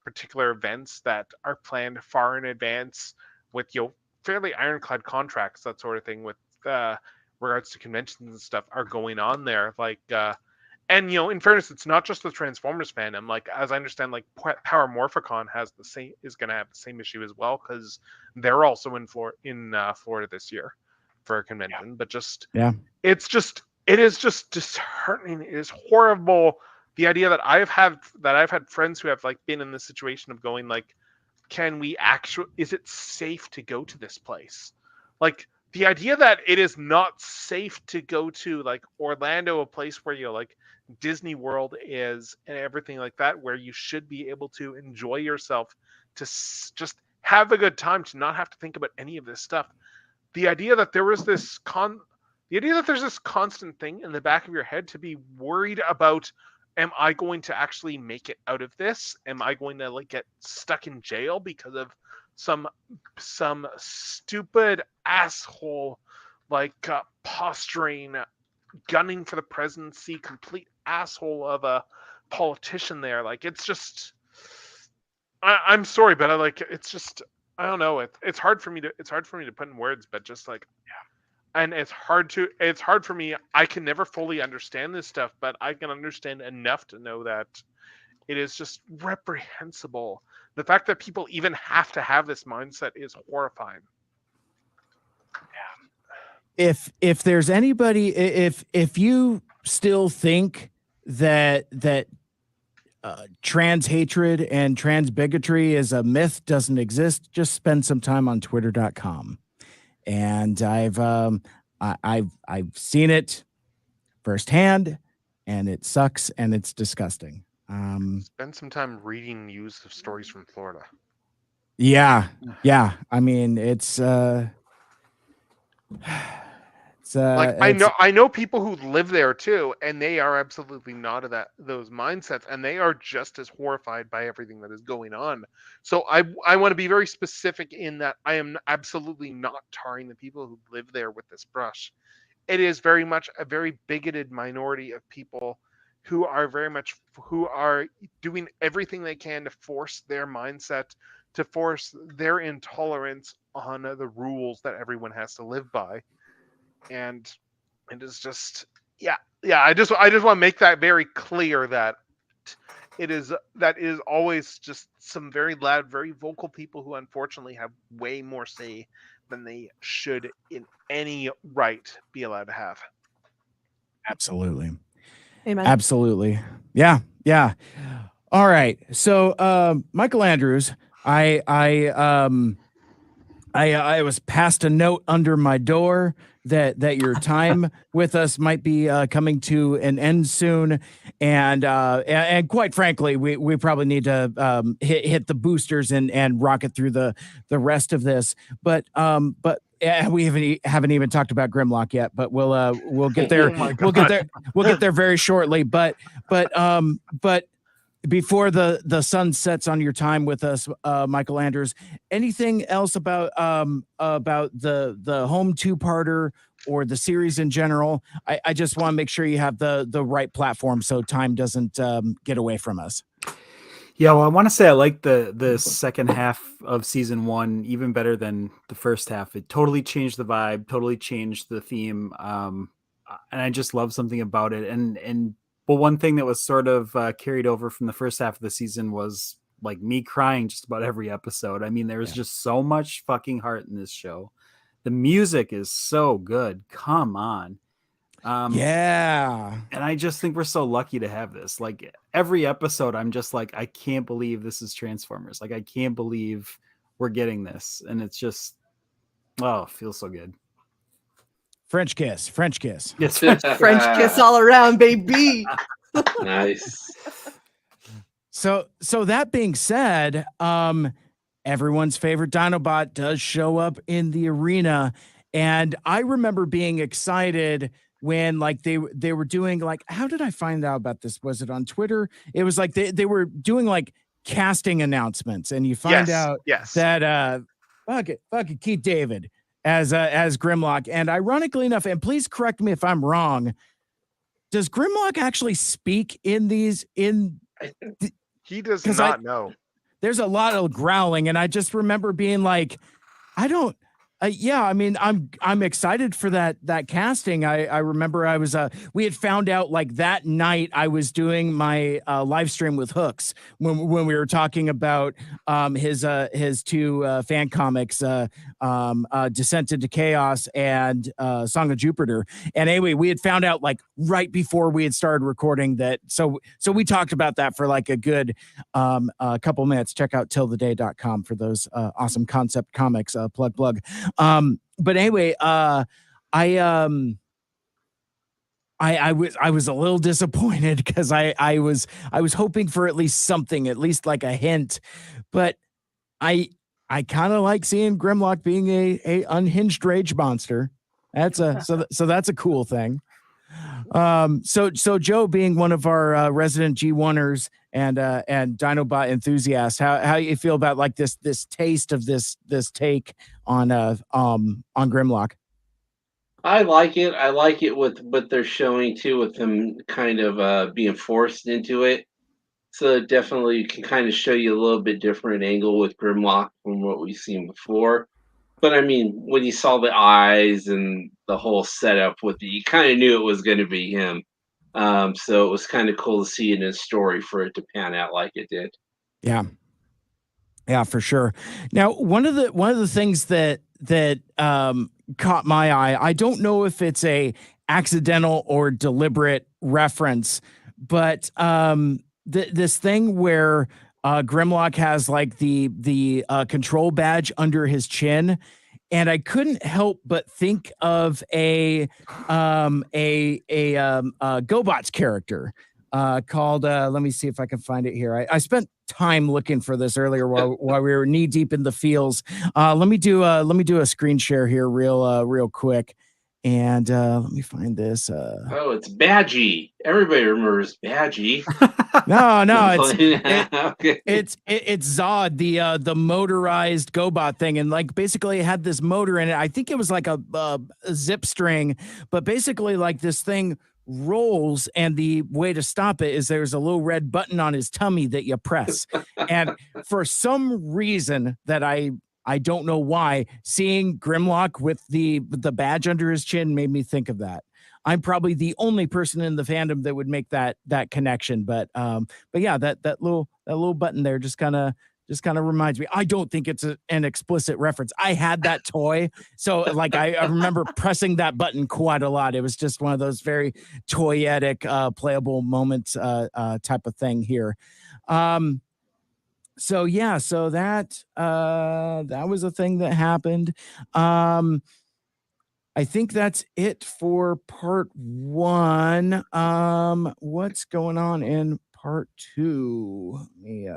particular events that are planned far in advance with fairly ironclad contracts, that sort of thing, with regards to conventions and stuff are going on there. Like and in fairness, it's not just the Transformers fandom. Like, as I understand, like Power Morphicon is going to have the same issue as well, because they're also in Florida this year for a convention. Yeah. But it is just disheartening. It is horrible. The idea that I've had friends who have like been in this situation of going like, is it safe to go to this place? Like, the idea that it is not safe to go to like Orlando, a place where like Disney World is and everything like that, where you should be able to enjoy yourself, to just have a good time, to not have to think about any of this stuff. The idea that there's this constant thing in the back of your head to be worried about, am I going to actually make it out of this? Am I going to like get stuck in jail because of some stupid asshole like posturing, gunning for the presidency, complete asshole of a politician there? Like, it's just, I'm sorry, but it's just, I don't know. It's hard for me to put in words, but just like, yeah. And it's hard for me. I can never fully understand this stuff, but I can understand enough to know that it is just reprehensible. The fact that people even have to have this mindset is horrifying. Yeah. If there's anybody, if you still think that trans hatred and trans bigotry is a myth, doesn't exist, just spend some time on twitter.com. And I've seen it firsthand, and it sucks and it's disgusting. Spend some time reading news of stories from Florida. Yeah. I mean, it's like, I know people who live there too, and they are absolutely not of those mindsets, and they are just as horrified by everything that is going on. So I want to be very specific in that I am absolutely not tarring the people who live there with this brush. It is very much a very bigoted minority of people who are doing everything they can to force their mindset, to force their intolerance on the rules that everyone has to live by. And it is just, yeah. I just want to make that very clear that that is always just some very loud, very vocal people who unfortunately have way more say than they should in any right be allowed to have. Absolutely. Amen. Absolutely. Yeah. Yeah. All right. So, Michael Andrews, I was passed a note under my door that your time with us might be coming to an end soon, and quite frankly, we probably need to hit the boosters and rocket through the rest of this. But we haven't even talked about Grimlock yet, but we'll get there. We'll get there very shortly. But before the sun sets on your time with us, Michael Andrews, anything else about the home two-parter or the series in general? I just want to make sure you have the right platform so time doesn't get away from us. Yeah, well, I want to say I like the second half of season 1 even better than the first half. It totally changed the vibe, totally changed the theme, and I just love something about it. But one thing that was sort of carried over from the first half of the season was like me crying just about every episode. I mean, there was just so much fucking heart in this show. The music is so good. Come on. Yeah. And I just think we're so lucky to have this. Like every episode, I'm just like, I can't believe this is Transformers. Like I can't believe we're getting this. And it's just, oh, it feels so good. French kiss. Yes, French kiss all around, baby. Nice. So that being said, everyone's favorite Dinobot does show up in the arena, and I remember being excited when like they were doing like, how did I find out about this? Was it on Twitter? It was like they were doing like casting announcements, and you find out that fuck it, Keith David as Grimlock. And ironically enough, and please correct me if I'm wrong, does Grimlock actually speak in these? He does not know. There's a lot of growling, and I just remember being like, I don't. Yeah, I mean, I'm excited for that casting. I remember I was we had found out like that night I was doing my live stream with Hooks when we were talking about his two fan comics, Descent into Chaos and Song of Jupiter. And anyway, we had found out like right before we had started recording that. So we talked about that for like a good couple minutes. Check out tilltheday.com for those awesome concept comics. Plug. But anyway, I was a little disappointed because I was hoping for at least something, at least like a hint, but I kind of like seeing Grimlock being a unhinged rage monster. That's so that's a cool thing. So Joe, being one of our resident G1ers and Dinobot enthusiasts, how you feel about like this taste of this take on Grimlock? I like it. I like it with what they're showing too, with them kind of being forced into it. So definitely you can kind of show you a little bit different angle with Grimlock from what we've seen before. But I mean, when you saw the eyes and the whole setup with it, you kind of knew it was going to be him. So it was kind of cool to see in his story for it to pan out like it did. Yeah, for sure. Now, one of the things that caught my eye, I don't know if it's a accidental or deliberate reference, but this thing where Grimlock has like the control badge under his chin, and I couldn't help but think of a GoBots character called let me see if I can find it here. I spent time looking for this earlier while we were knee deep in the feels. Let me do a screen share here real quick. And let me find this. Oh, it's Badgie. Everybody remembers Badgie. No, it's Zod, the motorized GoBot thing, and like basically it had this motor in it. I think it was like a zip string, but basically like this thing rolls, and the way to stop it is there's a little red button on his tummy that you press. And for some reason that I don't know why, seeing Grimlock with the badge under his chin made me think of that. I'm probably the only person in the fandom that would make that connection. But yeah, that little button there just kind of reminds me. I don't think it's an explicit reference. I had that toy, so like I remember pressing that button quite a lot. It was just one of those very toyetic, playable moments type of thing here. So yeah, so that was a thing that happened. I think that's it for part 1. What's going on in part 2? Let me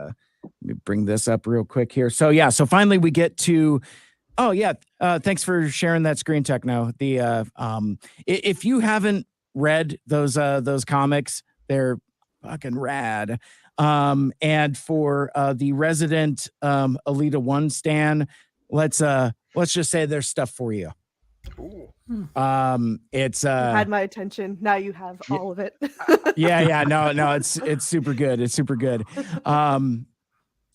bring this up real quick here. So yeah, so finally we get to. Oh yeah, thanks for sharing that screen, Techno. The if you haven't read those comics, they're fucking rad. And for the resident Alita 1 stan, let's just say there's stuff for you. Ooh. It's you had my attention. Now you have all of it. yeah, no, it's super good. It's super good.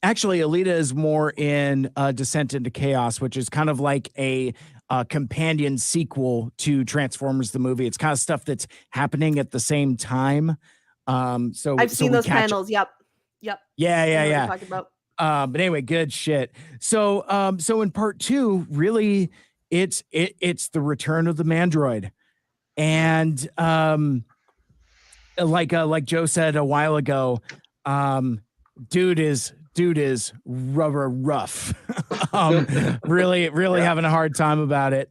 Actually, Alita is more in Descent into Chaos, which is kind of like a companion sequel to Transformers the movie. It's kind of stuff that's happening at the same time. So I've seen those panels. Yep. Yeah. Talking about. But anyway, good shit. So in part 2, really, it's the return of the Mandroid, and like Joe said a while ago, dude is rubber rough. Really having a hard time about it.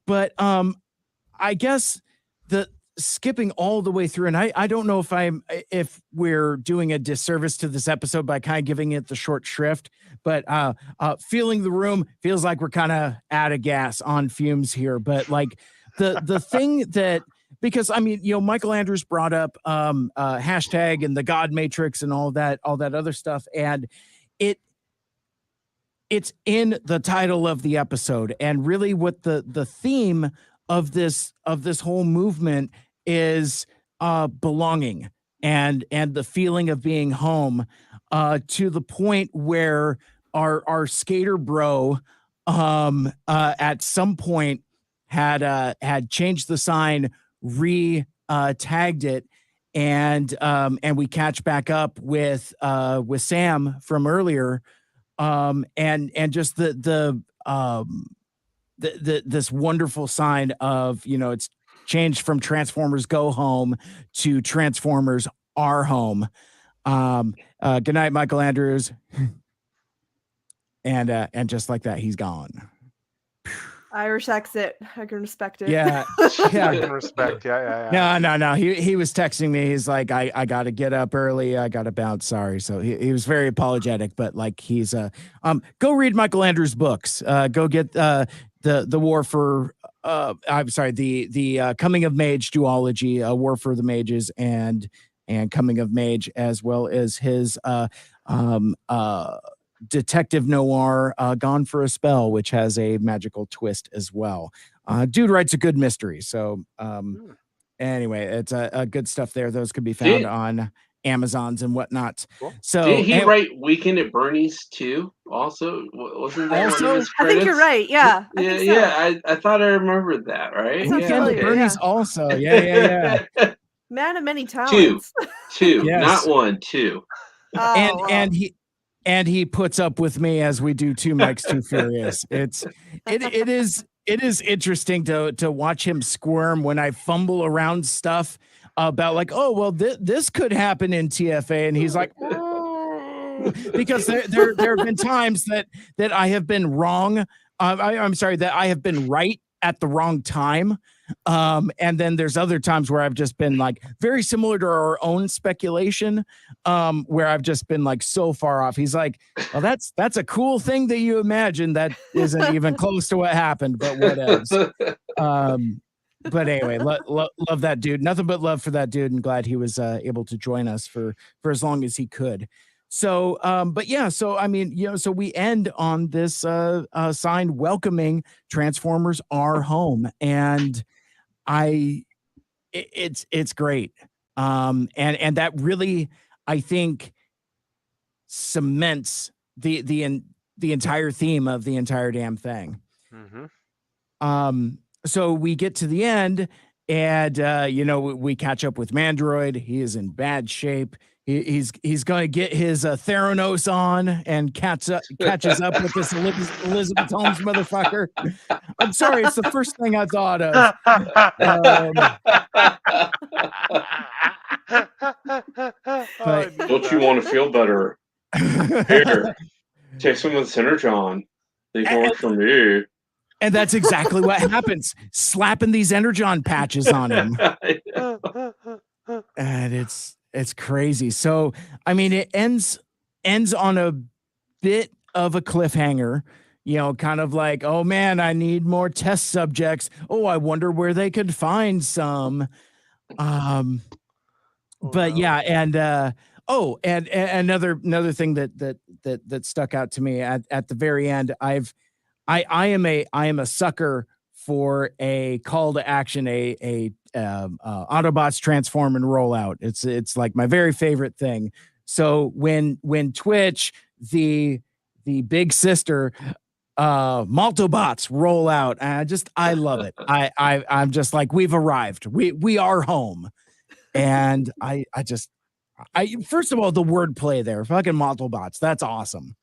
But I guess skipping all the way through, and I don't know if we're doing a disservice to this episode by kind of giving it the short shrift, but feeling the room feels like we're kind of out of gas, on fumes here. But like the thing that, because I mean, Michael Andrews brought up hashtag and the God Matrix and all that other stuff, and it's in the title of the episode, and really what the theme of this whole movement is belonging and the feeling of being home, to the point where our skater bro at some point had changed the sign, tagged it, and we catch back up with Sam from earlier, and just this wonderful sign of, it's changed from Transformers Go Home to Transformers Are Home. Good night, Michael Andrews. And just like that, he's gone. Irish exit. I can respect it. Yeah. I can respect. Yeah. No. He was texting me. He's like, I got to get up early. I got to bounce. Sorry. So he was very apologetic, but like he's go read Michael Andrews' books. Go get the War for I'm sorry, the Coming of Mage duology, War for the Mages and Coming of Mage, as well as his detective noir, Gone for a Spell, which has a magical twist as well. Dude writes a good mystery. So anyway, it's a good stuff there. Those could be found on Amazons and whatnot. Cool. So did he write Weekend at Bernie's too? Also, wasn't that one of his credits? I think you're right. Yeah. I thought I remembered that. Right. Weekend at Bernie's also. Yeah. Man of many talents. Two, yes. Not one, two. And he puts up with me as we do Two Mics Too Furious. It is interesting to watch him squirm when I fumble around stuff about like, oh well, this could happen in TFA, and he's like, because there have been times that I have been wrong. I'm sorry, that I have been right at the wrong time. And then there's other times where I've just been like very similar to our own speculation, where I've just been like so far off. He's like, well, that's a cool thing that you imagine that isn't even close to what happened, but what else? But anyway, love that dude. Nothing but love for that dude, and glad he was able to join us for as long as he could. So, but yeah, so I mean, so we end on this sign welcoming Transformers Are Home, and it's great. And that really, I think, cements the entire theme of the entire damn thing. Mm-hmm. So we get to the end, And we catch up with Mandroid. He is in bad shape. He's going to get his Theranos on and catches up with this Elizabeth Holmes motherfucker. I'm sorry, it's the first thing I thought of. But, don't you want to feel better? Here, take some of the Synergon. They work for me. And that's exactly what happens. Slapping these Energon patches on him. And it's crazy. So, I mean, it ends on a bit of a cliffhanger, kind of like, oh man, I need more test subjects. Oh, I wonder where they could find some. But yeah, and and another thing that stuck out to me at the very end, I am a sucker for a call to action, a Autobots transform and roll out. It's like my very favorite thing. So when Twitch, the big sister, Maltobots roll out, I love it. I'm just like, we've arrived. We are home. And I first of all, the wordplay there, fucking Maltobots, that's awesome.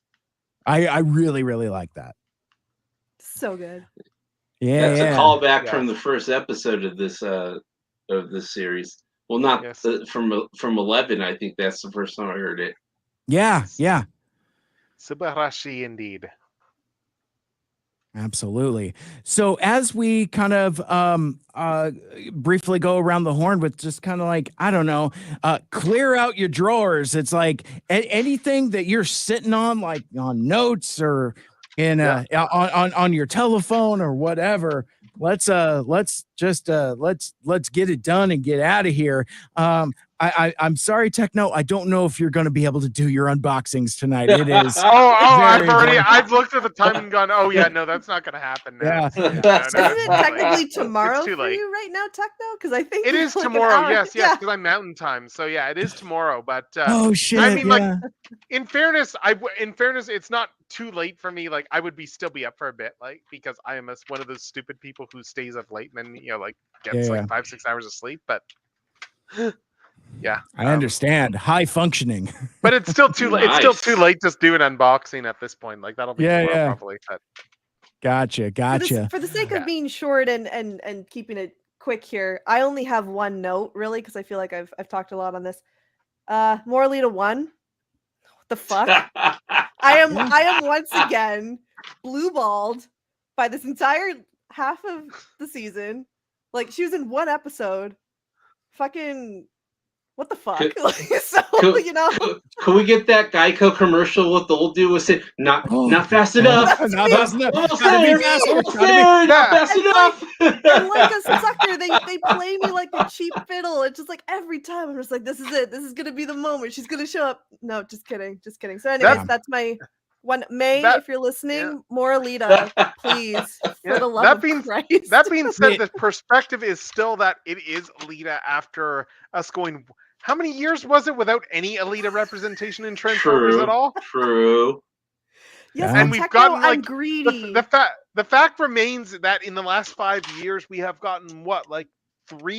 I really, really like that. So good. Yeah, that's a callback from the first episode of this series. Well, not from 11. I think that's the first time I heard it. Yeah. Subarashi indeed. Absolutely. So as we kind of briefly go around the horn with just kind of like, I don't know, clear out your drawers. It's like anything that you're sitting on, like on notes or on your telephone or whatever. Let's get it done and get out of here. I'm sorry, Techno. I don't know if you're going to be able to do your unboxings tonight. It is. I've looked at the time and gone, oh yeah, no, that's not going to happen now. Yeah. Isn't it technically tomorrow for you right now, Techno? Because I think it is tomorrow. Yes, because I'm Mountain Time. So yeah, it is tomorrow. But oh shit! I mean, like, in fairness, it's not too late for me. Like, I would still be up for a bit, like, because I am one of those stupid people who stays up late and then gets 5-6 hours of sleep. But yeah, I understand. High functioning, but it's still too late. It's still too late to do an unboxing at this point. Like, that'll be tomorrow probably. But gotcha. For the sake of being short and keeping it quick here, I only have one note really because I feel like I've talked a lot on this. Moralita 1. What the fuck? I am once again blue-balled by this entire half of the season. Like, she was in one episode. Fucking what the fuck? Can we get that Geico commercial with the old dude was saying, not fast enough. Not fast enough. Not fast enough. And like a sucker, they play me like a cheap fiddle. It's just like every time I'm just like, this is it. This is gonna be the moment. She's gonna show up. No, just kidding. So anyways, that's my one. If you're listening, Moralita, please, for the love of Christ. That being said, the perspective is still that it is Alita after us going. How many years was it without any Alita representation in Transformers at all? True. Yes, and we've gotten like greedy. The fact remains that in the last 5 years we have gotten 3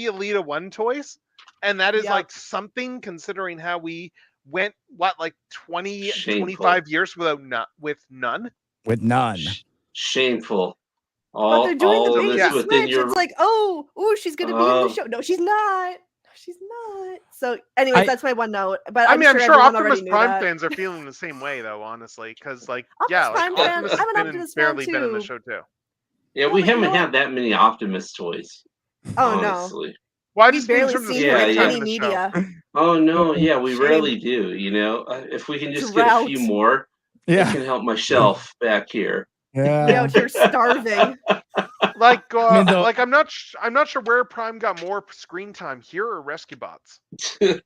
Alita 1 toys, and that is like something considering how we went 20, 25 years with none. With none. Shameful. But they're doing the big switch. It's like, oh, she's gonna be in the show. No, she's not. So, anyways, that's my one note. But I'm sure Optimus Prime fans are feeling the same way, though. Honestly, because Optimus has barely been in the show too. Yeah, we haven't had that many Optimus toys. Oh honestly. No. Well, I just barely seen any media. Oh no, yeah, we rarely do. If we can just get a few more, it can help my shelf back here. Yeah, out here starving. I'm not sure where Prime got more screen time, here or Rescue Bots. Rescue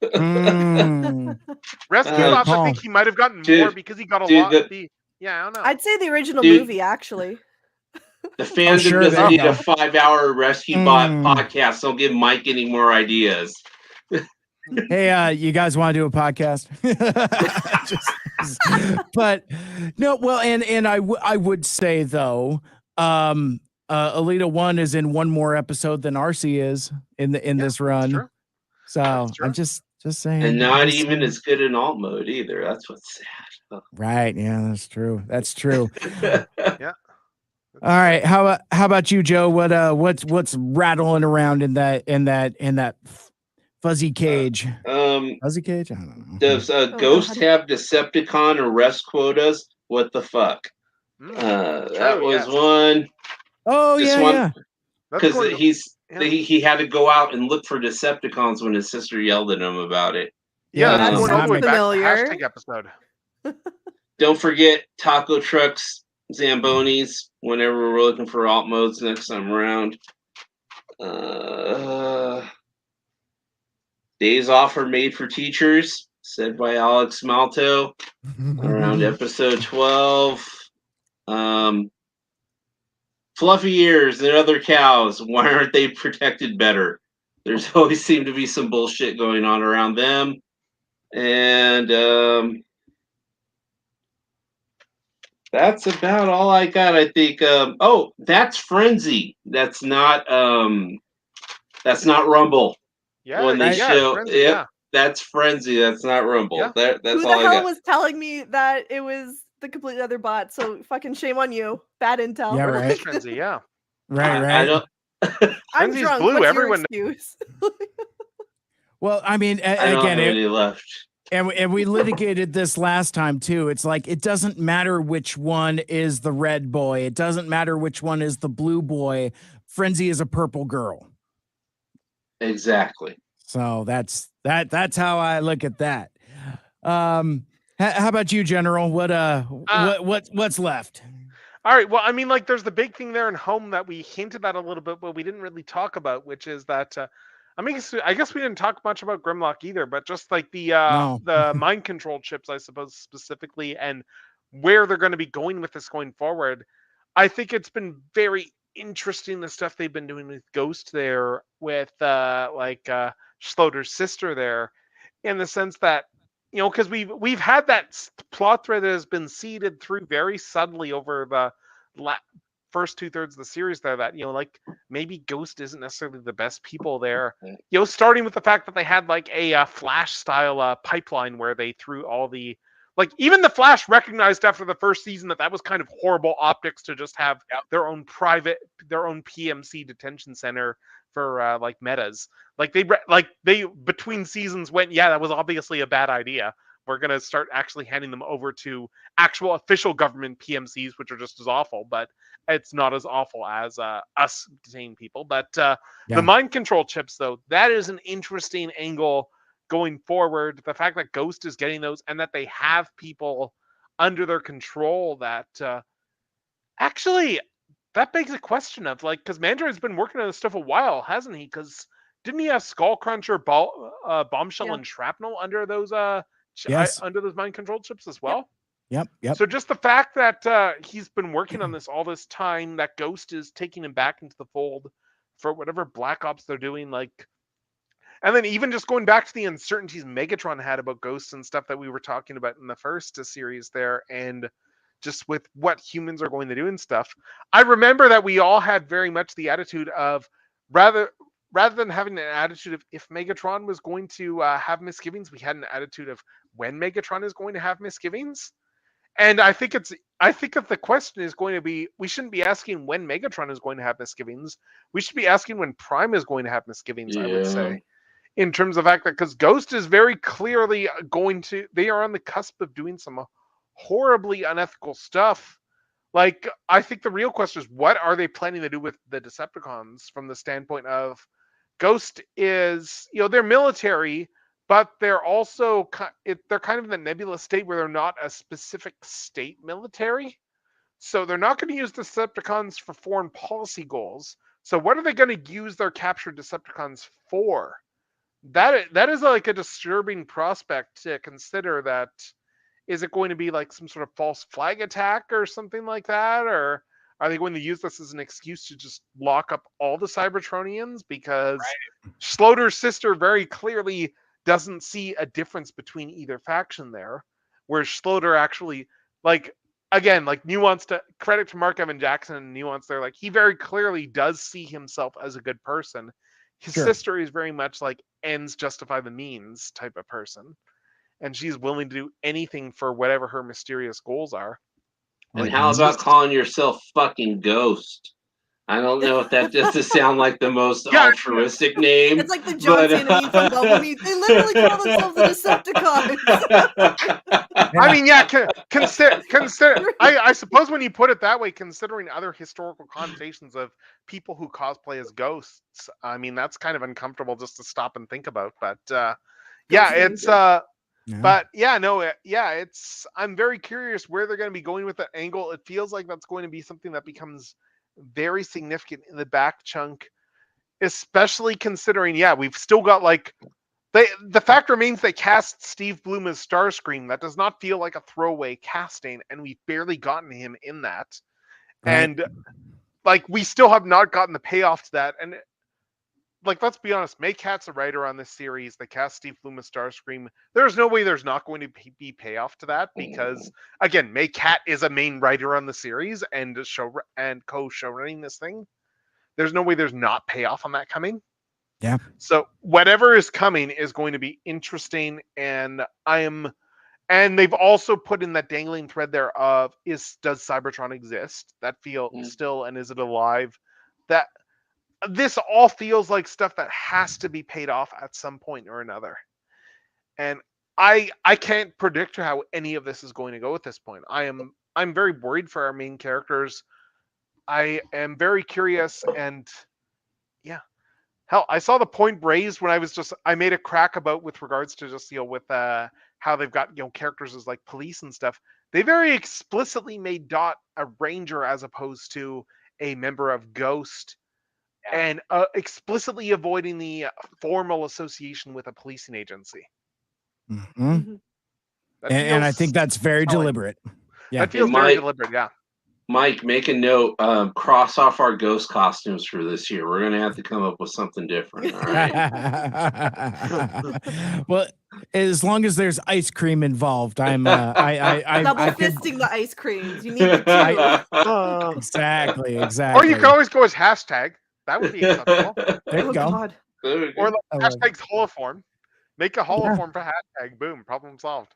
Bots, I think he might have gotten more because he got a lot. I don't know. I'd say the original movie, actually. The fans doesn't need a 5-hour Rescue Bot podcast. Don't give Mike any more ideas. Hey, you guys want to do a podcast? But no, well, and I would say though, Alita 1 is in one more episode than Arcee is in this run. True. So I'm just saying. And not even as good in alt mode either. That's what's sad. Oh. Right. Yeah, that's true. That's true. Yeah. All right. How about you, Joe? What's rattling around in that fuzzy cage? Fuzzy cage? I don't know. Does Ghost have Decepticon arrest quotas? What the fuck? That was one. Oh, yeah. Because he had to go out and look for Decepticons when his sister yelled at him about it. Yeah, that's going all the way back to the hashtag episode. Don't forget taco trucks, Zambonis, whenever we're looking for alt modes next time around. Days off are made for teachers, said by Alex Malto around episode 12. Fluffy ears and other cows, why aren't they protected better? There's always seemed to be some bullshit going on around them. And that's about all I got, I think. That's Frenzy. That's not Rumble. Yeah, when they show Frenzy, that's Frenzy. That's not Rumble. Yeah. That's Who all the hell I got. was telling me that it was the completely other bot? So fucking shame on you. Bad intel. Yeah, right. Frenzy, yeah. Right. I don't. I'm Frenzy's drunk. blue. What's Everyone. your excuse? Well, I mean, I don't again, have any left. And we litigated this last time too. It's like it doesn't matter which one is the red boy. It doesn't matter which one is the blue boy. Frenzy is a purple girl. Exactly. So that's how I look at that. How about you, General? What's left? All right. Well, I mean, like, there's the big thing there in Home that we hinted at a little bit, but we didn't really talk about, which is that. I guess we didn't talk much about Grimlock either, but just like the mind control chips, I suppose, specifically, and where they're going to be going with this going forward. I think it's been very interesting, the stuff they've been doing with Ghost there, with Schloder's sister there, in the sense that, because we've had that plot thread that has been seeded through very subtly over the first 2/3 of the series there, that maybe Ghost isn't necessarily the best people there, starting with the fact that they had like a Flash style pipeline where they threw all the, like, even the Flash recognized after the first season that was kind of horrible optics to just have their own PMC detention center for metas. They between seasons went, yeah, that was obviously a bad idea. We're going to start actually handing them over to actual official government PMCs, which are just as awful, but it's not as awful as us detaining people. But the mind control chips, though, that is an interesting angle going forward. The fact that Ghost is getting those and that they have people under their control that actually, that begs a question of, like, because Mandroid's been working on this stuff a while, hasn't he? Because didn't he have Skullcruncher, Bombshell, and Shrapnel under those under those mind control chips as well? Yep. So just the fact that he's been working on this all this time, that Ghost is taking him back into the fold for whatever Black Ops they're doing, like, and then even just going back to the uncertainties Megatron had about Ghosts and stuff that we were talking about in the first series there, and just with what humans are going to do and stuff. I remember that we all had very much the attitude of, rather than having an attitude of if Megatron was going to have misgivings, we had an attitude of when Megatron is going to have misgivings. And I think that the question is going to be, we shouldn't be asking when Megatron is going to have misgivings. We should be asking when Prime is going to have misgivings, I would say. In terms of the fact that, because Ghost is very clearly they are on the cusp of doing some horribly unethical stuff. Like, I think the real question is, what are they planning to do with the Decepticons from the standpoint of Ghost is, they're military, but they're also, they're kind of in the nebulous state where they're not a specific state military. So they're not going to use Decepticons for foreign policy goals. So what are they going to use their captured Decepticons for? That is like a disturbing prospect to consider. That is it going to be like some sort of false flag attack or something like that, or are they going to use this as an excuse to just lock up all the Cybertronians? Because Schloder's sister very clearly doesn't see a difference between either faction there, where Schloder actually, like, again, like nuance to credit to Mark Evan Jackson and nuance. They're like, he very clearly does see himself as a good person. His sister is very much like ends justify the means type of person. And she's willing to do anything for whatever her mysterious goals are. And how about calling yourself fucking Ghost? I don't know if that doesn't sound like the most altruistic name. It's like the John Cena meme from Bubble Meat. They literally call themselves the Decepticons. I mean, yeah, consider. I suppose when you put it that way, considering other historical connotations of people who cosplay as ghosts, I mean, that's kind of uncomfortable just to stop and think about. But it's but it's. I'm very curious where they're going to be going with that angle. It feels like that's going to be something that becomes very significant in the back chunk, especially considering, we've still got like the fact remains they cast Steve Blum as Starscream. That does not feel like a throwaway casting, and we've barely gotten him in that. Right. And like we still have not gotten the payoff to that. And like, let's be honest, May Cat's a writer on this series. They cast Steve Blum as Starscream. There's no way there's not going to be payoff to that, because again, May Cat is a main writer on the series and co-show running this thing. There's no way there's not payoff on that coming. Yeah. So whatever is coming is going to be interesting, and they've also put in that dangling thread there of does Cybertron exist? That still, and is it alive? That this all feels like stuff that has to be paid off at some point or another. And I can't predict how any of this is going to go at this point. I'm very worried for our main characters. I am very curious, and hell, I saw the point raised when I made a crack about with regards to just, with how they've got, characters as like police and stuff. They very explicitly made Dot a ranger as opposed to a member of Ghost. And explicitly avoiding the formal association with a policing agency. Mm-hmm. And I think that's very deliberate. Yeah, that feels very deliberate. Yeah. Mike, make a note. Cross off our ghost costumes for this year. We're gonna have to come up with something different. All right. Well, as long as there's ice cream involved, I'm I double fisting the ice creams. You need the two. Exactly. Or you can always go as hashtag. That would be acceptable. There you go. God. Or like hashtag's holoform. Make a holoform for hashtag. Boom. Problem solved.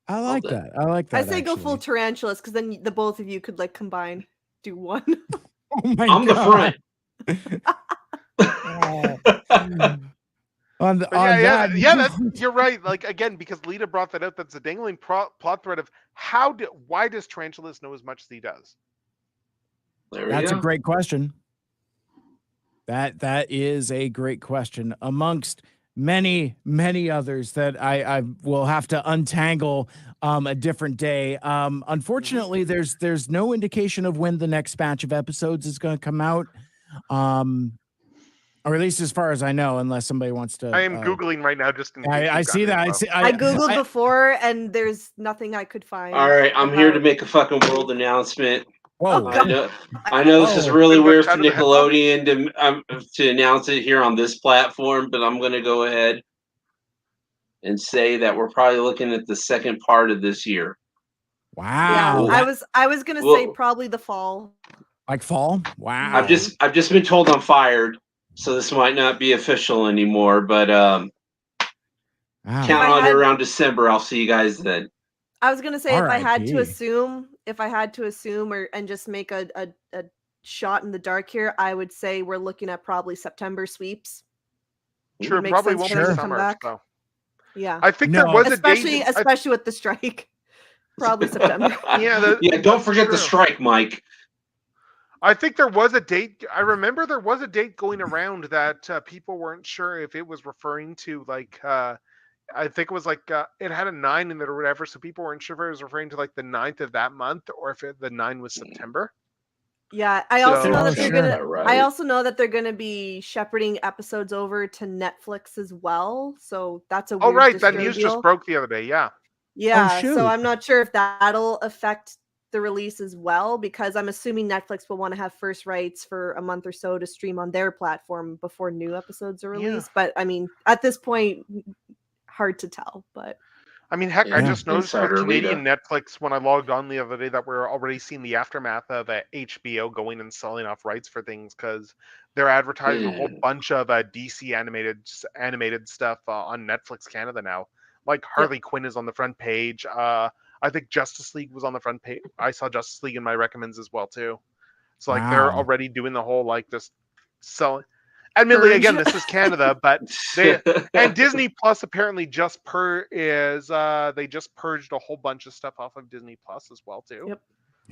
I like that. I like that. I say go full tarantulas, because then the both of you could like combine, do one. Oh my I'm God. the front. You're right. Like, again, because Lita brought that up, that's a dangling plot thread of why does Tarantulas know as much as he does? That's a great question. That is a great question, amongst many others that I will have to untangle a different day. Unfortunately, there's no indication of when the next batch of episodes is going to come out, or at least as far as I know, unless somebody wants to. I am Googling right now just in case. I see that. I Googled before, and there's nothing I could find. All right, I'm here to make a fucking world announcement. Whoa. I know this is really weird for Nickelodeon to announce it here on this platform, but I'm going to go ahead and say that we're probably looking at the second part of this year. Wow. Yeah, I was going to say probably the fall. Like fall? Wow. I've just been told I'm fired, so this might not be official anymore, but count on it around December. I'll see you guys then. I was going to say, if I had to assume and just make a shot in the dark here, I would say we're looking at probably September sweeps. Sure, probably won't be summer. So. Yeah, I think there was a date, especially with the strike. Probably September. Don't forget the strike, Mike. I think there was a date. I remember there was a date going around that people weren't sure if it was referring to like. I think it was like it had a 9 in it or whatever, so people weren't sure if it was referring to like the 9th of that month or if the 9 was September. Yeah, I also know that they're gonna. Right. I also know that they're gonna be shepherding episodes over to Netflix as well. So that's a weird right. That news just broke the other day. Yeah. Yeah. So I'm not sure if that'll affect the release as well, because I'm assuming Netflix will want to have first rights for a month or so to stream on their platform before new episodes are released. Yeah. But I mean, at this point, hard to tell. But I mean, heck, I just noticed for Insider Canadian Netflix when I logged on the other day that we're already seeing the aftermath of HBO going and selling off rights for things because they're advertising a whole bunch of DC animated stuff on Netflix Canada now. Like Harley Quinn is on the front page. I think Justice League was on the front page. I saw Justice League in my recommends as well too. So like they're already doing the whole like this selling. Admittedly, again, this is Canada, but and Disney Plus apparently just they just purged a whole bunch of stuff off of Disney Plus as well too. Yep.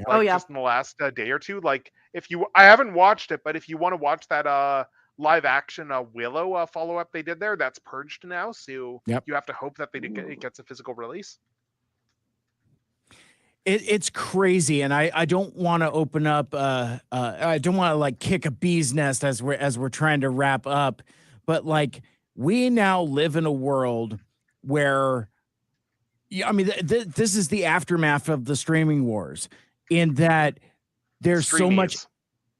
Like, just in the last day or two. Like I haven't watched it, but if you want to watch that live action Willow follow up they did there, that's purged now. So you have to hope that it gets a physical release. It's crazy, and I don't want to open up. I don't want to like kick a bee's nest as we're trying to wrap up, but like we now live in a world where, I mean, this is the aftermath of the streaming wars, in that there's so much.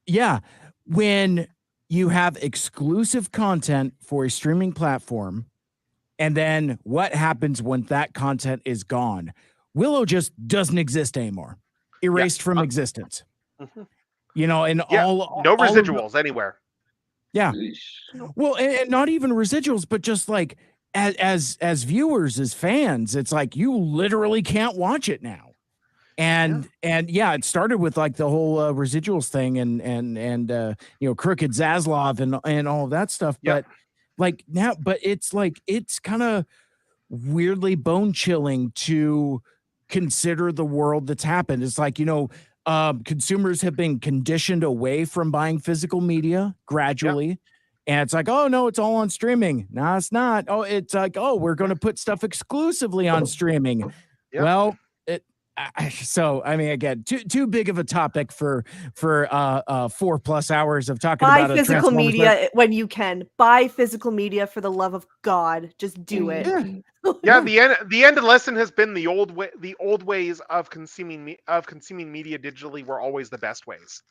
Yeah, when you have exclusive content for a streaming platform, and then what happens when that content is gone? Willow just doesn't exist anymore. Erased from existence. You know, and all no residuals anywhere. Yeah. Well, and not even residuals, but just like as viewers, as fans, it's like you literally can't watch it now. And it started with like the whole residuals thing and you know, Crooked Zaslav and all of that stuff. But like now, but it's like it's kind of weirdly bone chilling to consider the world that's happened. It's like, you know, consumers have been conditioned away from buying physical media gradually. And it's like, oh no, it's all on streaming. No, it's not. Oh, it's like, oh, we're going to put stuff exclusively on streaming. Well, so I mean, again, too big of a topic for 4+ hours of talking about physical media when you can. Buy physical media, for the love of God. Just do it. The end of the lesson has been the old ways of consuming media digitally were always the best ways.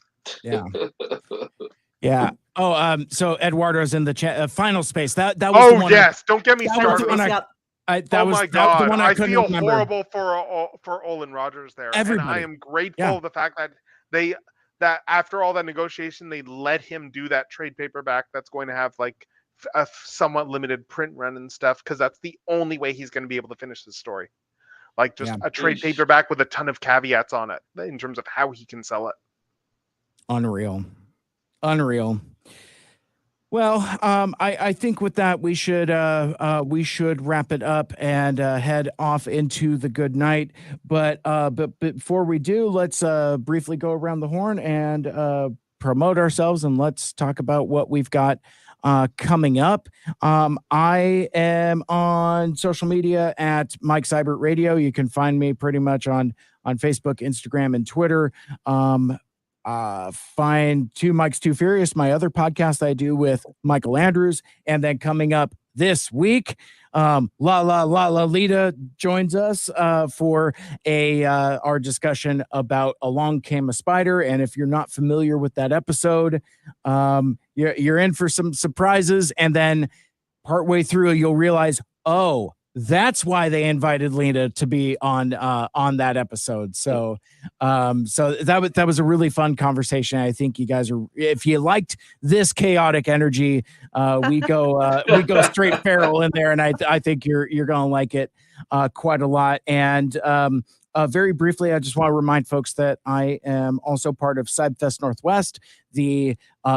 Yeah. Oh, so Eduardo's in the chat. Final Space. That was the one. Yes, don't get me started. My God, the one I feel horrible for Olin Rogers there. Everybody. And I am grateful of the fact that that after all that negotiation, they let him do that trade paperback that's going to have like a somewhat limited print run and stuff, because that's the only way he's going to be able to finish this story. Like just a trade paperback with a ton of caveats on it in terms of how he can sell it. Unreal. Well, I think with that we should wrap it up and head off into the good night. But before we do, let's briefly go around the horn and promote ourselves, and let's talk about what we've got coming up. I am on social media at Mike Seibert Radio. You can find me pretty much on Facebook, Instagram, and Twitter. Find Two Mikes Too Furious, my other podcast I do with Michael Andrews. And then coming up this week, Lita joins us for our discussion about Along Came a Spider. And if you're not familiar with that episode, you're in for some surprises. And then partway through, you'll realize, oh, that's why they invited Lena to be on that episode. So that was a really fun conversation. I think you guys are, if you liked this chaotic energy, we go straight feral in there, and I think you're gonna like it quite a lot. And very briefly, I just want to remind folks that I am also part of CybFest Northwest. The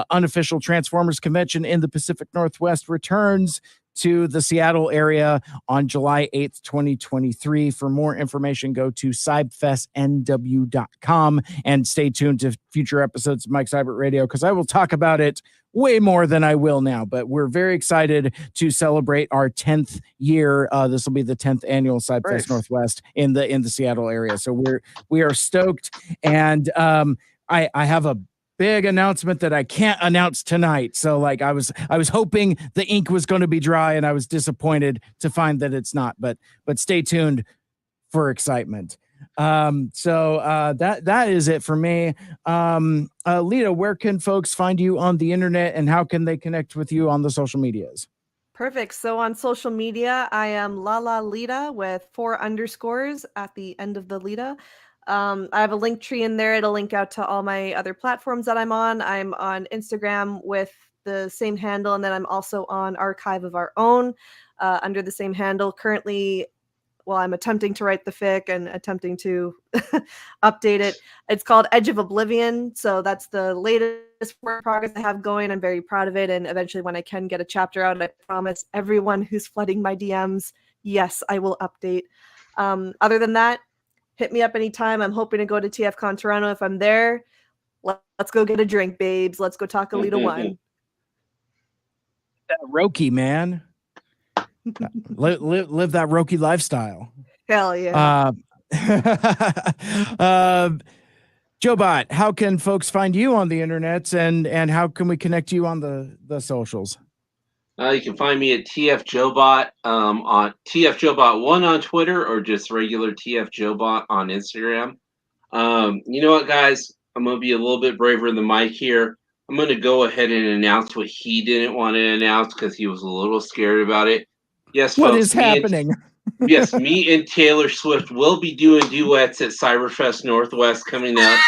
unofficial Transformers convention in the Pacific Northwest returns to the Seattle area on July 8th, 2023. For more information, go to cybfestnw.com and stay tuned to future episodes of Mike Seibert Radio, because I will talk about it way more than I will now. But we're very excited to celebrate our 10th year. This will be the 10th annual CybFest Northwest in the Seattle area. So we are stoked. And I have a big announcement that I can't announce tonight. So like I was hoping the ink was going to be dry, and I was disappointed to find that it's not, but stay tuned for excitement. So that is it for me. Lita, where can folks find you on the internet, and how can they connect with you on the social medias? Perfect. So on social media, I am Lala Lita with 4 underscores at the end of the Lita. I have a link tree in there. It'll link out to all my other platforms that I'm on. I'm on Instagram with the same handle, and then I'm also on Archive of Our Own under the same handle. Currently, well, I'm attempting to write the fic and attempting to update it. It's called Edge of Oblivion. So that's the latest work in progress I have going. I'm very proud of it. And eventually when I can get a chapter out, I promise everyone who's flooding my DMs, yes, I will update. Other than that, hit me up anytime. I'm hoping to go to TFCon Toronto. If I'm there, let's go get a drink, babes. Let's go talk Alita 1. Roki, man. live that Roki lifestyle. Hell yeah. Joebot, how can folks find you on the internet, and how can we connect you on the socials? You can find me at TF Joebot on TF Joebot1 on Twitter, or just regular TF Joebot on Instagram. You know what, guys? I'm gonna be a little bit braver than Mike here. I'm gonna go ahead and announce what he didn't want to announce because he was a little scared about it. Yes, what folks, is happening? Yes, me and Taylor Swift will be doing duets at Cyberfest Northwest coming up.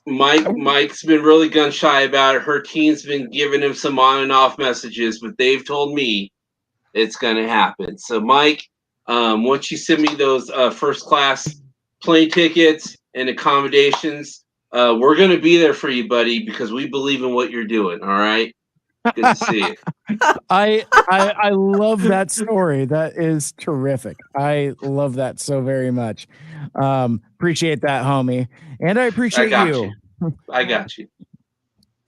Mike's been really gun shy about it. Her team's been giving him some on and off messages, but they've told me it's gonna happen. So, Mike, once you send me those first class plane tickets and accommodations, we're gonna be there for you, buddy, because we believe in what you're doing. All right. Good to see you. I love that story. That is terrific. I love that so very much. Appreciate that, homie. And I appreciate you. I got you.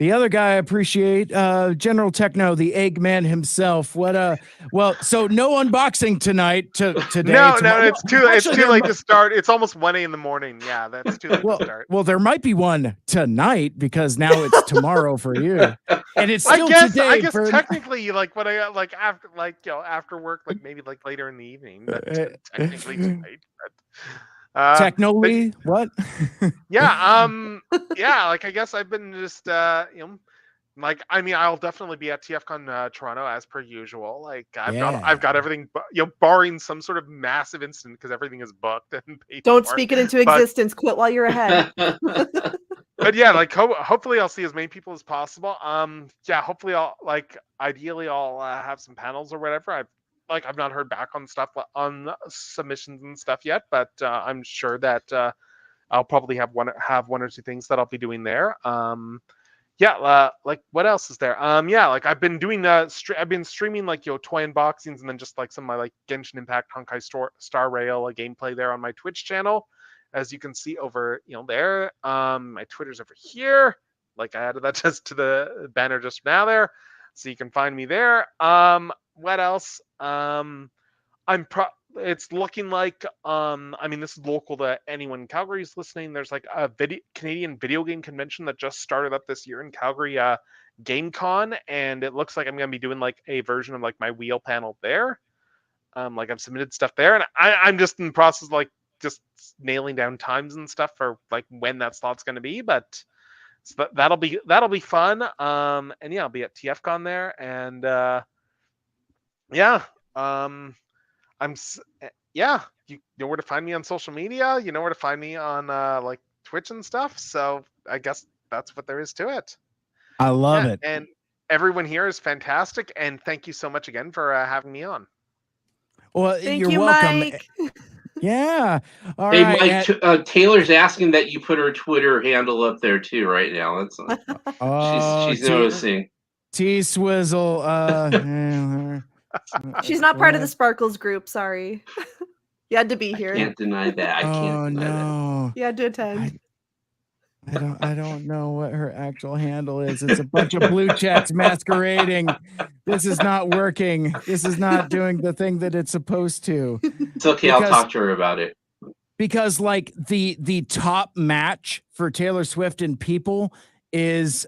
The other guy I appreciate, General Techno, the Eggman himself. Well, so no unboxing tonight. Today. No, it's too late to start. It's almost 1 a.m. in the morning. Yeah, that's too late to start. Well, there might be one tonight because now it's tomorrow for you, and it's still today. I guess technically, after work, maybe later in the evening, but technically tonight. Technically, what? Yeah, I guess I've been just I'll definitely be at TFCon Toronto as per usual. I've got everything, barring some sort of massive incident because everything is booked and paid. Don't speak it into existence. Quit while you're ahead. But yeah, hopefully I'll see as many people as possible. Hopefully ideally I'll have some panels or whatever. I've not heard back on stuff on submissions and stuff yet, but I'm sure that I'll probably have one or two things that I'll be doing there. What else is there? I've been doing I've been streaming toy unboxings and then just some of my Genshin Impact Honkai Star Rail gameplay there on my Twitch channel, as you can see over there. My Twitter's over here. I added that just to the banner just now there, so you can find me there. What else? It's looking like this is local to anyone in Calgary who's listening. There's a Canadian video game convention that just started up this year in Calgary, GameCon, and it looks like I'm gonna be doing a version of my wheel panel there. I've submitted stuff there, and I'm just in the process of just nailing down times and stuff for when that slot's gonna be, but so that'll be fun. And I'll be at TFCon there, and you know where to find me on social media. You know where to find me on Twitch and stuff. So I guess that's what there is to it. I love it. And everyone here is fantastic. And thank you so much again for having me on. Well, you're welcome. Mike. Yeah. All hey, right. Mike, Taylor's asking that you put her Twitter handle up there too right now. That's she's noticing. T-Swizzle. She's not part of the Sparkles group. Sorry. You had to be here. I can't deny that. I can't deny that. You had to attend. I don't know what her actual handle is. It's a bunch of blue checks masquerading. This is not working. This is not doing the thing that it's supposed to. It's okay. I'll talk to her about it. Because the top match for Taylor Swift and people is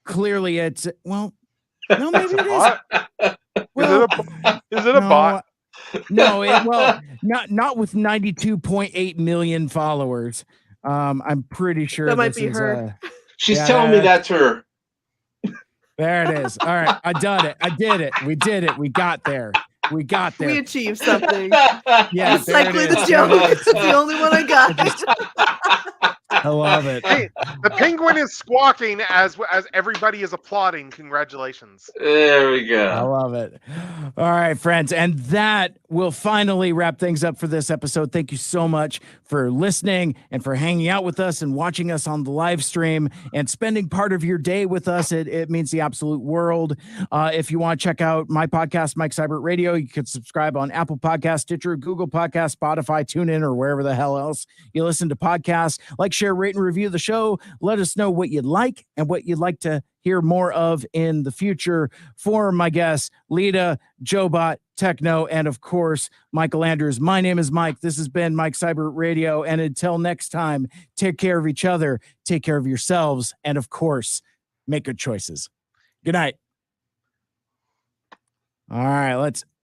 clearly it's no, maybe it is. Well, is it a bot? No, not with 92.8 million followers. I'm pretty sure that might be her. She's telling me that's her. There it is. All right. I done it. I did it. We did it. We got there. We got there. We achieved something. Yeah, Recycling the joke. It's the only one I got. I love it. Hey, the penguin is squawking as everybody is applauding. Congratulations. There we go. I love it. All right, friends. And that will finally wrap things up for this episode. Thank you so much for listening and for hanging out with us and watching us on the live stream and spending part of your day with us. It means the absolute world. If you want to check out my podcast, Mike Seibert Radio, you can subscribe on Apple Podcasts, Stitcher, Google Podcasts, Spotify, TuneIn, or wherever the hell else you listen to podcasts. Like, share, rate, and review the show. Let us know what you'd like and what you'd like to hear more of in the future. For my guests, Lita, Jobot, Techno, and of course, Michael Andrews. My name is Mike. This has been Mike Seibert Radio. And until next time, take care of each other, take care of yourselves, and of course, make good choices. Good night. All right, let's